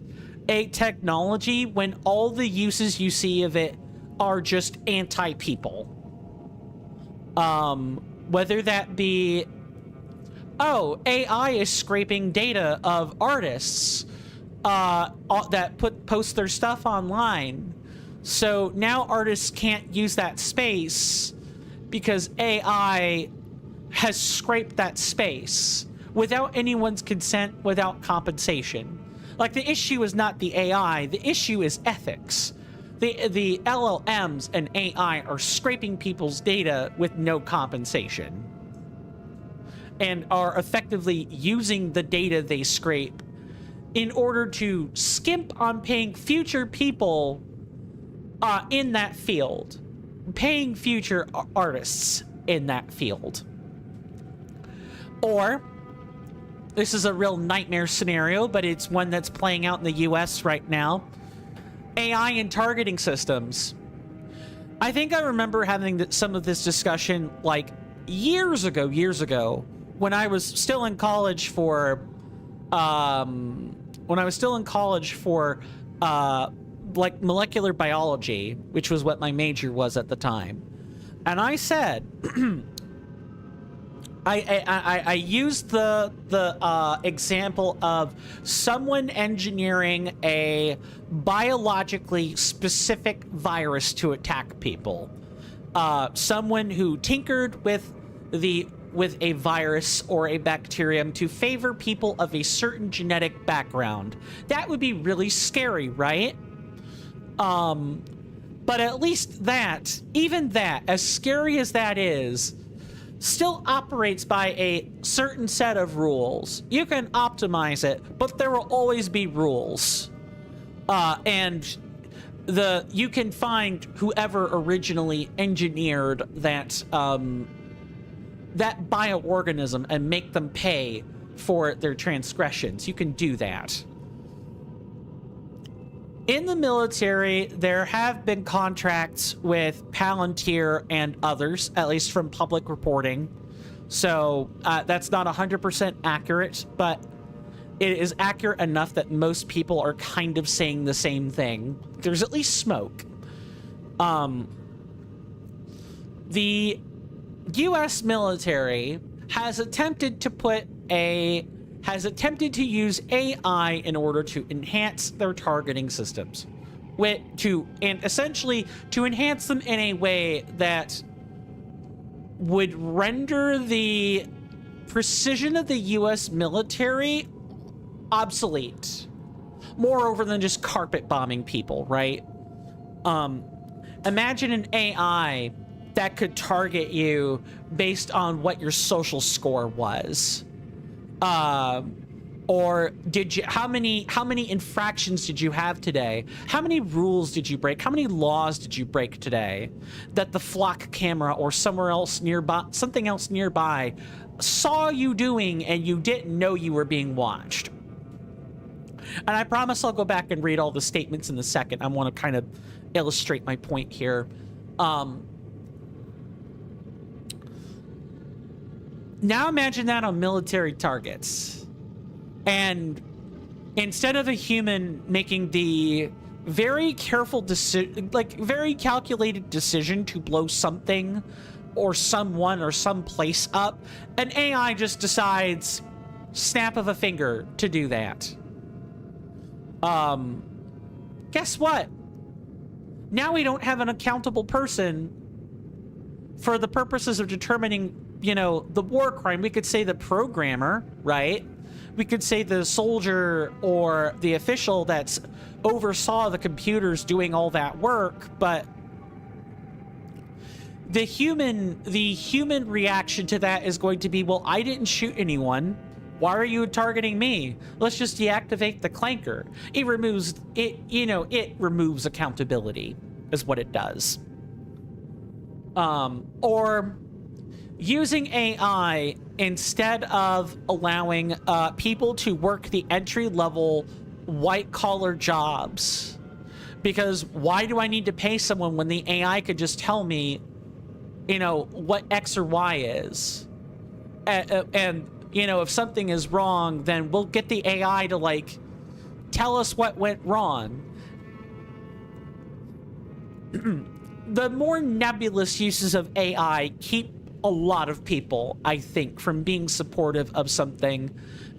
a technology when all the uses you see of it are just anti-people. Whether that be, oh, AI is scraping data of artists that post their stuff online, so now artists can't use that space because AI has scraped that space without anyone's consent, without compensation. Like, the issue is not the AI, the issue is ethics. The LLMs and AI are scraping people's data with no compensation and are effectively using the data they scrape in order to skimp on paying future people in that field, paying future artists in that field. Or, this is a real nightmare scenario, but it's one that's playing out in the US right now. AI and targeting systems. I think I remember having some of this discussion like years ago, when I was still in college for, like molecular biology, which was what my major was at the time. And I said, I used the example of someone engineering a biologically specific virus to attack people. Someone who tinkered with the with a virus or a bacterium to favor people of a certain genetic background. That would be really scary, right? But at least that, even that, as scary as that is, still operates by a certain set of rules. You can optimize it, but there will always be rules. And you can find whoever originally engineered that that bioorganism and make them pay for their transgressions. You can do that. In the military, there have been contracts with Palantir and others, at least from public reporting. So that's not 100% accurate, but it is accurate enough that most people are kind of saying the same thing. There's at least smoke. The U.S. military has attempted to use AI in order to enhance their targeting systems, and essentially to enhance them in a way that would render the precision of the U.S. military obsolete. Moreover than just carpet bombing people, right? Imagine an AI that could target you based on what your social score was. Or how many infractions did you have today? How many rules did you break? How many laws did you break today that the flock camera or something else nearby saw you doing and you didn't know you were being watched? And I promise I'll go back and read all the statements in a second. I want to kind of illustrate my point here. Now imagine that on military targets. And instead of a human making the very careful decision, like very calculated decision to blow something or someone or some place up, an AI just decides, snap of a finger, to do that. Guess what? Now we don't have an accountable person for the purposes of determining, you know, the war crime. We could say the programmer, right? We could say the soldier or the official that's oversaw the computers doing all that work, but the human reaction to that is going to be, well, I didn't shoot anyone. Why are you targeting me? Let's just deactivate the clanker. It removes accountability is what it does. Or using AI instead of allowing people to work the entry-level white-collar jobs. Because why do I need to pay someone when the AI could just tell me, you know, what X or Y is? And you know, if something is wrong, then we'll get the AI to, like, tell us what went wrong. The more nebulous uses of AI keep a lot of people, I think, from being supportive of something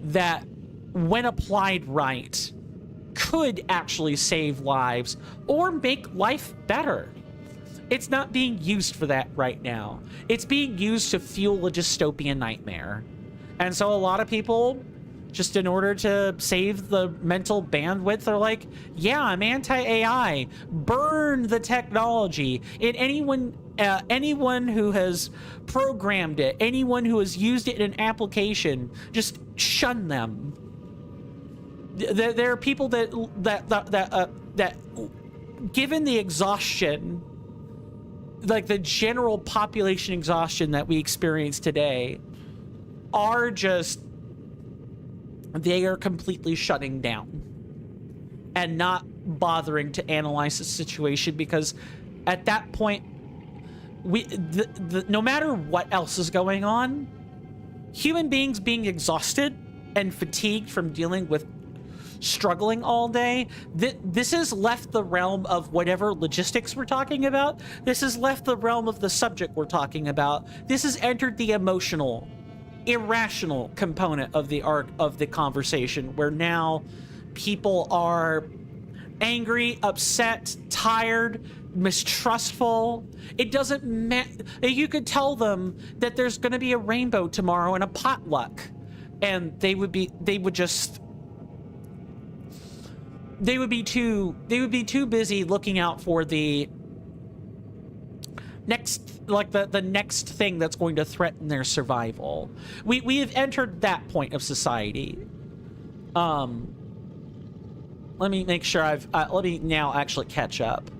that, when applied right, could actually save lives or make life better. It's not being used for that right now. It's being used to fuel a dystopian nightmare. And so a lot of people, just in order to save the mental bandwidth, are like, yeah, I'm anti-AI. Burn the technology. And anyone who has programmed it, anyone who has used it in an application, just shun them. There are people that given the exhaustion, like the general population exhaustion that we experience today, are just, they are completely shutting down and not bothering to analyze the situation, because at that point, no matter what else is going on, human beings being exhausted and fatigued from dealing with struggling all day, this has left the realm of whatever logistics we're talking about. This has left the realm of the subject we're talking about. This has entered the emotional, irrational component of the conversation, where now people are angry, upset, tired, mistrustful. It doesn't matter. You could tell them that there's going to be a rainbow tomorrow and a potluck, and they would be too busy looking out for the next, like the next thing that's going to threaten their survival. We have entered that point of society. Let me make sure let me now actually catch up.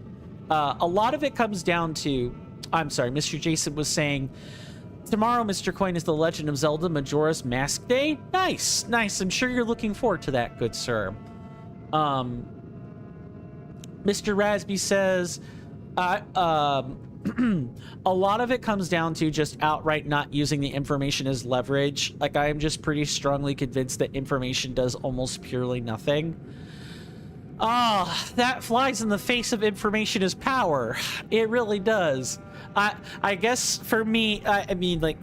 A lot of it comes down to, I'm sorry, Mr. Jason was saying, tomorrow, Mr. Coin, is the Legend of Zelda Majora's Mask Day. Nice. I'm sure you're looking forward to that, good sir. Mr. Rasby says, a lot of it comes down to just outright not using the information as leverage. Like, I am just pretty strongly convinced that information does almost purely nothing. That flies in the face of information as power. It really does. I guess for me, I mean, like,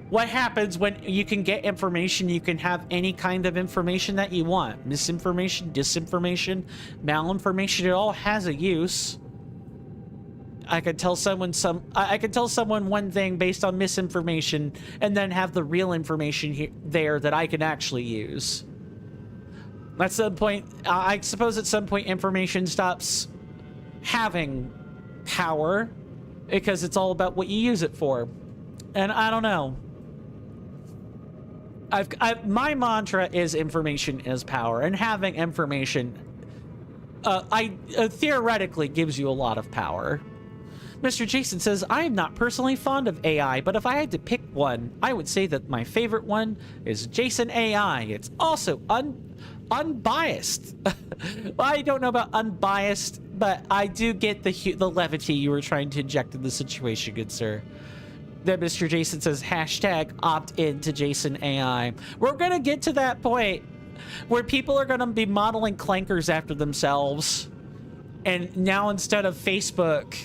what happens when you can get information? You can have any kind of information that you want. Misinformation, disinformation, malinformation, it all has a use. I could tell someone one thing based on misinformation and then have the real information there that I can actually use. At some point, I suppose at some point information stops having power because it's all about what you use it for. And I don't know. My mantra is information is power, and having information theoretically gives you a lot of power. Mr. Jason says, I am not personally fond of AI, but if I had to pick one, I would say that my favorite one is Jason AI. It's also unbiased. Well, I don't know about unbiased, but I do get the levity you were trying to inject in the situation, good sir. Then Mr. Jason says, hashtag opt in to Jason AI. We're going to get to that point where people are going to be modeling clankers after themselves. And now instead of Facebook,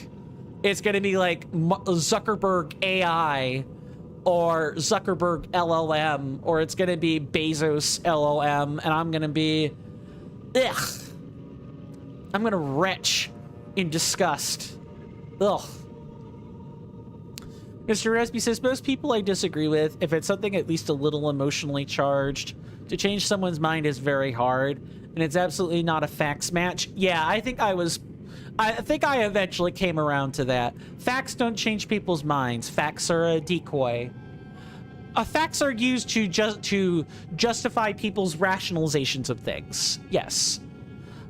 it's going to be like Zuckerberg AI or Zuckerberg LLM, or it's going to be Bezos LLM, and I'm going to be, ugh. I'm going to retch in disgust. Ugh. Mr. Resby says, most people I disagree with, if it's something at least a little emotionally charged, to change someone's mind is very hard, and it's absolutely not a facts match. Yeah, I think I eventually came around to that. Facts don't change people's minds. Facts are a decoy. Facts are used to justify people's rationalizations of things. Yes.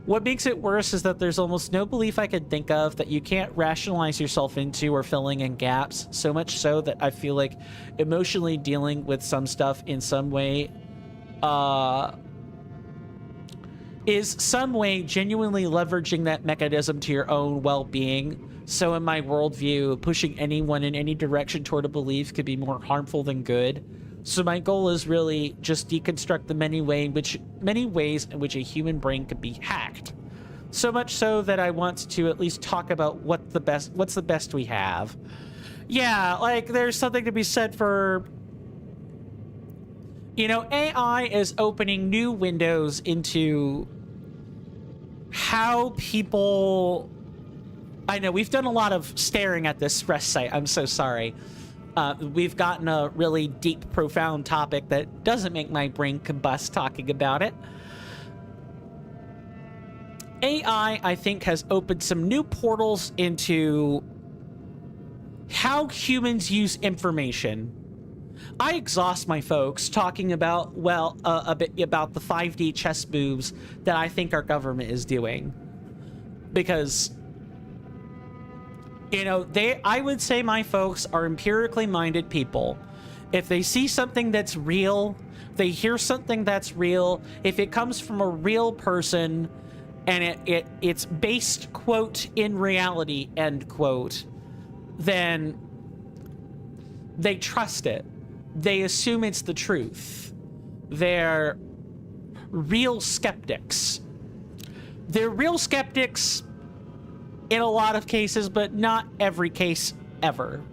What makes it worse is that there's almost no belief I could think of that you can't rationalize yourself into or filling in gaps, so much so that I feel like emotionally dealing with some stuff in some way is some way genuinely leveraging that mechanism to your own well-being. So in my worldview, pushing anyone in any direction toward a belief could be more harmful than good. So my goal is really just deconstruct the many ways in which a human brain could be hacked. So much so that I want to at least talk about what's the best we have. Yeah, like there's something to be said for, you know, AI is opening new windows into how people, I know we've done a lot of staring at this stress site. I'm so sorry. We've gotten a really deep, profound topic that doesn't make my brain combust talking about it. AI, I think, has opened some new portals into how humans use information. I exhaust my folks talking about, well, a bit about the 5D chess moves that I think our government is doing. Because, you know, I would say my folks are empirically minded people. If they see something that's real, they hear something that's real, if it comes from a real person and it's based, quote, in reality, end quote, then they trust it. They assume it's the truth. They're real skeptics. They're real skeptics in a lot of cases, but not every case ever.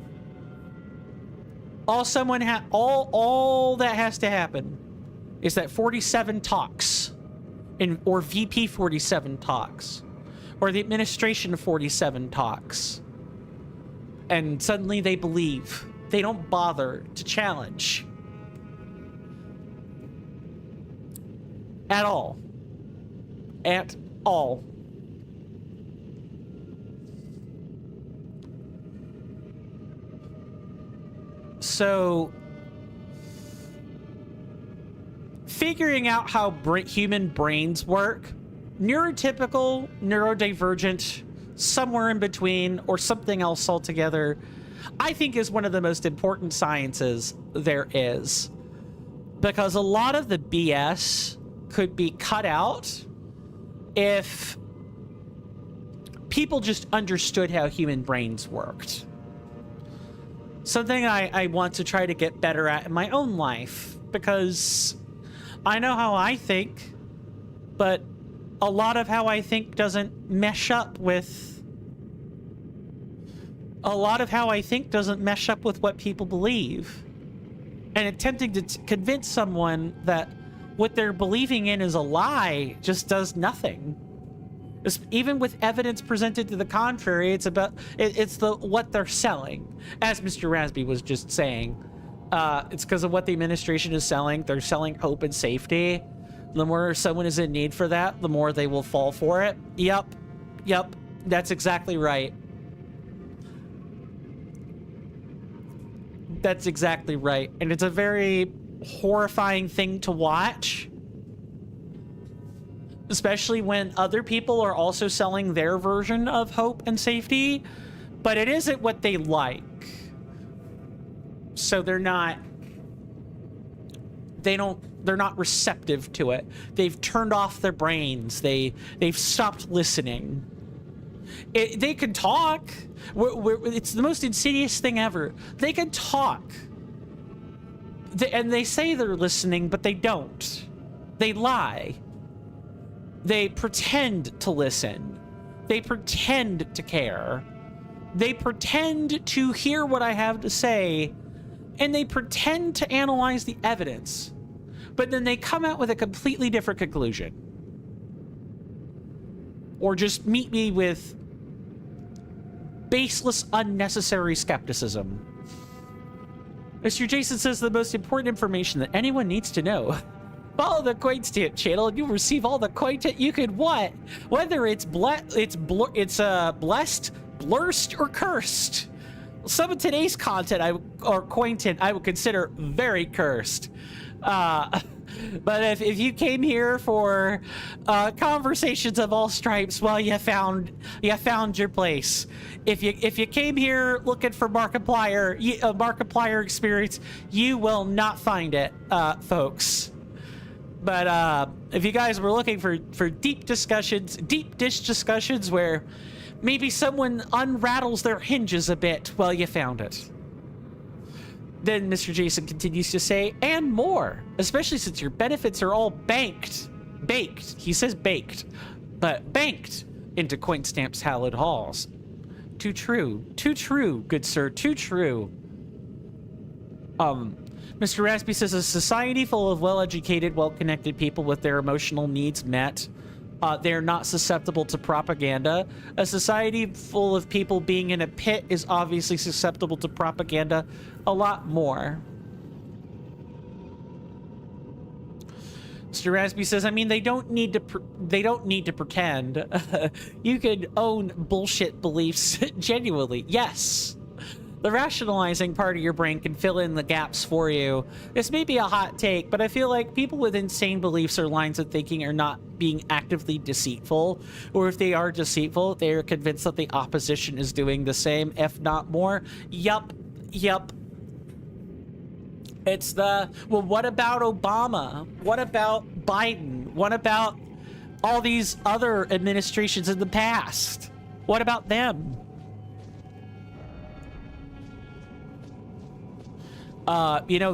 All that has to happen is that 47 talks or VP 47 talks, or the administration of 47 talks, and suddenly they believe. They don't bother to challenge. At all. At all. So, figuring out how human brains work, neurotypical, neurodivergent, somewhere in between, or something else altogether, I think is one of the most important sciences there is. Because a lot of the BS could be cut out if people just understood how human brains worked. Something I want to try to get better at in my own life, because I know how I think, but a lot of how I think doesn't mesh up with what people believe. And attempting to convince someone that what they're believing in is a lie just does nothing. Even with evidence presented to the contrary, it's what they're selling. As Mr. Rasby was just saying, it's because of what the administration is selling. They're selling hope and safety. The more someone is in need for that, the more they will fall for it. Yep, that's exactly right. That's exactly right. And it's a very horrifying thing to watch. Especially when other people are also selling their version of hope and safety, but it isn't what they like. So they're not receptive to it. They've turned off their brains. They've stopped listening. They can talk. It's the most insidious thing ever. They can talk. And they say they're listening, but they don't. They lie. They pretend to listen. They pretend to care. They pretend to hear what I have to say, and they pretend to analyze the evidence. But then they come out with a completely different conclusion. Or just meet me with baseless, unnecessary skepticism. Mr. Jason says the most important information that anyone needs to know. Follow the Coinstamp channel and you'll receive all the content you could want, whether it's blessed, blurst, or cursed. Some of today's content or content I would consider very cursed. But if you came here for conversations of all stripes, well, you found your place. If you came here looking for a Markiplier experience, you will not find it, folks. But if you guys were looking for deep dish discussions where maybe someone unrattles their hinges a bit, well, you found it. Then Mr. Jason continues to say, and more, especially since your benefits are all baked. He says baked, but banked into Coinstamp's hallowed halls. Too true, good sir, too true. Mr. Raspy says a society full of well-educated, well-connected people with their emotional needs met. They're not susceptible to propaganda. A society full of people being in a pit is obviously susceptible to propaganda a lot more. Mr. Raspy says, I mean, they don't need to pretend. You could own bullshit beliefs genuinely. Yes. The rationalizing part of your brain can fill in the gaps for you. This may be a hot take, but I feel like people with insane beliefs or lines of thinking are not being actively deceitful. Or if they are deceitful, they are convinced that the opposition is doing the same, if not more. Yup. It's well, what about Obama? What about Biden? What about all these other administrations in the past? What about them?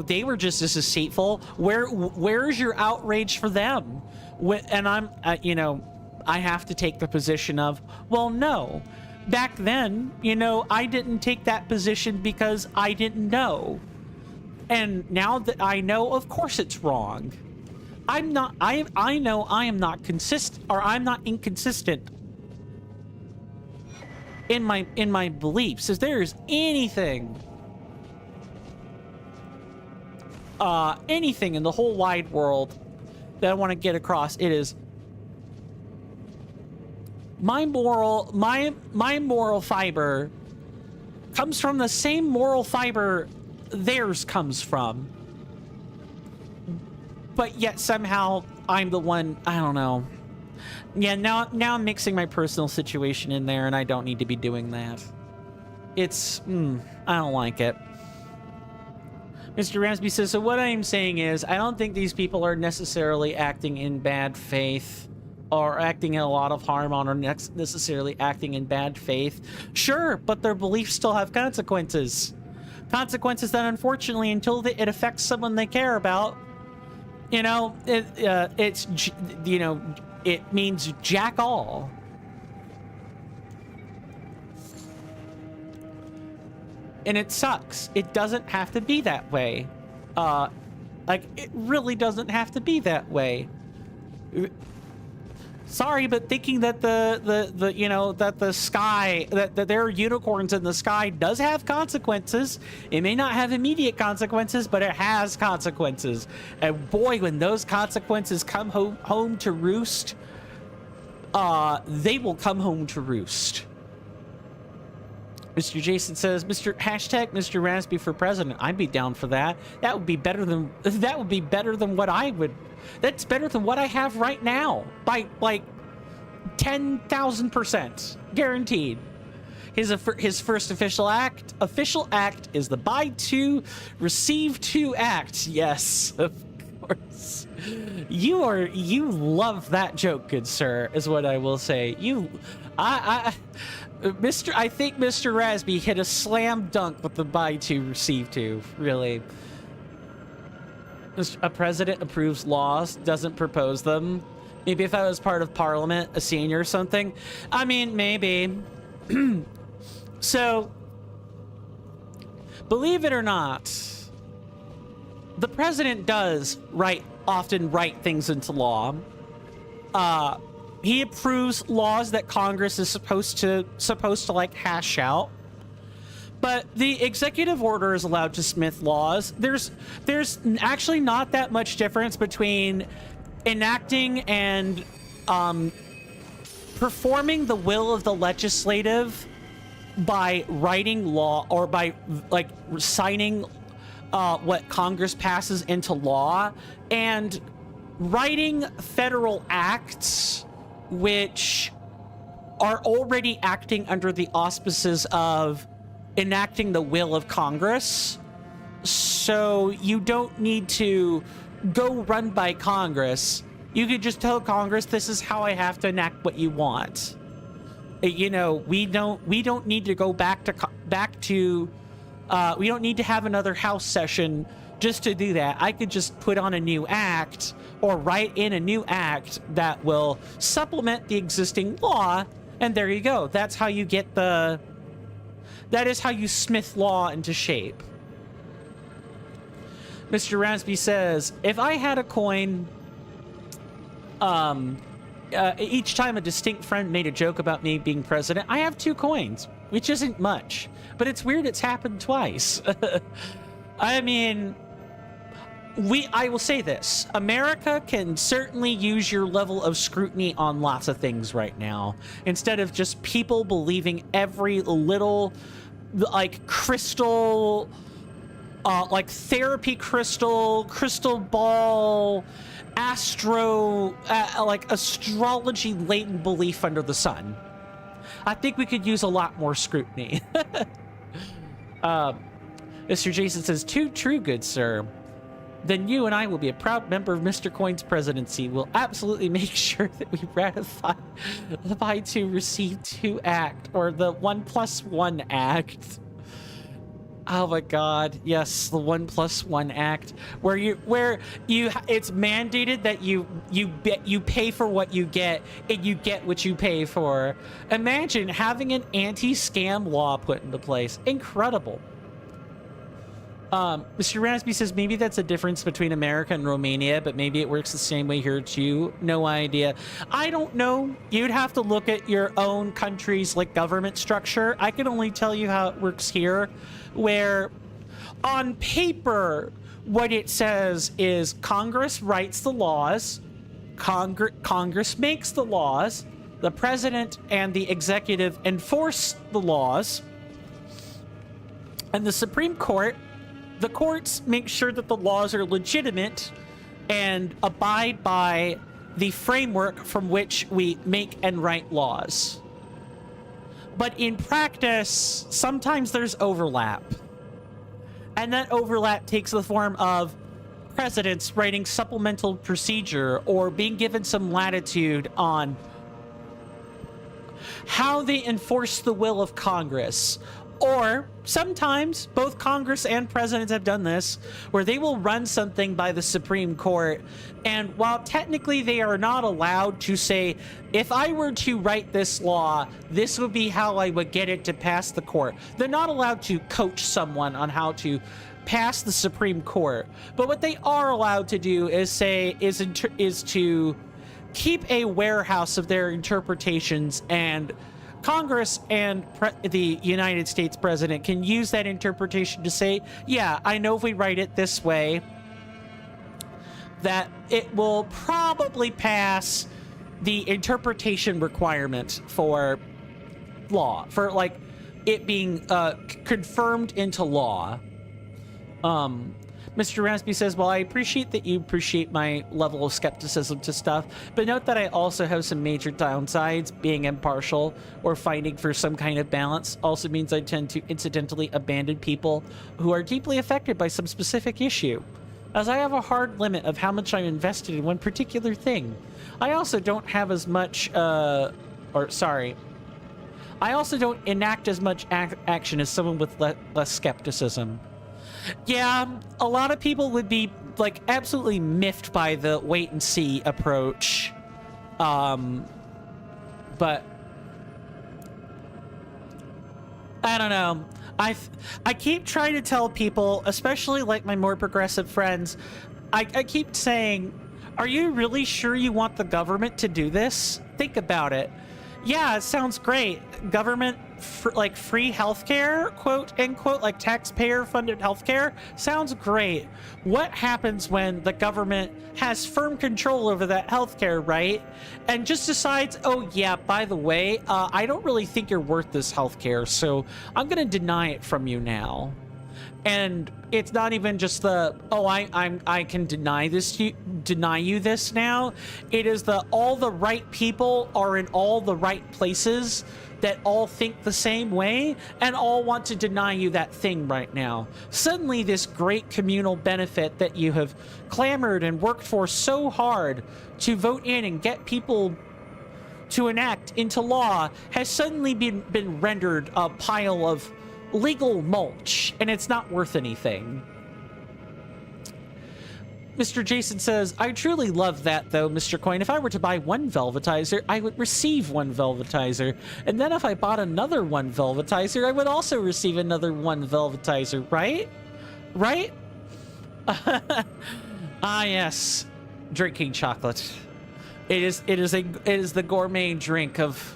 They were just as deceitful. Where's your outrage for them? And I'm, I have to take the position of, well, no. Back then, I didn't take that position because I didn't know. And now that I know, of course it's wrong. I'm not, I know I am not consistent, or I'm not inconsistent in my beliefs. If there's anything in the whole wide world that I want to get across, it is my moral fiber comes from the same moral fiber theirs comes from. But yet somehow I'm the one, I don't know. Yeah, now I'm mixing my personal situation in there, and I don't need to be doing that. It's, I don't like it. Mr. Ramsby says, so what I'm saying is, I don't think these people are necessarily acting in bad faith, or acting a lot of harm on, or necessarily acting in bad faith. Sure, but their beliefs still have consequences. Consequences that, unfortunately, until it affects someone they care about, you know, it's, you know, it means jack all. And it sucks. It doesn't have to be that way. Like, it really doesn't have to be that way. Sorry, but thinking that the you know, that the sky, that there are unicorns in the sky does have consequences. It may not have immediate consequences, but it has consequences. And boy, when those consequences come home to roost, they will come home to roost. Mr. Jason says, Mr. Raspy for president. I'd be down for that. That would be better than what I would. That's better than what I have right now by like 10,000% guaranteed. His first official act is the buy two, receive two act. Yes, of course. You love that joke, good sir, is what I will say. I think Mr. Raspy hit a slam dunk with the buy two, receive two, really. A president approves laws, doesn't propose them. Maybe if I was part of parliament, a senior or something. I mean, maybe. So, believe it or not, the president does often write things into law. He approves laws that Congress is supposed to like hash out. But the executive order is allowed to smith laws. There's actually not that much difference between enacting and performing the will of the legislative by writing law, or by like signing what Congress passes into law, and writing federal acts which are already acting under the auspices of enacting the will of Congress. So you don't need to go run by Congress. You could just tell Congress, this is how I have to enact what you want. You know, we don't need to go back to we don't need to have another House session just to do that. I could just put on a new act, or write in a new act that will supplement the existing law, and there you go. That's how you get that is how you smith law into shape. Mr. Raspy says, if I had a coin, each time a distinct friend made a joke about me being president, I have 2 coins, which isn't much, but it's weird it's happened twice. I mean, I will say this. America can certainly use your level of scrutiny on lots of things right now, instead of just people believing every little, like, crystal, like therapy crystal ball, like astrology latent belief under the sun. I think we could use a lot more scrutiny. Mr. Jason says, too true, good sir. Then you and I will be a proud member of Mr. Coin's presidency. We'll absolutely make sure that we ratify the buy two, receive two act, or the 1+1 act. Oh my God! Yes, the 1+1 act, where it's mandated that you pay for what you get, and you get what you pay for. Imagine having an anti-scam law put into place. Incredible. Mr. Raspy says maybe that's a difference between America and Romania, but maybe it works the same way here too. No idea. I don't know. You'd have to look at your own country's like government structure. I can only tell you how it works here, where on paper, what it says is Congress writes the laws, Congress makes the laws, the president and the executive enforce the laws, and the Supreme Court, the courts make sure that the laws are legitimate and abide by the framework from which we make and write laws. But in practice, sometimes there's overlap. And that overlap takes the form of presidents writing supplemental procedure or being given some latitude on how they enforce the will of Congress. Or sometimes both Congress and presidents have done this, where they will run something by the Supreme Court, and while technically they are not allowed to say, if I were to write this law, this would be how I would get it to pass the court. They're not allowed to coach someone on how to pass the Supreme Court. But what they are allowed to do is say, is to keep a warehouse of their interpretations, and Congress and the United States president can use that interpretation to say, yeah, I know if we write it this way, that it will probably pass the interpretation requirement for law, for like it being confirmed into law. Mr. Raspy says, well, I appreciate that you appreciate my level of skepticism to stuff, but note that I also have some major downsides. Being impartial or fighting for some kind of balance also means I tend to incidentally abandon people who are deeply affected by some specific issue, as I have a hard limit of how much I'm invested in one particular thing. I also don't have as much, I also don't enact as much action as someone with less skepticism. Yeah, a lot of people would be like absolutely miffed by the wait and see approach. But I don't know. I keep trying to tell people, especially like my more progressive friends, I keep saying, are you really sure you want the government to do this? Think about it. Yeah, it sounds great. Government, like free healthcare, quote unquote, like taxpayer funded healthcare, sounds great. What happens when the government has firm control over that healthcare, right? And just decides, oh yeah, by the way, I don't really think you're worth this healthcare, so I'm gonna deny it from you now. And it's not even just the, oh, I can deny you this now. It is the all the right people are in all the right places that all think the same way and all want to deny you that thing right now. Suddenly this great communal benefit that you have clamored and worked for so hard to vote in and get people to enact into law has suddenly been rendered a pile of legal mulch, and it's not worth anything. Mr. Jason says, I truly love that though, Mr. Coin. If I were to buy one Velvetizer, I would receive one Velvetizer. And then if I bought another one Velvetizer, I would also receive another one Velvetizer, right? Right? Ah, yes. Drinking chocolate. It is the gourmet drink of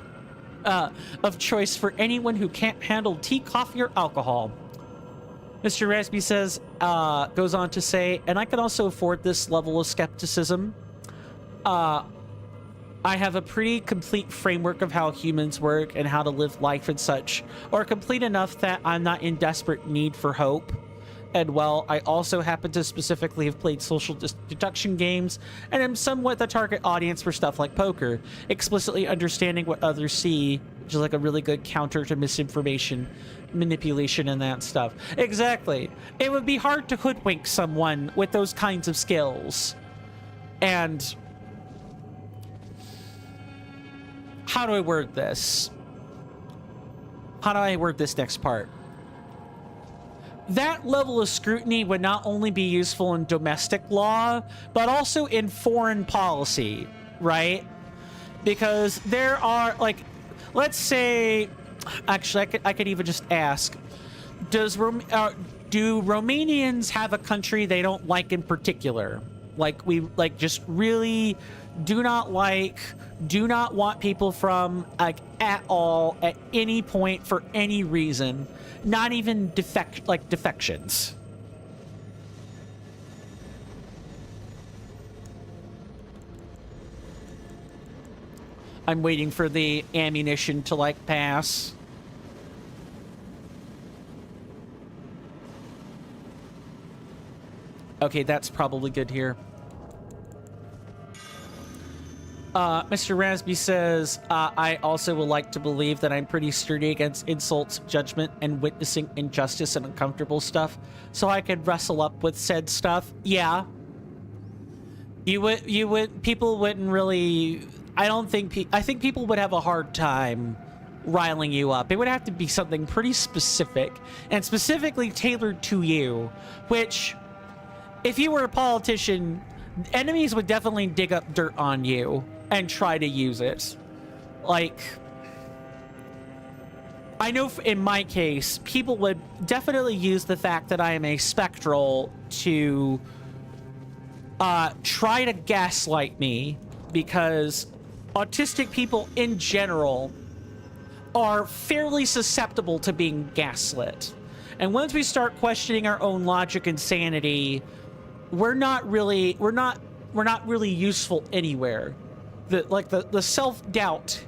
choice for anyone who can't handle tea, coffee, or alcohol. Mr. Raspy says, goes on to say, and I can also afford this level of skepticism. I have a pretty complete framework of how humans work and how to live life and such, or complete enough that I'm not in desperate need for hope. And well, I also happen to specifically have played social deduction games and am somewhat the target audience for stuff like poker, explicitly understanding what others see, which is like a really good counter to misinformation, manipulation, and that stuff. Exactly. It would be hard to hoodwink someone with those kinds of skills. And how do I word this? How do I word this next part? That level of scrutiny would not only be useful in domestic law, but also in foreign policy, right? Because there are, like, let's say, actually, I could even just ask, do Romanians have a country they don't like in particular? Like, we like just really do not want people from, like, at all, at any point, for any reason, not even defections. I'm waiting for the ammunition to, like, pass. Okay, that's probably good here. Mr. Rasby says, I also would like to believe that I'm pretty sturdy against insults, judgment, and witnessing injustice and uncomfortable stuff, so I could wrestle up with said stuff. Yeah. People wouldn't really, I think people would have a hard time riling you up. It would have to be something pretty specific, and specifically tailored to you, which, if you were a politician, enemies would definitely dig up dirt on you and try to use it. Like, I know in my case, people would definitely use the fact that I am a spectral to try to gaslight me, because autistic people in general are fairly susceptible to being gaslit. And once we start questioning our own logic and sanity, we're not really useful anywhere. The self-doubt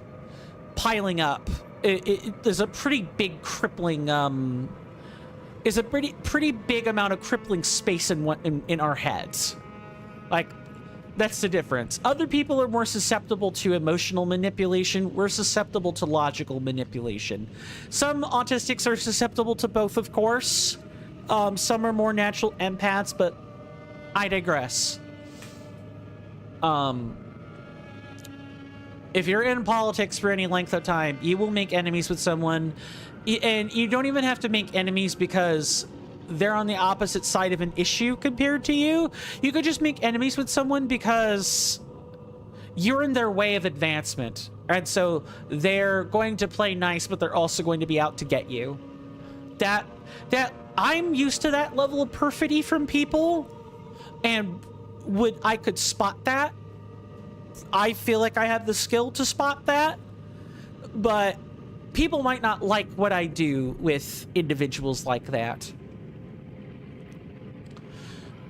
piling up is a pretty big crippling is a pretty big amount of crippling space in our heads. Like, that's the difference. Other people are more susceptible to emotional manipulation. We're susceptible to logical manipulation. Some autistics are susceptible to both, of course. Some are more natural empaths, but I digress. If you're in politics for any length of time, you will make enemies with someone, and you don't even have to make enemies because they're on the opposite side of an issue compared to you. You could just make enemies with someone because you're in their way of advancement, and so they're going to play nice, but they're also going to be out to get you. That I'm used to that level of perfidy from people, and I could spot that. I feel like I have the skill to spot that, but people might not like what I do with individuals like that.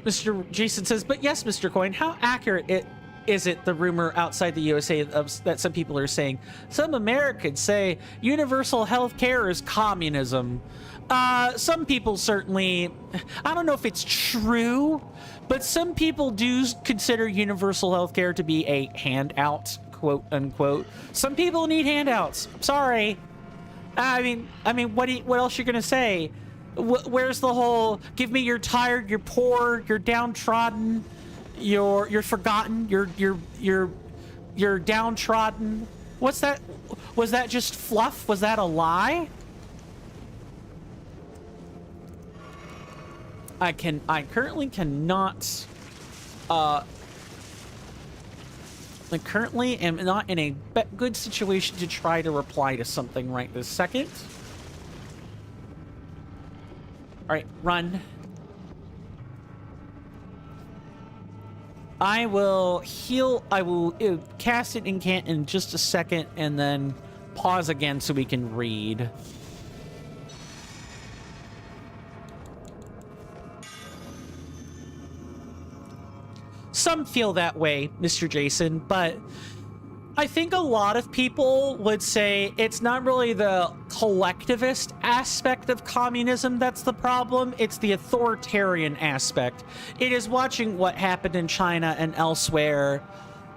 Mr. Jason says, but yes, Mr. Coin, how accurate is it, the rumor outside the USA that some people are saying? Some Americans say universal health care is communism. Some people certainly, I don't know if it's true, but some people do consider universal health care to be a handout, quote unquote. Some people need handouts. I'm sorry. I mean, what else are you gonna say? Where's the whole, give me you're tired, you're poor, you're downtrodden, you're forgotten, you're downtrodden. What's that? Was that just fluff? Was that a lie? I currently cannot, I currently am not in a good situation to try to reply to something right this second. All right, run. I will heal, I will cast it incant in just a second, and then pause again so we can read. Some feel that way, Mr. Jason, but I think a lot of people would say it's not really the collectivist aspect of communism that's the problem, it's the authoritarian aspect. It is watching what happened in China and elsewhere,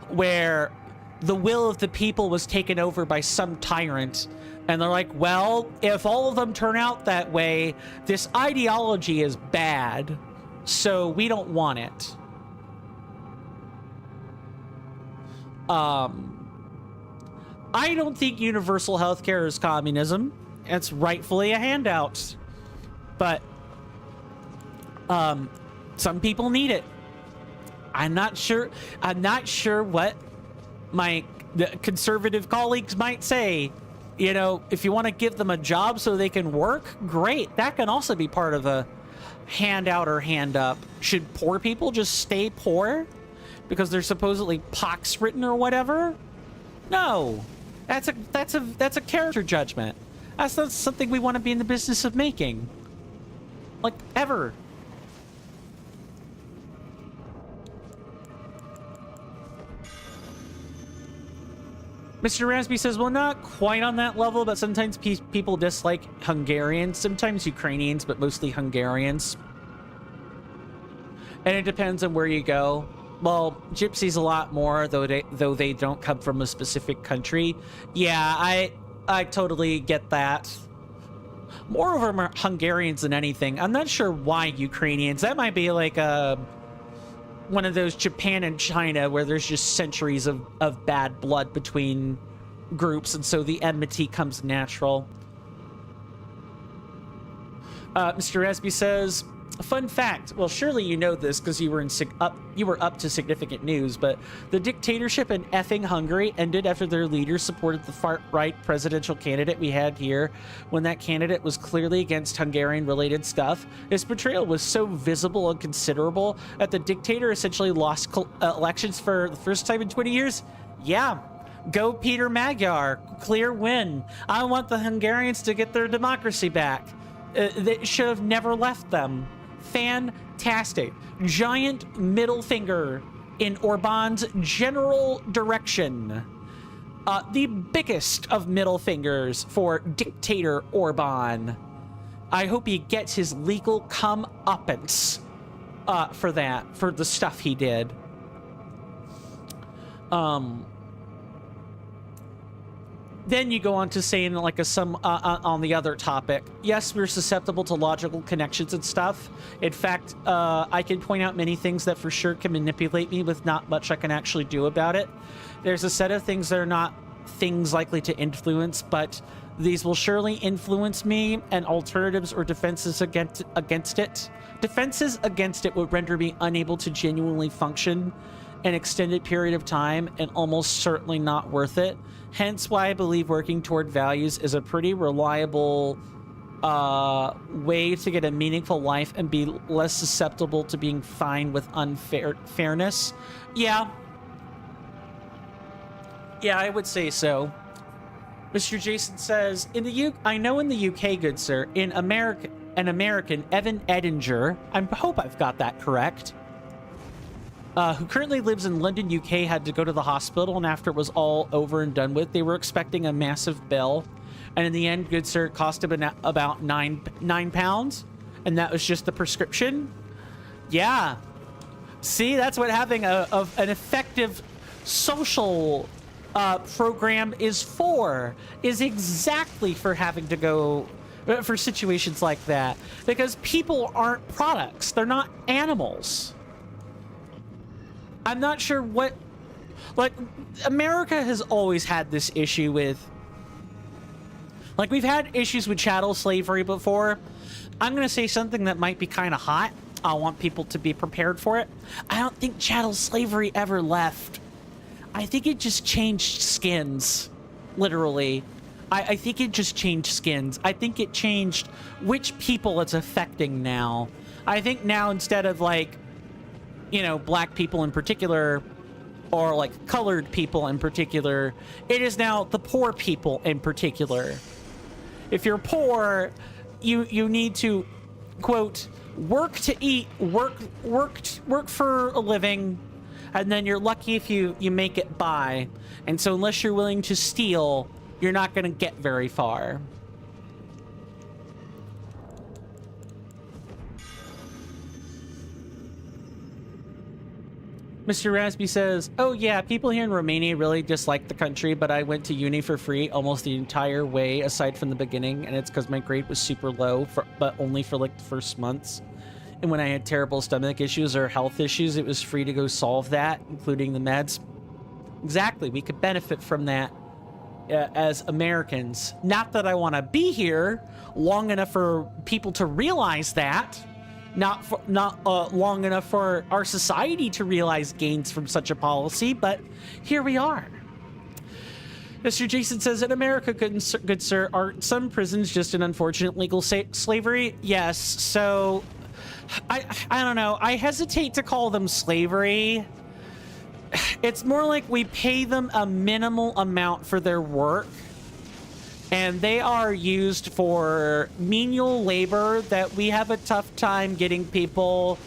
where the will of the people was taken over by some tyrant, and they're like, well, if all of them turn out that way, this ideology is bad, so we don't want it. I don't think universal healthcare is communism. It's rightfully a handout. But some people need it. I'm not sure what my conservative colleagues might say. You know, if you want to give them a job so they can work, great. That can also be part of a hand out or hand up. Should poor people just stay poor because they're supposedly pox-ridden or whatever? No, that's a character judgment. That's not something we want to be in the business of making, like, ever. Mr. Rasby says, well, not quite on that level, but sometimes people dislike Hungarians, sometimes Ukrainians, but mostly Hungarians. And it depends on where you go. Well, gypsies a lot more, though they don't come from a specific country. Yeah, I totally get that. More of them are Hungarians than anything. I'm not sure why Ukrainians. That might be like one of those Japan and China where there's just centuries of bad blood between groups, and so the enmity comes natural. Mr. Resby says, fun fact, well, surely you know this because you were up to significant news, but the dictatorship in effing Hungary ended after their leaders supported the far-right presidential candidate we had here when that candidate was clearly against Hungarian-related stuff. His betrayal was so visible and considerable that the dictator essentially lost elections for the first time in 20 years. Yeah. Go Peter Magyar. Clear win. I want the Hungarians to get their democracy back. They should have never left them. Fantastic. Giant middle finger in Orban's general direction. The biggest of middle fingers for dictator Orban. I hope he gets his legal comeuppance for that, for the stuff he did. Then you go on to saying like on the other topic. Yes, we're susceptible to logical connections and stuff. In fact, I can point out many things that for sure can manipulate me with not much I can actually do about it. There's a set of things that are not things likely to influence, but these will surely influence me, and alternatives or defenses against it. Defenses against it would render me unable to genuinely function an extended period of time and almost certainly not worth it. Hence why I believe working toward values is a pretty reliable way to get a meaningful life and be less susceptible to being fine with unfairness. Yeah, I would say so. Mr. Jason says, I know in the UK, good sir, an American, Evan Edinger, I hope I've got that correct, who currently lives in London, UK, had to go to the hospital, and after it was all over and done with, they were expecting a massive bill. And in the end, good sir, it cost him about £9, and that was just the prescription. Yeah. See, that's what having an effective social program is exactly for having to go for situations like that, because people aren't products. They're not animals. I'm not sure what, like, America has always had this issue with, like, we've had issues with chattel slavery before. I'm going to say something that might be kind of hot. I want people to be prepared for it. I don't think chattel slavery ever left. I think it just changed skins, literally. I think it just changed skins. I think it changed which people it's affecting now. I think now instead of, like, you know, black people in particular, or like colored people in particular, it is now the poor people in particular. If you're poor, you need to, quote, work to eat, work for a living, and then you're lucky if you make it by. And so unless you're willing to steal, you're not going to get very far. Mr. Rasby says, oh yeah, people here in Romania really dislike the country, but I went to uni for free almost the entire way aside from the beginning, and it's because my grade was super low, but only for like the first months. And when I had terrible stomach issues or health issues, it was free to go solve that, including the meds. Exactly, we could benefit from that as Americans. Not that I want to be here long enough for people to realize that. Not long enough for our society to realize gains from such a policy, but here we are. Mr. Jason says, in America, good sir, are some prisons just an unfortunate legal slavery? Yes, so I don't know. I hesitate to call them slavery. It's more like we pay them a minimal amount for their work, and they are used for menial labor that we have a tough time getting people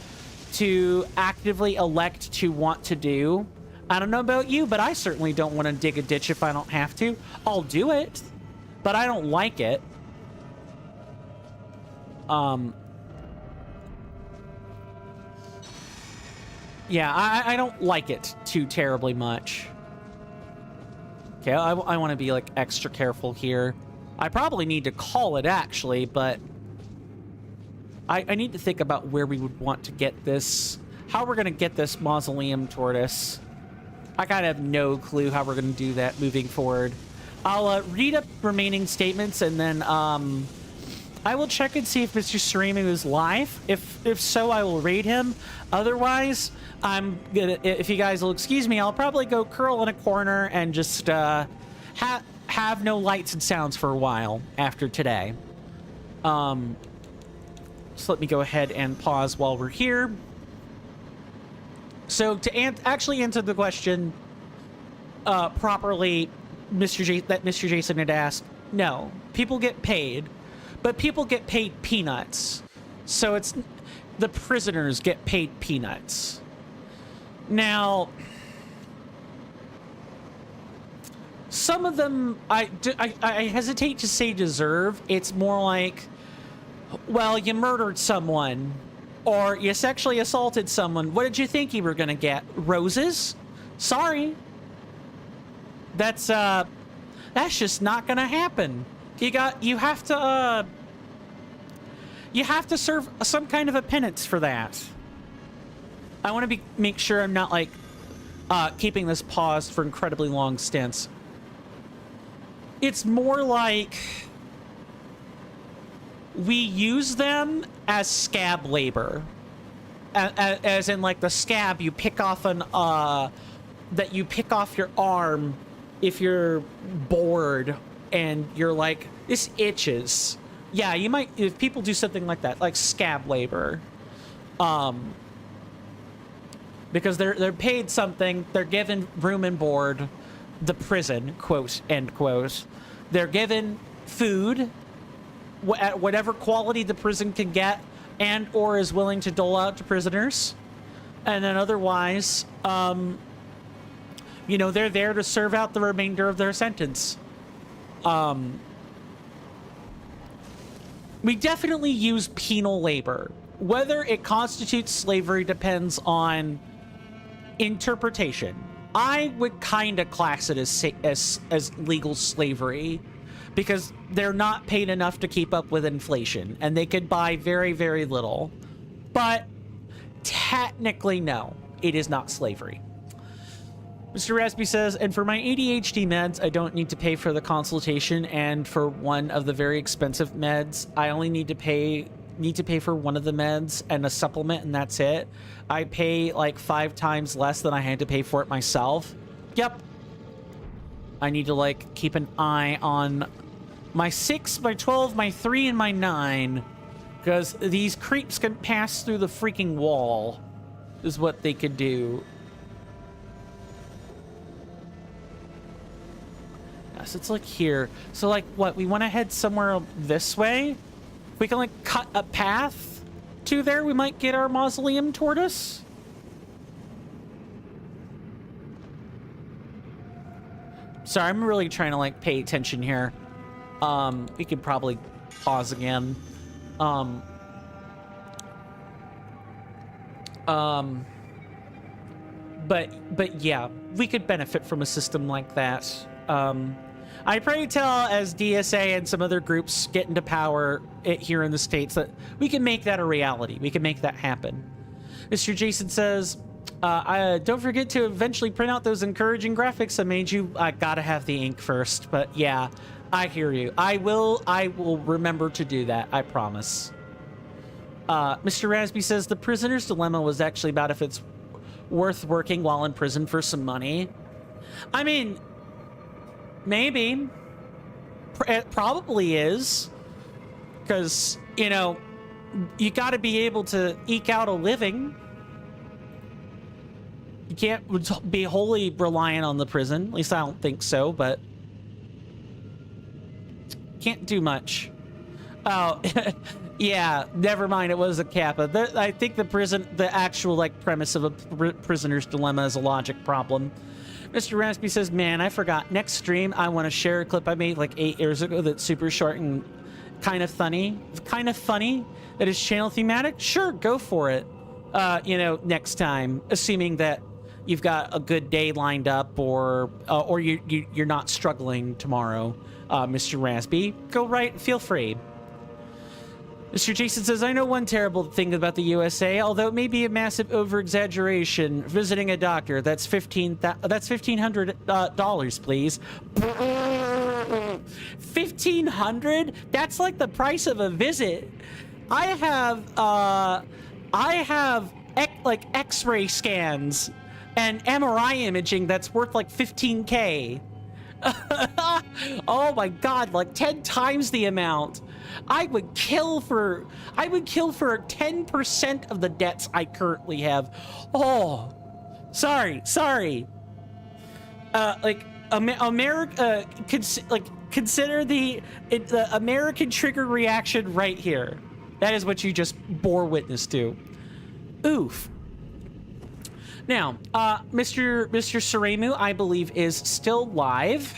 to actively elect to want to do. I don't know about you, but I certainly don't want to dig a ditch if I don't have to. I'll do it, but I don't like it. Yeah, I don't like it too terribly much. Okay, I want to be, like, extra careful here. I probably need to call it, actually, but I need to think about where we would want to get this, how we're going to get this mausoleum tortoise. I kind of have no clue how we're going to do that moving forward. I'll read up remaining statements, and then I will check and see if Mr. Surimu is live. If so, I will raid him. Otherwise, I'm gonna, if you guys will excuse me, I'll probably go curl in a corner and just have no lights and sounds for a while after today. So let me go ahead and pause while we're here. So to actually answer the question properly, Mr. Jason had asked, no, people get paid, but people get paid peanuts. So it's the prisoners get paid peanuts. Now, some of them I hesitate to say deserve. It's more like, well, you murdered someone or you sexually assaulted someone. What did you think you were going to get? Roses? Sorry. That's just not going to happen. You have to serve some kind of a penance for that. I want to make sure I'm not, like, keeping this paused for incredibly long stints. It's more like we use them as scab labor. As in, like, the scab you pick off that you pick off your arm if you're bored and you're like, this itches. Yeah, you might, if people do something like that, like scab labor. Because they're paid something, they're given room and board, the prison, quote, end quote. They're given food at whatever quality the prison can get and or is will to dole out to prisoners. And then otherwise, you know, they're there to serve out the remainder of their sentence. We definitely use penal labor. Whether it constitutes slavery depends on interpretation. I would kind of class it as legal slavery because they're not paid enough to keep up with inflation and they could buy very, very little. But technically, no, it is not slavery. Mr. Raspy says, and for my ADHD meds, I don't need to pay for the consultation, and for one of the very expensive meds, I only need to pay for one of the meds and a supplement, and that's it. I pay like 5 times less than I had to pay for it myself. Yep. I need to, like, keep an eye on my 6, my 12, my 3, and my 9, because these creeps can pass through the freaking wall, is what they could do. So it's like here. So, like, what? We want to head somewhere this way? If we can, like, cut a path to there, we might get our mausoleum tortoise. Sorry, I'm really trying to, like, pay attention here. We could probably pause again. But yeah, we could benefit from a system like that. I pray tell as DSA and some other groups get into power here in the States that we can make that a reality. We can make that happen. Mr. Jason says, don't forget to eventually print out those encouraging graphics I made you. I gotta have the ink first, but yeah, I hear you. I will remember to do that. I promise. Mr. Rasby says the prisoner's dilemma was actually about if it's worth working while in prison for some money. I mean, maybe. It probably is. Because, you know, you got to be able to eke out a living. You can't be wholly reliant on the prison. At least I don't think so, but can't do much. Oh, yeah, never mind. It was a Kappa. I think the actual like premise of a prisoner's dilemma is a logic problem. Mr. Raspy says, man, I forgot. Next stream, I want to share a clip I made like 8 years ago that's super short and kind of funny. Kind of funny. That is channel thematic. Sure, go for it. You know, next time, assuming that you've got a good day lined up, or you're not struggling tomorrow, Mr. Raspy. Go right. Feel free. Mr. Jason says, I know one terrible thing about the USA, although it may be a massive over-exaggeration. Visiting a doctor, that's $1,500, please. $1,500? That's like the price of a visit. I have X-ray scans and MRI imaging that's worth like $15K. Oh my God, like 10 times the amount. I would kill for 10% of the debts I currently have. Oh, sorry. America, consider the American trigger reaction right here. That is what you just bore witness to. Oof. Now, Mr. Suremu, I believe, is still live.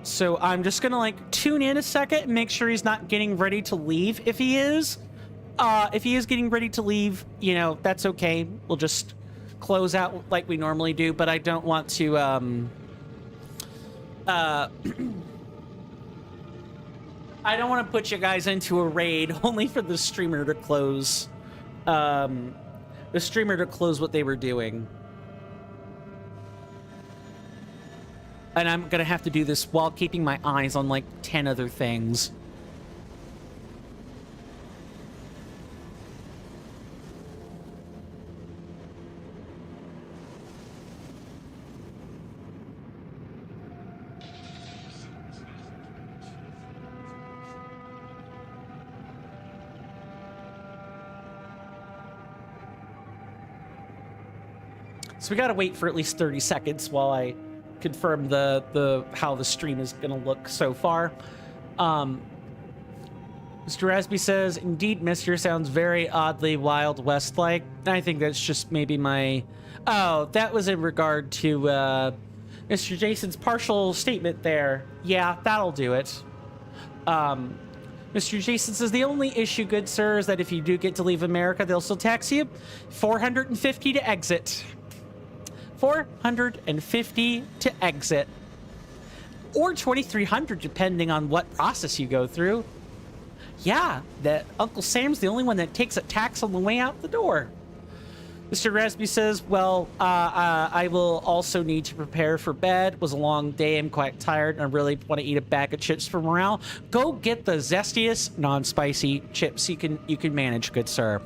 So I'm just gonna like tune in a second and make sure he's not getting ready to leave. If he is getting ready to leave, you know, that's okay. We'll just close out like we normally do, but I don't want to, I don't want to put you guys into a raid only for the streamer to close, what they were doing. And I'm gonna have to do this while keeping my eyes on like 10 other things. So we gotta wait for at least 30 seconds while I confirm the how the stream is gonna look so far. Mr. Raspy says, indeed, Mister sounds very oddly Wild West-like. I think that's just maybe my... Oh, that was in regard to Mr. Jason's partial statement there. Yeah, that'll do it. Mr. Jason says, the only issue, good sir, is that if you do get to leave America, they'll still tax you. $450 to exit. $450 to exit, or $2,300 depending on what process you go through. Yeah, that Uncle Sam's the only one that takes a tax on the way out the door. Mr. Raspy says, well, I will also need to prepare for bed. It was a long day. I'm quite tired and I really want to eat a bag of chips for morale. Go get the zestiest non-spicy chips you can manage, good sir.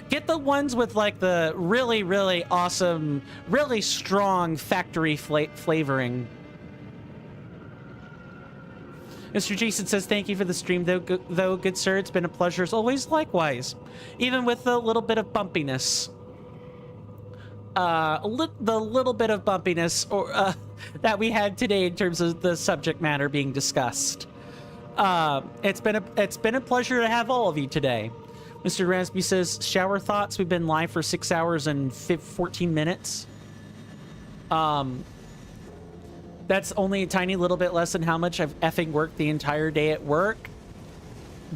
Get the ones with like the really, really awesome, really strong factory flavoring. Mr. Jason says, thank you for the stream, though, good sir. It's been a pleasure as always. Likewise, even with a little bit of bumpiness. The little bit of bumpiness that we had today in terms of the subject matter being discussed. It's been a pleasure to have all of you today. Mr. Raspy says, shower thoughts. We've been live for 6 hours and 14 minutes. That's only a tiny little bit less than how much I've effing worked the entire day at work.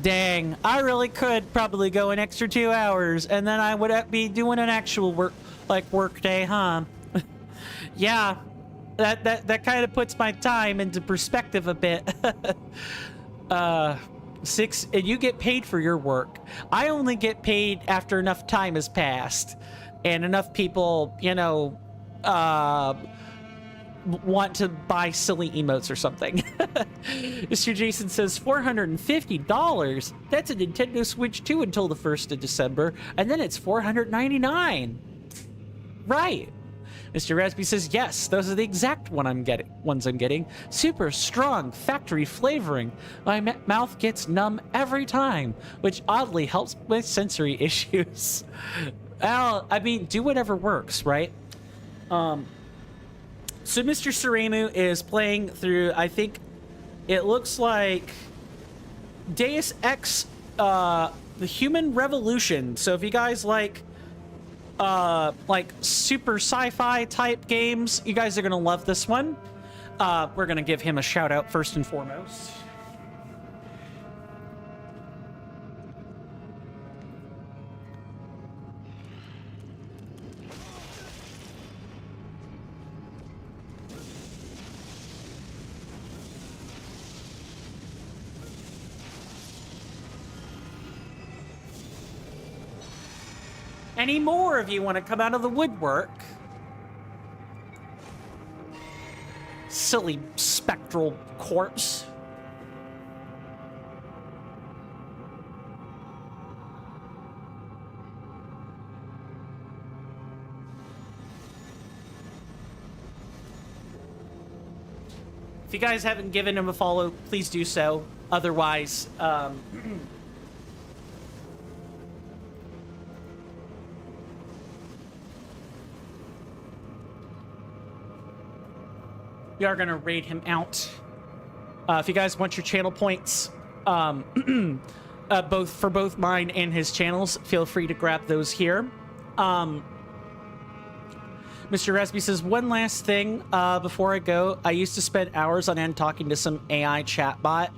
Dang, I really could probably go an extra 2 hours and then I would be doing an actual work day, huh? Yeah, that kind of puts my time into perspective a bit. And you get paid for your work. I only get paid after enough time has passed and enough people, you know, want to buy silly emotes or something. Mr. Jason says $450. That's a Nintendo Switch 2 until the 1st of December, and then it's $499. Right. Mr. Resby says, yes, those are the exact ones I'm getting. Super strong factory flavoring. My mouth gets numb every time, which oddly helps with sensory issues. Well, I mean, do whatever works, right? So Mr. Suremu is playing through, I think it looks like Deus Ex, the Human Revolution. So if you guys like super sci-fi type games, you guys are gonna love this one. We're gonna give him a shout out first and foremost. Any more of you want to come out of the woodwork? Silly spectral corpse. If you guys haven't given him a follow, please do so. Otherwise, we are going to raid him out. If you guys want your channel points, both for both mine and his channels, feel free to grab those here. Mr. Resby says, one last thing before I go. I used to spend hours on end talking to some AI chatbot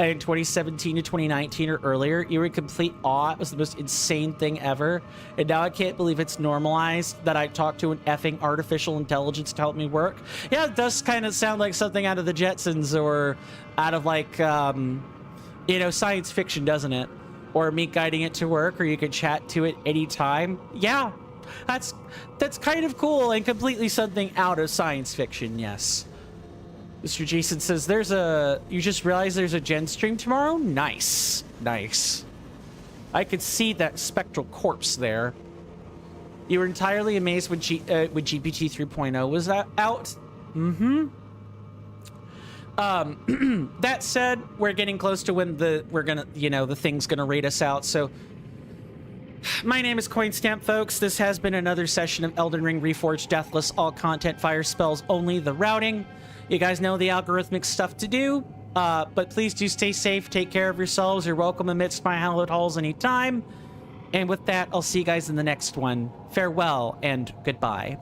in 2017 to 2019 or earlier. You were in complete awe. It was the most insane thing ever. And now I can't believe it's normalized that I talk to an effing artificial intelligence to help me work. Yeah, it does kind of sound like something out of the Jetsons or out of like, you know, science fiction, doesn't it? Or me guiding it to work, or you could chat to it anytime. Yeah, that's kind of cool and completely something out of science fiction, yes. Mr. Jason says, you just realized there's a gen stream tomorrow? Nice. Nice. I could see that spectral corpse there. You were entirely amazed when GPT 3.0 was that out? Mm-hmm. That said, we're getting close to when the thing's gonna rate us out, so my name is Coinstamp, folks. This has been another session of Elden Ring Reforged Deathless, all content, fire spells only, the routing. You guys know the algorithmic stuff to do, but please do stay safe, take care of yourselves. You're welcome amidst my hallowed halls anytime. And with that, I'll see you guys in the next one. Farewell and goodbye.